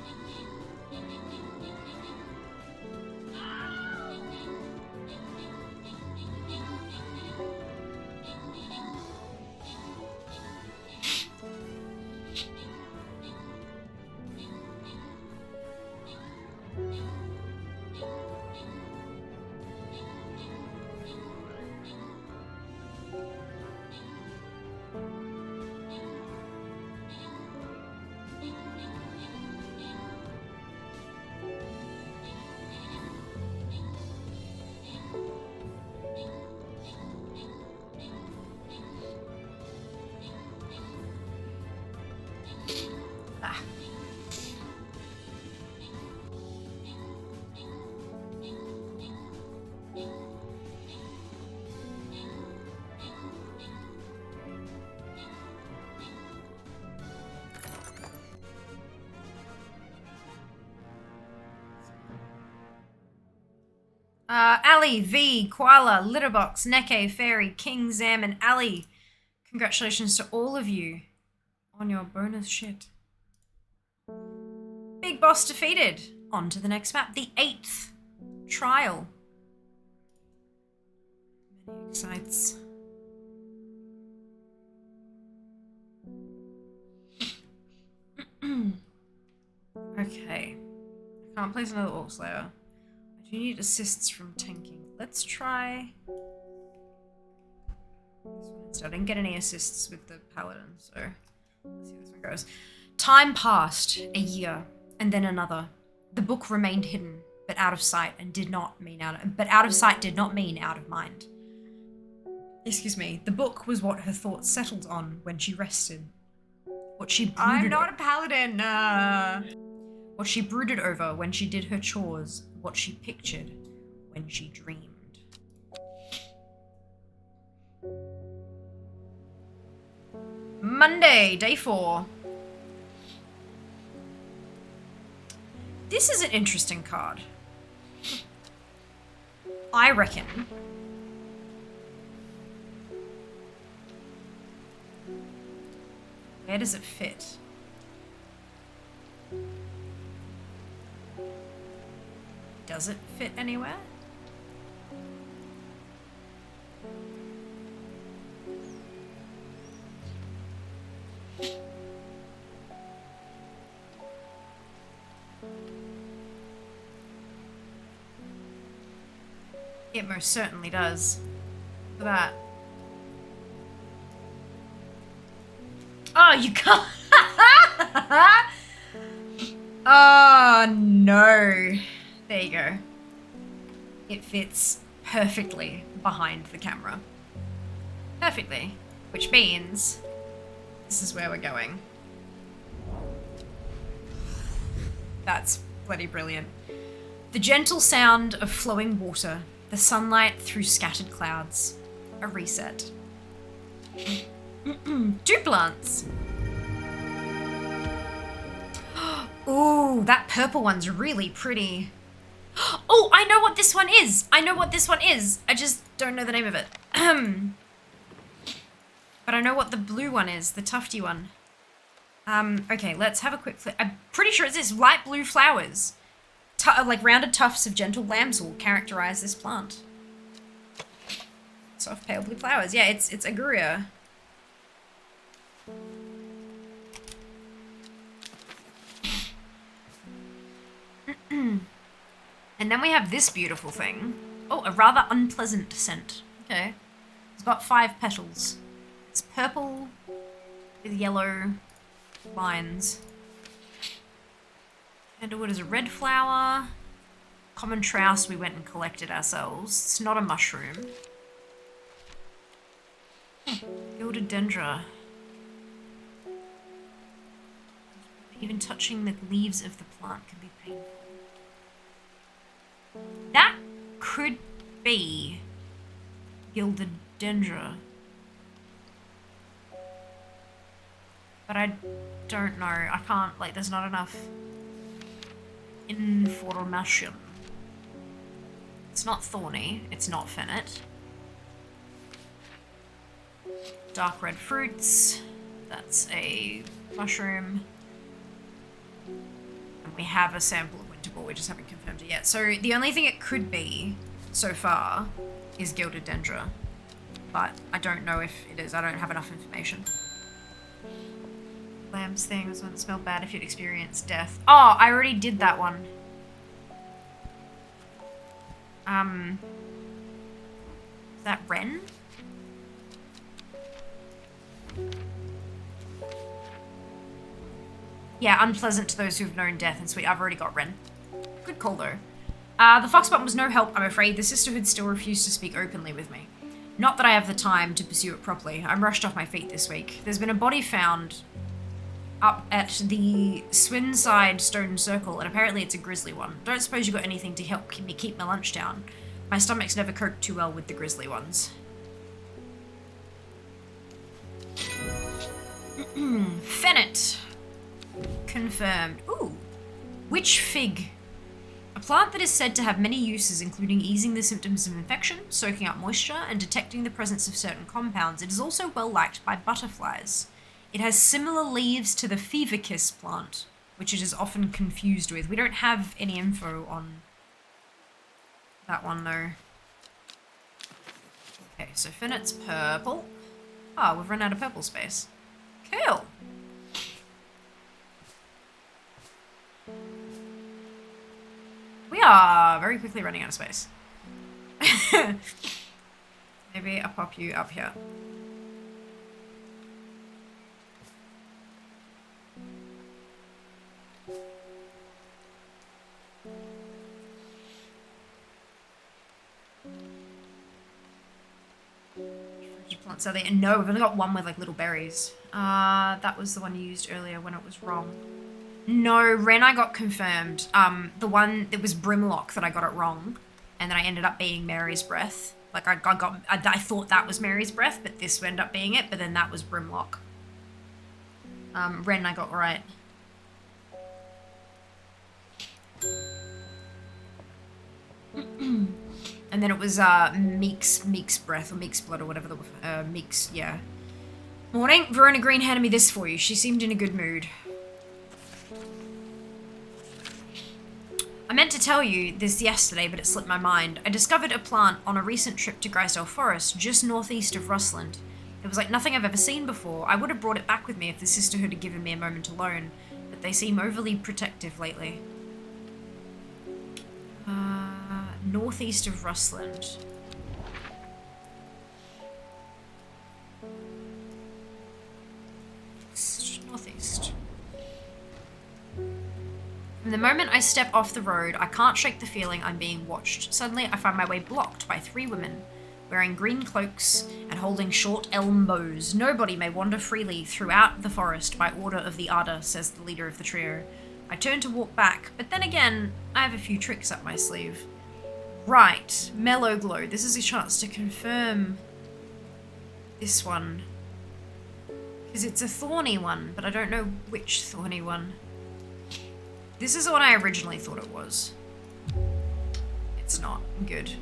Ali, V, Koala, Litterbox, Neke, Fairy, King, Zam, and Ali. Congratulations to all of you on your bonus shit. Big boss defeated. On to the next map, the 8th trial. Many excites. Okay. I can't place another Orc Slayer. I do need assists from tanking. Let's try this one instead. I didn't get any assists with the Paladin, so let's see how this one goes. Time passed, a year, and then another. The book remained hidden, but out of sight, and did not mean out of mind. Excuse me. The book was what her thoughts settled on when she rested. What she brooded I'm not a paladin. What she brooded over when she did her chores. What she pictured when she dreamed. Monday, day 4. This is an interesting card. I reckon. Where does it fit? Does it fit anywhere? It most certainly does. Look at that. Oh, you can't. Oh, no. There you go. It fits perfectly behind the camera. Perfectly. Which means this is where we're going. That's bloody brilliant. The gentle sound of flowing water, the sunlight through scattered clouds, a reset. Duplants. Ooh, that purple one's really pretty. Oh, I know what this one is. I just don't know the name of it. But I know what the blue one is, the tufty one. Okay, let's have a quick flip. I'm pretty sure it's this. Light blue flowers. Like rounded tufts of gentle lambswool characterize this plant. Soft pale blue flowers. Yeah, it's Aguria. And then we have this beautiful thing. Oh, a rather unpleasant scent. Okay. It's got 5 petals. It's purple with yellow lines. Candlewood is a red flower. Common Trouse we went and collected ourselves. It's not a mushroom. Gilded Dendra. Even touching the leaves of the plant can be painful. That could be Gilded Dendra. But I don't know. I can't, like, there's not enough information. It's not thorny. It's not fennec. Dark red fruits. That's a mushroom. And we have a sample of winterball. We just haven't confirmed it yet. So the only thing it could be so far is Gilded Dendra. But I don't know if it is. I don't have enough information. Lamb's thing was one that smelled bad if you'd experienced death. Oh, I already did that one. Is that Wren? Yeah, unpleasant to those who've known death and sweet. I've already got Wren. Good call though. The fox button was no help, I'm afraid. The sisterhood still refused to speak openly with me. Not that I have the time to pursue it properly. I'm rushed off my feet this week. There's been a body found up at the Swinside Stone Circle, and apparently it's a grisly one. Don't suppose you got anything to help me keep my lunch down. My stomach's never coped too well with the grisly ones. Fennec. Confirmed. Ooh. Witch fig. A plant that is said to have many uses, including easing the symptoms of infection, soaking up moisture, and detecting the presence of certain compounds. It is also well liked by butterflies. It has similar leaves to the fever kiss plant, which it is often confused with. We don't have any info on that one, though. Okay, so Finnet's purple. Ah, we've run out of purple space. Cool. We are very quickly running out of space. Maybe I'll pop you up here. Plants are there? No, we've only got one with like little berries. That was the one you used earlier when it was wrong. No, Ren I got confirmed. The one that was Brimlock that I got it wrong, and then I ended up being Mary's Breath. Like I thought that was Mary's Breath, but this ended up being it. But then that was Brimlock. Ren I got right. And then it was Meek's Breath or Meek's Blood or whatever the Meek's, yeah. Morning, Verona Green handed me this for you. She seemed in a good mood. I meant to tell you this yesterday, but it slipped my mind. I discovered a plant on a recent trip to Grisdale Forest, just northeast of Russland. It was like nothing I've ever seen before. I would have brought it back with me if the sisterhood had given me a moment alone, but they seem overly protective lately. Northeast of Russland. Northeast. From the moment I step off the road, I can't shake the feeling I'm being watched. Suddenly, I find my way blocked by 3 women, wearing green cloaks and holding short elm bows. Nobody may wander freely throughout the forest by order of the Ada, says the leader of the trio. I turn to walk back, but then again, I have a few tricks up my sleeve. Right, Mellow Glow. This is a chance to confirm this one. Because it's a thorny one, but I don't know which thorny one. This is the one I originally thought it was. It's not. Good.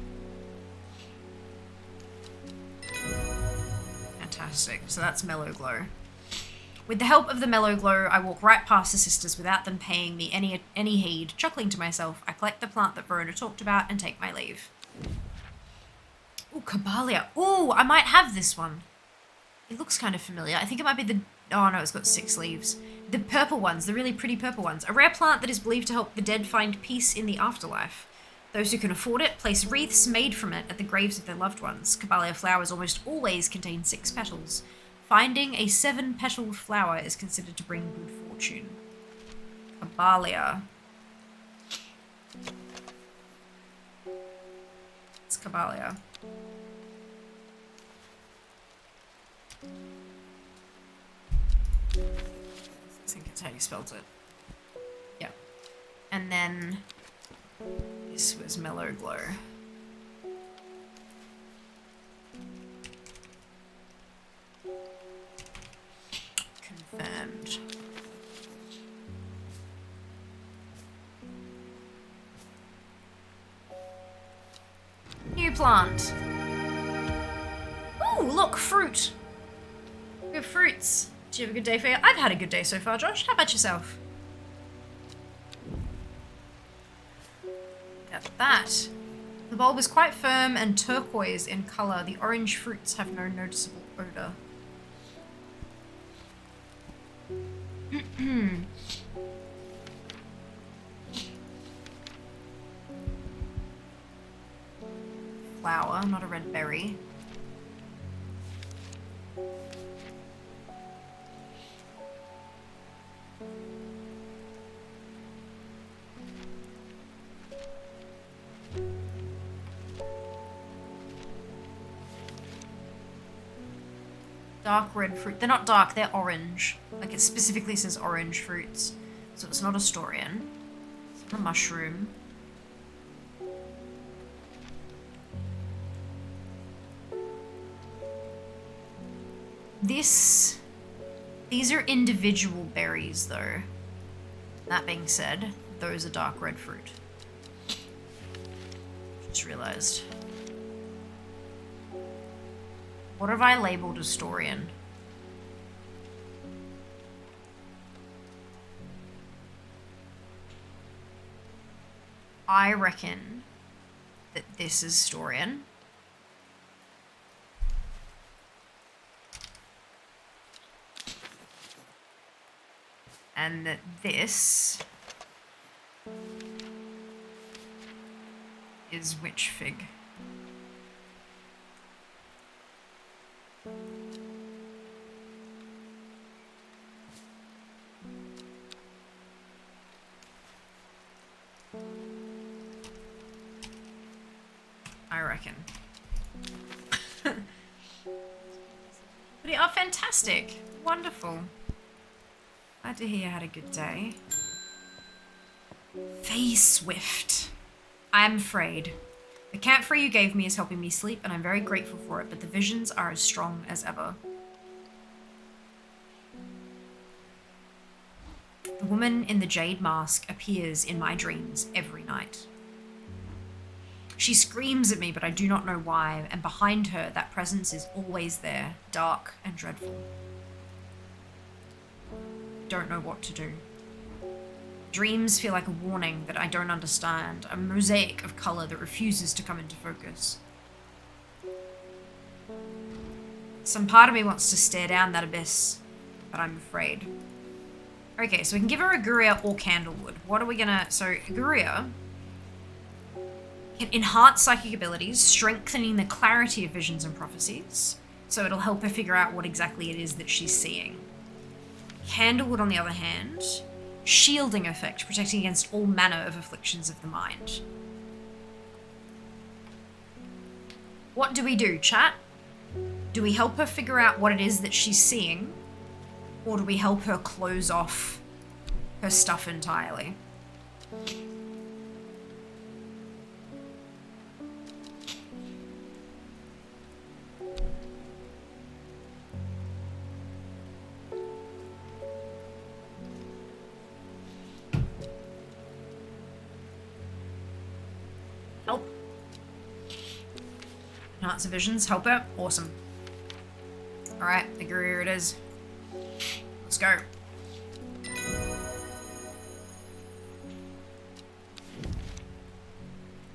Fantastic. So that's Mellow Glow. With the help of the Mellow Glow, I walk right past the sisters without them paying me any heed. Chuckling to myself, I collect the plant that Verona talked about and take my leave. Ooh, Cabalia. Ooh, I might have this one. It looks kind of familiar. I think it might be the... Oh no, it's got 6 leaves. The purple ones, the really pretty purple ones. A rare plant that is believed to help the dead find peace in the afterlife. Those who can afford it place wreaths made from it at the graves of their loved ones. Cabalia flowers almost always contain 6 petals. Finding a 7-petaled flower is considered to bring good fortune. Cabalia. It's Cabalia. I think it's how you spelled it. Yeah. And then this was Mellow Glow. Confirmed. New plant. Ooh, look, fruit. We have fruits. Did you have a good day, Faye? I've had a good day so far, Josh. How about yourself? Got that. The bulb is quite firm and turquoise in colour. The orange fruits have no noticeable odour. Flower, not a red berry. Dark red fruit. They're not dark, they're orange. Like it specifically says orange fruits. So it's not a Storian. It's not a mushroom. These are individual berries though. That being said, those are dark red fruit. Just realized. What have I labeled as Storian? I reckon that this is Storian. And that this is Witch Fig. I reckon. But yeah, oh, fantastic. Wonderful. Glad to hear you had a good day. Faye Swift. I'm afraid. The camphor you gave me is helping me sleep, and I'm very grateful for it, but the visions are as strong as ever. The woman in the jade mask appears in my dreams every night. She screams at me, but I do not know why, and behind her, that presence is always there, dark and dreadful. Don't know what to do. Dreams feel like a warning that I don't understand, a mosaic of color that refuses to come into focus. Some part of me wants to stare down that abyss, but I'm afraid. Okay, so we can give her Aguria or Candlewood. What are we gonna... So, Aguria can enhance psychic abilities, strengthening the clarity of visions and prophecies, so it'll help her figure out what exactly it is that she's seeing. Candlewood, on the other hand, shielding effect, protecting against all manner of afflictions of the mind. What do we do, chat? Do we help her figure out what it is that she's seeing? Or do we help her close off her stuff entirely? Help. Enhance the visions. Help her. Awesome. Alright, here it is. Let's go.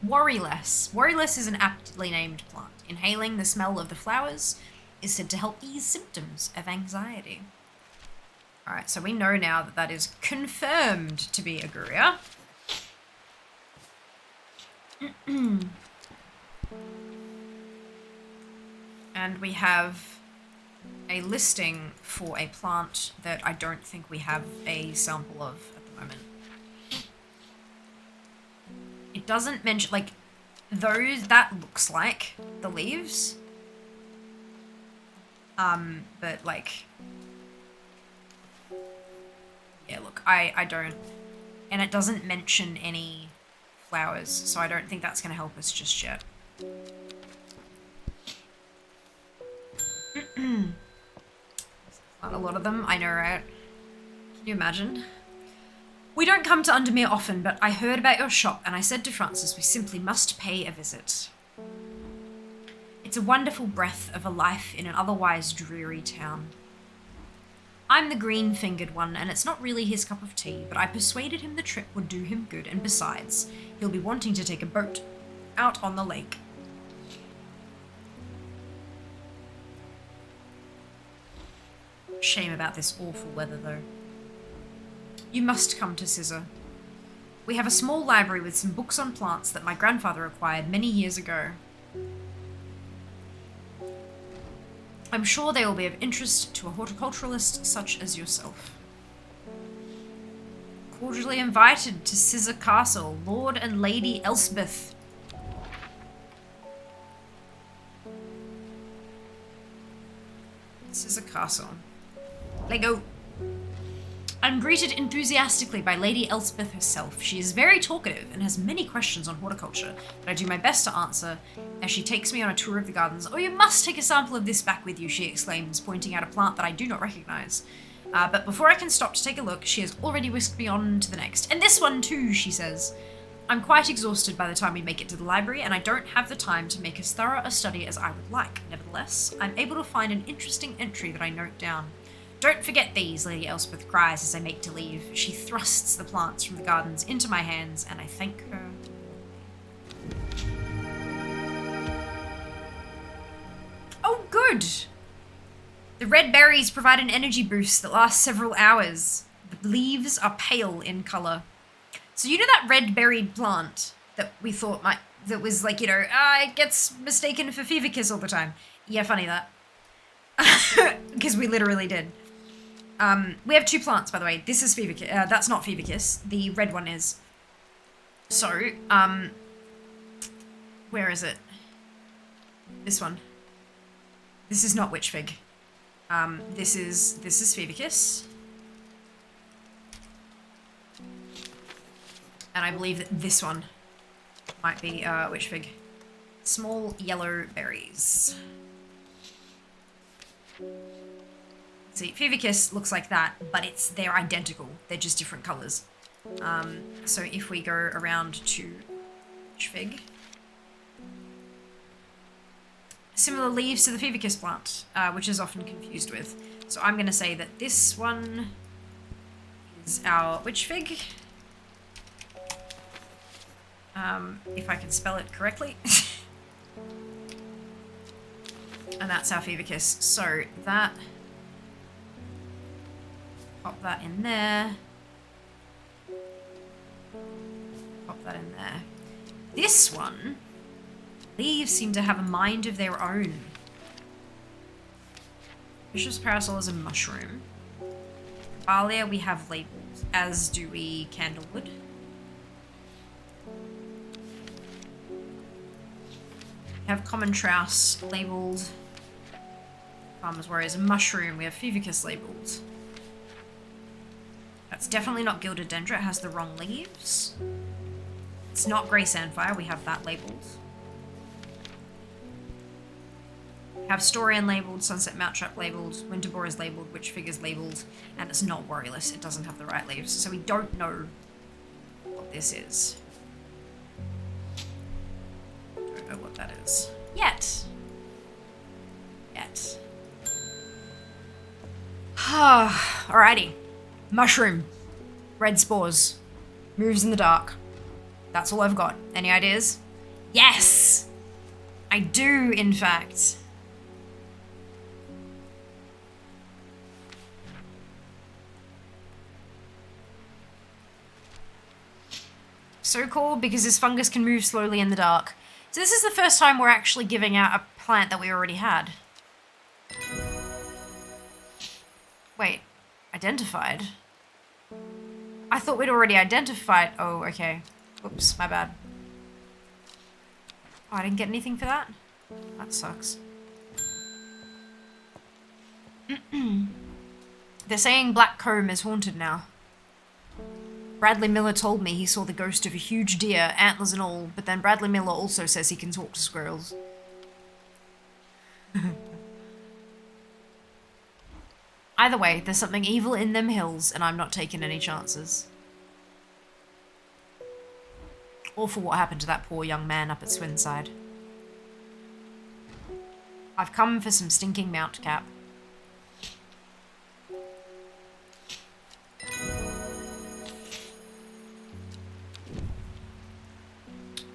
Worryless. Worryless is an aptly named plant. Inhaling the smell of the flowers is said to help ease symptoms of anxiety. Alright, so we know now that that is confirmed to be Aguria. And we have a listing for a plant that I don't think we have a sample of at the moment. It doesn't mention, like, those, that looks like the leaves. But, like, yeah, look, I don't, and it doesn't mention any flowers, so I don't think that's going to help us just yet. Not a lot of them, I know, right? Can you imagine? We don't come to Undermere often, but I heard about your shop and I said to Francis we simply must pay a visit. It's a wonderful breath of a life in an otherwise dreary town. I'm the green-fingered one, and it's not really his cup of tea, but I persuaded him the trip would do him good, and besides, he'll be wanting to take a boat out on the lake. Shame about this awful weather, though. You must come to Scissor. We have a small library with some books on plants that my grandfather acquired many years ago. I'm sure they will be of interest to a horticulturalist such as yourself. Cordially invited to Scissor Castle, Lord and Lady Elspeth. Scissor Castle. Lego. I'm greeted enthusiastically by Lady Elspeth herself. She is very talkative and has many questions on horticulture that I do my best to answer as she takes me on a tour of the gardens. Oh, you must take a sample of this back with you, she exclaims, pointing out a plant that I do not recognize. But before I can stop to take a look, she has already whisked me on to the next. And this one too, she says. I'm quite exhausted by the time we make it to the library, and I don't have the time to make as thorough a study as I would like. Nevertheless, I'm able to find an interesting entry that I note down. Don't forget these, Lady Elspeth cries as I make to leave. She thrusts the plants from the gardens into my hands, and I thank her. Oh, good! The red berries provide an energy boost that lasts several hours. The leaves are pale in colour. So you know that red berried plant that we thought that was like, it gets mistaken for fever kiss all the time. Yeah, funny that. Because we literally did. We have 2 plants, by the way. This is fever kiss. That's not fever kiss. The red one is. So, where is it? This one. This is not witch fig. This is fever kiss. And I believe that this one might be witch fig. Small yellow berries. See, fever kiss looks like that, but they're identical. They're just different colours. So if we go around to witch fig, similar leaves to the fever kiss plant, which is often confused with. So I'm going to say that this one is our witch fig. If I can spell it correctly. And that's our fever kiss. So that, pop that in there. Pop that in there. This one, leaves seem to have a mind of their own. Vicious parasol is a mushroom. Balia we have labeled, as do we candlewood. We have common trouse labelled. Farmer's Warrior is a mushroom. We have fever kiss labelled. That's definitely not gilded dendra. It has the wrong leaves. It's not grey sandfire. We have that labelled. We have Storian labelled, Sunset Mounttrap labelled, Winterboar is labelled, Witch Fig is labelled, and it's not Warriorless. It doesn't have the right leaves. So we don't know what this is. Know what that is yet. Alrighty. Mushroom. Red spores. Moves in the dark. That's all I've got. Any ideas? Yes! I do, in fact. So cool, because this fungus can move slowly in the dark. So this is the first time we're actually giving out a plant that we already had. Wait, identified? I thought we'd already identified. Oh, okay. Oops, my bad. Oh, I didn't get anything for that? That sucks. They're saying Black Comb is haunted now. Bradley Miller told me he saw the ghost of a huge deer, antlers and all, but then Bradley Miller also says he can talk to squirrels. Either way, there's something evil in them hills, and I'm not taking any chances. Or for what happened to that poor young man up at Swinside. I've come for some stinking mount cap.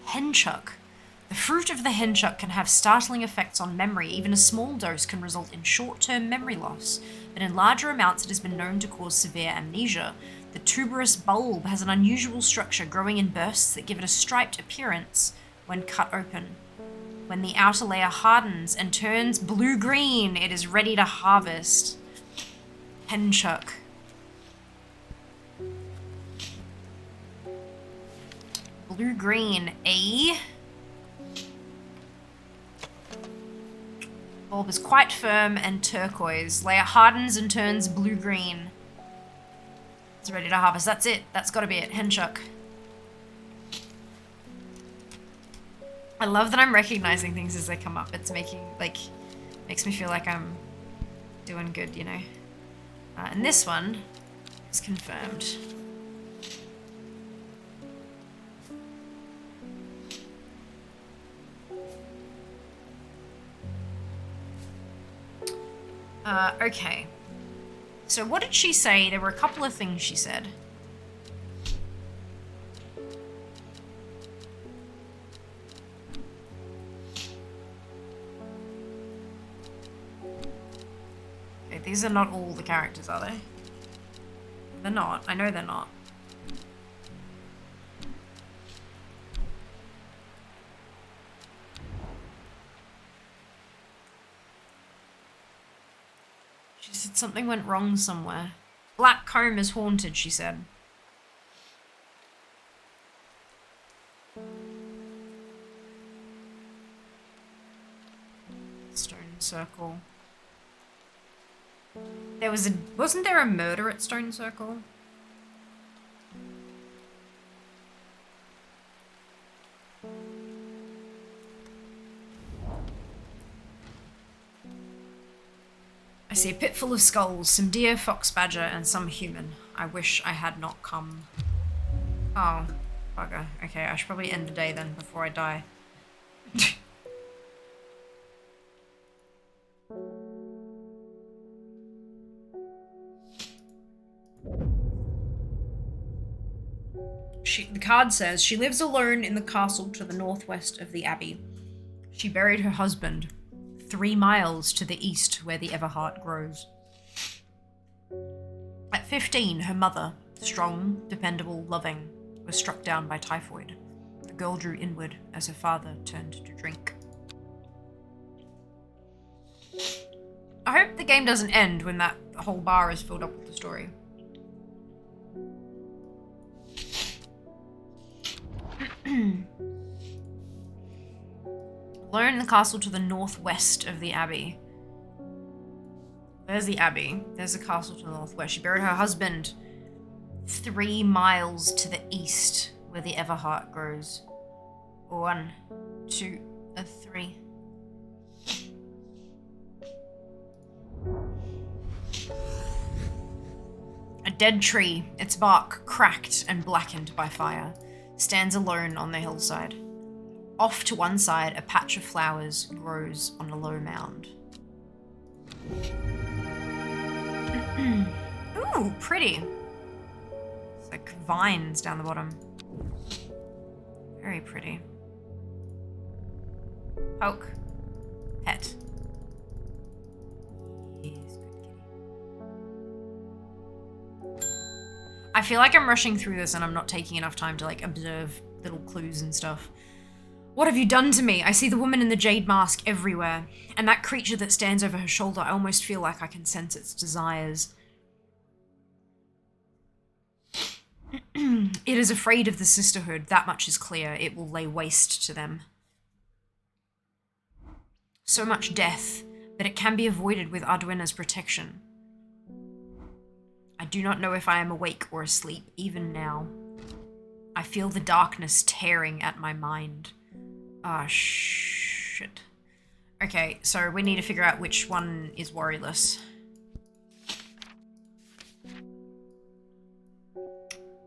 Henchuck. The fruit of the henchuck can have startling effects on memory. Even a small dose can result in short-term memory loss, but in larger amounts it has been known to cause severe amnesia. The tuberous bulb has an unusual structure growing in bursts that give it a striped appearance when cut open. When the outer layer hardens and turns blue-green, it is ready to harvest. Henchuck. Blue-green, eh? Bulb is quite firm and turquoise. Layer hardens and turns blue-green. It's ready to harvest. That's it. That's gotta be it. Henchuck. I love that I'm recognizing things as they come up. It's makes me feel like I'm doing good, you know? And this one is confirmed. Okay. So what did she say? There were a couple of things she said. Okay, these are not all the characters, are they? They're not. I know they're not. She said something went wrong somewhere. Black Comb is haunted, she said. Stone Circle. Wasn't there a murder at Stone Circle? I see a pit full of skulls, some deer, fox badger, and some human. I wish I had not come. Oh, bugger. Okay, I should probably end the day then before I die. The card says, she lives alone in the castle to the northwest of the abbey. She buried her husband 3 miles to the east where the Everheart grows. At 15, her mother, strong, dependable, loving, was struck down by typhoid. The girl drew inward as her father turned to drink. I hope the game doesn't end when that whole bar is filled up with the story. Alone in the castle to the northwest of the abbey. There's the abbey. There's the castle to the northwest. She buried her husband 3 miles to the east where the Everheart grows. 1, 2, 3. A dead tree, its bark cracked and blackened by fire, stands alone on the hillside. Off to one side, a patch of flowers grows on a low mound. Ooh, pretty. It's like vines down the bottom. Very pretty. Poke. Pet. Yes, good kitty. I feel like I'm rushing through this and I'm not taking enough time to like observe little clues and stuff. What have you done to me? I see the woman in the jade mask everywhere, and that creature that stands over her shoulder, I almost feel like I can sense its desires. It is afraid of the sisterhood, that much is clear. It will lay waste to them. So much death, but it can be avoided with Arduina's protection. I do not know if I am awake or asleep, even now. I feel the darkness tearing at my mind. Ah, shit. Okay, so we need to figure out which one is worryless.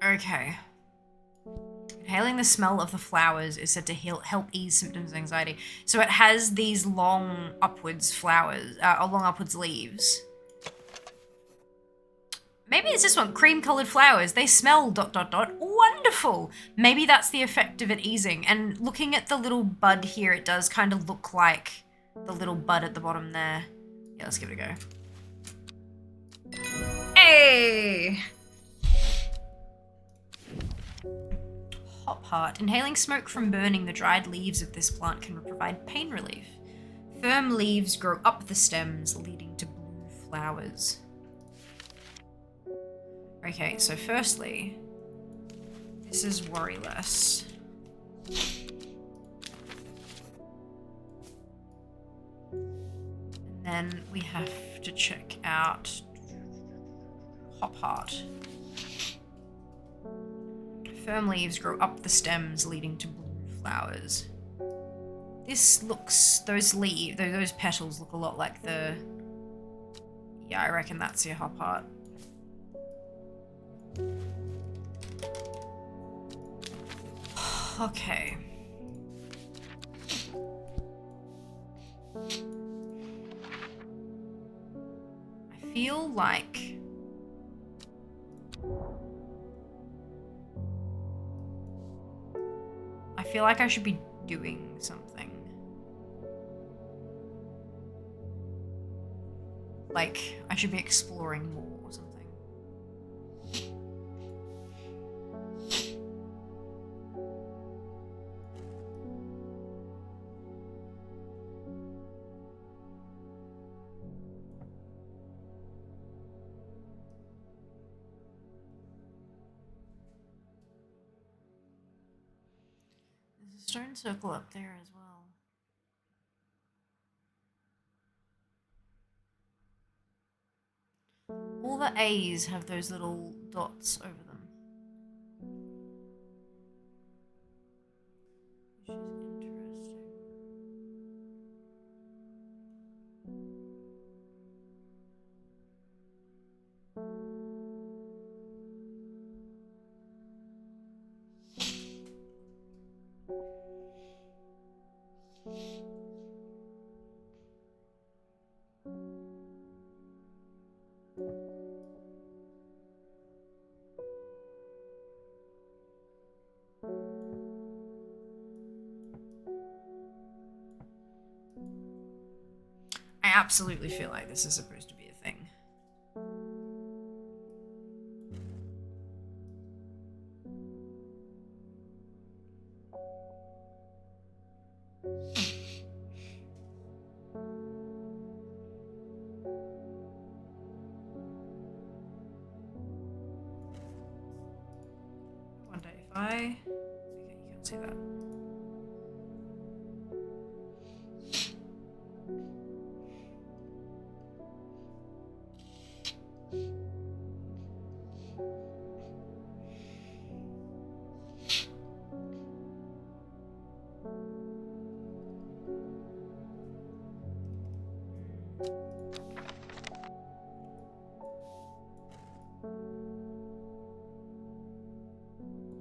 Okay. Inhaling the smell of the flowers is said to help ease symptoms of anxiety. So it has these long upwards flowers, long upwards leaves. Maybe it's this one, cream-coloured flowers. They smell ... Wonderful! Maybe that's the effect of it easing. And looking at the little bud here, it does kind of look like the little bud at the bottom there. Yeah, let's give it a go. Hey! Hop heart. Inhaling smoke from burning the dried leaves of this plant can provide pain relief. Firm leaves grow up the stems, leading to blue flowers. Okay, so firstly, this is worryless. And then we have to check out Hop Heart. Firm leaves grow up the stems, leading to blue flowers. This looks, those petals look a lot like the, yeah, I reckon that's your Hop Heart. Okay. feel like I should be doing something. Like, I should be exploring more or something. There's a stone circle up there as well. All the A's have those little dots over them. Which is interesting. I absolutely feel like this is supposed to be a thing. One day if I... Okay, you can't see that.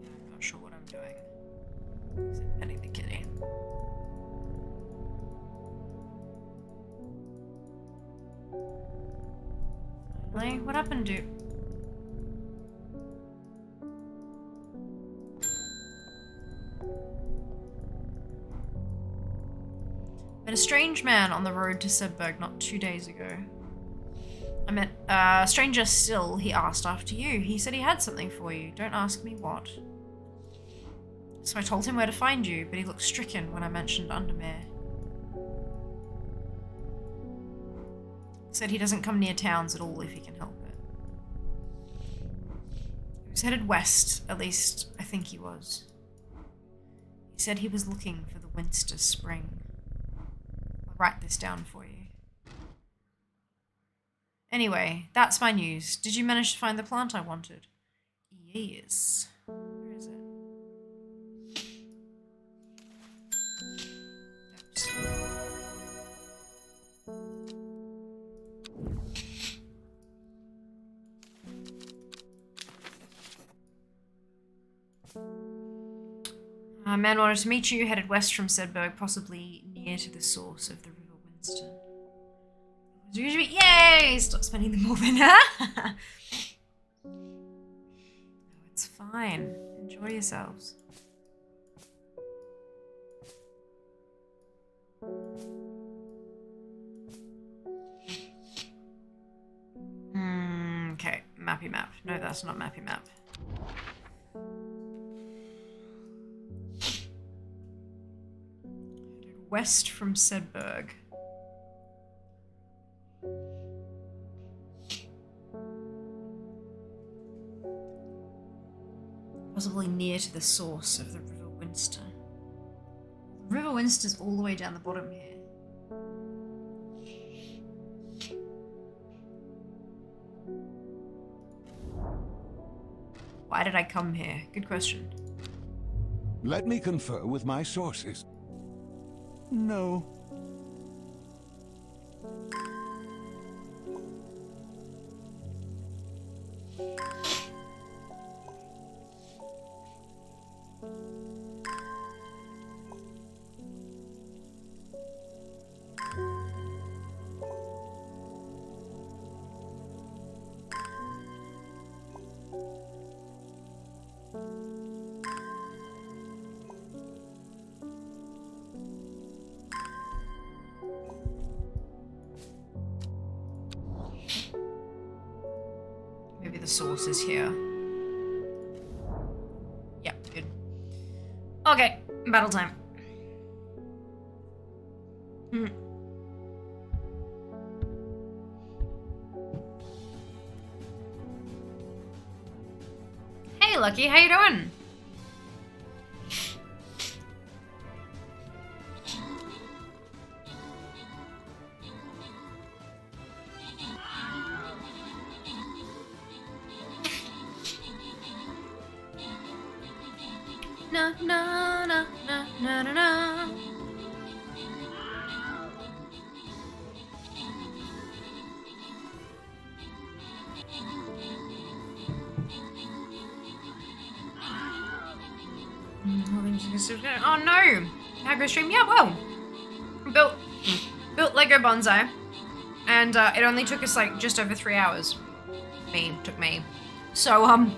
I'm not sure what I'm doing. Except petting the kitty. Finally, what happened to... Met a strange man on the road to Sedberg not 2 days ago. I met a stranger still. He asked after you. He said he had something for you. Don't ask me what. So I told him where to find you, but he looked stricken when I mentioned Undermere. Said he doesn't come near towns at all if he can help it. He was headed west, at least I think he was. He said he was looking for the Winster Spring. I'll write this down for you. Anyway, that's my news. Did you manage to find the plant I wanted? Yes. Where is it? A man wanted to meet you, headed west from Sedberg, possibly near to the source of the River Winston. Yay! Stop spending the Morbin. No, it's fine. Enjoy yourselves. Okay, mappy map. No, that's not mappy map. West from Sedberg. Possibly near to the source of the River Winster. The River Winster's all the way down the bottom here. Why did I come here? Good question. Let me confer with my sources. No. the source is here. Yep, good. Okay, battle time. Hey, Lucky, how you doing? Na na na na na na na. Oh no! Agro stream, yeah, well. Built Lego bonsai. And it only took us like just over 3 hours. Took me. So,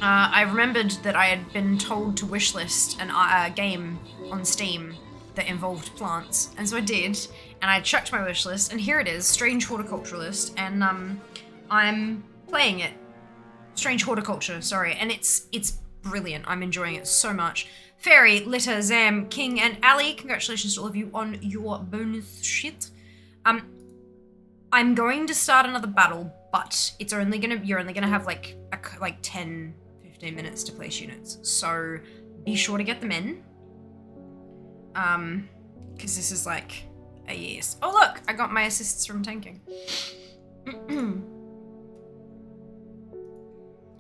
I remembered that I had been told to wishlist a game on Steam that involved plants, and so I did, and I checked my wishlist, and here it is, Strange Horticulturalist, and I'm playing it. Strange Horticulture, sorry, and it's brilliant. I'm enjoying it so much. Fairy, Litter, Zam, King, and Ali, congratulations to all of you on your bonus shit. I'm going to start another battle, but you're only gonna have like 10, 15 minutes to place units. So be sure to get them in. Because this is like a yes. Oh look, I got my assists from tanking.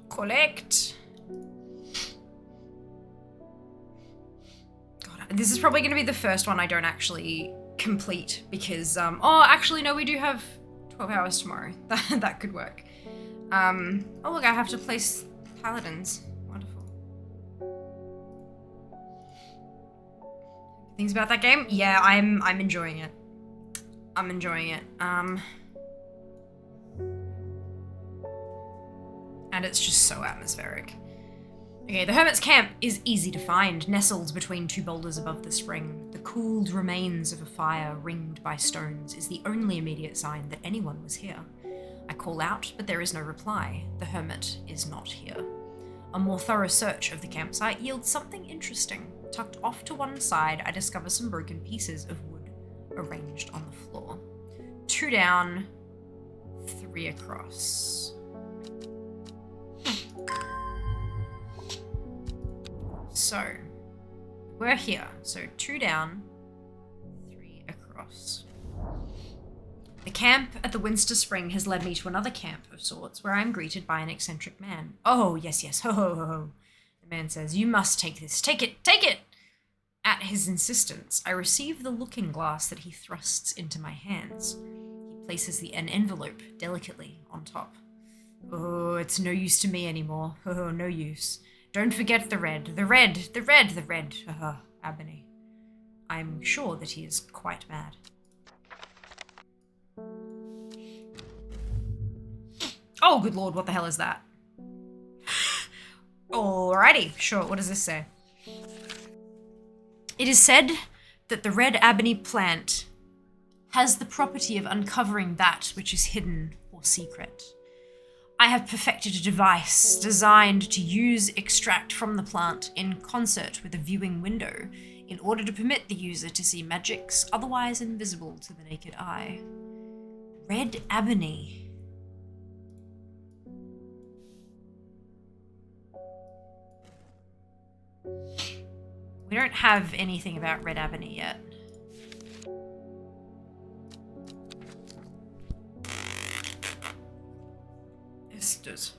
Collect. God, this is probably gonna be the first one I don't actually complete because oh actually no, we do have 12 hours tomorrow. That could work. Oh look, I have to place paladins. Wonderful. Things about that game? Yeah, I'm enjoying it. I'm enjoying it. And it's just so atmospheric. Okay, the Hermit's Camp is easy to find, nestled between two boulders above the spring. The cooled remains of a fire ringed by stones is the only immediate sign that anyone was here. I call out, but there is no reply. The Hermit is not here. A more thorough search of the campsite yields something interesting. Tucked off to one side, I discover some broken pieces of wood arranged on the floor. 2 down, 3 across. So, we're here. So 2 down, 3 across. The camp at the Winster Spring has led me to another camp of sorts, where I am greeted by an eccentric man. Oh, yes, yes, ho, ho, ho, ho. The man says, "You must take this. Take it, take it!" At his insistence, I receive the looking glass that he thrusts into my hands. He places an envelope delicately on top. Oh, it's no use to me anymore. Oh, no use. Don't forget the red, the red, the red, the red. Ebony. I'm sure that he is quite mad. Oh, good lord, what the hell is that? Alrighty, sure, what does this say? It is said that the red ebony plant has the property of uncovering that which is hidden or secret. I have perfected a device designed to extract from the plant in concert with a viewing window in order to permit the user to see magics otherwise invisible to the naked eye. Red ebony. We don't have anything about red ebony yet. Yes, it does.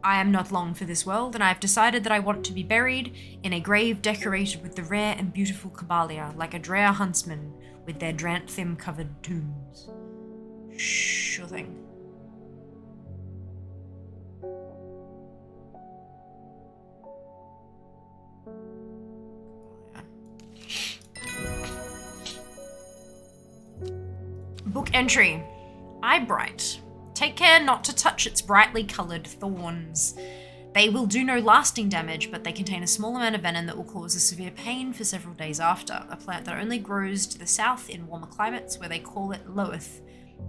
I am not long for this world, and I have decided that I want to be buried in a grave decorated with the rare and beautiful Cabalia, like a Drea huntsman with their dranthim-covered tombs. Sure thing. Book entry. Eyebright. Take care not to touch its brightly coloured thorns. They will do no lasting damage, but they contain a small amount of venom that will cause a severe pain for several days after. A plant that only grows to the south in warmer climates, where they call it Loeth,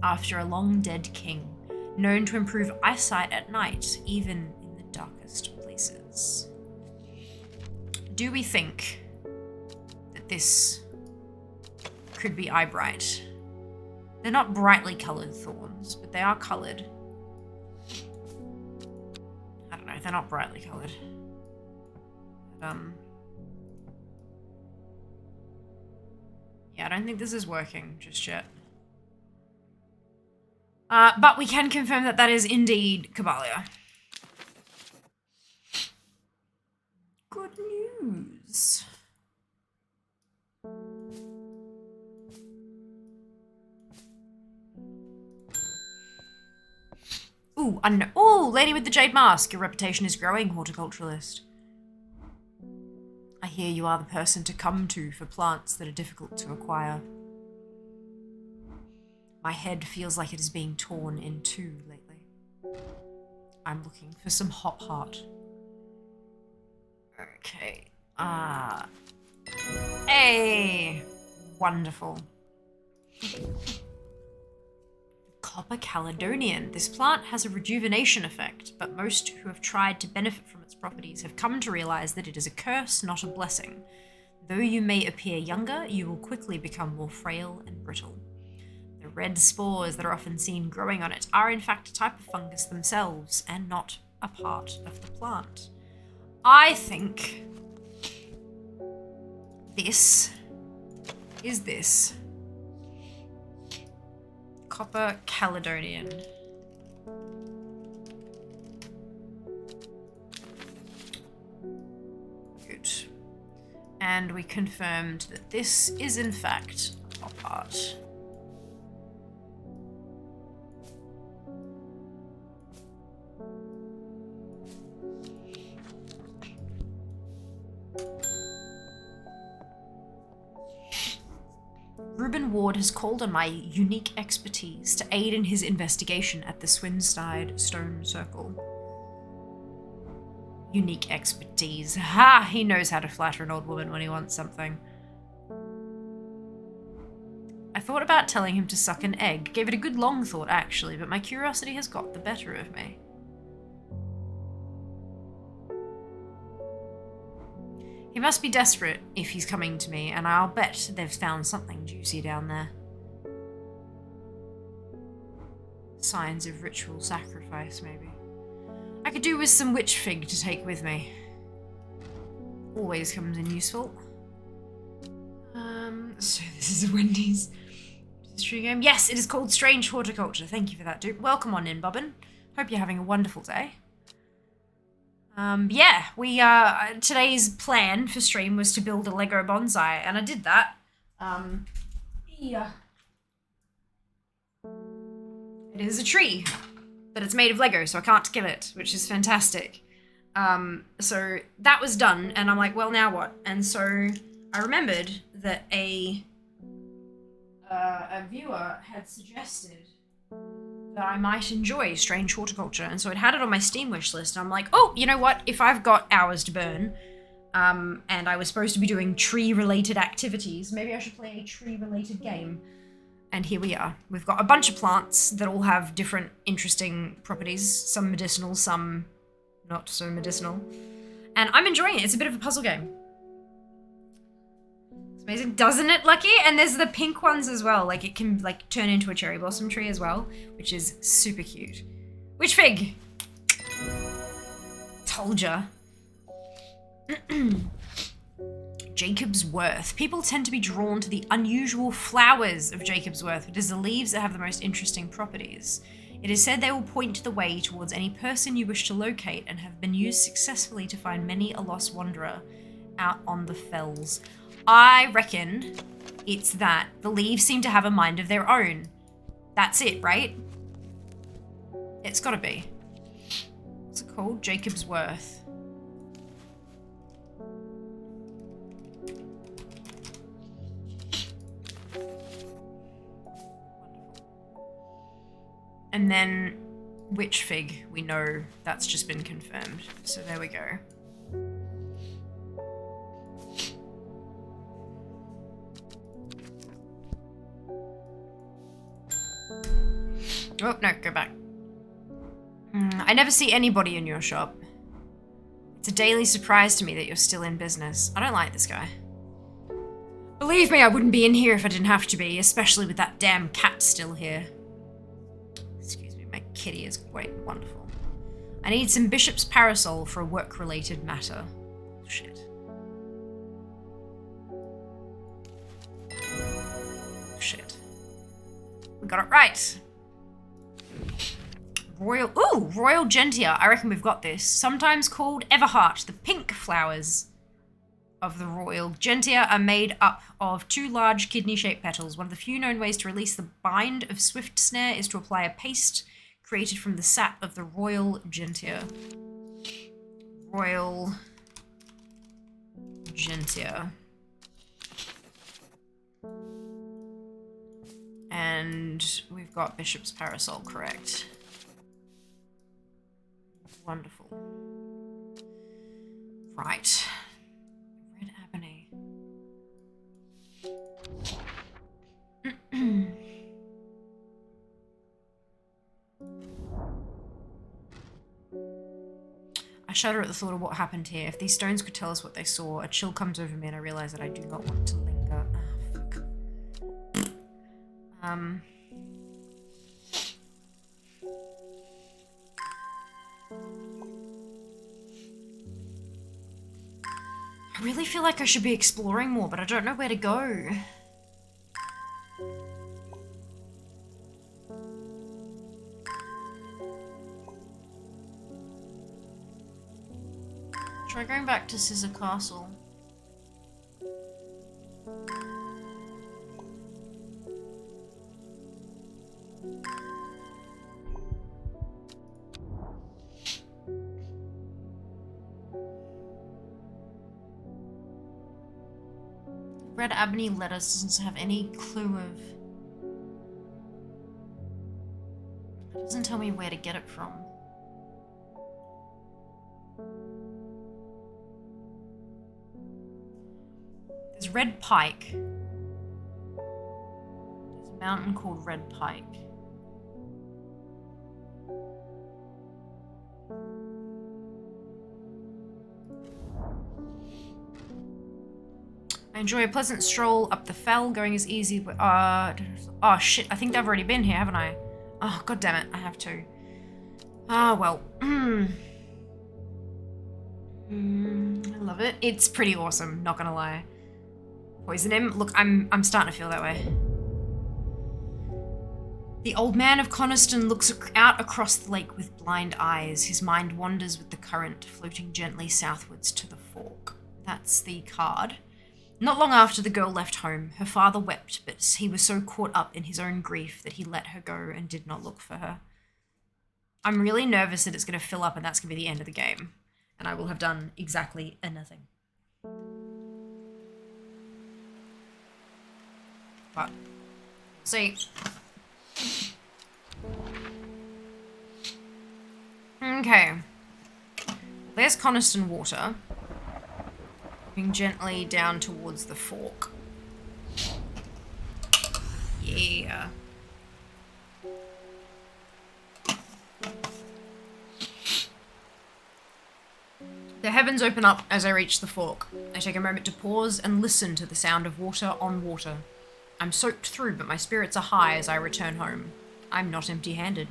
after a long dead king. Known to improve eyesight at night, even in the darkest places. Do we think that this could be eyebright? They're not brightly coloured thorns, but they are coloured. I don't know, they're not brightly coloured. But, yeah, I don't think this is working just yet. But we can confirm that that is indeed Cabalia. Good news. Ooh, ooh, lady with the jade mask. Your reputation is growing, horticulturalist. I hear you are the person to come to for plants that are difficult to acquire. My head feels like it is being torn in two lately. I'm looking for some hop heart. Okay. Hey! Wonderful. Copper Caledonian. This plant has a rejuvenation effect, but most who have tried to benefit from its properties have come to realize that it is a curse, not a blessing. Though you may appear younger, you will quickly become more frail and brittle. The red spores that are often seen growing on it are in fact a type of fungus themselves, and not a part of the plant. I think this is this. Copper Caledonian. Good. And we confirmed that this is in fact hop heart. Reuben Ward has called on my unique expertise to aid in his investigation at the Swinstead Stone Circle. Unique expertise. Ha! He knows how to flatter an old woman when he wants something. I thought about telling him to suck an egg. Gave it a good long thought, actually, but my curiosity has got the better of me. He must be desperate if he's coming to me, and I'll bet they've found something juicy down there. Signs of ritual sacrifice, maybe. I could do with some witch fig to take with me. Always comes in useful. So this is Wendy's history game. Yes, it is called Strange Horticulture. Thank you for that, dude. Welcome on in, Bobbin. Hope you're having a wonderful day. Yeah, we, today's plan for stream was to build a Lego bonsai, and I did that. Yeah. It is a tree, but it's made of Lego, so I can't kill it, which is fantastic. So that was done, and I'm like, well, now what? And so I remembered that a viewer had suggested that I might enjoy Strange Horticulture, and so it had it on my Steam wish list, and I'm like, oh, you know what, if I've got hours to burn, and I was supposed to be doing tree-related activities, maybe I should play a tree-related game. And here we are. We've got a bunch of plants that all have different interesting properties, some medicinal, some not so medicinal, and I'm enjoying it. It's a bit of a puzzle game. It's amazing, doesn't it, Lucky? And there's the pink ones as well. Like, it can, like, turn into a cherry blossom tree as well, which is super cute. Witch fig! Told ya. Jacob's Worth. People tend to be drawn to the unusual flowers of Jacob's Worth, which is the leaves that have the most interesting properties. It is said they will point the way towards any person you wish to locate, and have been used successfully to find many a lost wanderer out on the fells. I reckon it's that the leaves seem to have a mind of their own. That's it, right? It's gotta be. What's it called? Jacob's Worth. And then witch fig, we know that's just been confirmed. So there we go. Oh, no, go back. I never see anybody in your shop. It's a daily surprise to me that you're still in business. I don't like this guy. Believe me, I wouldn't be in here if I didn't have to be, especially with that damn cat still here. Excuse me, my kitty is quite wonderful. I need some bishop's parasol for a work-related matter. Shit. Shit. We got it right. Royal Gentian. I reckon we've got this. Sometimes called Everheart, the pink flowers of the Royal Gentian are made up of 2 large kidney-shaped petals. One of the few known ways to release the bind of swift snare is to apply a paste created from the sap of the Royal Gentian. Royal Gentian. And we've got Bishop's Parasol, correct. Wonderful. Right. Red Ebony. I shudder at the thought of what happened here. If these stones could tell us what they saw, a chill comes over me and I realize that I do not want to linger. Ah, fuck. I really feel like I should be exploring more, but I don't know where to go. Try going back to Scissor Castle. Red Ebony Lettuce doesn't have any clue of... It doesn't tell me where to get it from. There's Red Pike. There's a mountain called Red Pike. I enjoy a pleasant stroll up the fell, going as easy, but, oh shit, I think I've already been here, haven't I? Oh, god damn it, I have to. Ah, well. I love it. It's pretty awesome, not gonna lie. Poison him? Look, I'm starting to feel that way. The old man of Coniston looks out across the lake with blind eyes. His mind wanders with the current, floating gently southwards to the fork. That's the card. Not long after the girl left home, her father wept, but he was so caught up in his own grief that he let her go and did not look for her. I'm really nervous that it's going to fill up and that's going to be the end of the game. And I will have done exactly nothing. But, see. Okay. There's Coniston Water. Moving gently down towards the fork. Yeah. The heavens open up as I reach the fork. I take a moment to pause and listen to the sound of water on water. I'm soaked through, but my spirits are high as I return home. I'm not empty-handed.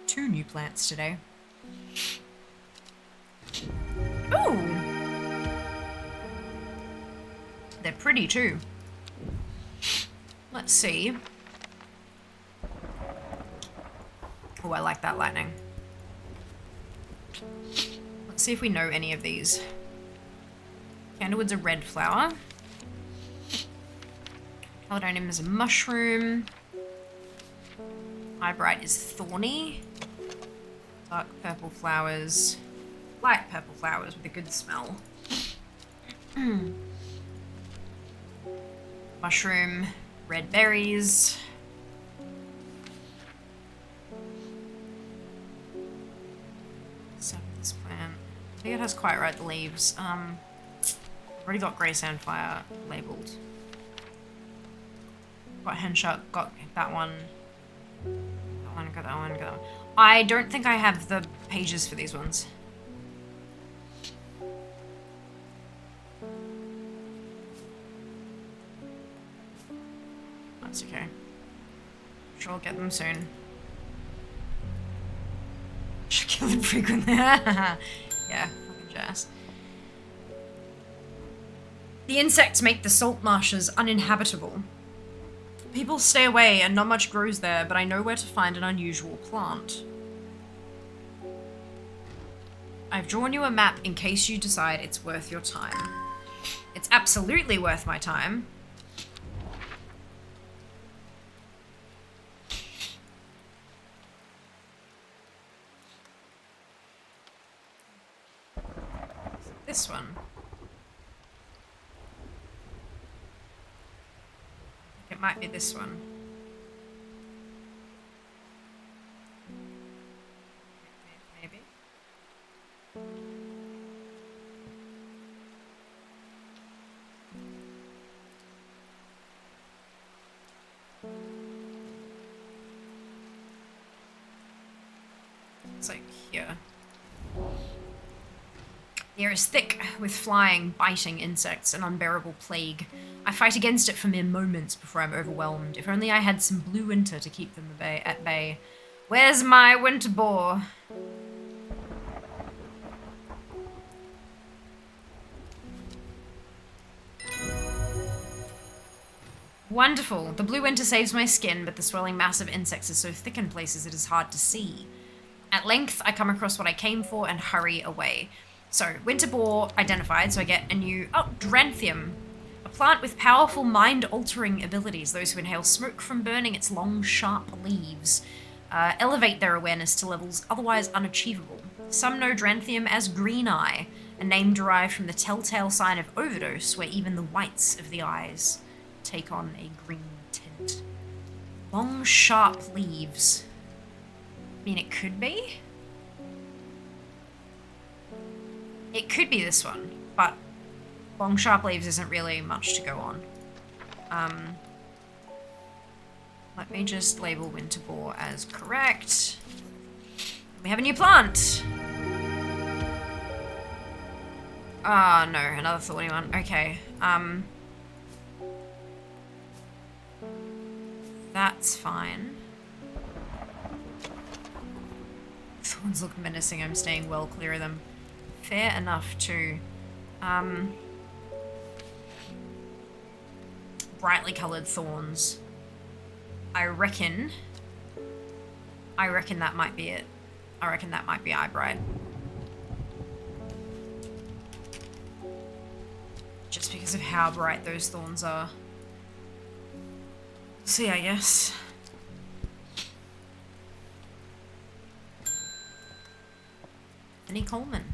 2 new plants today. Ooh! They're pretty too. Let's see. Oh, I like that lightning. Let's see if we know any of these. Candlewood's a red flower. Paladonium is a mushroom. Eyebright is thorny. Dark purple flowers. Light purple flowers with a good smell. Mushroom, red berries. this plant? I think it has quite right leaves. I've already got grey sandfire labelled. Got henshot, got that one. That one, got that one, got that one. I don't think I have the pages for these ones. That's okay. I'm sure I'll get them soon. Should kill them frequently. Yeah, fucking jazz. The insects make the salt marshes uninhabitable. People stay away and not much grows there, but I know where to find an unusual plant. I've drawn you a map in case you decide it's worth your time. It's absolutely worth my time. This one. It might be this one. Maybe. It's like here. The air is thick with flying, biting insects, an unbearable plague. I fight against it for mere moments before I'm overwhelmed. If only I had some blue winter to keep them at bay. Where's my winter boar? Wonderful. The blue winter saves my skin, but the swirling mass of insects is so thick in places it is hard to see. At length, I come across what I came for and hurry away. So, winter boar identified, so I get a new... Oh, Dranthium. A plant with powerful mind-altering abilities. Those who inhale smoke from burning its long, sharp leaves elevate their awareness to levels otherwise unachievable. Some know Dranthium as Green Eye, a name derived from the telltale sign of overdose, where even the whites of the eyes take on a green tint. Long, sharp leaves. I mean, it could be? It could be this one, but long sharp leaves isn't really much to go on. Let me just label winter boar as correct. We have a new plant! Ah, no, another thorny one. Okay, that's fine. Thorns look menacing, I'm staying well clear of them. Fair enough too. Brightly coloured thorns. I reckon that might be it. I reckon that might be eyebright. Just because of how bright those thorns are. See, I guess. Anthony Coleman.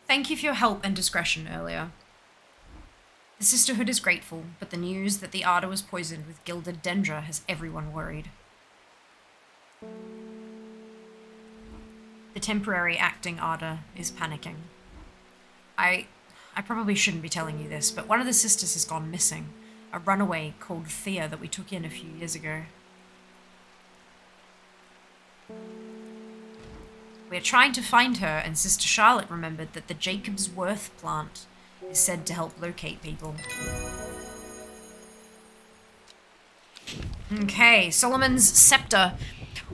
Thank you for your help and discretion earlier. The Sisterhood is grateful, but the news that the Arda was poisoned with gilded dendra has everyone worried. The temporary acting Arda is panicking. I probably shouldn't be telling you this, but one of the sisters has gone missing. A runaway called Thea that we took in a few years ago. We're trying to find her, and Sister Charlotte remembered that the Jacob's Worth plant is said to help locate people. Okay, Solomon's Scepter,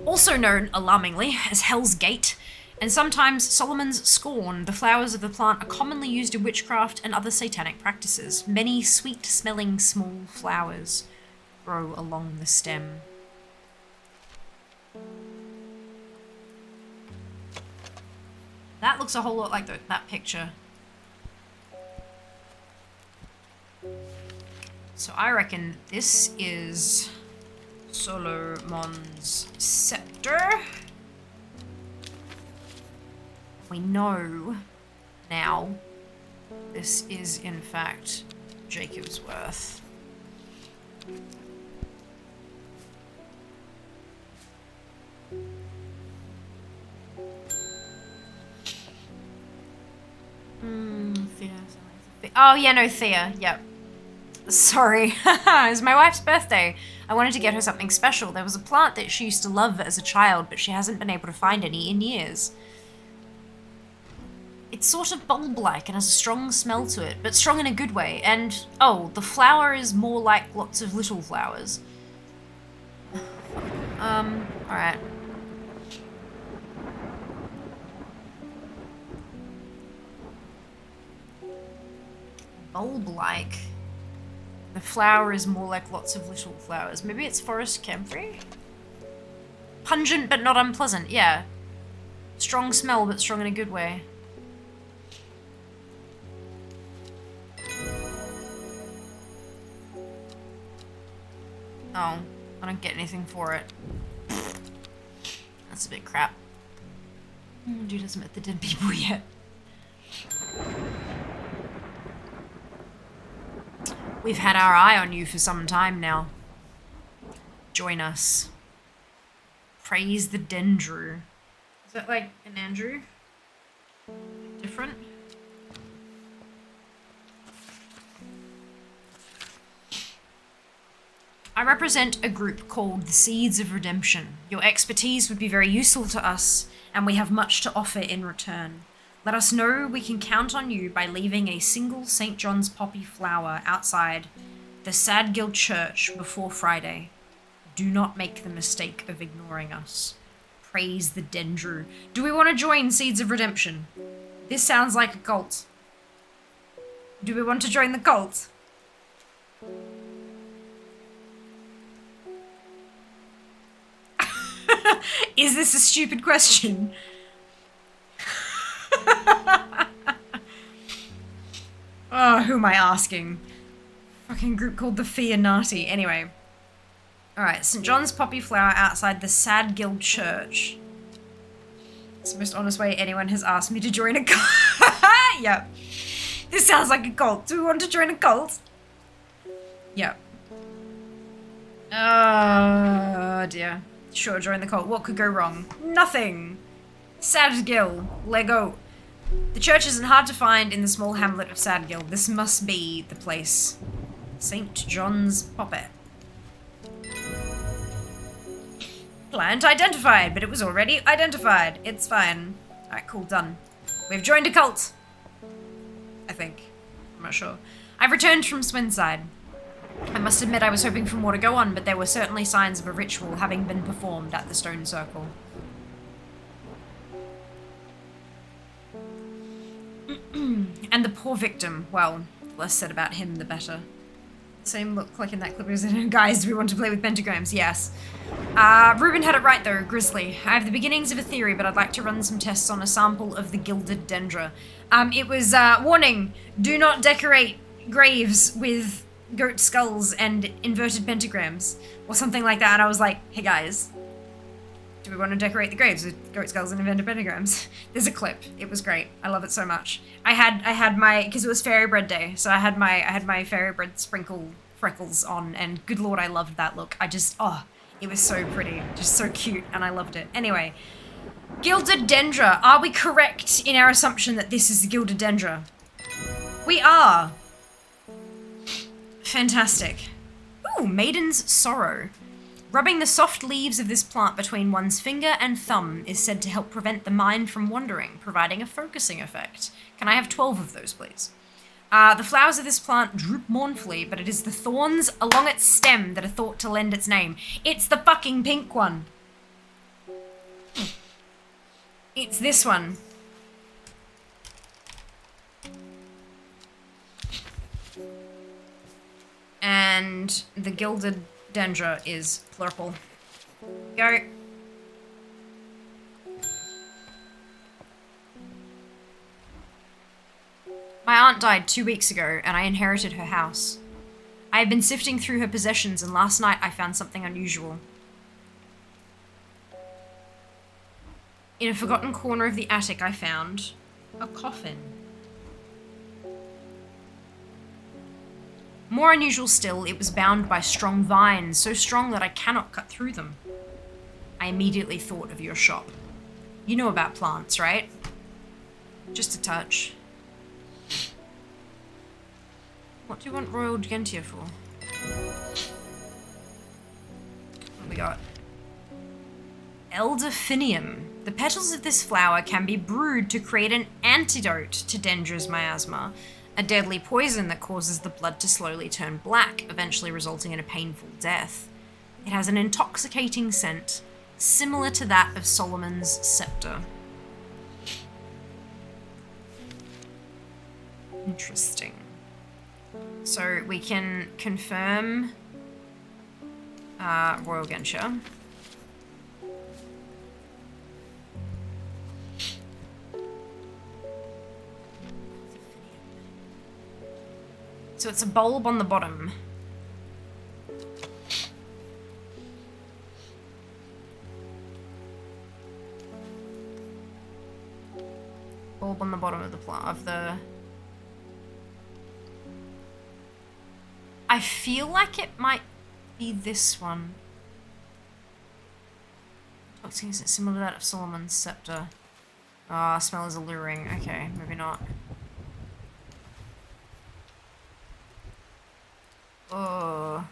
also known, alarmingly, as Hell's Gate, and sometimes Solomon's Scorn. The flowers of the plant are commonly used in witchcraft and other satanic practices. Many sweet-smelling small flowers grow along the stem. That looks a whole lot like that picture. So I reckon this is Solomon's Scepter. We know now this is in fact Jacob's Worth. Oh, yeah, no, Thea. Yep. Sorry. It's my wife's birthday. I wanted to get her something special. There was a plant that she used to love as a child, but she hasn't been able to find any in years. It's sort of bulb-like and has a strong smell to it, but strong in a good way. And, oh, the flower is more like lots of little flowers. Alright. Bulb-like. The flower is more like lots of little flowers. Maybe it's forest camphor? Pungent but not unpleasant, yeah. Strong smell but strong in a good way. Oh, I don't get anything for it. That's a bit crap. Dude hasn't met the dead people yet. We've had our eye on you for some time now. Join us. Praise the Dendrew. Is that like an Andrew? Different? I represent a group called the Seeds of Redemption. Your expertise would be very useful to us, and we have much to offer in return. Let us know we can count on you by leaving a single St. John's poppy flower outside the Sadgill Church before Friday. Do not make the mistake of ignoring us. Praise the Dendrew. Do we want to join Seeds of Redemption? This sounds like a cult. Do we want to join the cult? Is this a stupid question? Oh, who am I asking? Fucking group called the Fianati. Anyway. Alright, St. John's poppy flower outside the Sadgill Church. It's the most honest way anyone has asked me to join a cult. Yep. This sounds like a cult. Do we want to join a cult? Yep. Oh dear. Sure, join the cult. What could go wrong? Nothing. Sadgill Lego. The church isn't hard to find in the small hamlet of Sadgill. This must be the place. St. John's Poppy. Plant identified, but it was already identified. It's fine. Alright, cool, done. We've joined a cult. I think. I'm not sure. I've returned from Swinside. I must admit I was hoping for more to go on, but there were certainly signs of a ritual having been performed at the stone circle. And the poor victim, well, the less said about him, the better. Same look like in that clip as guys, do we want to play with pentagrams? Yes. Ruben had it right though, Grizzly. I have the beginnings of a theory, but I'd like to run some tests on a sample of the gilded dendra. It was, warning, do not decorate graves with goat skulls and inverted pentagrams, or something like that, and I was like, hey guys, do we want to decorate the graves with goat skulls and inverted pentagrams? There's a clip. It was great. I love it so much. I had my, because it was fairy bread day, so I had my fairy bread sprinkle freckles on, and good lord, I loved that look. I just, oh, it was so pretty, just so cute, and I loved it. Anyway, gilded dendra. Are we correct in our assumption that this is the gilded dendra? We are. Fantastic. Ooh, Maiden's Sorrow. Rubbing the soft leaves of this plant between one's finger and thumb is said to help prevent the mind from wandering, providing a focusing effect. Can I have 12 of those, please? The flowers of this plant droop mournfully, but it is the thorns along its stem that are thought to lend its name. It's the fucking pink one. It's this one. And the gilded dendra is purple. Go. My aunt died 2 weeks ago, and I inherited her house. I have been sifting through her possessions, and last night I found something unusual. In a forgotten corner of the attic, I found a coffin. More unusual still, it was bound by strong vines, so strong that I cannot cut through them. I immediately thought of your shop. You know about plants, right? Just a touch. What do you want Royal Gentia for? What we got? Elderfinium. The petals of this flower can be brewed to create an antidote to Dendra's miasma, a deadly poison that causes the blood to slowly turn black, eventually resulting in a painful death. It has an intoxicating scent, similar to that of Solomon's scepter. Interesting. So we can confirm Royal Gensha. So it's a bulb on the bottom. Bulb on the bottom of the I feel like it might be this one. Toxin is similar to that of Solomon's scepter. Ah, smell is alluring. Okay, maybe not. Oh,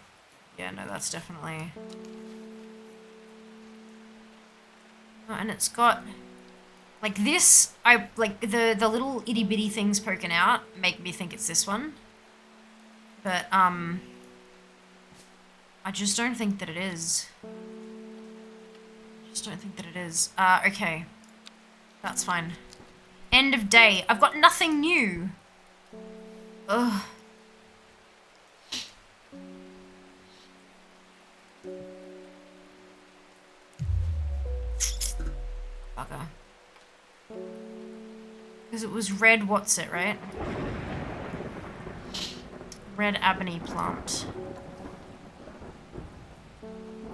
yeah, no, that's definitely. Oh, and it's got like this. I like the little itty bitty things poking out make me think it's this one. But, I just don't think that it is. Okay. That's fine. End of day. I've got nothing new. Ugh. Bugger. Because it was red, what's it, right? Red ebony plant.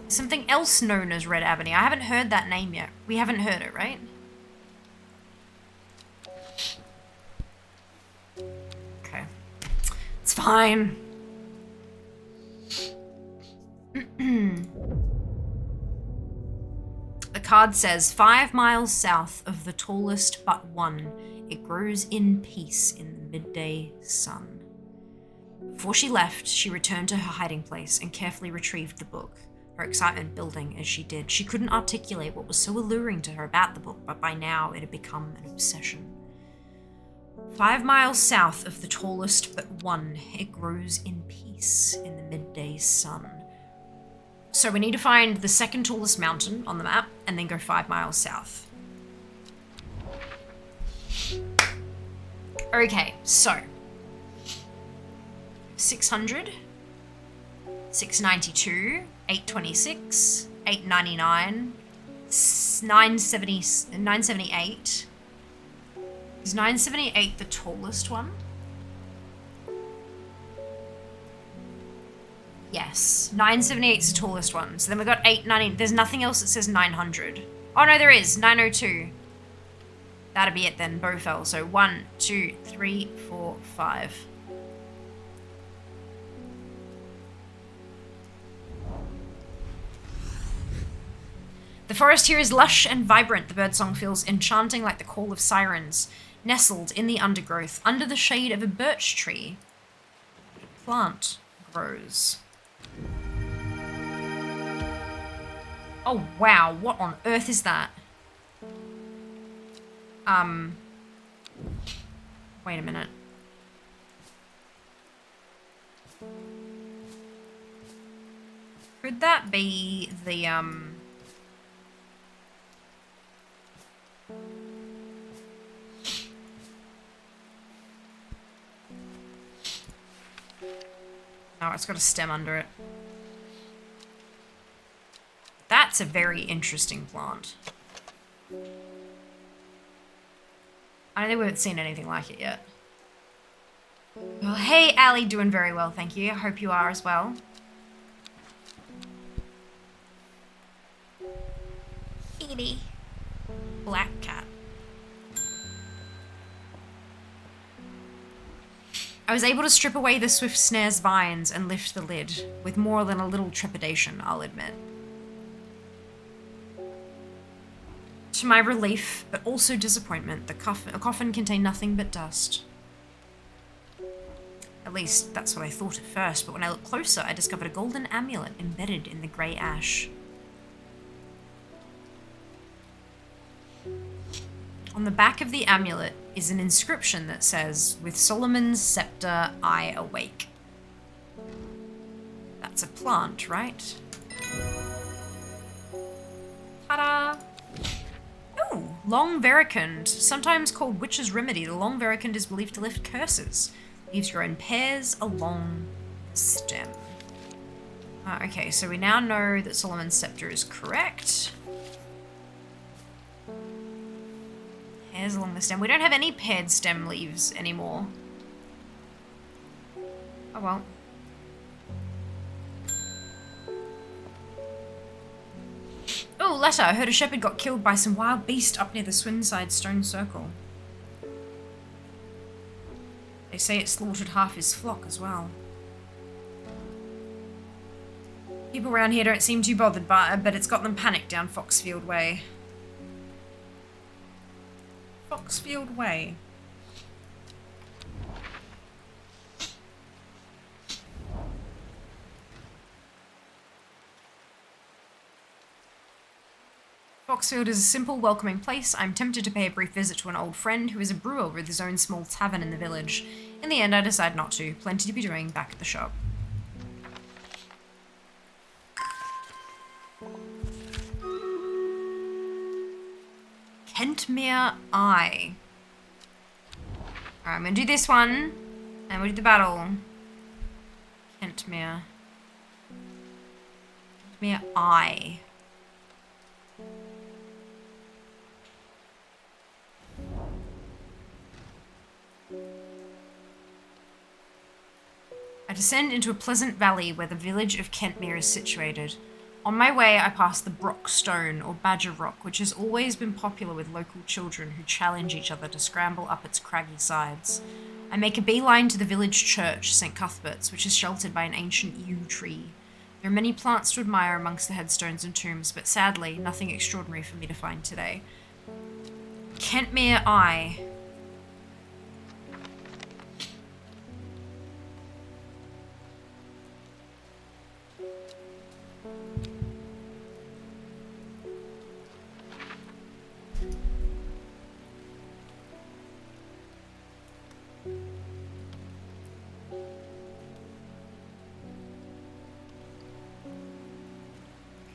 Something else known as red ebony. I haven't heard that name yet. We haven't heard it, right? Okay. It's fine. The card says, 5 miles south of the tallest but one, it grows in peace in the midday sun. Before she left, she returned to her hiding place and carefully retrieved the book, her excitement building as she did. She couldn't articulate what was so alluring to her about the book, but by now it had become an obsession. 5 miles south of the tallest but one, it grows in peace in the midday sun. So we need to find the second tallest mountain on the map and then go 5 miles south. Okay, so 600, 692, 826, 899, 978. Is 978 the tallest one? Yes, 978 is the tallest one. So then we've got 890. There's nothing else that says 900. Oh no, there is 902. That'd be it then. Both fell. So 1, 2, 3, 4, 5. The forest here is lush and vibrant. The birdsong feels enchanting like the call of sirens. Nestled in the undergrowth, under the shade of a birch tree, a plant grows. Oh wow, what on earth is that? Wait a minute. Could that be the, Oh, it's got a stem under it. That's a very interesting plant. I don't think we've seen anything like it yet. Well, hey, Allie, doing very well, thank you. I hope you are as well. Kitty. Black cat. I was able to strip away the swift snare's vines and lift the lid, with more than a little trepidation, I'll admit. To my relief, but also disappointment, the coffin contained nothing but dust. At least, that's what I thought at first, but when I looked closer, I discovered a golden amulet embedded in the grey ash. On the back of the amulet is an inscription that says, "With Solomon's scepter, I awake." That's a plant, right? Ta-da! Ooh, long vericund. Sometimes called witch's remedy, the long vericund is believed to lift curses. Leaves grow in pairs along the stem. Okay, so we now know that Solomon's scepter is correct. Pairs along the stem. We don't have any paired stem leaves anymore. Oh well. Oh, letter. I heard a shepherd got killed by some wild beast up near the Swinside Stone Circle. They say it slaughtered half his flock as well. People around here don't seem too bothered by it, but it's got them panicked down Foxfield Way. Foxfield Way. Foxfield is a simple, welcoming place. I'm tempted to pay a brief visit to an old friend who is a brewer with his own small tavern in the village. In the end, I decide not to. Plenty to be doing back at the shop. Kentmere Eye. Alright, I'm gonna do this one, and we'll do the battle. Kentmere. Kentmere Eye. I descend into a pleasant valley where the village of Kentmere is situated. On my way, I pass the Brock Stone, or Badger Rock, which has always been popular with local children who challenge each other to scramble up its craggy sides. I make a beeline to the village church, St. Cuthbert's, which is sheltered by an ancient yew tree. There are many plants to admire amongst the headstones and tombs, but sadly, nothing extraordinary for me to find today. Kentmere Eye.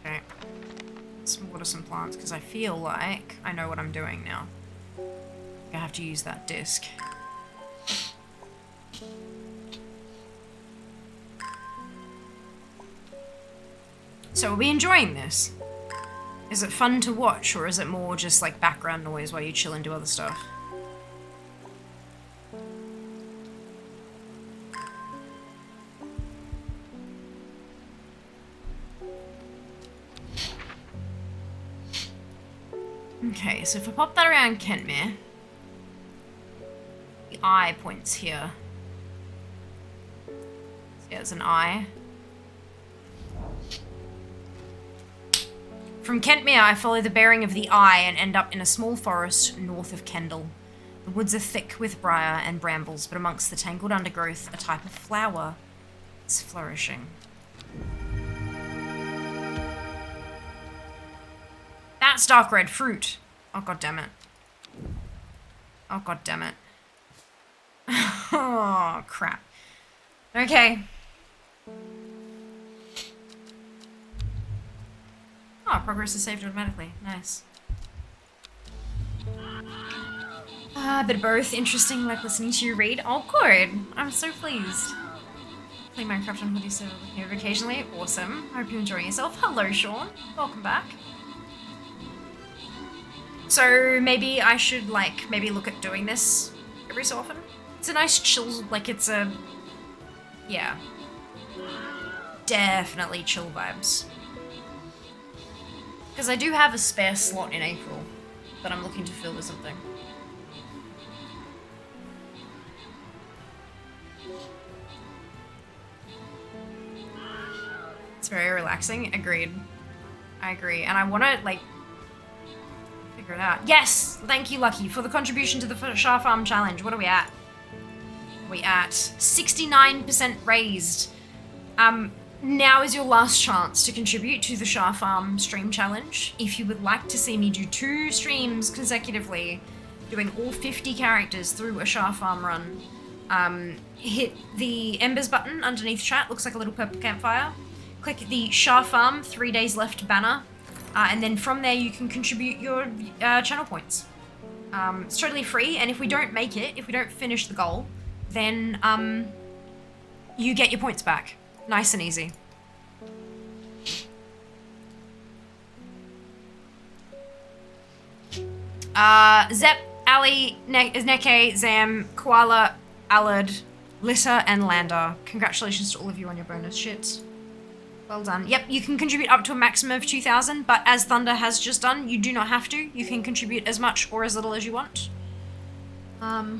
Okay. Let's water some plants because I feel like I know what I'm doing now. I have to use that disc. So are we enjoying this? Is it fun to watch, or is it more just like background noise while you chill and do other stuff? Okay, so if I pop that around Kentmere, the eye points here. So yeah, it's an eye. From Kentmere, I follow the bearing of the eye and end up in a small forest north of Kendal. The woods are thick with briar and brambles, but amongst the tangled undergrowth, a type of flower is flourishing. That's dark red fruit. Oh, god damn it. Oh, god damn it. Oh, crap. Okay. Oh, progress is saved automatically. Nice. A bit of both. Interesting, like listening to you read. Oh, good. I'm so pleased. Play Minecraft on Hoodie server with you occasionally. Awesome. Hope you're enjoying yourself. Hello, Sean. Welcome back. So maybe I should, like, maybe look at doing this every so often. It's a nice chill, like, it's a... yeah. Definitely chill vibes. Because I do have a spare slot in April that I'm looking to fill with something. It's very relaxing. Agreed. I agree. And I want to, like, figure it out. Yes! Thank you, Lucky, for the contribution to the Shah Farm Challenge. What are we at? We at 69% raised. Now is your last chance to contribute to the Shah Farm stream challenge. If you would like to see me do 2 streams consecutively, doing all 50 characters through a Shah Farm run, hit the Embers button underneath chat, looks like a little purple campfire. Click the Shah Farm 3 days left banner, and then from there you can contribute your channel points. It's totally free, and if we don't make it, if we don't finish the goal, then you get your points back. Nice and easy. Zep, Ali, Neke, Zam, Koala, Allard, Litter, and Lander. Congratulations to all of you on your bonus shits. Well done. Yep, you can contribute up to a maximum of 2,000, but as Thunder has just done, you do not have to. You can contribute as much or as little as you want.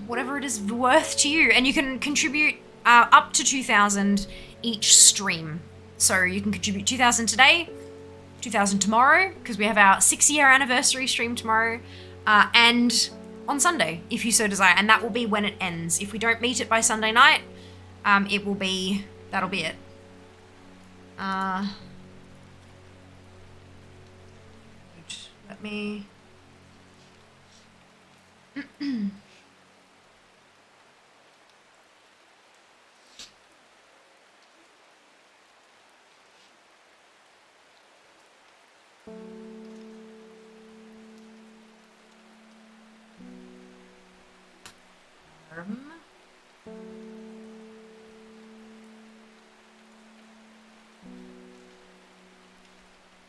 Whatever it is worth to you. And you can contribute up to 2,000 each stream. So you can contribute 2,000 today, 2,000 tomorrow, because we have our 6-year anniversary stream tomorrow, and on Sunday, if you so desire. And that will be when it ends. If we don't meet it by Sunday night, that'll be it. Let me...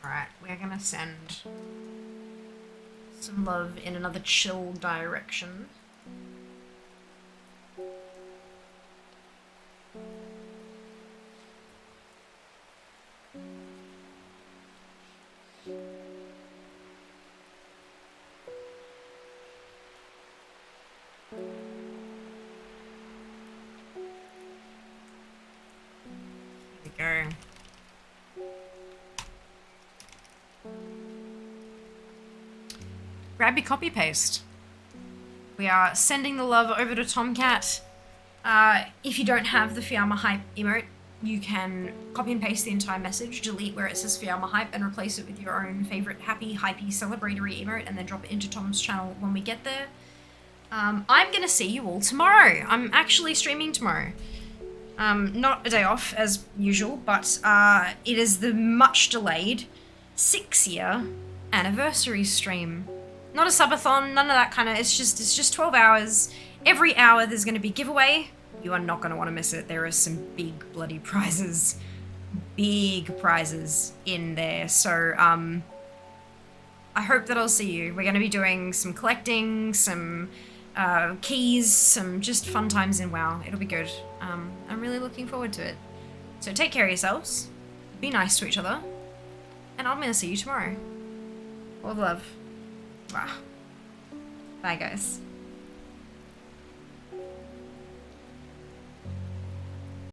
Alright, we're gonna send some love in another chill direction. Here we go. Grab your copy paste. We are sending the love over to Tomcat. If you don't have the Fiamma Hype emote, you can copy and paste the entire message, delete where it says Fiamma Hype, and replace it with your own favorite happy, hypey, celebratory emote, and then drop it into Tom's channel when we get there. I'm gonna see you all tomorrow. I'm actually streaming tomorrow. Not a day off as usual, but it is the much delayed 6-year anniversary stream. Not a subathon, none of that kind of, it's just 12 hours. Every hour there's going to be giveaway. You are not going to want to miss it. There are some big bloody prizes. Big prizes in there. So, I hope that I'll see you. We're going to be doing some collecting, some keys, some just fun times in WoW. It'll be good. I'm really looking forward to it. So take care of yourselves. Be nice to each other. And I'm going to see you tomorrow. All love. Wow. Bye, guys.